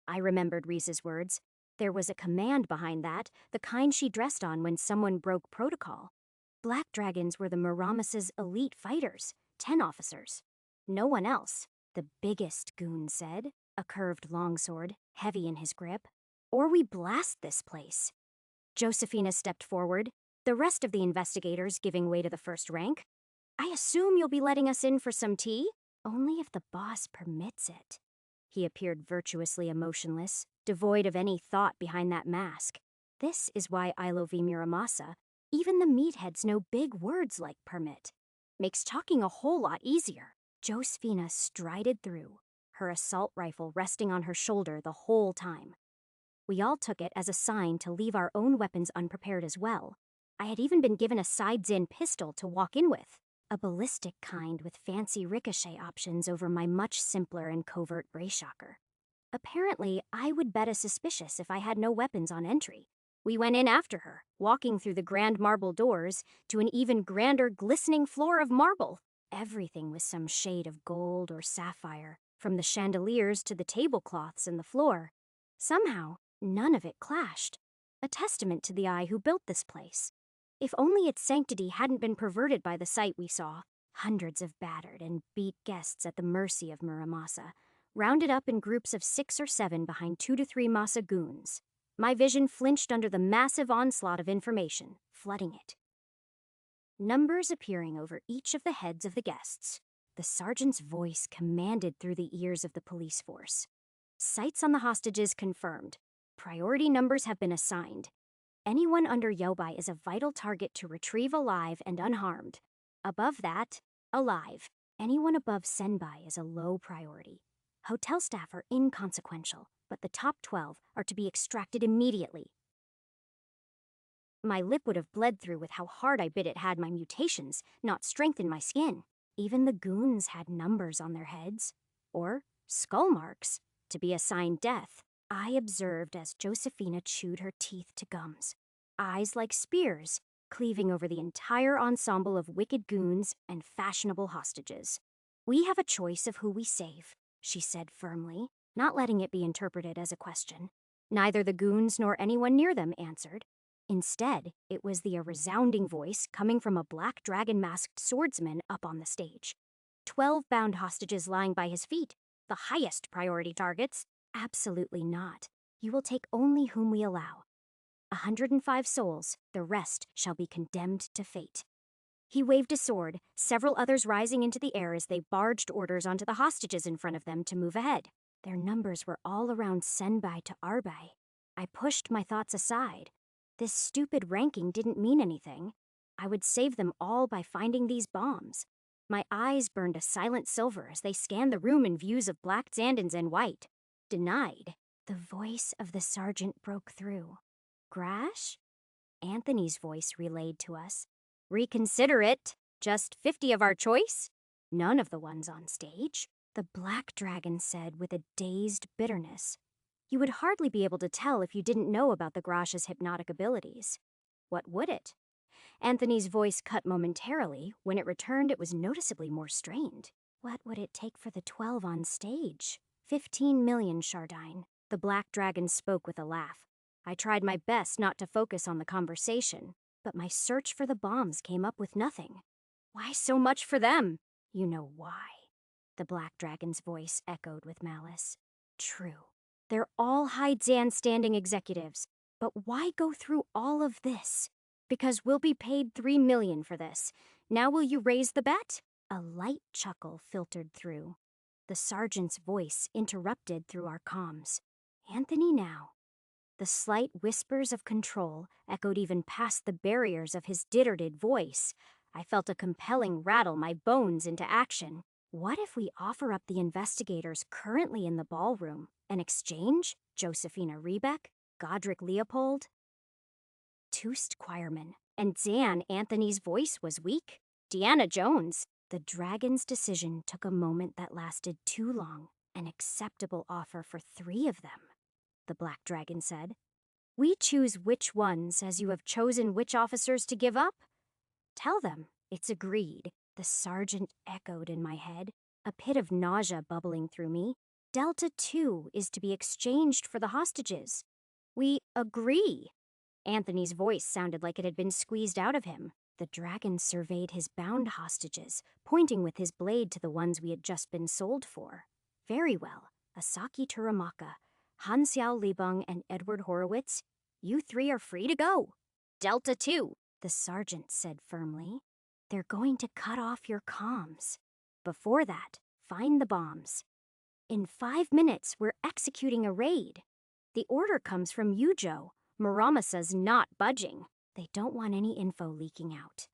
I remembered Riza's words. There was a command behind that, the kind she dressed on when someone broke protocol. Black dragons were the Muramasa's elite fighters, 10 officers. No one else, the biggest goon said, a curved longsword, heavy in his grip. "Or we blast this place." Josephina stepped forward, the rest of the investigators giving way to the first rank. "I assume you'll be letting us in for some tea?" "Only if the boss permits it." He appeared virtuously emotionless, devoid of any thought behind that mask. This is why I love Muramasa. Even the meatheads know big words like permit. Makes talking a whole lot easier. Josephina strided through, her assault rifle resting on her shoulder the whole time. We all took it as a sign to leave our own weapons unprepared as well. I had even been given a CyberGene pistol to walk in with, a ballistic kind with fancy ricochet options over my much simpler and covert Brayshocker. Apparently, I would bet a suspicious if I had no weapons on entry. We went in after her, walking through the grand marble doors to an even grander glistening floor of marble. Everything was some shade of gold or sapphire, from the chandeliers to the tablecloths and the floor. Somehow, none of it clashed, a testament to the eye who built this place. If only its sanctity hadn't been perverted by the sight we saw, hundreds of battered and beat guests at the mercy of Muramasa, rounded up in groups of 6 or 7 behind 2 to 3 Masa goons. My vision flinched under the massive onslaught of information, flooding it. Numbers appearing over each of the heads of the guests. The sergeant's voice commanded through the ears of the police force. Sights on the hostages confirmed. Priority numbers have been assigned. Anyone under Yobai is a vital target to retrieve alive and unharmed. Above that, alive. Anyone above Senbai is a low priority. Hotel staff are inconsequential, but the top 12 are to be extracted immediately. My lip would have bled through with how hard I bit it had my mutations not strengthened my skin. Even the goons had numbers on their heads, or skull marks, to be assigned death. I observed as Josephina chewed her teeth to gums, eyes like spears, cleaving over the entire ensemble of wicked goons and fashionable hostages. "We have a choice of who we save," she said firmly, not letting it be interpreted as a question. Neither the goons nor anyone near them answered. Instead, it was the resounding voice coming from a black dragon-masked swordsman up on the stage. 12 bound hostages lying by his feet, the highest priority targets. Absolutely not. You will take only whom we allow. 105 souls, the rest shall be condemned to fate. He waved a sword, several others rising into the air as they barged orders onto the hostages in front of them to move ahead. Their numbers were all around Senbai to Arbai. I pushed my thoughts aside. This stupid ranking didn't mean anything. I would save them all by finding these bombs. My eyes burned a silent silver as they scanned the room in views of black Xandans and white. Denied. The voice of the sergeant broke through. "Grash?" Anthony's voice relayed to us. "Reconsider it. Just 50 of our choice? None of the ones on stage," the black dragon said with a dazed bitterness. You would hardly be able to tell if you didn't know about the Grash's hypnotic abilities. What would it? Anthony's voice cut momentarily. When it returned, it was noticeably more strained. What would it take for the 12 on stage? 15 million, Shardine. The black dragon spoke with a laugh. I tried my best not to focus on the conversation, but my search for the bombs came up with nothing. Why so much for them? You know why. The black dragon's voice echoed with malice. True. They're all High Zan standing executives, but why go through all of this? Because we'll be paid 3 million for this. Now will you raise the bet? A light chuckle filtered through. The sergeant's voice interrupted through our comms. Anthony now. The slight whispers of control echoed even past the barriers of his dittered voice. I felt a compelling rattle my bones into action. What if we offer up the investigators currently in the ballroom? An exchange? Josephina Rebeck? Godric Leopold? Toost Choirman. And Zan Anthony's voice was weak? Deanna Jones. The dragon's decision took a moment that lasted too long. An acceptable offer for 3 of them, the black dragon said. We choose which ones as you have chosen which officers to give up? Tell them it's agreed. The sergeant echoed in my head, a pit of nausea bubbling through me. Delta 2 is to be exchanged for the hostages. We agree. Anthony's voice sounded like it had been squeezed out of him. The dragon surveyed his bound hostages, pointing with his blade to the ones we had just been sold for. Very well. Asaki Turamaka, Han Xiao Libung, and Edward Horowitz, you 3 are free to go. Delta 2, the sergeant said firmly. They're going to cut off your comms. Before that, find the bombs. In 5 minutes, we're executing a raid. The order comes from Yujo. Muramasa's not budging. They don't want any info leaking out.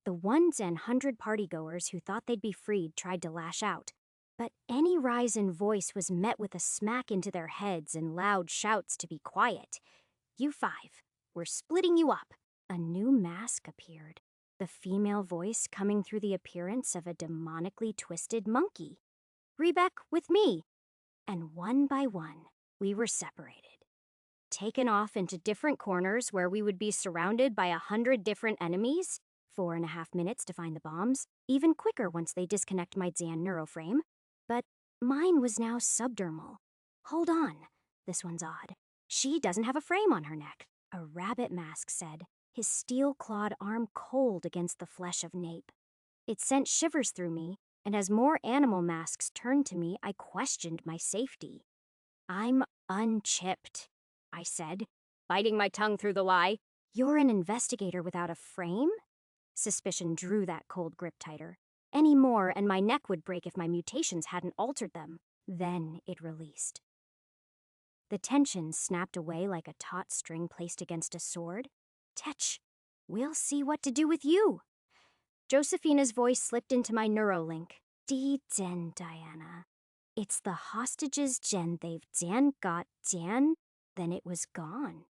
The 100 partygoers who thought they'd be freed tried to lash out, but any rise in voice was met with a smack into their heads and loud shouts to be quiet. "You five, we're splitting you up." A new mask appeared, the female voice coming through the appearance of a demonically twisted monkey. "Rebec, with me." And one by one, we were separated, taken off into different corners where we would be surrounded by 100 different enemies. 4.5 minutes to find the bombs, even quicker once they disconnect my Zan neuroframe. But mine was now subdermal. Hold on, this one's odd. She doesn't have a frame on her neck, a rabbit mask said, his steel-clawed arm cold against the flesh of Nape. It sent shivers through me, and as more animal masks turned to me, I questioned my safety. "I'm unchipped," I said, biting my tongue through the lie. "You're an investigator without a frame?" Suspicion drew that cold grip tighter. Any more, and my neck would break if my mutations hadn't altered them. Then it released. The tension snapped away like a taut string placed against a sword. "Tetch, we'll see what to do with you." Josephina's voice slipped into my neurolink. "Jen, Diana. It's the hostages, Jen. They've Jan got Jan, then it was gone."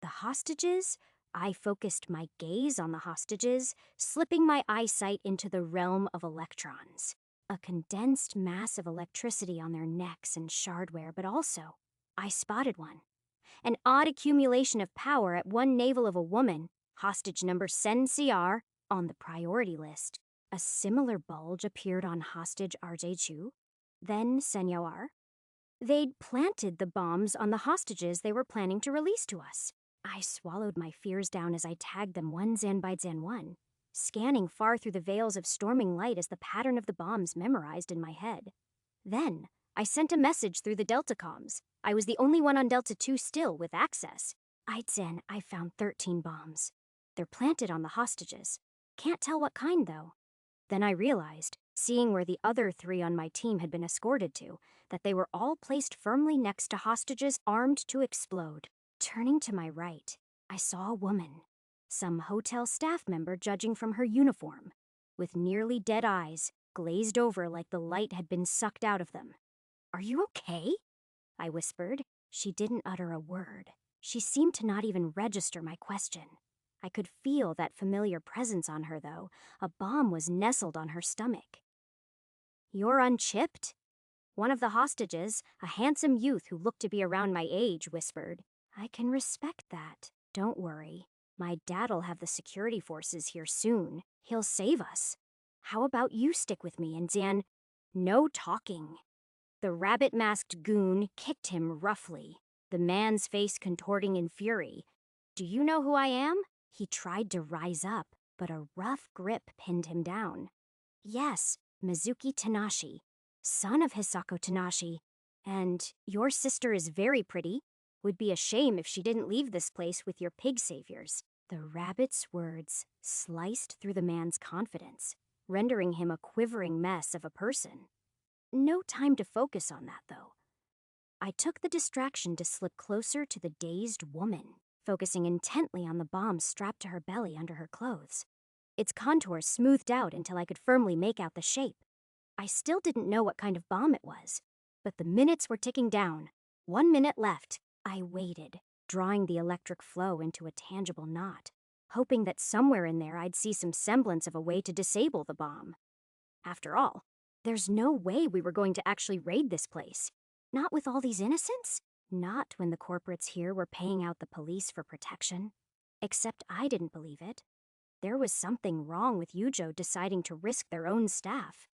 The hostages? I focused my gaze on the hostages, slipping my eyesight into the realm of electrons. A condensed mass of electricity on their necks and shardware, but also, I spotted one. An odd accumulation of power at one navel of a woman, hostage number Sen CR, on the priority list. A similar bulge appeared on hostage RJ Chu, then Sen Yawar. They'd planted the bombs on the hostages they were planning to release to us. I swallowed my fears down as I tagged them one Zan by Zan one, scanning far through the veils of storming light as the pattern of the bombs memorized in my head. Then, I sent a message through the Delta comms. I was the only one on Delta 2 still with access. Zen, I found 13 bombs. They're planted on the hostages. Can't tell what kind, though. Then I realized, seeing where the other 3 on my team had been escorted to, that they were all placed firmly next to hostages armed to explode. Turning to my right, I saw a woman, some hotel staff member judging from her uniform, with nearly dead eyes, glazed over like the light had been sucked out of them. "Are you okay?" I whispered. She didn't utter a word. She seemed to not even register my question. I could feel that familiar presence on her, though. A bomb was nestled on her stomach. "You're unchipped?" One of the hostages, a handsome youth who looked to be around my age, whispered. "I can respect that. Don't worry. My dad'll have the security forces here soon. He'll save us. How about you stick with me and Zan?" "No talking." The rabbit-masked goon kicked him roughly, the man's face contorting in fury. "Do you know who I am?" He tried to rise up, but a rough grip pinned him down. "Yes, Mizuki Tanashi, son of Hisako Tanashi. And your sister is very pretty. Would be a shame if she didn't leave this place with your pig saviors." The rabbit's words sliced through the man's confidence, rendering him a quivering mess of a person. No time to focus on that, though. I took the distraction to slip closer to the dazed woman, focusing intently on the bomb strapped to her belly under her clothes. Its contours smoothed out until I could firmly make out the shape. I still didn't know what kind of bomb it was, but the minutes were ticking down. 1 minute left. I waited, drawing the electric flow into a tangible knot, hoping that somewhere in there I'd see some semblance of a way to disable the bomb. After all, there's no way we were going to actually raid this place. Not with all these innocents? Not when the corporates here were paying out the police for protection. Except I didn't believe it. There was something wrong with Yujo deciding to risk their own staff.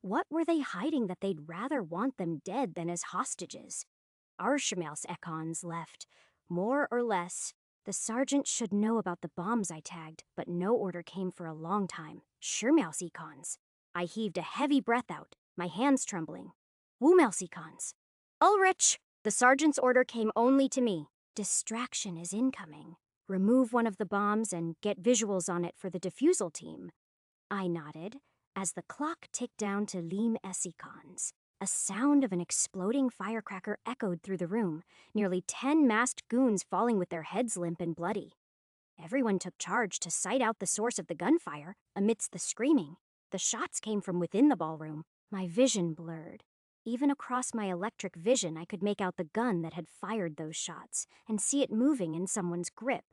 What were they hiding that they'd rather want them dead than as hostages? Our Shemels Ekons left, more or less. The sergeant should know about the bombs I tagged, but no order came for a long time. Shemels Ekons. I heaved a heavy breath out, my hands trembling. Wumels Ekons. "Ulrich!" The sergeant's order came only to me. "Distraction is incoming. Remove one of the bombs and get visuals on it for the defusal team." I nodded as the clock ticked down to Lim Esikons. A sound of an exploding firecracker echoed through the room, nearly 10 masked goons falling with their heads limp and bloody. Everyone took charge to sight out the source of the gunfire amidst the screaming. The shots came from within the ballroom. My vision blurred. Even across my electric vision, I could make out the gun that had fired those shots and see it moving in someone's grip.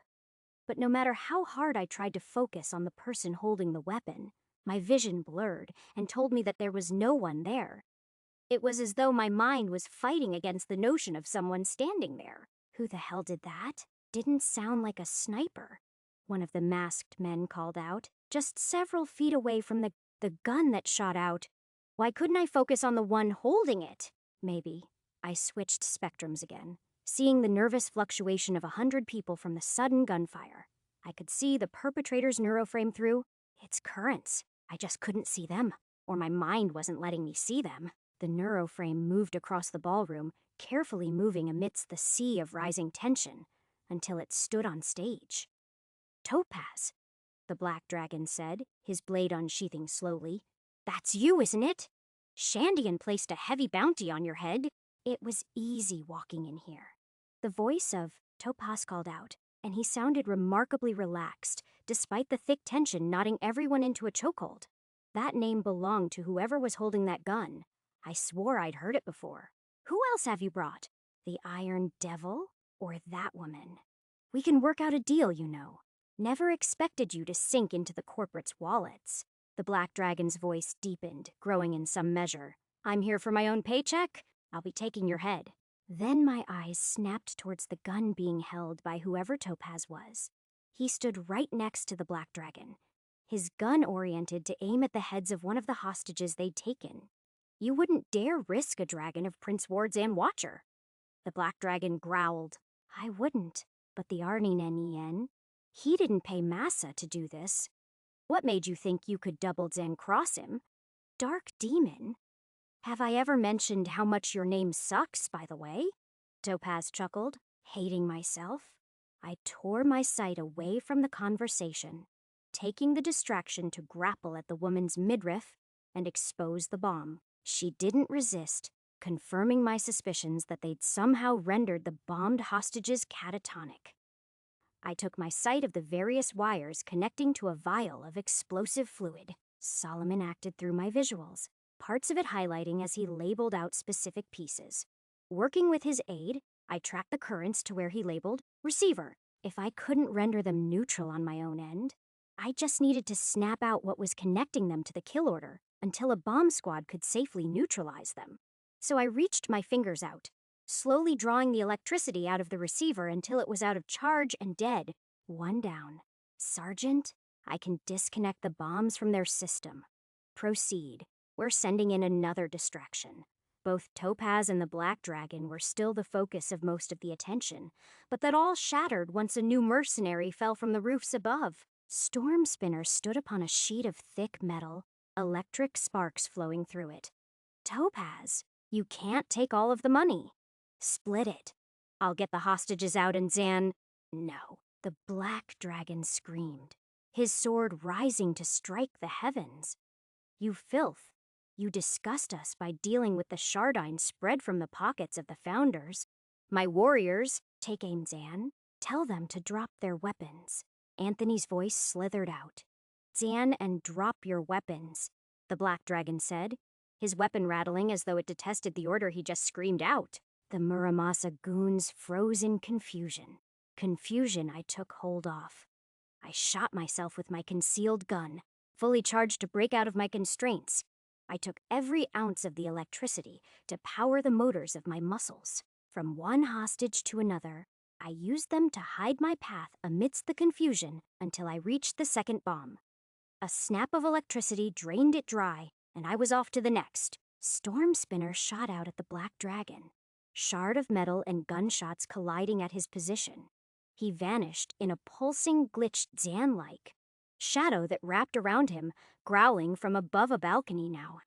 But no matter how hard I tried to focus on the person holding the weapon, my vision blurred and told me that there was no one there. It was as though my mind was fighting against the notion of someone standing there. Who the hell did that? Didn't sound like a sniper. One of the masked men called out, just several feet away from the gun that shot out. Why couldn't I focus on the one holding it? Maybe. I switched spectrums again, seeing the nervous fluctuation of 100 people from the sudden gunfire. I could see the perpetrator's neuroframe through its currents. I just couldn't see them, or my mind wasn't letting me see them. The neuroframe moved across the ballroom, carefully moving amidst the sea of rising tension, until it stood on stage. Topaz, the black dragon said, his blade unsheathing slowly. That's you, isn't it? Shandian placed a heavy bounty on your head. It was easy walking in here. The voice of Topaz called out, and he sounded remarkably relaxed, despite the thick tension knotting everyone into a chokehold. That name belonged to whoever was holding that gun. I swore I'd heard it before. Who else have you brought? The Iron Devil? Or that woman? We can work out a deal, you know. Never expected you to sink into the corporate's wallets. The black dragon's voice deepened, growing in some measure. I'm here for my own paycheck. I'll be taking your head. Then my eyes snapped towards the gun being held by whoever Topaz was. He stood right next to the black dragon, his gun oriented to aim at the heads of one of the hostages they'd taken. You wouldn't dare risk a dragon of Prince Wardzan Watcher. The black dragon growled. I wouldn't, but the Arninen, he didn't pay Massa to do this. What made you think you could double Zen cross him? Dark demon? Have I ever mentioned how much your name sucks, by the way? Topaz chuckled, hating myself. I tore my sight away from the conversation, taking the distraction to grapple at the woman's midriff and expose the bomb. She didn't resist, confirming my suspicions that they'd somehow rendered the bombed hostages catatonic. I took my sight of the various wires connecting to a vial of explosive fluid. Solomon acted through my visuals, parts of it highlighting as he labeled out specific pieces. Working with his aid, I tracked the currents to where he labeled receiver. If I couldn't render them neutral on my own end, I just needed to snap out what was connecting them to the kill order until a bomb squad could safely neutralize them. So I reached my fingers out, slowly drawing the electricity out of the receiver until it was out of charge and dead. One down. Sergeant, I can disconnect the bombs from their system. Proceed. We're sending in another distraction. Both Topaz and the Black Dragon were still the focus of most of the attention, but that all shattered once a new mercenary fell from the roofs above. Storm Spinner stood upon a sheet of thick metal, electric sparks flowing through it. Topaz, you can't take all of the money. Split it. I'll get the hostages out and Zan... No. The Black Dragon screamed, his sword rising to strike the heavens. You filth. You disgust us by dealing with the Shardine spread from the pockets of the founders. My warriors, take aim, Zan. Tell them to drop their weapons. Anthony's voice slithered out. Zan, and drop your weapons, the Black Dragon said, his weapon rattling as though it detested the order he just screamed out. The Muramasa goons froze in confusion. Confusion I took hold of. I shot myself with my concealed gun, fully charged to break out of my constraints. I took every ounce of the electricity to power the motors of my muscles. From one hostage to another, I used them to hide my path amidst the confusion until I reached the second bomb. A snap of electricity drained it dry, and I was off to the next. Storm Spinner shot out at the Black Dragon, shard of metal and gunshots colliding at his position. He vanished in a pulsing, glitched Zan-like shadow that wrapped around him, growling from above a balcony now.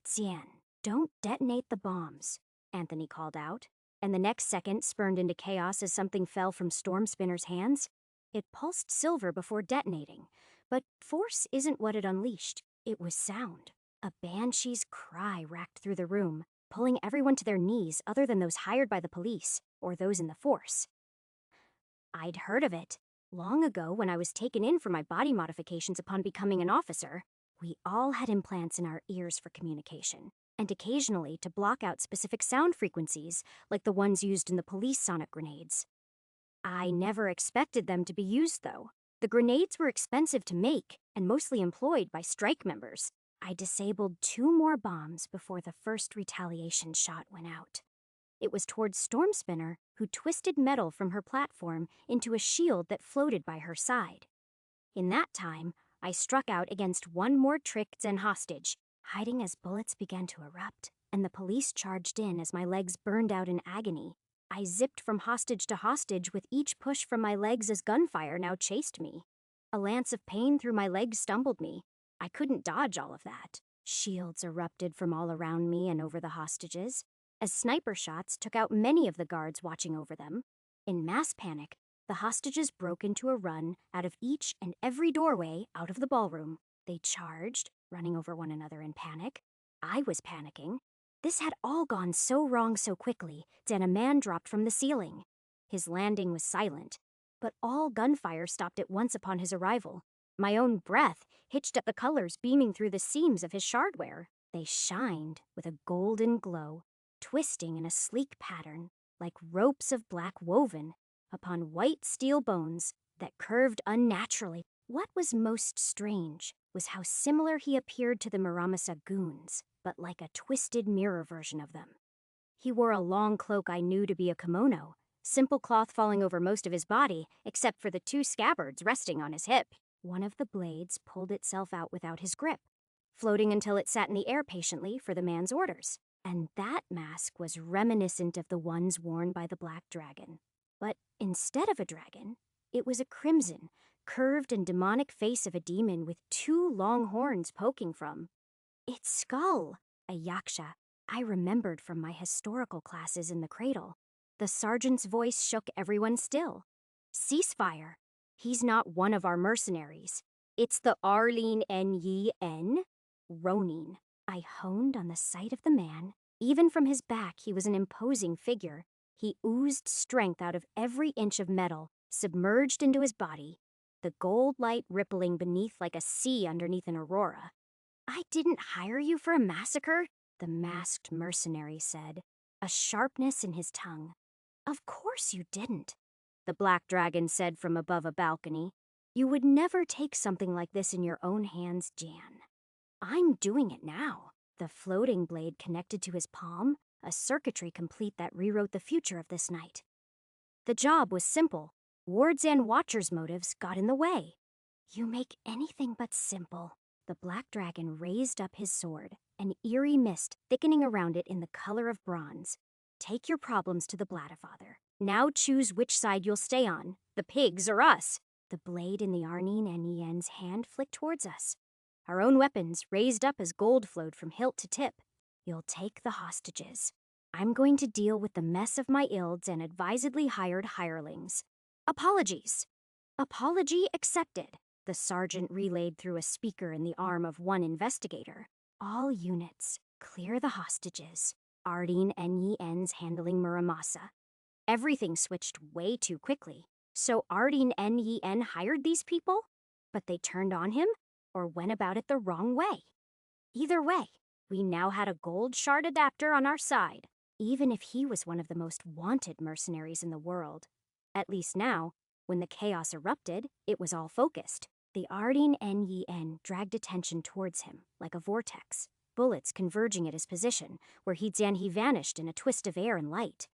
Zan, don't detonate the bombs, Anthony called out, and the next second spurned into chaos as something fell from Storm Spinner's hands. It pulsed silver before detonating, but force isn't what it unleashed. It was sound. A banshee's cry racked through the room, pulling everyone to their knees other than those hired by the police or those in the force. I'd heard of it, Long ago, when I was taken in for my body modifications upon becoming an officer, we all had implants in our ears for communication, and occasionally to block out specific sound frequencies, like the ones used in the police sonic grenades. I never expected them to be used, though. The grenades were expensive to make and mostly employed by strike members. I disabled 2 more bombs before the first retaliation shot went out. It was towards Stormspinner, who twisted metal from her platform into a shield that floated by her side. In that time, I struck out against one more trick Zen hostage, hiding as bullets began to erupt, and the police charged in as my legs burned out in agony. I zipped from hostage to hostage with each push from my legs as gunfire now chased me. A lance of pain through my legs stumbled me. I couldn't dodge all of that. Shields erupted from all around me and over the hostages, as sniper shots took out many of the guards watching over them. In mass panic, the hostages broke into a run out of each and every doorway out of the ballroom. They charged, running over one another in panic. I was panicking. This had all gone so wrong so quickly that a man dropped from the ceiling. His landing was silent, but all gunfire stopped at once upon his arrival. My own breath hitched at the colors beaming through the seams of his shardware. They shined with a golden glow, twisting in a sleek pattern, like ropes of black woven, upon white steel bones that curved unnaturally. What was most strange was how similar he appeared to the Muramasa goons, but like a twisted mirror version of them. He wore a long cloak I knew to be a kimono, simple cloth falling over most of his body, except for the 2 scabbards resting on his hip. One of the blades pulled itself out without his grip, floating until it sat in the air patiently for the man's orders. And that mask was reminiscent of the ones worn by the Black Dragon. But instead of a dragon, it was a crimson, curved and demonic face of a demon with 2 long horns poking from its skull. A yaksha I remembered from my historical classes in the cradle. The sergeant's voice shook everyone still. Ceasefire. He's not one of our mercenaries. It's the Arlene N-Yi-N, Ronin. I honed on the sight of the man. Even from his back, he was an imposing figure. He oozed strength out of every inch of metal, submerged into his body, the gold light rippling beneath like a sea underneath an aurora. I didn't hire you for a massacre, the masked mercenary said, a sharpness in his tongue. Of course you didn't, the Black Dragon said from above a balcony. You would never take something like this in your own hands, Jan. I'm doing it now. The floating blade connected to his palm, a circuitry complete that rewrote the future of this night. The job was simple. Wards and Watcher's motives got in the way. You make anything but simple. The Black Dragon raised up his sword, an eerie mist thickening around it in the color of bronze. Take your problems to the Bladderfather. Now choose which side you'll stay on, the pigs or us. The blade in the Arnine N-Yen's hand flicked towards us. Our own weapons raised up as gold flowed from hilt to tip. You'll take the hostages. I'm going to deal with the mess of my ilds and advisedly hired hirelings. Apologies. Apology accepted, the sergeant relayed through a speaker in the arm of one investigator. All units, clear the hostages. Arlene N-Yen's handling Muramasa. Everything switched way too quickly. So Arlene N-Yen hired these people? But they turned on him? Or went about it the wrong way? Either way, we now had a gold shard adapter on our side, even if he was one of the most wanted mercenaries in the world. At least now, when the chaos erupted, it was all focused. The Arlene N-Yen dragged attention towards him, like a vortex, bullets converging at his position, where he vanished in a twist of air and light.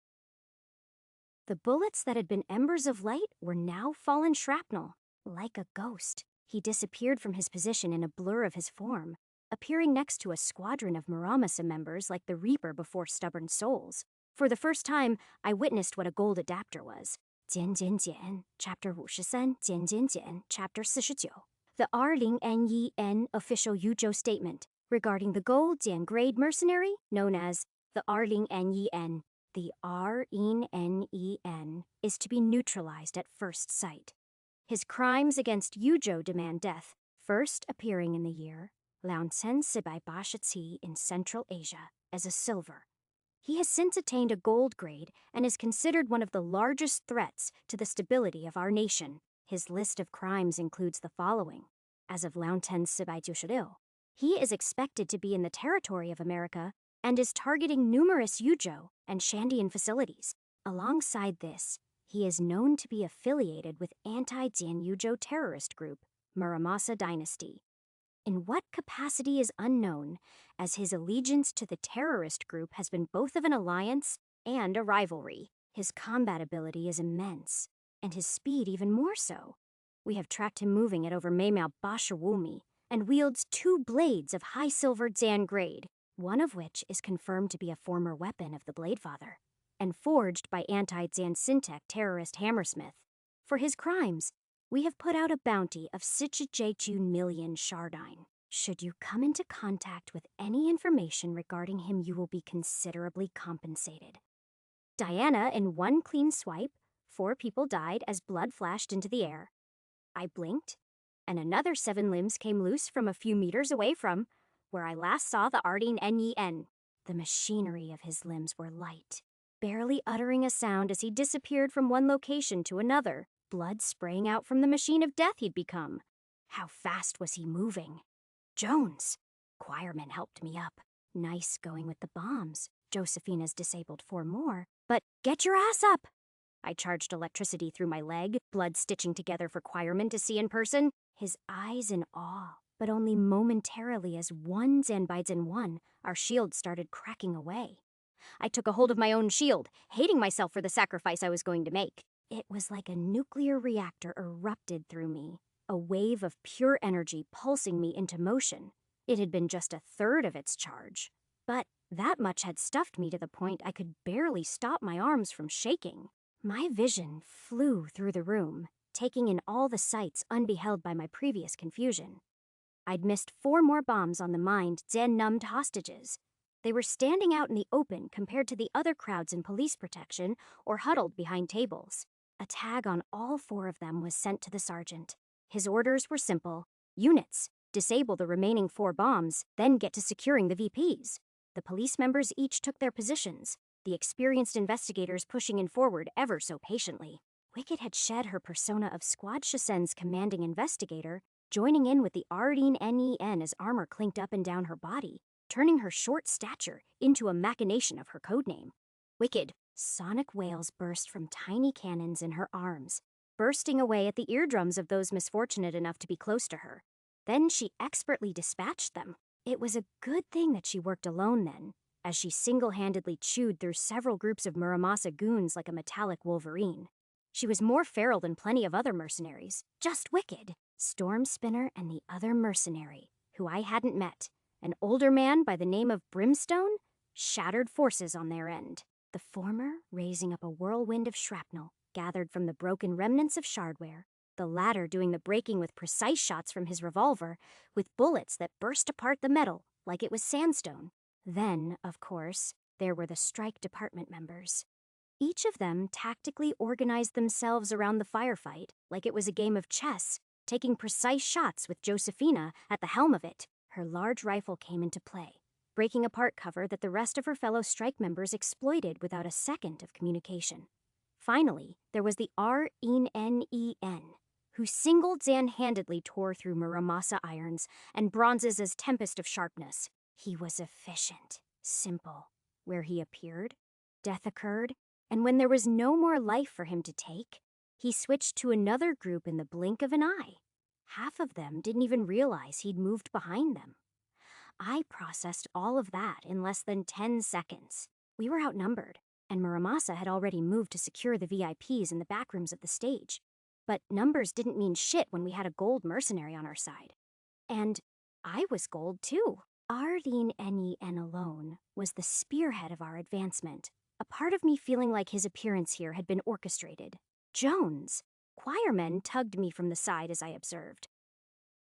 The bullets that had been embers of light were now fallen shrapnel, like a ghost. He disappeared from his position in a blur of his form, appearing next to a squadron of Muramasa members like the Reaper before Stubborn Souls. For the first time, I witnessed what a gold adapter was. 减减减, Chapter 53, 减减减, Chapter 49. The Arling N-Yen official Yujo statement regarding the gold and grade mercenary known as the Arling N-Yen. The R-N-N-E-N is to be neutralized at first sight. His crimes against Yujo demand death, first appearing in the year Laoncen Sibai Bashatsi in Central Asia as a silver. He has since attained a gold grade and is considered one of the largest threats to the stability of our nation. His list of crimes includes the following. As of 2046, he is expected to be in the territory of America and is targeting numerous Yujo and Shandian facilities. Alongside this, he is known to be affiliated with anti-Dan Yujo terrorist group, Muramasa Dynasty. In what capacity is unknown, as his allegiance to the terrorist group has been both of an alliance and a rivalry. His combat ability is immense, and his speed even more so. We have tracked him moving at over Maymao Bashawumi, and wields 2 blades of high silver Dan grade, one of which is confirmed to be a former weapon of the Bladefather, and forged by anti-Dan Syntech terrorist Hammersmith. For his crimes, we have put out a bounty of 6 million Shardine. Should you come into contact with any information regarding him, you will be considerably compensated. Diana, in one clean swipe, 4 people died as blood flashed into the air. I blinked, and another 7 limbs came loose from a few meters away from where I last saw the Ardeen Nyen. The machinery of his limbs were light, barely uttering a sound as he disappeared from one location to another, blood spraying out from the machine of death he'd become. How fast was he moving? Jones! Choirman helped me up. Nice going with the bombs. Josephina's disabled 4 more. But get your ass up! I charged electricity through my leg, blood stitching together for Choirman to see in person, his eyes in awe, but only momentarily as one Zanbaizen 1, our shield started cracking away. I took a hold of my own shield, hating myself for the sacrifice I was going to make. It was like a nuclear reactor erupted through me, a wave of pure energy pulsing me into motion. It had been just 1/3 of its charge, but that much had stuffed me to the point I could barely stop my arms from shaking. My vision flew through the room, taking in all the sights unbeheld by my previous confusion. I'd missed 4 more bombs on the mind Zen-numbed hostages. They were standing out in the open compared to the other crowds in police protection or huddled behind tables. A tag on all 4 of them was sent to the sergeant. His orders were simple. Units, disable the remaining 4 bombs, then get to securing the VPs. The police members each took their positions, the experienced investigators pushing in forward ever so patiently. Wicked had shed her persona of Squad Shisen's commanding investigator, joining in with the Ardeen Nen as armor clinked up and down her body, turning her short stature into a machination of her codename. Wicked, sonic wails burst from tiny cannons in her arms, bursting away at the eardrums of those misfortunate enough to be close to her. Then she expertly dispatched them. It was a good thing that she worked alone then, as she single-handedly chewed through several groups of Muramasa goons like a metallic wolverine. She was more feral than plenty of other mercenaries, just wicked. Storm Spinner and the other mercenary, who I hadn't met, an older man by the name of Brimstone, shattered forces on their end. The former raising up a whirlwind of shrapnel gathered from the broken remnants of shardware, the latter doing the breaking with precise shots from his revolver, with bullets that burst apart the metal like it was sandstone. Then, of course, there were the strike department members. Each of them tactically organized themselves around the firefight like it was a game of chess, taking precise shots with Josephina at the helm of it. Her large rifle came into play, breaking apart cover that the rest of her fellow strike members exploited without a second of communication. Finally, there was the Ren, who single-handedly tore through Muramasa irons and bronzes as tempest of sharpness. He was efficient, simple. Where he appeared, death occurred, and when there was no more life for him to take, he switched to another group in the blink of an eye. Half of them didn't even realize he'd moved behind them. I processed all of that in less than 10 seconds. We were outnumbered, and Muramasa had already moved to secure the VIPs in the back rooms of the stage. But numbers didn't mean shit when we had a gold mercenary on our side. And I was gold too. Ardeen Nen alone was the spearhead of our advancement, a part of me feeling like his appearance here had been orchestrated. Jones, choirmen tugged me from the side as I observed.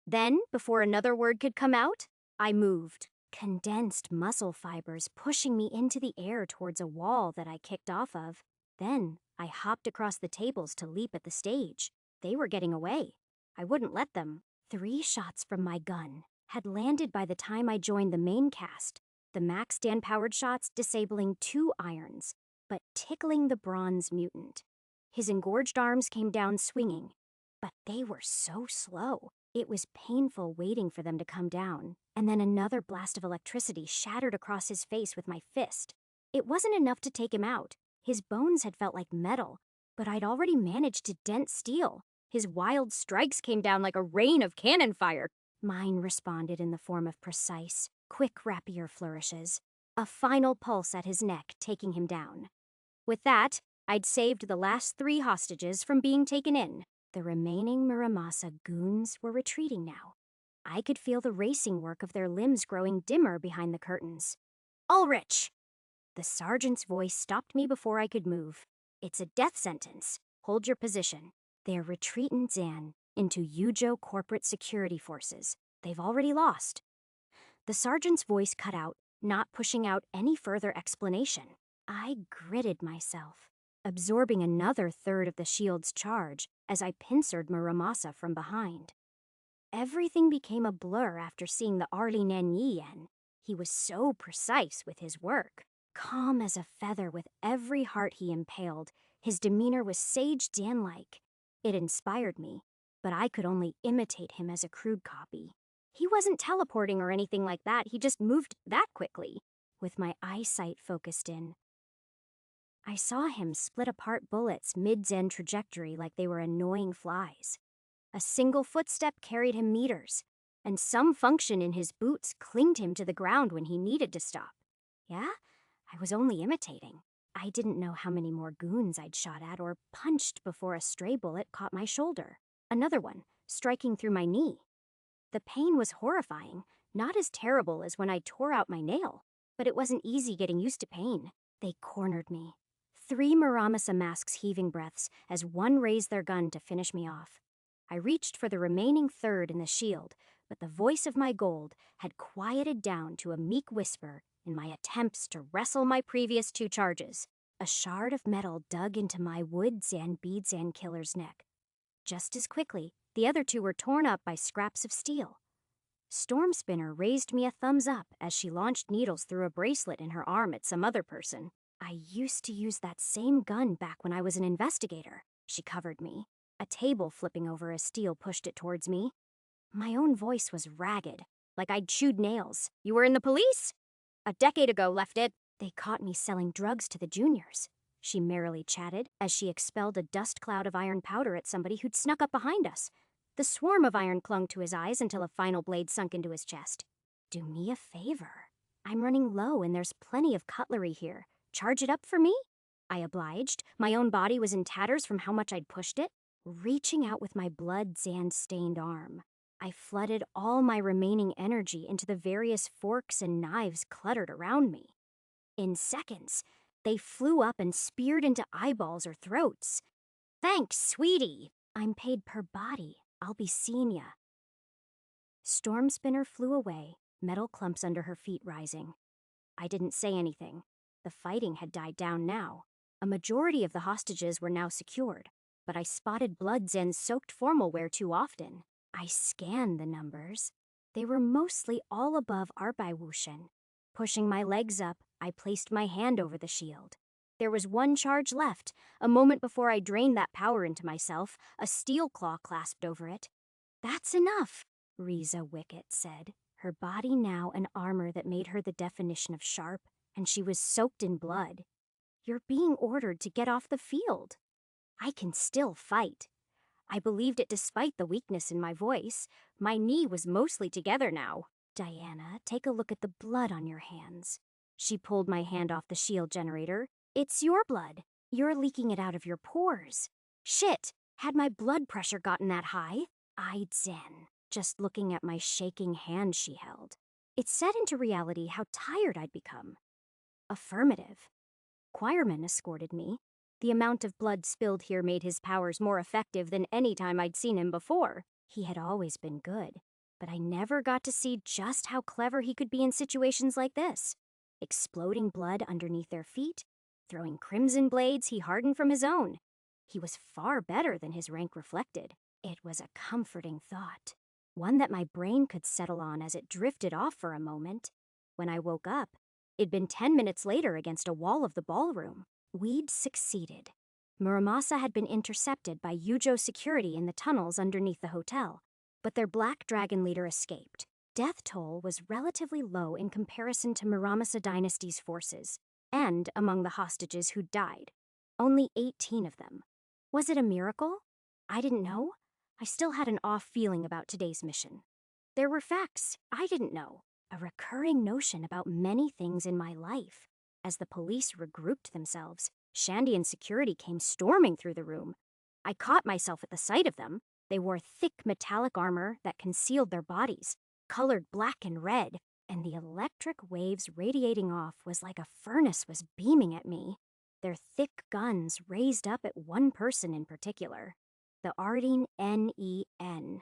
Then, before another word could come out, I moved, condensed muscle fibers pushing me into the air towards a wall that I kicked off of. Then, I hopped across the tables to leap at the stage. They were getting away. I wouldn't let them. 3 shots from my gun had landed by the time I joined the main cast, the max Dan-powered shots disabling 2 irons, but tickling the bronze mutant. His engorged arms came down swinging, But they were so slow. It was painful waiting for them to come down, and then another blast of electricity shattered across his face with my fist. It wasn't enough to take him out. His bones had felt like metal, but I'd already managed to dent steel. His wild strikes came down like a rain of cannon fire. Mine responded in the form of precise, quick rapier flourishes. A final pulse at his neck, taking him down. With that, I'd saved the last 3 hostages from being taken in. The remaining Muramasa goons were retreating now. I could feel the racing work of their limbs growing dimmer behind the curtains. Ulrich! The sergeant's voice stopped me before I could move. It's a death sentence. Hold your position. They're retreating Zan into Yujo corporate security forces. They've already lost. The sergeant's voice cut out, not pushing out any further explanation. I gritted myself, absorbing another third of the shield's charge as I pincered Muramasa from behind. Everything became a blur after seeing the Arli Nanyian. He was so precise with his work. Calm as a feather with every heart he impaled, his demeanor was sage Dan-like. It inspired me, but I could only imitate him as a crude copy. He wasn't teleporting or anything like that, he just moved that quickly. With my eyesight focused in, I saw him split apart bullets mid-Zen trajectory like they were annoying flies. A single footstep carried him meters, and some function in his boots clinged him to the ground when he needed to stop. Yeah? I was only imitating. I didn't know how many more goons I'd shot at or punched before a stray bullet caught my shoulder. Another one, striking through my knee. The pain was horrifying, not as terrible as when I tore out my nail, but it wasn't easy getting used to pain. They cornered me. 3 Muramasa masks heaving breaths as one raised their gun to finish me off. I reached for the remaining third in the shield, but the voice of my gold had quieted down to a meek whisper in my attempts to wrestle my previous 2 charges. A shard of metal dug into my wood Zan bead Zan killer's neck. Just as quickly, the other 2 were torn up by scraps of steel. Stormspinner raised me a thumbs up as she launched needles through a bracelet in her arm at some other person. I used to use that same gun back when I was an investigator. She covered me, a table flipping over as steel pushed it towards me. My own voice was ragged, like I'd chewed nails. You were in the police? A decade ago, left it. They caught me selling drugs to the juniors. She merrily chatted as she expelled a dust cloud of iron powder at somebody who'd snuck up behind us. The swarm of iron clung to his eyes until a final blade sunk into his chest. Do me a favor. I'm running low and there's plenty of cutlery here. Charge it up for me? I obliged. My own body was in tatters from how much I'd pushed it. Reaching out with my blood-Zan-stained arm, I flooded all my remaining energy into the various forks and knives cluttered around me. In seconds, they flew up and speared into eyeballs or throats. Thanks, sweetie. I'm paid per body. I'll be seeing ya. Stormspinner flew away, metal clumps under her feet rising. I didn't say anything. The fighting had died down now. A majority of the hostages were now secured, but I spotted blood-Zen soaked formal wear too often. I scanned the numbers. They were mostly all above Arbeiwushen. Pushing my legs up, I placed my hand over the shield. There was 1 charge left. A moment before I drained that power into myself, a steel claw clasped over it. That's enough, Riza Wicket said, her body now an armor that made her the definition of sharp, and she was soaked in blood. You're being ordered to get off the field. I can still fight. I believed it despite the weakness in my voice. My knee was mostly together now. Diana, take a look at the blood on your hands. She pulled my hand off the shield generator. It's your blood. You're leaking it out of your pores. Shit, had my blood pressure gotten that high? I'd zen, just looking at my shaking hand she held. It set into reality how tired I'd become. Affirmative. Choirman escorted me. The amount of blood spilled here made his powers more effective than any time I'd seen him before. He had always been good, but I never got to see just how clever he could be in situations like this. Exploding blood underneath their feet, throwing crimson blades he hardened from his own. He was far better than his rank reflected. It was a comforting thought, one that my brain could settle on as it drifted off for a moment. When I woke up, it'd been 10 minutes later against a wall of the ballroom. We'd succeeded. Muramasa had been intercepted by Yujo security in the tunnels underneath the hotel, but their Black Dragon leader escaped. Death toll was relatively low in comparison to Muramasa Dynasty's forces, and among the hostages who died. Only 18 of them. Was it a miracle? I didn't know. I still had an off feeling about today's mission. There were facts I didn't know, a recurring notion about many things in my life. As the police regrouped themselves, Shandy and security came storming through the room. I caught myself at the sight of them. They wore thick metallic armor that concealed their bodies, colored black and red, and the electric waves radiating off was like a furnace was beaming at me. Their thick guns raised up at one person in particular, the Ardeen Nen.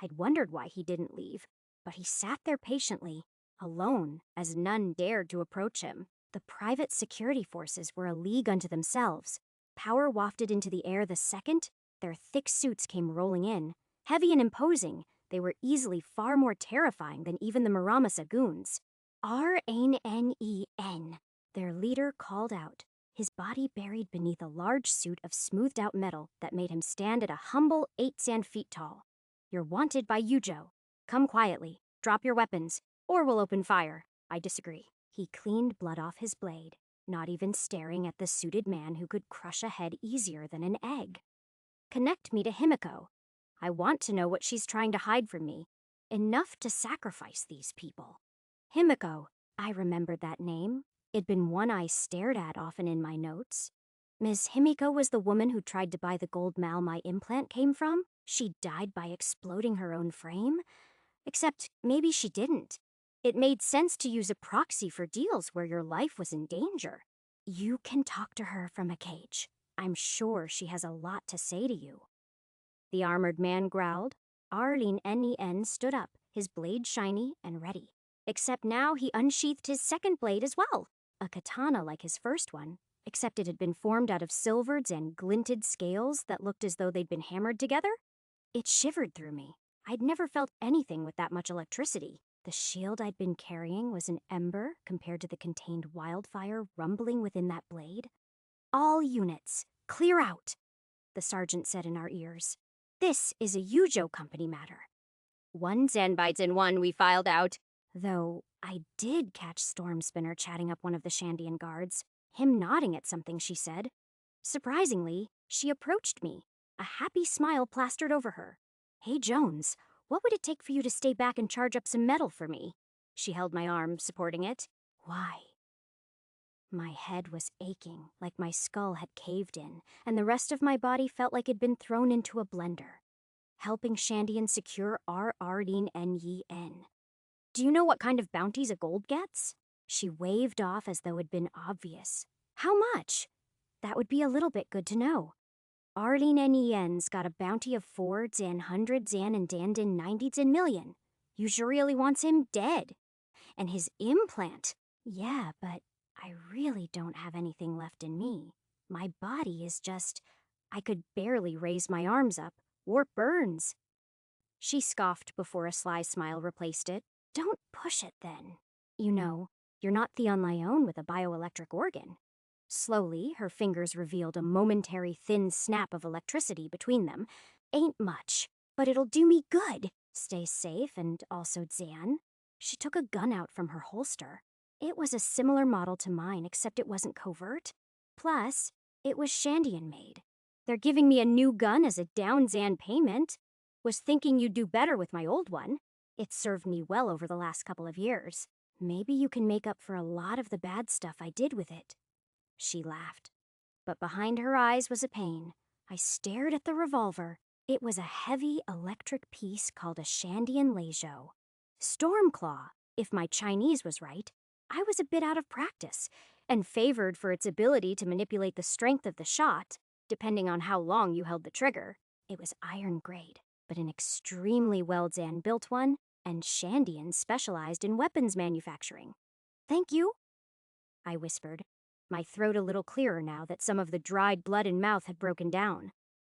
I'd wondered why he didn't leave, but he sat there patiently, alone, as none dared to approach him. The private security forces were a league unto themselves. Power wafted into the air the second their thick suits came rolling in. Heavy and imposing, they were easily far more terrifying than even the Muramasa goons. R-A-N-E-N, their leader called out, his body buried beneath a large suit of smoothed-out metal that made him stand at a humble 8 sand feet tall. You're wanted by Yujo. Come quietly, drop your weapons, or we'll open fire. I disagree. He cleaned blood off his blade, not even staring at the suited man who could crush a head easier than an egg. Connect me to Himiko. I want to know what she's trying to hide from me. Enough to sacrifice these people. Himiko. I remembered that name. It'd been one I stared at often in my notes. Miss Himiko was the woman who tried to buy the gold mal my implant came from. She died by exploding her own frame. Except maybe she didn't. It made sense to use a proxy for deals where your life was in danger. You can talk to her from a cage. I'm sure she has a lot to say to you. The armored man growled. Arlene Nen stood up, his blade shiny and ready. Except now he unsheathed his second blade as well. A katana like his first one, except it had been formed out of silvered and glinted scales that looked as though they'd been hammered together. It shivered through me. I'd never felt anything with that much electricity. The shield I'd been carrying was an ember compared to the contained wildfire rumbling within that blade. All units, clear out, the sergeant said in our ears. This is a Yujo company matter. 1 Zanbites in 1 we filed out. Though I did catch Stormspinner chatting up one of the Shandian guards, him nodding at something she said. Surprisingly, she approached me, a happy smile plastered over her. Hey Jones, what would it take for you to stay back and charge up some metal for me? She held my arm, supporting it. Why? My head was aching, like my skull had caved in, and the rest of my body felt like it'd been thrown into a blender. Helping Shandian secure Ardeen Nen. Do you know what kind of bounties a gold gets? She waved off as though it'd been obvious. How much? That would be a little bit good to know. Arlene Nen's got a bounty of 4 Zan 100 Zan and Dandin 90 Zan million. Yuja really wants him dead. And his implant. Yeah, but I really don't have anything left in me. My body is just... I could barely raise my arms up. Warp burns. She scoffed before a sly smile replaced it. Don't push it then. You know, you're not Theon Lyon with a bioelectric organ. Slowly, her fingers revealed a momentary thin snap of electricity between them. Ain't much, but it'll do me good. Stay safe and also Zan. She took a gun out from her holster. It was a similar model to mine, except it wasn't covert. Plus, it was Shandian made. They're giving me a new gun as a down Zan payment. Was thinking you'd do better with my old one. It's served me well over the last couple of years. Maybe you can make up for a lot of the bad stuff I did with it. She laughed. But behind her eyes was a pain. I stared at the revolver. It was a heavy electric piece called a Shandian Leizhou. Stormclaw, if my Chinese was right. I was a bit out of practice, and favored for its ability to manipulate the strength of the shot, depending on how long you held the trigger. It was iron grade, but an extremely well-Zan built one, and Shandian specialized in weapons manufacturing. Thank you, I whispered, my throat a little clearer now that some of the dried blood in mouth had broken down.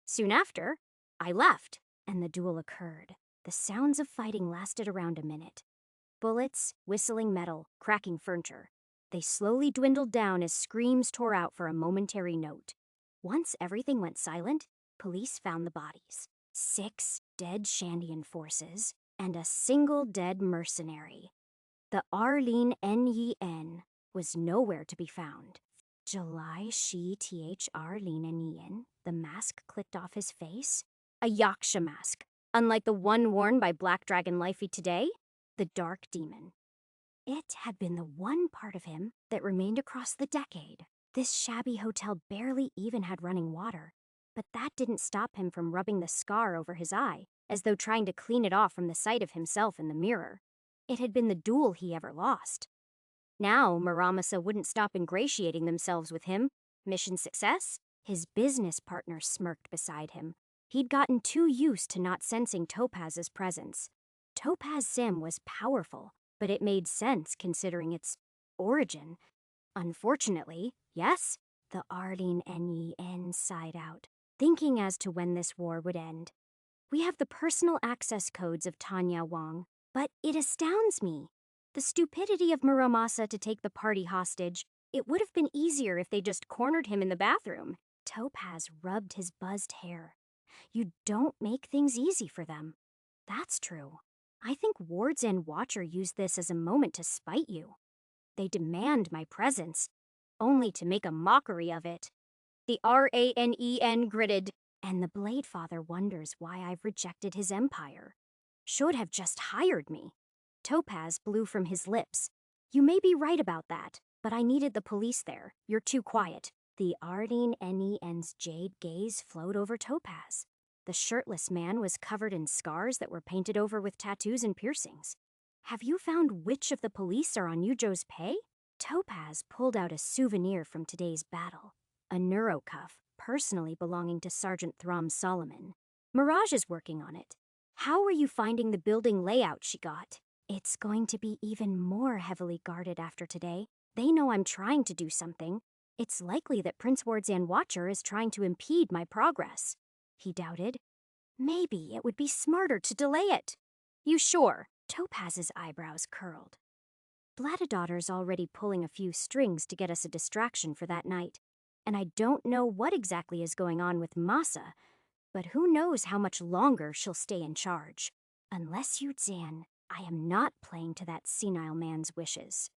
Soon after, I left, and the duel occurred. The sounds of fighting lasted around a minute. Bullets, whistling metal, cracking furniture. They slowly dwindled down as screams tore out for a momentary note. Once everything went silent, police found the bodies. 6 dead Shandian forces and a single dead mercenary. The Arlene N.Y.N. was nowhere to be found. July she th Arlene N.Y.N. The mask clicked off his face. A Yaksha mask, unlike the one worn by Black Dragon Lifey today, the Dark Demon. It had been the one part of him that remained across the decade. This shabby hotel barely even had running water, but that didn't stop him from rubbing the scar over his eye, as though trying to clean it off from the sight of himself in the mirror. It had been the duel he ever lost. Now, Muramasa wouldn't stop ingratiating themselves with him. Mission success? His business partner smirked beside him. He'd gotten too used to not sensing Topaz's presence. Topaz Sim was powerful, but it made sense considering its origin. Unfortunately, yes, the Arlene N.Y.N. sighed out, thinking as to when this war would end. We have the personal access codes of Tanya Wang, but it astounds me. The stupidity of Muramasa to take the party hostage. It would have been easier if they just cornered him in the bathroom. Topaz rubbed his buzzed hair. You don't make things easy for them. That's true. I think Ward's End Watcher used this as a moment to spite you. They demand my presence, only to make a mockery of it. The RANEN gritted, and the Blade Father wonders why I've rejected his empire. Should have just hired me. Topaz blew from his lips. You may be right about that, but I needed the police there. You're too quiet. The Arlene N.Y.N.'s jade gaze flowed over Topaz. The shirtless man was covered in scars that were painted over with tattoos and piercings. Have you found which of the police are on Yujo's pay? Topaz pulled out a souvenir from today's battle. A neurocuff, personally belonging to Sergeant Throm Solomon. Mirage is working on it. How are you finding the building layout she got? It's going to be even more heavily guarded after today. They know I'm trying to do something. It's likely that Prince Wardzan Watcher is trying to impede my progress. He doubted. Maybe it would be smarter to delay it. You sure? Topaz's eyebrows curled. Bladadotter's already pulling a few strings to get us a distraction for that night. And I don't know what exactly is going on with Masa, but who knows how much longer she'll stay in charge. Unless you, Zan, I am not playing to that senile man's wishes.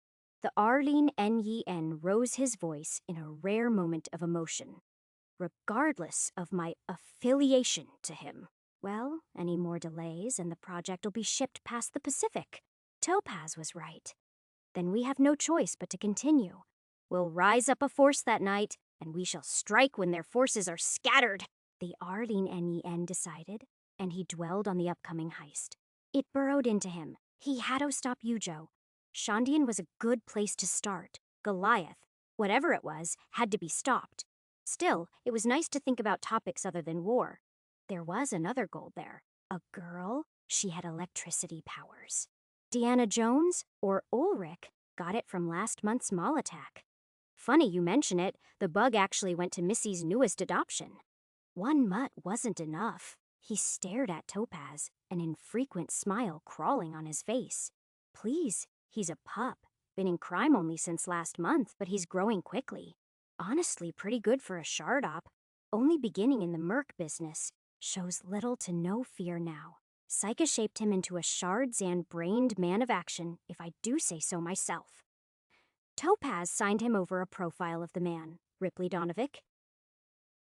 The Arlene N.Y.N. rose his voice in a rare moment of emotion. Regardless of my affiliation to him. Well, any more delays and the project will be shipped past the Pacific. Topaz was right. Then we have no choice but to continue. We'll rise up a force that night, and we shall strike when their forces are scattered, the Arlene N.Y.N. decided, and he dwelled on the upcoming heist. It burrowed into him. He had to stop Yujo. Shandian was a good place to start. Goliath, whatever it was, had to be stopped. Still, it was nice to think about topics other than war. There was another goal there. A girl? She had electricity powers. Deanna Jones, or Ulrich, got it from last month's mall attack. Funny you mention it, the bug actually went to Missy's newest adoption. One mutt wasn't enough. He stared at Topaz, an infrequent smile crawling on his face. Please, he's a pup. Been in crime only since last month, but he's growing quickly. Honestly, pretty good for a shardop. Only beginning in the merc business. Shows little to no fear now. Psyche shaped him into a Shard-Zan-brained man of action, if I do say so myself. Topaz signed him over a profile of the man, Ripley Donovic.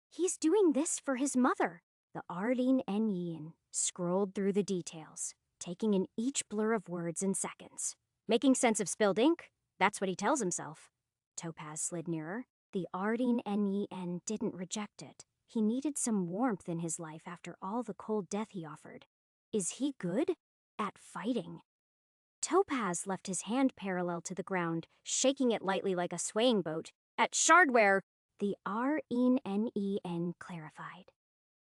He's doing this for his mother. The Arlene N.Y.N. scrolled through the details, taking in each blur of words in seconds. Making sense of spilled ink? That's what he tells himself. Topaz slid nearer. The Arlene N.Y.N. didn't reject it. He needed some warmth in his life after all the cold death he offered. Is he good at fighting? Topaz left his hand parallel to the ground, shaking it lightly like a swaying boat. At Shardware, the RENEN clarified.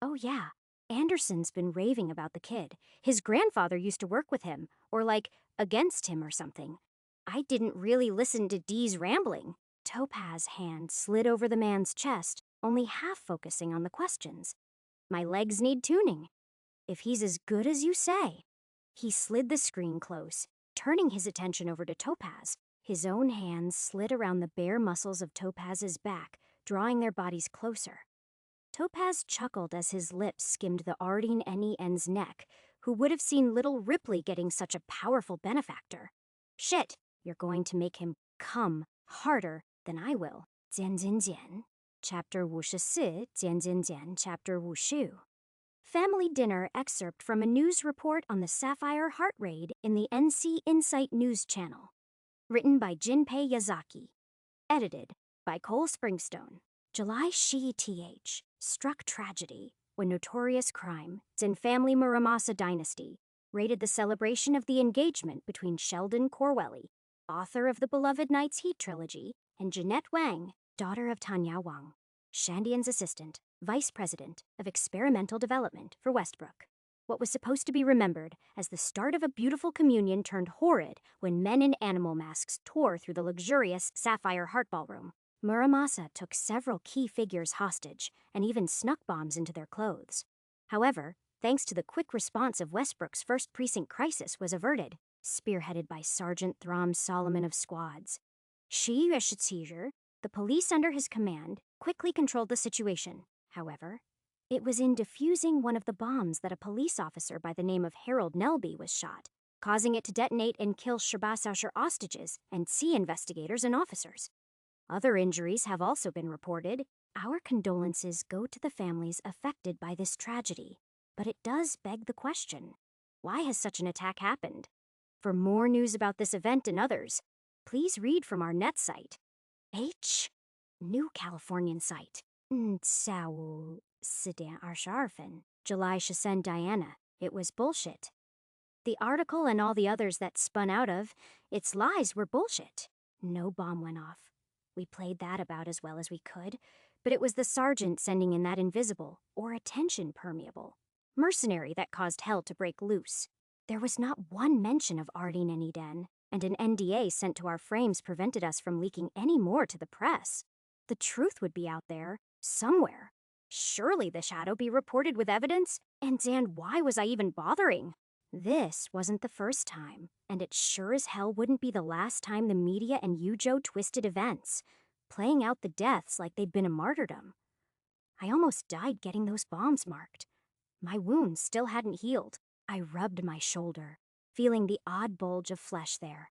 Oh yeah, Anderson's been raving about the kid. His grandfather used to work with him, or like, against him or something. I didn't really listen to Dee's rambling. Topaz's hand slid over the man's chest, only half focusing on the questions. My legs need tuning. If he's as good as you say. He slid the screen close, turning his attention over to Topaz. His own hands slid around the bare muscles of Topaz's back, drawing their bodies closer. Topaz chuckled as his lips skimmed the Ardeen Nen's neck, who would have seen little Ripley getting such a powerful benefactor. Shit, you're going to make him come harder than I will. 简简简 Chapter 54, 简简简 Chapter 55. Family dinner excerpt from a news report on the Sapphire Heart Raid in the NC Insight News Channel. Written by Jinpei Yazaki. Edited by Cole Springstone. July Shi-th struck tragedy when notorious crime, Zin family Muramasa dynasty, raided the celebration of the engagement between Sheldon Corwelly, author of the beloved Knight's Heat trilogy, and Jeanette Wang, daughter of Tanya Wang, Shandian's assistant, vice president of experimental development for Westbrook. What was supposed to be remembered as the start of a beautiful communion turned horrid when men in animal masks tore through the luxurious Sapphire Heart Ballroom. Muramasa took several key figures hostage and even snuck bombs into their clothes. However, thanks to the quick response of Westbrook's first precinct crisis was averted, spearheaded by Sergeant Throm Solomon of Squads. Shi Yueshitizer, the police under his command, quickly controlled the situation. However, it was in defusing one of the bombs that a police officer by the name of Harold Nelby was shot, causing it to detonate and kill Shabasasher hostages and sea investigators and officers. Other injuries have also been reported. Our condolences go to the families affected by this tragedy, but it does beg the question, why has such an attack happened? For more news about this event and others, please read from our net site. New Californian site. Sao Sedan Arsharfen. July Shasen Diana. It was bullshit. The article and all the others that spun out of its lies were bullshit. No bomb went off. We played that about as well as we could, but it was the sergeant sending in that invisible, or attention permeable, mercenary that caused hell to break loose. There was not one mention of Ardeen Eden, and an NDA sent to our frames prevented us from leaking any more to the press. The truth would be out there, somewhere. Surely the shadow be reported with evidence? And why was I even bothering? This wasn't the first time, and it sure as hell wouldn't be the last time the media and Yujo twisted events, playing out the deaths like they'd been a martyrdom. I almost died getting those bombs marked. My wounds still hadn't healed. I rubbed my shoulder, feeling the odd bulge of flesh there.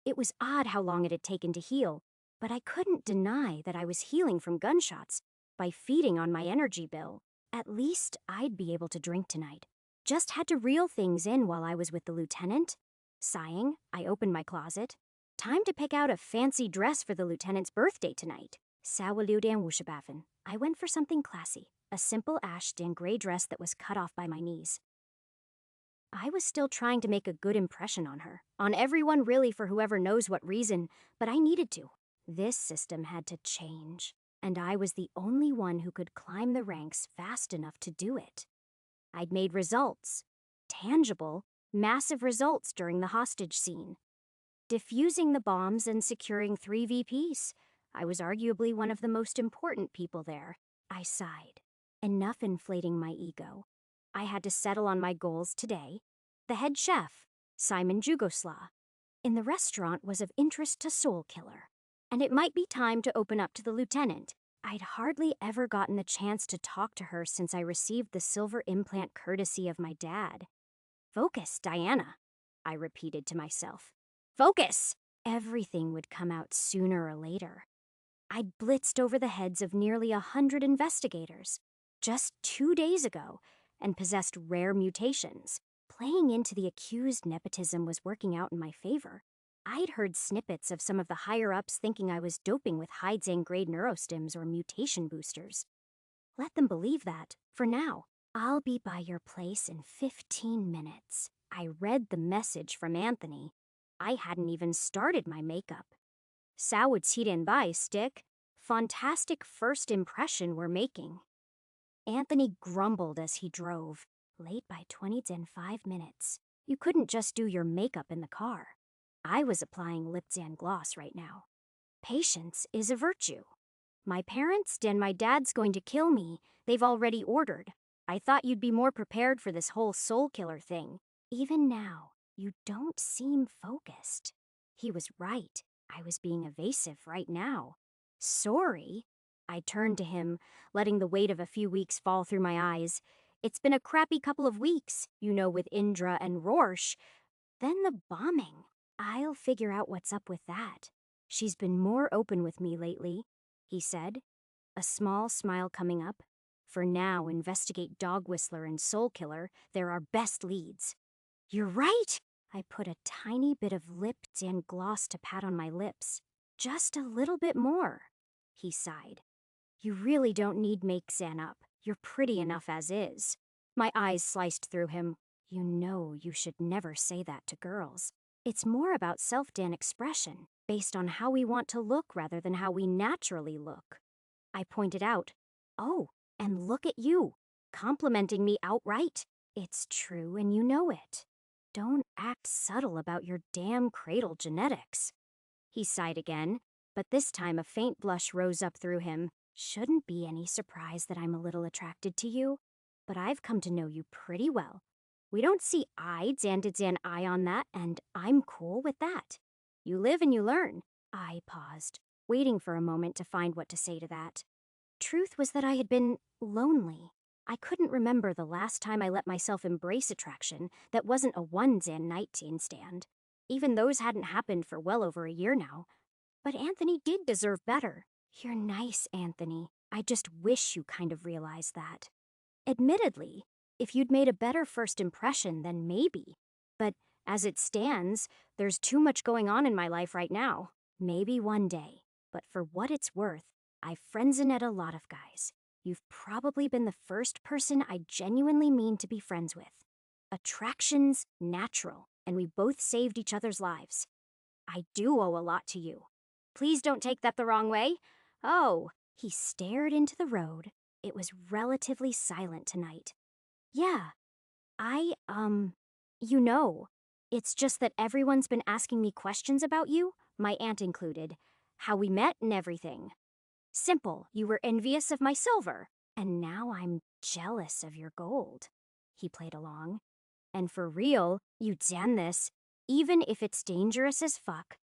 It was odd how long it had taken to heal, but I couldn't deny that I was healing from gunshots by feeding on my energy bill. At least I'd be able to drink tonight. Just had to reel things in while I was with the lieutenant. Sighing, I opened my closet. Time to pick out a fancy dress for the lieutenant's birthday tonight. Sawaludan Wushabafen. I went for something classy, a simple ash tan gray dress that was cut off by my knees. I was still trying to make a good impression on her, on everyone really for whoever knows what reason, but I needed to. This system had to change, and I was the only one who could climb the ranks fast enough to do it. I'd made results. Tangible, massive results during the hostage scene. Diffusing the bombs and securing 3 VPs. I was arguably one of the most important people there. I sighed. Enough inflating my ego. I had to settle on my goals today. The head chef, Simon Jugosla, in the restaurant was of interest to Soul Killer, and it might be time to open up to the lieutenant. I'd hardly ever gotten the chance to talk to her since I received the silver implant courtesy of my dad. Focus, Diana, I repeated to myself. Focus! Everything would come out sooner or later. I'd blitzed over the heads of nearly 100 investigators just 2 days ago and possessed rare mutations. Playing into the accused nepotism was working out in my favor. I'd heard snippets of some of the higher-ups thinking I was doping with high-grade neurostims or mutation boosters. Let them believe that, for now. I'll be by your place in 15 minutes. I read the message from Anthony. I hadn't even started my makeup. Sawutsiren bai stick. Fantastic first impression we're making. Anthony grumbled as he drove. Late by 5 minutes. You couldn't just do your makeup in the car. I was applying lip gloss right now. Patience is a virtue. My parents and my dad's going to kill me. They've already ordered. I thought you'd be more prepared for this whole soul killer thing. Even now, you don't seem focused. He was right. I was being evasive right now. Sorry. I turned to him, letting the weight of a few weeks fall through my eyes. It's been a crappy couple of weeks, with Indra and Rorsch. Then the bombing. I'll figure out what's up with that. She's been more open with me lately, he said, a small smile coming up. For now, investigate Dog Whistler and Soul Killer. They're our best leads. You're right! I put a tiny bit of lip and gloss to pat on my lips. Just a little bit more, he sighed. You really don't need make Zan up. You're pretty enough as is. My eyes sliced through him. You know you should never say that to girls. It's more about self-Dan expression, based on how we want to look rather than how we naturally look. I pointed out, oh, and look at you, complimenting me outright. It's true and you know it. Don't act subtle about your damn cradle genetics. He sighed again, but this time a faint blush rose up through him. Shouldn't be any surprise that I'm a little attracted to you, but I've come to know you pretty well. We don't see eye on that, and I'm cool with that. You live and you learn. I paused, waiting for a moment to find what to say to that. Truth was that I had been lonely. I couldn't remember the last time I let myself embrace attraction that wasn't a one-Zan night stand. Even those hadn't happened for well over a year now. But Anthony did deserve better. You're nice, Anthony. I just wish you kind of realized that. Admittedly, if you'd made a better first impression, then maybe. But as it stands, there's too much going on in my life right now. Maybe one day. But for what it's worth, I've friendzened a lot of guys. You've probably been the first person I genuinely mean to be friends with. Attraction's natural, and we both saved each other's lives. I do owe a lot to you. Please don't take that the wrong way. Oh, he stared into the road. It was relatively silent tonight. Yeah, it's just that everyone's been asking me questions about you, my aunt included, how we met and everything. Simple, you were envious of my silver, and now I'm jealous of your gold. He played along. And for real, you done this, even if it's dangerous as fuck.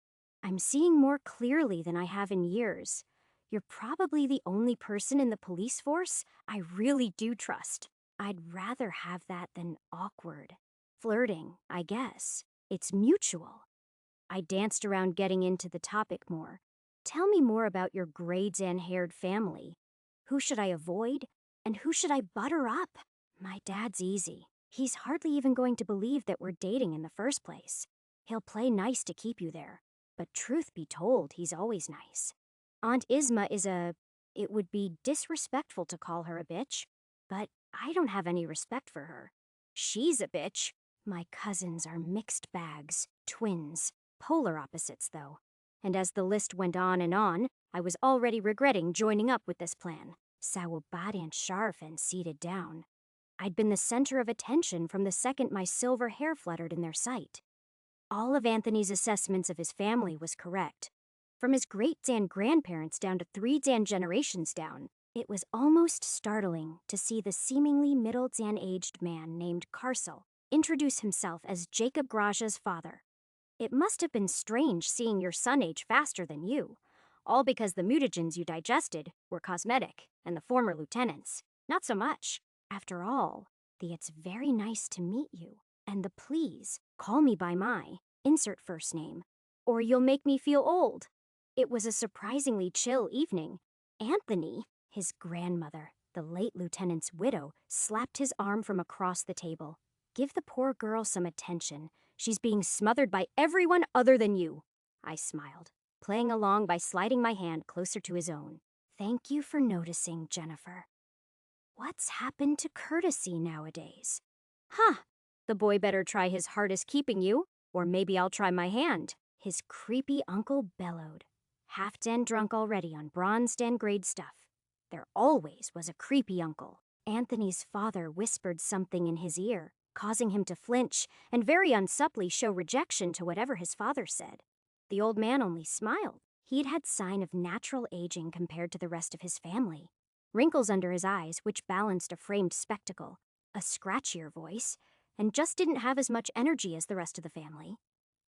I'm seeing more clearly than I have in years. You're probably the only person in the police force I really do trust. I'd rather have that than awkward. Flirting, I guess. It's mutual. I danced around getting into the topic more. Tell me more about your gray-Dan-haired family. Who should I avoid? And who should I butter up? My dad's easy. He's hardly even going to believe that we're dating in the first place. He'll play nice to keep you there. But truth be told, he's always nice. Aunt Isma it would be disrespectful to call her a bitch, but I don't have any respect for her. She's a bitch. My cousins are mixed bags, twins, polar opposites though. And as the list went on and on, I was already regretting joining up with this plan. Saubat and Sharf and seated down. I'd been the center of attention from the second my silver hair fluttered in their sight. All of Anthony's assessments of his family was correct. From his great-Dan grandparents down to 3 Dan generations down, it was almost startling to see the seemingly middle-Dan-aged man named Carcel introduce himself as Jacob Graja's father. It must have been strange seeing your son age faster than you, all because the mutagens you digested were cosmetic, and the former lieutenants, not so much. After all, the it's very nice to meet you, and the please, call me by my, insert first name, or you'll make me feel old. It was a surprisingly chill evening. Anthony, his grandmother, the late lieutenant's widow, slapped his arm from across the table. Give the poor girl some attention. She's being smothered by everyone other than you. I smiled, playing along by sliding my hand closer to his own. Thank you for noticing, Jennifer. What's happened to courtesy nowadays? Huh, the boy better try his hardest keeping you, or maybe I'll try my hand. His creepy uncle bellowed. Half-Dan drunk already on bronze-Dan grade stuff. There always was a creepy uncle. Anthony's father whispered something in his ear, causing him to flinch and very unsubtly show rejection to whatever his father said. The old man only smiled. He'd had sign of natural aging compared to the rest of his family. Wrinkles under his eyes, which balanced a framed spectacle, a scratchier voice, and just didn't have as much energy as the rest of the family.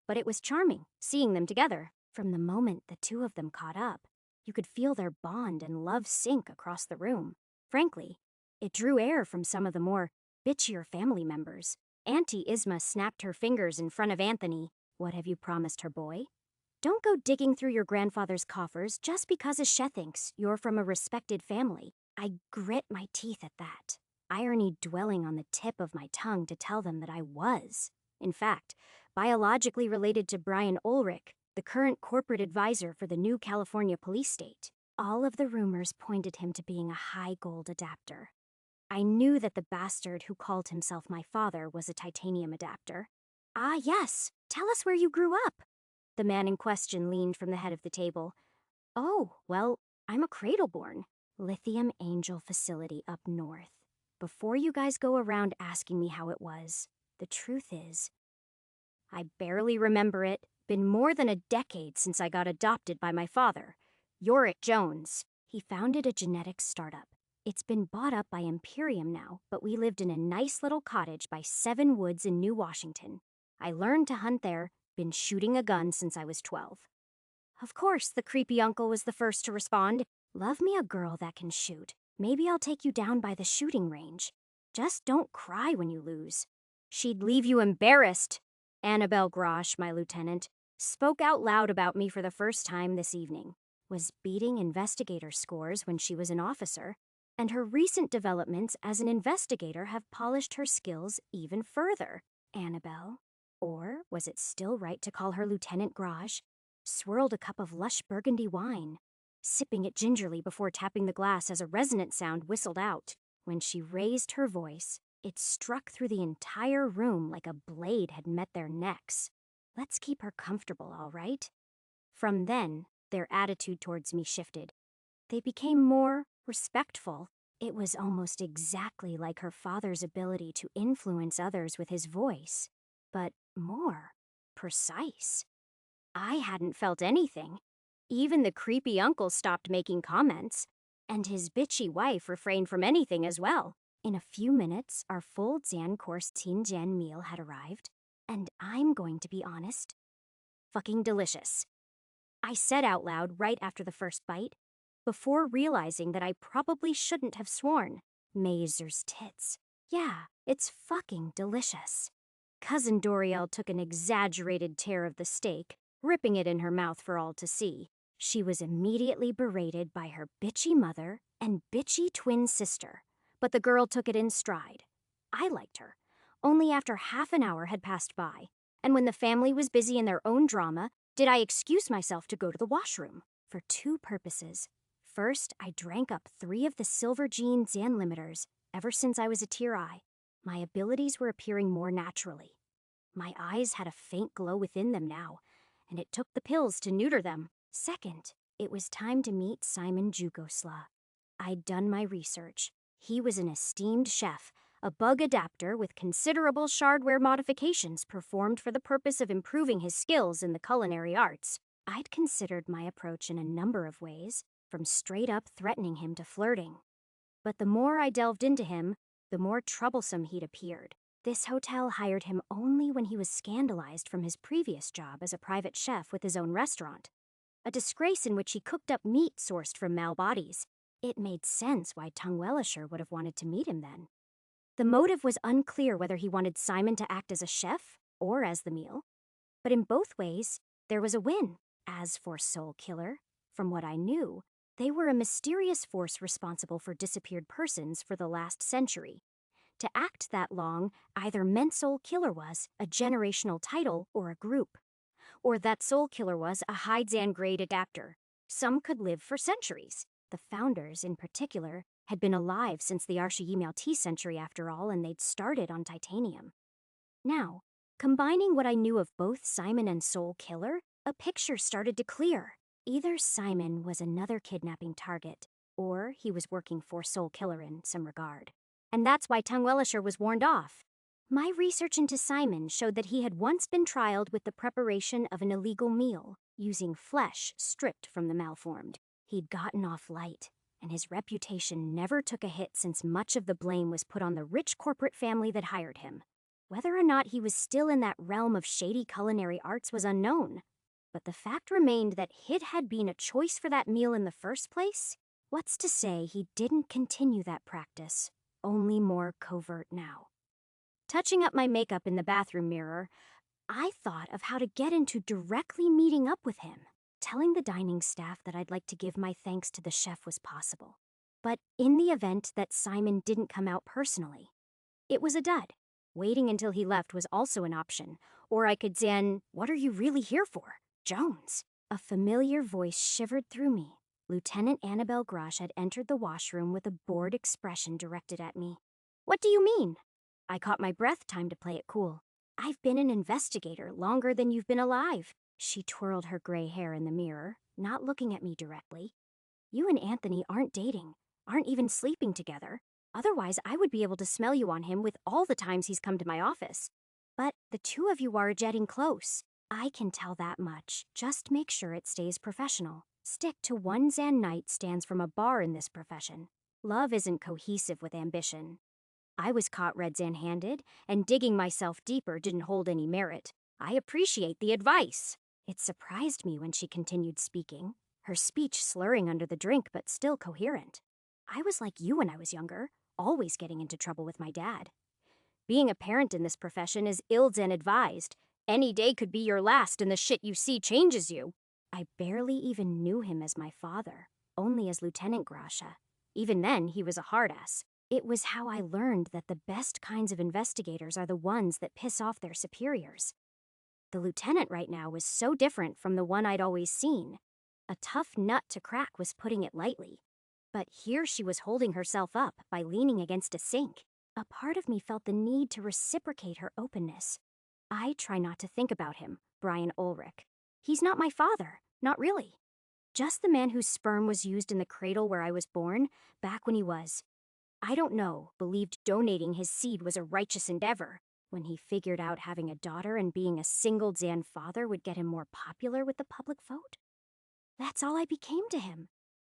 But it was charming, seeing them together. From the moment the two of them caught up, You could feel their bond and love sink across the room. Frankly, it drew air from some of the more bitchier family members. Auntie Isma snapped her fingers in front of Anthony. What have you promised her, boy? Don't go digging through your grandfather's coffers just because a she thinks you're from a respected family. I grit my teeth at that, irony dwelling on the tip of my tongue to tell them that I was, in fact, biologically related to Brian Ulrich, the current corporate advisor for the new California police state. All of the rumors pointed him to being a high gold adapter. I knew that the bastard who called himself my father was a titanium adapter. Ah, yes, tell us where you grew up. The man in question leaned from the head of the table. Oh, well, I'm a cradleborn. Lithium Angel facility up north. Before you guys go around asking me how it was, the truth is, I barely remember it. Been more than a decade since I got adopted by my father, Yorick Jones. He founded a genetics startup. It's been bought up by Imperium now, but we lived in a nice little cottage by Seven Woods in New Washington. I learned to hunt there, been shooting a gun since I was 12. Of course, the creepy uncle was the first to respond. Love me a girl that can shoot. Maybe I'll take you down by the shooting range. Just don't cry when you lose. She'd leave you embarrassed. Annabelle Grosh, my lieutenant, spoke out loud about me for the first time this evening. Was beating investigator scores when she was an officer, and her recent developments as an investigator have polished her skills even further. Annabelle, or was it still right to call her Lieutenant Grosh, swirled a cup of lush burgundy wine, sipping it gingerly before tapping the glass as a resonant sound whistled out. When she raised her voice, it struck through the entire room like a blade had met their necks. Let's keep her comfortable, all right? From then, their attitude towards me shifted. They became more respectful. It was almost exactly like her father's ability to influence others with his voice, but more precise. I hadn't felt anything. Even the creepy uncle stopped making comments, and his bitchy wife refrained from anything as well. In a few minutes, our full Jian course Tianjian meal had arrived, and I'm going to be honest, fucking delicious. I said out loud right after the first bite, before realizing that I probably shouldn't have sworn. Mazer's tits. Yeah, it's fucking delicious. Cousin Doriel took an exaggerated tear of the steak, ripping it in her mouth for all to see. She was immediately berated by her bitchy mother and bitchy twin sister, but the girl took it in stride. I liked her. Only after half an hour had passed by, and when the family was busy in their own drama, did I excuse myself to go to the washroom. For two purposes. First, I drank up 3 of the CyberGene Zan limiters ever since I was a tier I. My abilities were appearing more naturally. My eyes had a faint glow within them now, and it took the pills to neuter them. Second, it was time to meet Simon Jukosla. I'd done my research. He was an esteemed chef, a bug adapter with considerable shardware modifications performed for the purpose of improving his skills in the culinary arts. I'd considered my approach in a number of ways, from straight up threatening him to flirting. But the more I delved into him, the more troublesome he'd appeared. This hotel hired him only when he was scandalized from his previous job as a private chef with his own restaurant, a disgrace in which he cooked up meat sourced from male bodies. It made sense why Tungwellisher would have wanted to meet him then. The motive was unclear whether he wanted Simon to act as a chef or as the meal, but in both ways, there was a win. As for Soul Killer, from what I knew, they were a mysterious force responsible for disappeared persons for the last century. To act that long either meant Soul Killer was a generational title or a group, or that Soul Killer was a high Zan grade adapter. Some could live for centuries. The founders, in particular, had been alive since the Arshiyimao T century after all, and they'd started on titanium. Now, combining what I knew of both Simon and Soul Killer, a picture started to clear. Either Simon was another kidnapping target, or he was working for Soul Killer in some regard. And that's why Tungwellisher was warned off. My research into Simon showed that he had once been trialed with the preparation of an illegal meal, using flesh stripped from the malformed. He'd gotten off light, and his reputation never took a hit since much of the blame was put on the rich corporate family that hired him. Whether or not he was still in that realm of shady culinary arts was unknown, but the fact remained that it had been a choice for that meal in the first place. What's to say he didn't continue that practice, only more covert now. Touching up my makeup in the bathroom mirror, I thought of how to get into directly meeting up with him. Telling the dining staff that I'd like to give my thanks to the chef was possible. But in the event that Simon didn't come out personally, it was a dud. Waiting until he left was also an option. Or I could zen, "What are you really here for? Jones." A familiar voice shivered through me. Lieutenant Annabelle Grosh had entered the washroom with a bored expression directed at me. "What do you mean?" I caught my breath, time to play it cool. "I've been an investigator longer than you've been alive." She twirled her gray hair in the mirror, not looking at me directly. "You and Anthony aren't dating, aren't even sleeping together. Otherwise, I would be able to smell you on him with all the times he's come to my office. But the two of you are getting close. I can tell that much. Just make sure it stays professional. Stick to one Zan night stands from a bar in this profession. Love isn't cohesive with ambition." I was caught red-handed, and digging myself deeper didn't hold any merit. I appreciate the advice. It surprised me when she continued speaking, her speech slurring under the drink but still coherent. I was like you when I was younger, always getting into trouble with my dad. Being a parent in this profession is ill-advised. Any day could be your last and the shit you see changes you. I barely even knew him as my father, only as Lieutenant Grasha. Even then, he was a hard-ass. It was how I learned that the best kinds of investigators are the ones that piss off their superiors. The lieutenant right now was so different from the one I'd always seen. A tough nut to crack was putting it lightly. But here she was holding herself up by leaning against a sink. A part of me felt the need to reciprocate her openness. I try not to think about him, Brian Ulrich. He's not my father, not really. Just the man whose sperm was used in the cradle where I was born, back when he was. I don't know, believed donating his seed was a righteous endeavor, when he figured out having a daughter and being a single Zan father would get him more popular with the public vote. That's all I became to him.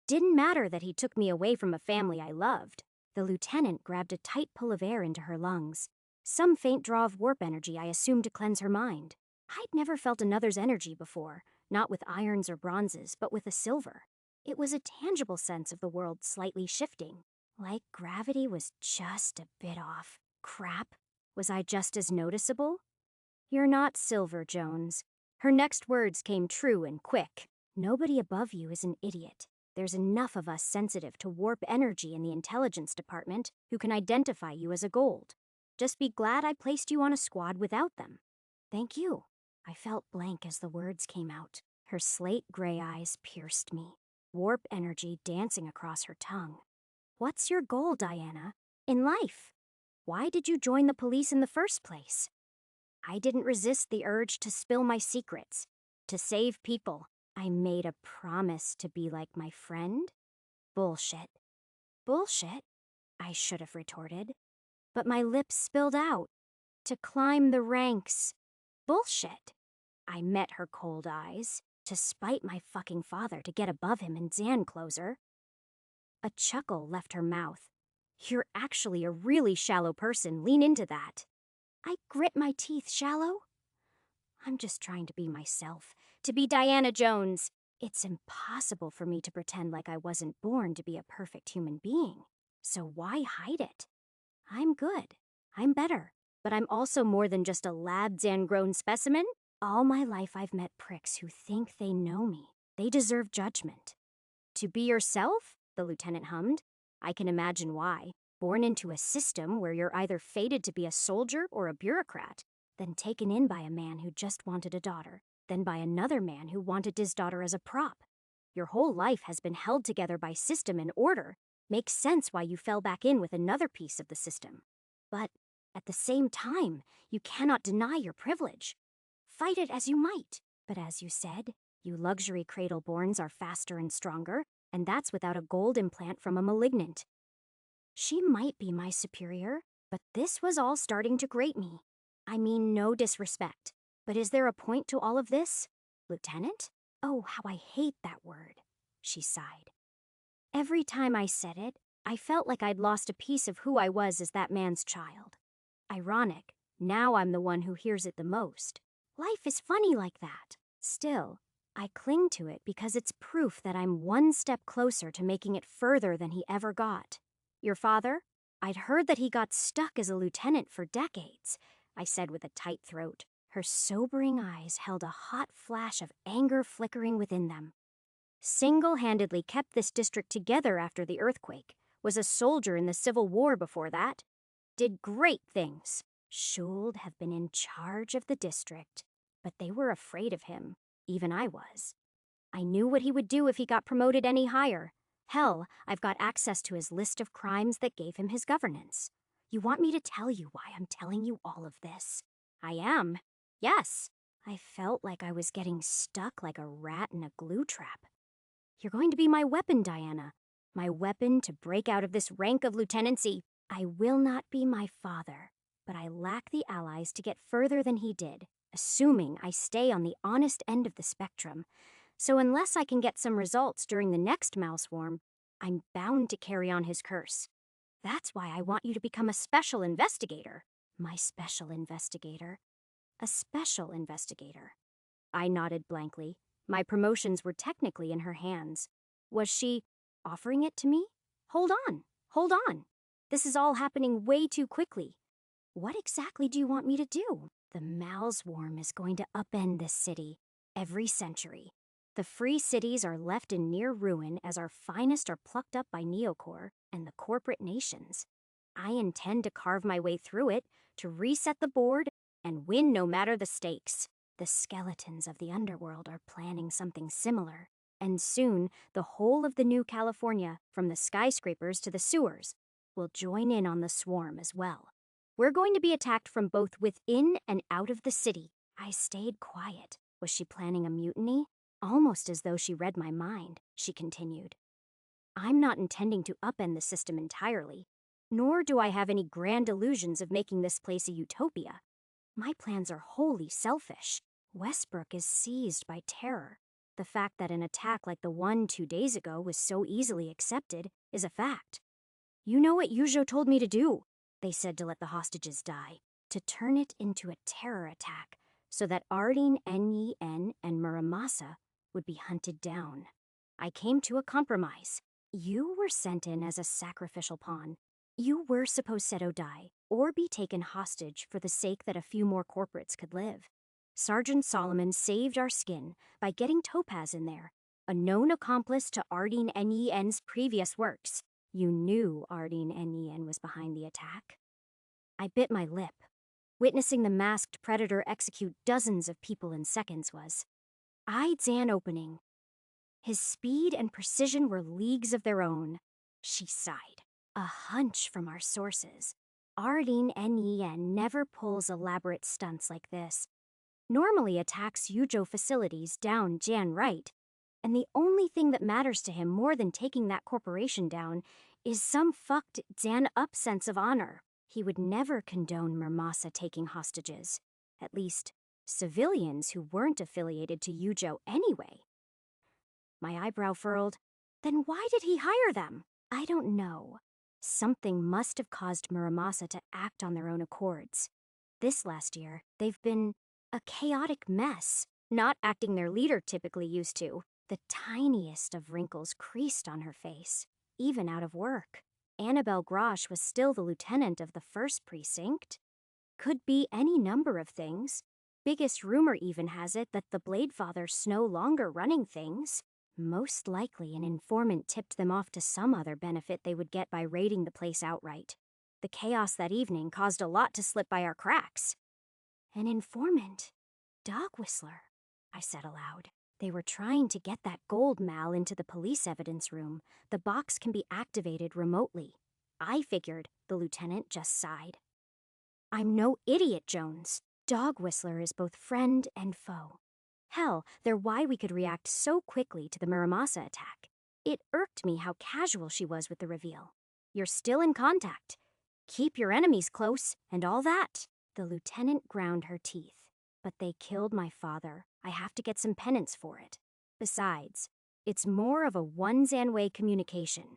Didn't matter that he took me away from a family I loved. The lieutenant grabbed a tight pull of air into her lungs. Some faint draw of warp energy I assumed to cleanse her mind. I'd never felt another's energy before, not with irons or bronzes, but with a silver. It was a tangible sense of the world slightly shifting. Like gravity was just a bit off. Crap. Was I just as noticeable? "You're not Silver, Jones." Her next words came true and quick. "Nobody above you is an idiot. There's enough of us sensitive to warp energy in the intelligence department who can identify you as a gold. Just be glad I placed you on a squad without them." "Thank you." I felt blank as the words came out. Her slate gray eyes pierced me, warp energy dancing across her tongue. "What's your goal, Diana? In life? Why did you join the police in the first place?" I didn't resist the urge to spill my secrets, to save people. I made a promise to be like my friend. Bullshit. Bullshit, I should have retorted. But my lips spilled out. To climb the ranks. Bullshit. I met her cold eyes, to spite my fucking father to get above him in Zan Closer. A chuckle left her mouth. "You're actually a really shallow person. Lean into that." I grit my teeth. Shallow? I'm just trying to be myself, to be Diana Jones. It's impossible for me to pretend like I wasn't born to be a perfect human being. So why hide it? I'm good. I'm better. But I'm also more than just a lab Zan-grown specimen. All my life I've met pricks who think they know me. They deserve judgment. "To be yourself?" the lieutenant hummed. I can imagine why. Born into a system where you're either fated to be a soldier or a bureaucrat, then taken in by a man who just wanted a daughter, then by another man who wanted his daughter as a prop. Your whole life has been held together by system and order. Makes sense why you fell back in with another piece of the system. But at the same time, you cannot deny your privilege. Fight it as you might. But as you said, you luxury cradle-borns are faster and stronger, and that's without a gold implant from a malignant. She might be my superior, but this was all starting to grate me. I mean no disrespect, but is there a point to all of this? Lieutenant? Oh, how I hate that word, she sighed. Every time I said it, I felt like I'd lost a piece of who I was as that man's child. Ironic, now I'm the one who hears it the most. Life is funny like that. Still, I cling to it because it's proof that I'm one step closer to making it further than he ever got. Your father? I'd heard that he got stuck as a lieutenant for decades, I said with a tight throat. Her sobering eyes held a hot flash of anger flickering within them. Single-handedly kept this district together after the earthquake, was a soldier in the Civil War before that, did great things. Should have been in charge of the district, but they were afraid of him. Even I was. I knew what he would do if he got promoted any higher. Hell, I've got access to his list of crimes that gave him his governance. You want me to tell you why I'm telling you all of this? I am. Yes. I felt like I was getting stuck like a rat in a glue trap. You're going to be my weapon, Diana. My weapon to break out of this rank of lieutenancy. I will not be my father, but I lack the allies to get further than he did, assuming I stay on the honest end of the spectrum. So unless I can get some results during the next mouse swarm, I'm bound to carry on his curse. That's why I want you to become a special investigator. My special investigator. A special investigator. I nodded blankly. My promotions were technically in her hands. Was she offering it to me? Hold on. This is all happening way too quickly. What exactly do you want me to do? The Malswarm is going to upend this city every century. The free cities are left in near ruin as our finest are plucked up by Neocorp and the corporate nations. I intend to carve my way through it, to reset the board, and win no matter the stakes. The skeletons of the underworld are planning something similar, and soon the whole of the New California, from the skyscrapers to the sewers, will join in on the swarm as well. We're going to be attacked from both within and out of the city. I stayed quiet. Was she planning a mutiny? Almost as though she read my mind, she continued. I'm not intending to upend the system entirely, nor do I have any grand illusions of making this place a utopia. My plans are wholly selfish. Westbrook is seized by terror. The fact that an attack like the one 2 days ago was so easily accepted is a fact. You know what Yujo told me to do. They said to let the hostages die, to turn it into a terror attack, so that Ardeen Nyen and Muramasa would be hunted down. I came to a compromise. You were sent in as a sacrificial pawn. You were supposed to die, or be taken hostage for the sake that a few more corporates could live. Sergeant Solomon saved our skin by getting Topaz in there, a known accomplice to Ardeen Nyen's previous works. You knew Ardeen Nyen was behind the attack. I bit my lip. Witnessing the masked predator execute dozens of people in seconds was. Eyed Zan opening. His speed and precision were leagues of their own. She sighed. A hunch from our sources. Ardeen Nyen never pulls elaborate stunts like this. Normally attacks Yujo facilities down Jan right. And the only thing that matters to him more than taking that corporation down is some fucked Zan up sense of honor. He would never condone Murmasa taking hostages. At least, civilians who weren't affiliated to Yujo anyway. My eyebrow furled. Then why did he hire them? I don't know. Something must have caused Muramasa to act on their own accords. This last year, they've been a chaotic mess, not acting their leader typically used to. The tiniest of wrinkles creased on her face, even out of work. Annabelle Grosh was still the lieutenant of the first precinct. Could be any number of things. Biggest rumor even has it that the Bladefather's no longer running things. Most likely an informant tipped them off to some other benefit they would get by raiding the place outright. The chaos that evening caused a lot to slip by our cracks. An informant? Dog Whistler, I said aloud. They were trying to get that gold mal into the police evidence room. The box can be activated remotely. I figured, the lieutenant just sighed. I'm no idiot, Jones. Dog Whistler is both friend and foe. Hell, they're why we could react so quickly to the Muramasa attack. It irked me how casual she was with the reveal. You're still in contact. Keep your enemies close, and all that. The lieutenant ground her teeth. But they killed my father. I have to get some penance for it. Besides, it's more of a one Zan-way communication.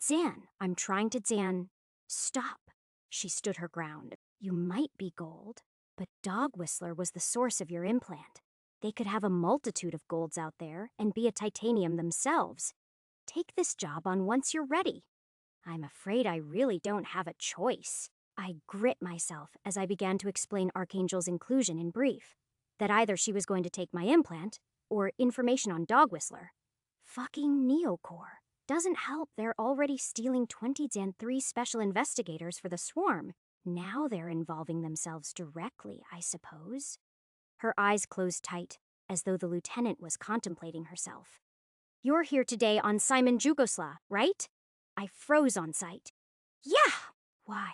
Zan, I'm trying to Zan. Stop. She stood her ground. You might be gold, but Dog Whistler was the source of your implant. They could have a multitude of golds out there and be a titanium themselves. Take this job on once you're ready. I'm afraid I really don't have a choice. I grit myself as I began to explain Archangel's inclusion in brief. That either she was going to take my implant, or information on Dog Whistler. Fucking Neocorp. Doesn't help they're already stealing 20-3 special investigators for the swarm. Now they're involving themselves directly, I suppose. Her eyes closed tight, as though the lieutenant was contemplating herself. You're here today on Simon Jugosla, right? I froze on sight. Yeah! Why?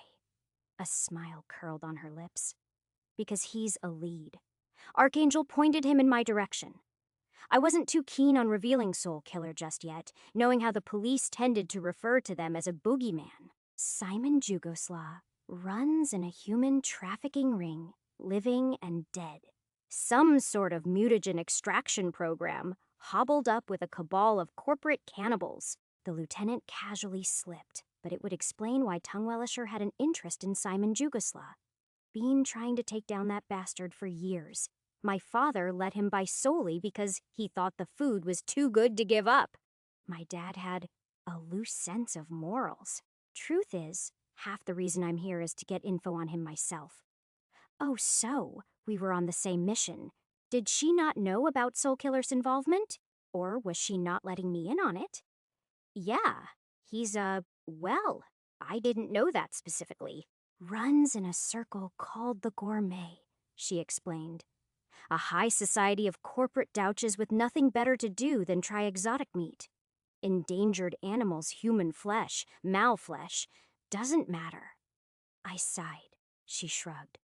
A smile curled on her lips. Because he's a lead. Archangel pointed him in my direction. I wasn't too keen on revealing Soul Killer just yet, knowing how the police tended to refer to them as a boogeyman. Simon Jugosla runs in a human trafficking ring, living and dead. Some sort of mutagen extraction program, hobbled up with a cabal of corporate cannibals. The lieutenant casually slipped, but it would explain why Tongue-Wellisher had an interest in Simon Jugosla. Been trying to take down that bastard for years. My father let him by solely because he thought the food was too good to give up. My dad had a loose sense of morals. Truth is, half the reason I'm here is to get info on him myself. Oh, so we were on the same mission. Did she not know about Soul Killer's involvement? Or was she not letting me in on it? Yeah, he's well, I didn't know that specifically. Runs in a circle called the Gourmet, she explained. A high society of corporate douches with nothing better to do than try exotic meat. Endangered animals, human flesh, malflesh, doesn't matter. I sighed. She shrugged.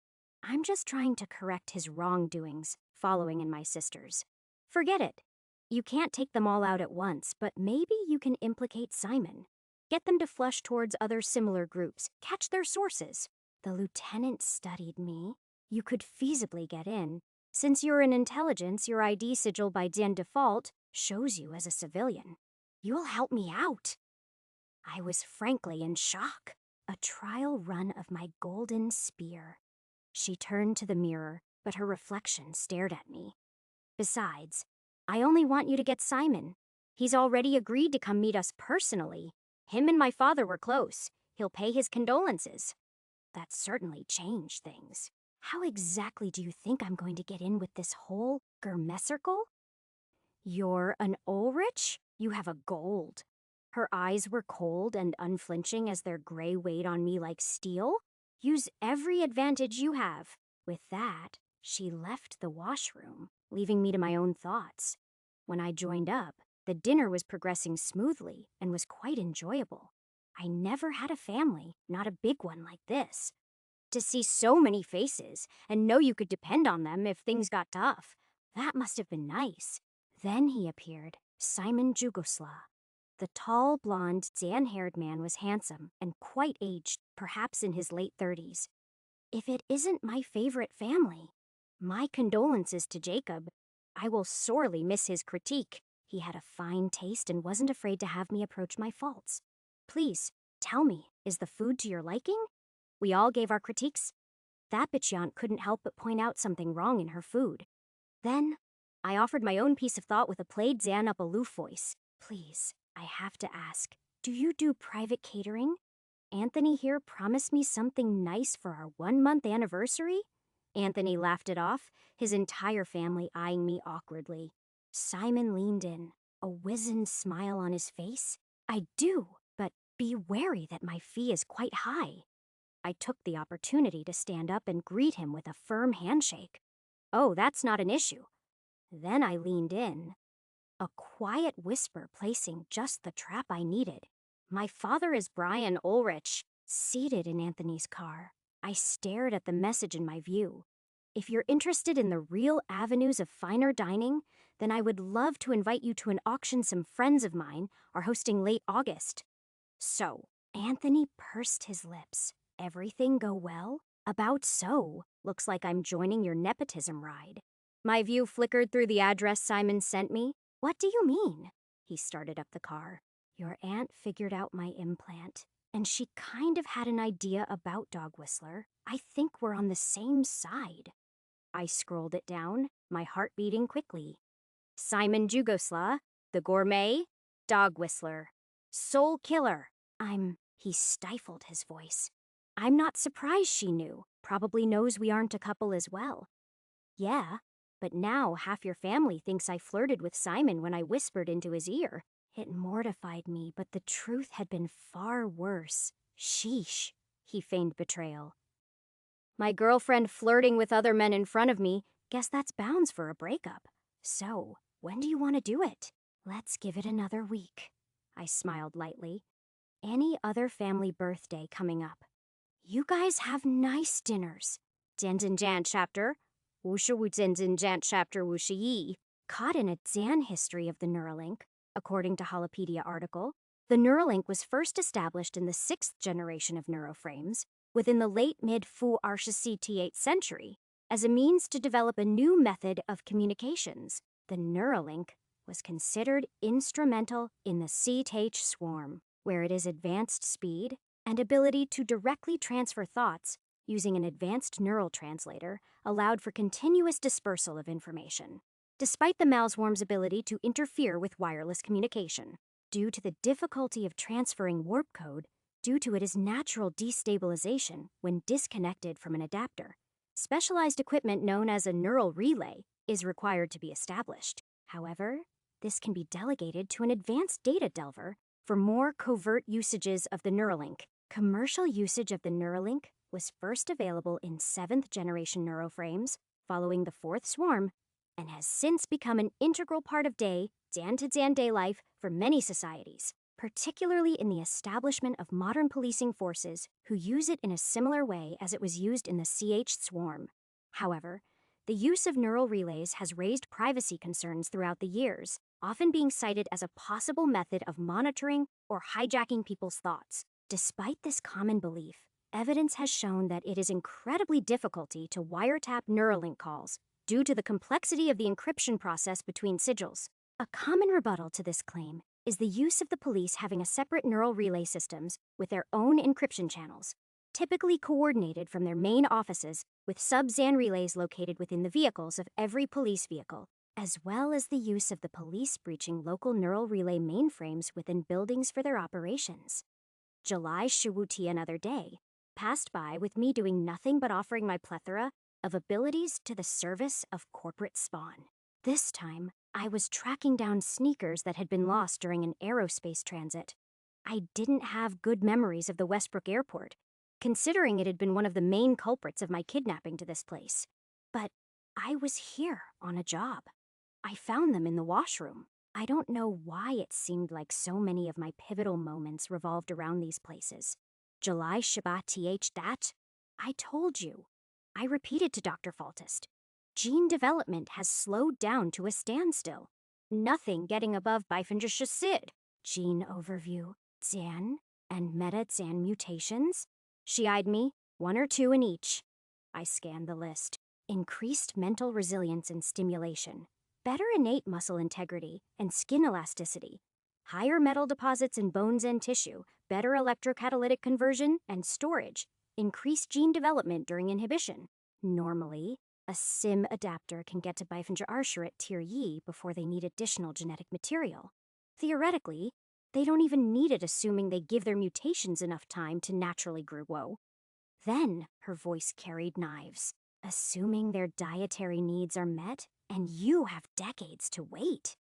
I'm just trying to correct his wrongdoings, following in my sisters. Forget it. You can't take them all out at once, but maybe you can implicate Simon. Get them to flush towards other similar groups, catch their sources. The lieutenant studied me. You could feasibly get in. Since you're an intelligence, your ID sigil by default shows you as a civilian. You'll help me out. I was frankly in shock. A trial run of my golden spear. She turned to the mirror, but her reflection stared at me. Besides, I only want you to get Simon. He's already agreed to come meet us personally. Him and my father were close. He'll pay his condolences. That certainly changed things. How exactly do you think I'm going to get in with this whole gourmet circle? You're an Ulrich? You have a gold. Her eyes were cold and unflinching as their gray weighed on me like steel. Use every advantage you have. With that, she left the washroom, leaving me to my own thoughts. When I joined up, the dinner was progressing smoothly and was quite enjoyable. I never had a family, not a big one like this. To see so many faces and know you could depend on them if things got tough, that must have been nice. Then he appeared, Simon Jugosla. The tall, blonde, tan-haired man was handsome and quite aged, perhaps in his late 30s. If it isn't my favorite family, my condolences to Jacob. I will sorely miss his critique. He had a fine taste and wasn't afraid to have me approach my faults. Please, tell me, is the food to your liking? We all gave our critiques. That bitch couldn't help but point out something wrong in her food. Then, I offered my own piece of thought with a played Zan up aloof voice. Please, I have to ask, do you do private catering? Anthony here promised me something nice for our 1-month anniversary? Anthony laughed it off, his entire family eyeing me awkwardly. Simon leaned in, a wizened smile on his face. I do, but be wary that my fee is quite high. I took the opportunity to stand up and greet him with a firm handshake. Oh, that's not an issue. Then I leaned in. A quiet whisper placing just the trap I needed. My father is Brian Ulrich, seated in Anthony's car. I stared at the message in my view. If you're interested in the real avenues of finer dining, then I would love to invite you to an auction some friends of mine are hosting late August. So, Anthony pursed his lips. Everything go well? About so. Looks like I'm joining your nepotism ride. My view flickered through the address Simon sent me. What do you mean? He started up the car. Your aunt figured out my implant, and she kind of had an idea about Dog Whistler. I think we're on the same side. I scrolled it down, my heart beating quickly. Simon Jugosla, the gourmet, dog whistler, soul killer. He stifled his voice. I'm not surprised she knew. Probably knows we aren't a couple as well. Yeah, but now half your family thinks I flirted with Simon when I whispered into his ear. It mortified me, but the truth had been far worse. Sheesh, he feigned betrayal. My girlfriend flirting with other men in front of me, guess that's bounds for a breakup. So, when do you want to do it? Let's give it another week. I smiled lightly. Any other family birthday coming up? You guys have nice dinners. Jianjian chapter. 55chapter 51. Caught in a Zan history of the Neuralink, according to Holopedia article, the Neuralink was first established in the 6th generation of neuroframes, within the late mid-Fu Arshisi 8th century, as a means to develop a new method of communications. The Neuralink was considered instrumental in the CTH swarm, where it is advanced speed and ability to directly transfer thoughts using an advanced neural translator allowed for continuous dispersal of information, despite the malswarm's ability to interfere with wireless communication. Due to the difficulty of transferring warp code, due to its natural destabilization when disconnected from an adapter, specialized equipment known as a neural relay is required to be established. However, this can be delegated to an advanced data delver for more covert usages of the Neuralink. Commercial usage of the Neuralink was first available in 7th generation neuroframes following the 4th swarm, and has since become an integral part of Zan-to-Zan day life for many societies, particularly in the establishment of modern policing forces who use it in a similar way as it was used in the CH swarm. However, the use of neural relays has raised privacy concerns throughout the years, often being cited as a possible method of monitoring or hijacking people's thoughts. Despite this common belief, evidence has shown that it is incredibly difficult to wiretap Neuralink calls due to the complexity of the encryption process between sigils. A common rebuttal to this claim is the use of the police having a separate neural relay systems with their own encryption channels, typically coordinated from their main offices with sub-Zan relays located within the vehicles of every police vehicle, as well as the use of the police breaching local neural relay mainframes within buildings for their operations. July Shuwuti another day passed by with me doing nothing but offering my plethora of abilities to the service of corporate spawn. This time, I was tracking down sneakers that had been lost during an aerospace transit. I didn't have good memories of the Westbrook airport, considering it had been one of the main culprits of my kidnapping to this place. But I was here on a job. I found them in the washroom. I don't know why it seemed like so many of my pivotal moments revolved around these places. July Shabbat th that. I told you. I repeated to Dr. Faltist. Gene development has slowed down to a standstill. Nothing getting above Biffinger Sid. Gene overview, Zan, and meta-Zan mutations. She eyed me, 1 or 2 in each. I scanned the list. Increased mental resilience and stimulation. Better innate muscle integrity and skin elasticity, higher metal deposits in bones and tissue, better electrocatalytic conversion and storage, increased gene development during inhibition. Normally, a SIM adapter can get to Biffinger Archer at Tier Yi before they need additional genetic material. Theoretically, they don't even need it assuming they give their mutations enough time to naturally grow. Then, her voice carried knives. Assuming their dietary needs are met, and you have decades to wait.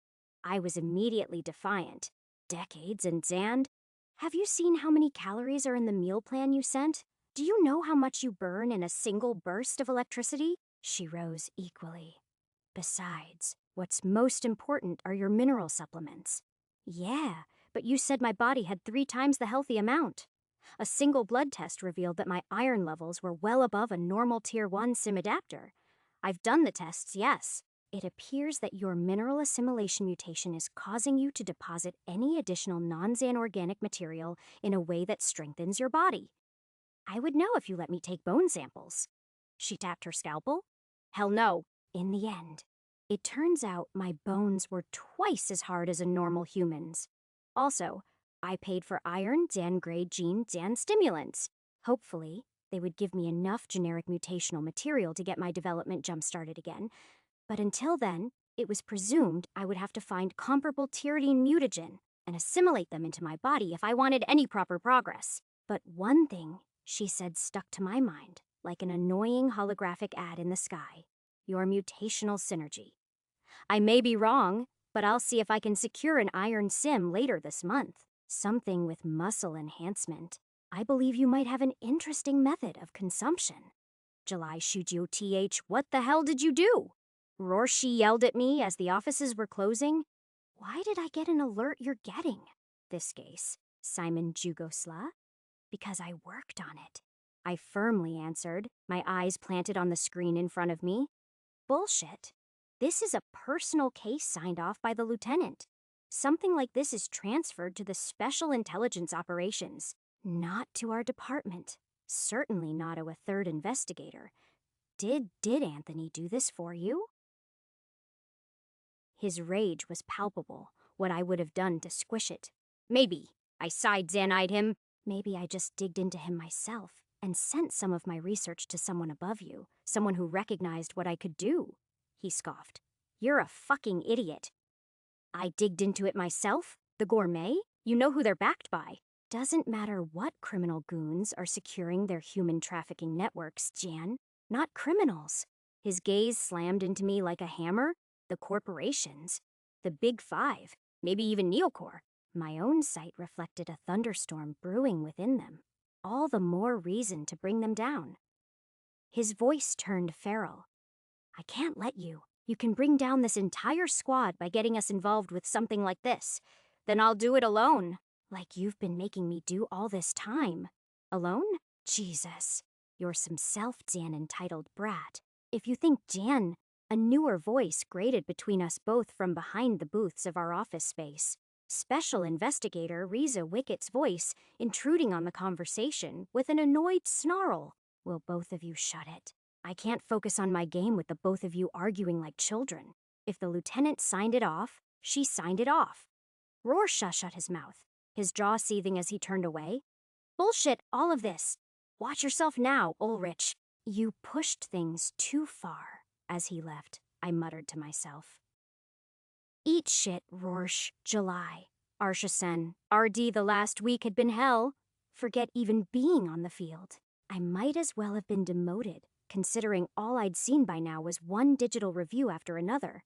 I was immediately defiant. Decades and Zand? Have you seen how many calories are in the meal plan you sent? Do you know how much you burn in a single burst of electricity? She rose equally. Besides, what's most important are your mineral supplements. Yeah, but you said my body had 3 times the healthy amount. A single blood test revealed that my iron levels were well above a normal Tier 1 SIM adapter. I've done the tests, yes. It appears that your mineral assimilation mutation is causing you to deposit any additional non-Zan organic material in a way that strengthens your body. I would know if you let me take bone samples. She tapped her scalpel. Hell no. In the end, it turns out my bones were twice as hard as a normal human's. Also, I paid for iron, Zan grade gene, Zan stimulants. Hopefully, they would give me enough generic mutational material to get my development jump-started again. But until then, it was presumed I would have to find comparable tyrosine mutagen and assimilate them into my body if I wanted any proper progress. But one thing she said stuck to my mind, like an annoying holographic ad in the sky. Your mutational synergy. I may be wrong, but I'll see if I can secure an iron sim later this month. Something with muscle enhancement. I believe you might have an interesting method of consumption. July Shujo TH, what the hell did you do? Rorshi yelled at me as the offices were closing. Why did I get an alert you're getting? This case, Simon Jugosla. Because I worked on it. I firmly answered, my eyes planted on the screen in front of me. Bullshit. This is a personal case signed off by the lieutenant. Something like this is transferred to the Special Intelligence Operations, not to our department. Certainly not to a third investigator. Did Anthony do this for you? His rage was palpable, what I would have done to squish it. Maybe. I side-Xanide him. Maybe I just digged into him myself and sent some of my research to someone above you, someone who recognized what I could do. He scoffed. You're a fucking idiot. I digged into it myself? The gourmet? You know who they're backed by. Doesn't matter what criminal goons are securing their human trafficking networks, Jan. Not criminals. His gaze slammed into me like a hammer. The corporations. The Big Five. Maybe even Neocorp. My own sight reflected a thunderstorm brewing within them. All the more reason to bring them down. His voice turned feral. I can't let you. You can bring down this entire squad by getting us involved with something like this. Then I'll do it alone. Like you've been making me do all this time. Alone? Jesus. You're some self-Jan entitled brat. If you think Jan, a newer voice grated between us both from behind the booths of our office space. Special Investigator Riza Wickett's voice intruding on the conversation with an annoyed snarl. Will both of you shut it? I can't focus on my game with the both of you arguing like children. If the lieutenant signed it off, she signed it off. Rorschach shut his mouth, his jaw seething as he turned away. Bullshit, all of this. Watch yourself now, Ulrich. You pushed things too far. As he left, I muttered to myself. Eat shit, Rorsch, July. Arsha-sen, RD the last week had been hell. Forget even being on the field. I might as well have been demoted, considering all I'd seen by now was one digital review after another.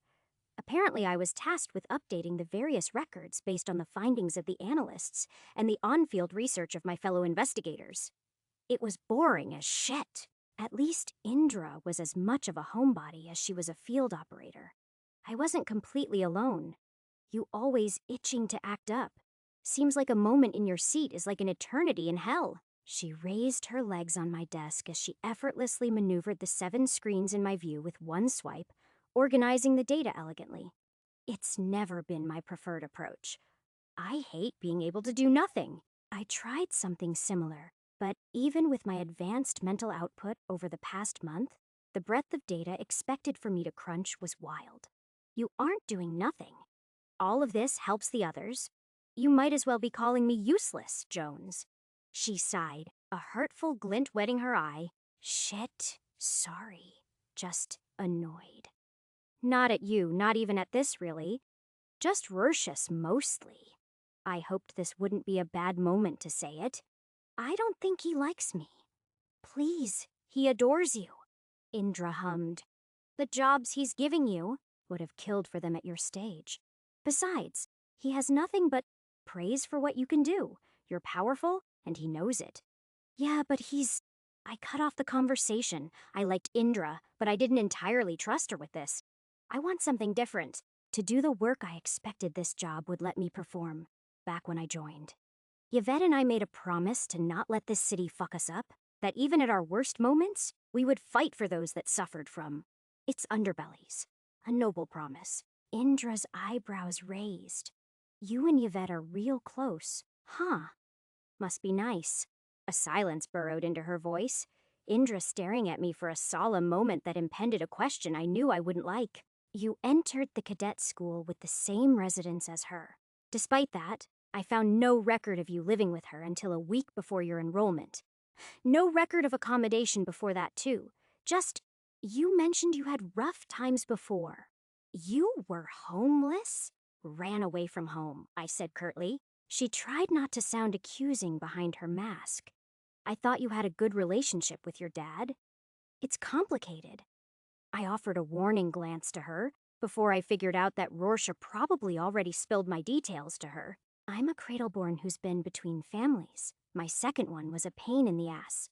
Apparently I was tasked with updating the various records based on the findings of the analysts and the on-field research of my fellow investigators. It was boring as shit. At least Indra was as much of a homebody as she was a field operator. I wasn't completely alone. You always itching to act up. Seems like a moment in your seat is like an eternity in hell. She raised her legs on my desk as she effortlessly maneuvered the 7 screens in my view with one swipe, organizing the data elegantly. It's never been my preferred approach. I hate being able to do nothing. I tried something similar, but even with my advanced mental output over the past month, the breadth of data expected for me to crunch was wild. You aren't doing nothing. All of this helps the others. You might as well be calling me useless, Jones. She sighed, a hurtful glint wetting her eye. Shit, sorry. Just annoyed. Not at you, not even at this, really. Just Rorschach, mostly. I hoped this wouldn't be a bad moment to say it. I don't think he likes me. Please, he adores you. Indra hummed. The jobs he's giving you would have killed for them at your stage. Besides, he has nothing but praise for what you can do. You're powerful, and he knows it. Yeah, but he's... I cut off the conversation. I liked Indra, but I didn't entirely trust her with this. I want something different. To do the work I expected this job would let me perform, back when I joined. Yvette and I made a promise to not let this city fuck us up, that even at our worst moments, we would fight for those that suffered from its underbellies. A noble promise. Indra's eyebrows raised. You and Yvette are real close, huh? Must be nice. A silence burrowed into her voice, Indra staring at me for a solemn moment that impended a question I knew I wouldn't like. You entered the cadet school with the same residence as her. Despite that, I found no record of you living with her until a week before your enrollment. No record of accommodation before that, too. Just, you mentioned you had rough times before. You were homeless? Ran away from home, I said curtly. She tried not to sound accusing behind her mask. I thought you had a good relationship with your dad. It's complicated. I offered a warning glance to her before I figured out that Rorschach probably already spilled my details to her. I'm a cradleborn who's been between families. My second one was a pain in the ass.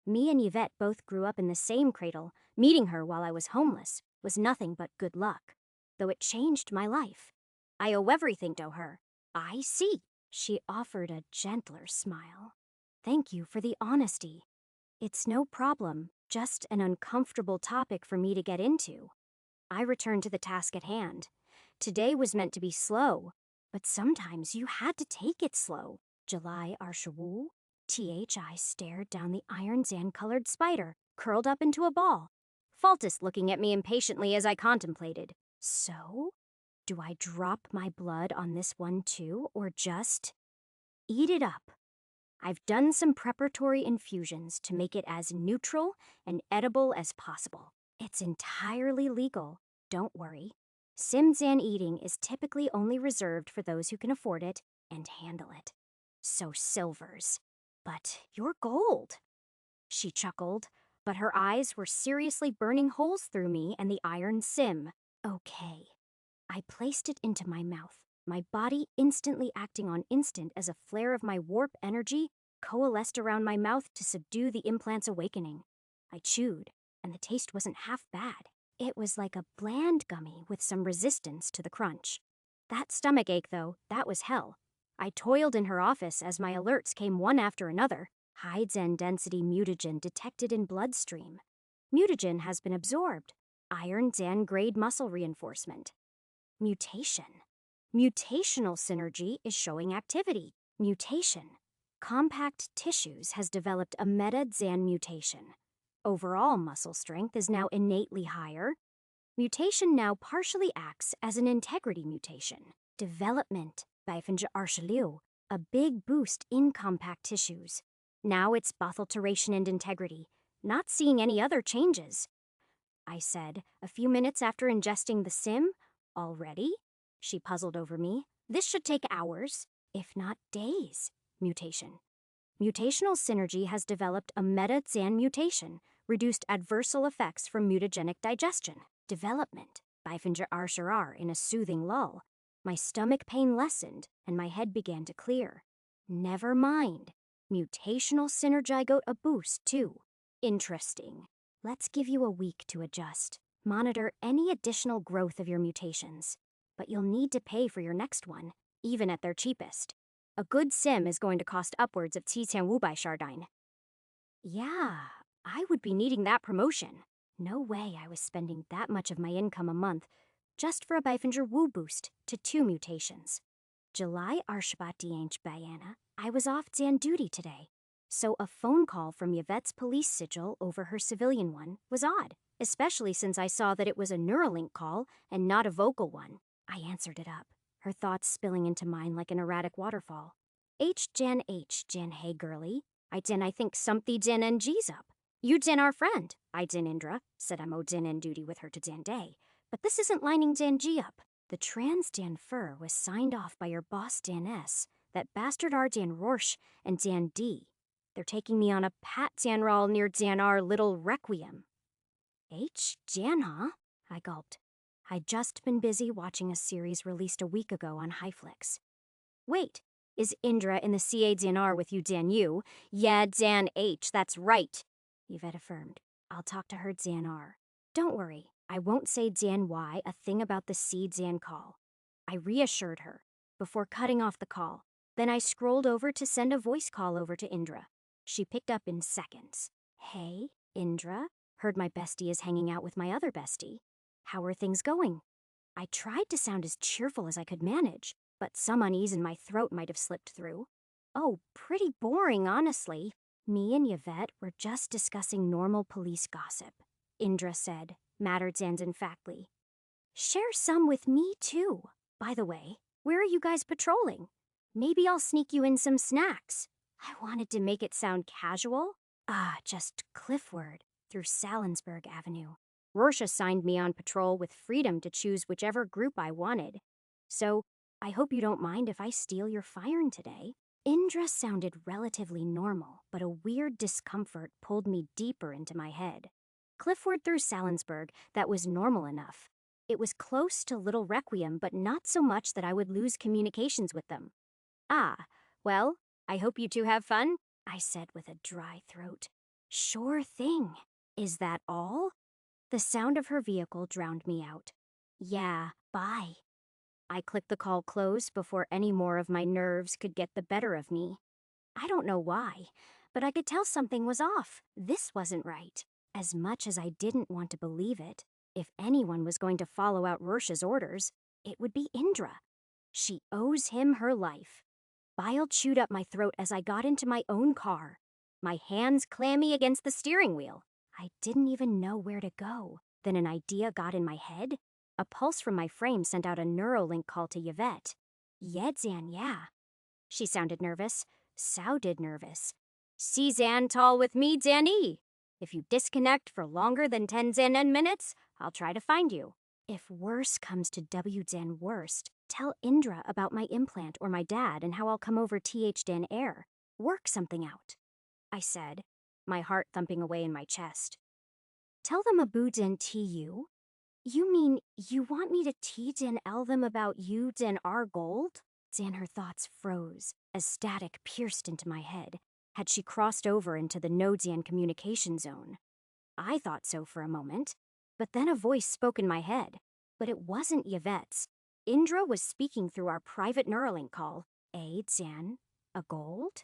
Me and Yvette both grew up in the same cradle. Meeting her while I was homeless was nothing but good luck, though it changed my life. I owe everything to her. I see. She offered a gentler smile. Thank you for the honesty. It's no problem, just an uncomfortable topic for me to get into. I returned to the task at hand. Today was meant to be slow, but sometimes you had to take it slow. July Arshawu. THI stared down the iron Zan-colored spider, curled up into a ball. Faltus looking at me impatiently as I contemplated. So? Do I drop my blood on this one too, or just eat it up? I've done some preparatory infusions to make it as neutral and edible as possible. It's entirely legal, don't worry. Simzan eating is typically only reserved for those who can afford it and handle it. So silvers. But you're gold. She chuckled, but her eyes were seriously burning holes through me and the iron sim. Okay. I placed it into my mouth, my body instantly acting on instant as a flare of my warp energy coalesced around my mouth to subdue the implant's awakening. I chewed, and the taste wasn't half bad. It was like a bland gummy with some resistance to the crunch. That stomachache, though, that was hell. I toiled in her office as my alerts came one after another. High Zen density mutagen detected in bloodstream. Mutagen has been absorbed. Iron Zen grade muscle reinforcement. Mutation. Mutational synergy is showing activity. Mutation. Compact tissues has developed a meta-Zan mutation. Overall muscle strength is now innately higher. Mutation now partially acts as an integrity mutation. Development by Arshaliu, a big boost in compact tissues. Now it's bothulturation and integrity, not seeing any other changes. I said, a few minutes after ingesting the sim. Already? She puzzled over me. This should take hours, if not days. Mutation. Mutational synergy has developed a meta-Zan mutation, reduced adversal effects from mutagenic digestion. Development. Bifinger Arsharar in a soothing lull. My stomach pain lessened, and my head began to clear. Never mind. Mutational synergigote a boost, too. Interesting. Let's give you a week to adjust. Monitor any additional growth of your mutations. But you'll need to pay for your next one, even at their cheapest. A good sim is going to cost upwards of Tian Wu by Shardine. Yeah, I would be needing that promotion. No way I was spending that much of my income a month just for a Bifinger Wu boost to 2 mutations. July Arshbatianch Bayana, I was off Zan duty today. So a phone call from Yvette's police sigil over her civilian one was odd, especially since I saw that it was a Neuralink call and not a vocal one. I answered it up, her thoughts spilling into mine like an erratic waterfall. Jan, hey girlie. I think something Jan NG's up. You Jan our friend. I Jan Indra, said I'm Jan in duty with her to Jan Day. But this isn't lining Jan G up. The trans Jan Fur was signed off by your boss Jan S, that bastard R Jan Rorsch, and Jan D. They're taking me on a Pat Janral near Jan R little requiem. Jan, huh? I gulped. I'd just been busy watching a series released a week ago on Highflix. Wait, is Indra in the CA Jan with you, Jan U? Yeah, Jan H, that's right, Yvette affirmed. I'll talk to her Jan R. Don't worry, I won't say Jan Y a thing about the C Jan call. I reassured her, before cutting off the call. Then I scrolled over to send a voice call over to Indra. She picked up in seconds. Hey, Indra, heard my bestie is hanging out with my other bestie. How are things going? I tried to sound as cheerful as I could manage, but some unease in my throat might have slipped through. Oh, pretty boring, honestly. Me and Yvette were just discussing normal police gossip, Indra said, mattered Zanzan factly. Share some with me, too. By the way, where are you guys patrolling? Maybe I'll sneak you in some snacks. I wanted to make it sound casual, Just Cliffward through Salinsburg Avenue. Rorsch assigned me on patrol with freedom to choose whichever group I wanted. So, I hope you don't mind if I steal your firen today. Indra sounded relatively normal, but a weird discomfort pulled me deeper into my head. Cliffward through Salinsburg, that was normal enough. It was close to Little Requiem, but not so much that I would lose communications with them. Well, I hope you two have fun, I said with a dry throat. Sure thing. Is that all? The sound of her vehicle drowned me out. Yeah, bye. I clicked the call close before any more of my nerves could get the better of me. I don't know why, but I could tell something was off. This wasn't right. As much as I didn't want to believe it, if anyone was going to follow out Rorsch's orders, it would be Indra. She owes him her life. Bile chewed up my throat as I got into my own car, my hands clammy against the steering wheel. I didn't even know where to go. Then an idea got in my head. A pulse from my frame sent out a Neuralink call to Yvette. Yedzan, yeah. She sounded nervous. Sounded nervous. See Xantol with me, Danny. If you disconnect for longer than 10 Xanen minutes, I'll try to find you. If worse comes to WZan worst, tell Indra about my implant or my dad and how I'll come over TH-Dan Air. Work something out, I said, my heart thumping away in my chest. Tell them Abu-Din TU? You mean you want me to T-Dan-L them about you, Dan R. Gold? Dan, her thoughts froze as static pierced into my head. Had she crossed over into the no-Dan communication zone? I thought so for a moment, but then a voice spoke in my head. But it wasn't Yvette's. Indra was speaking through our private Neuralink call. A Dan, a Gold?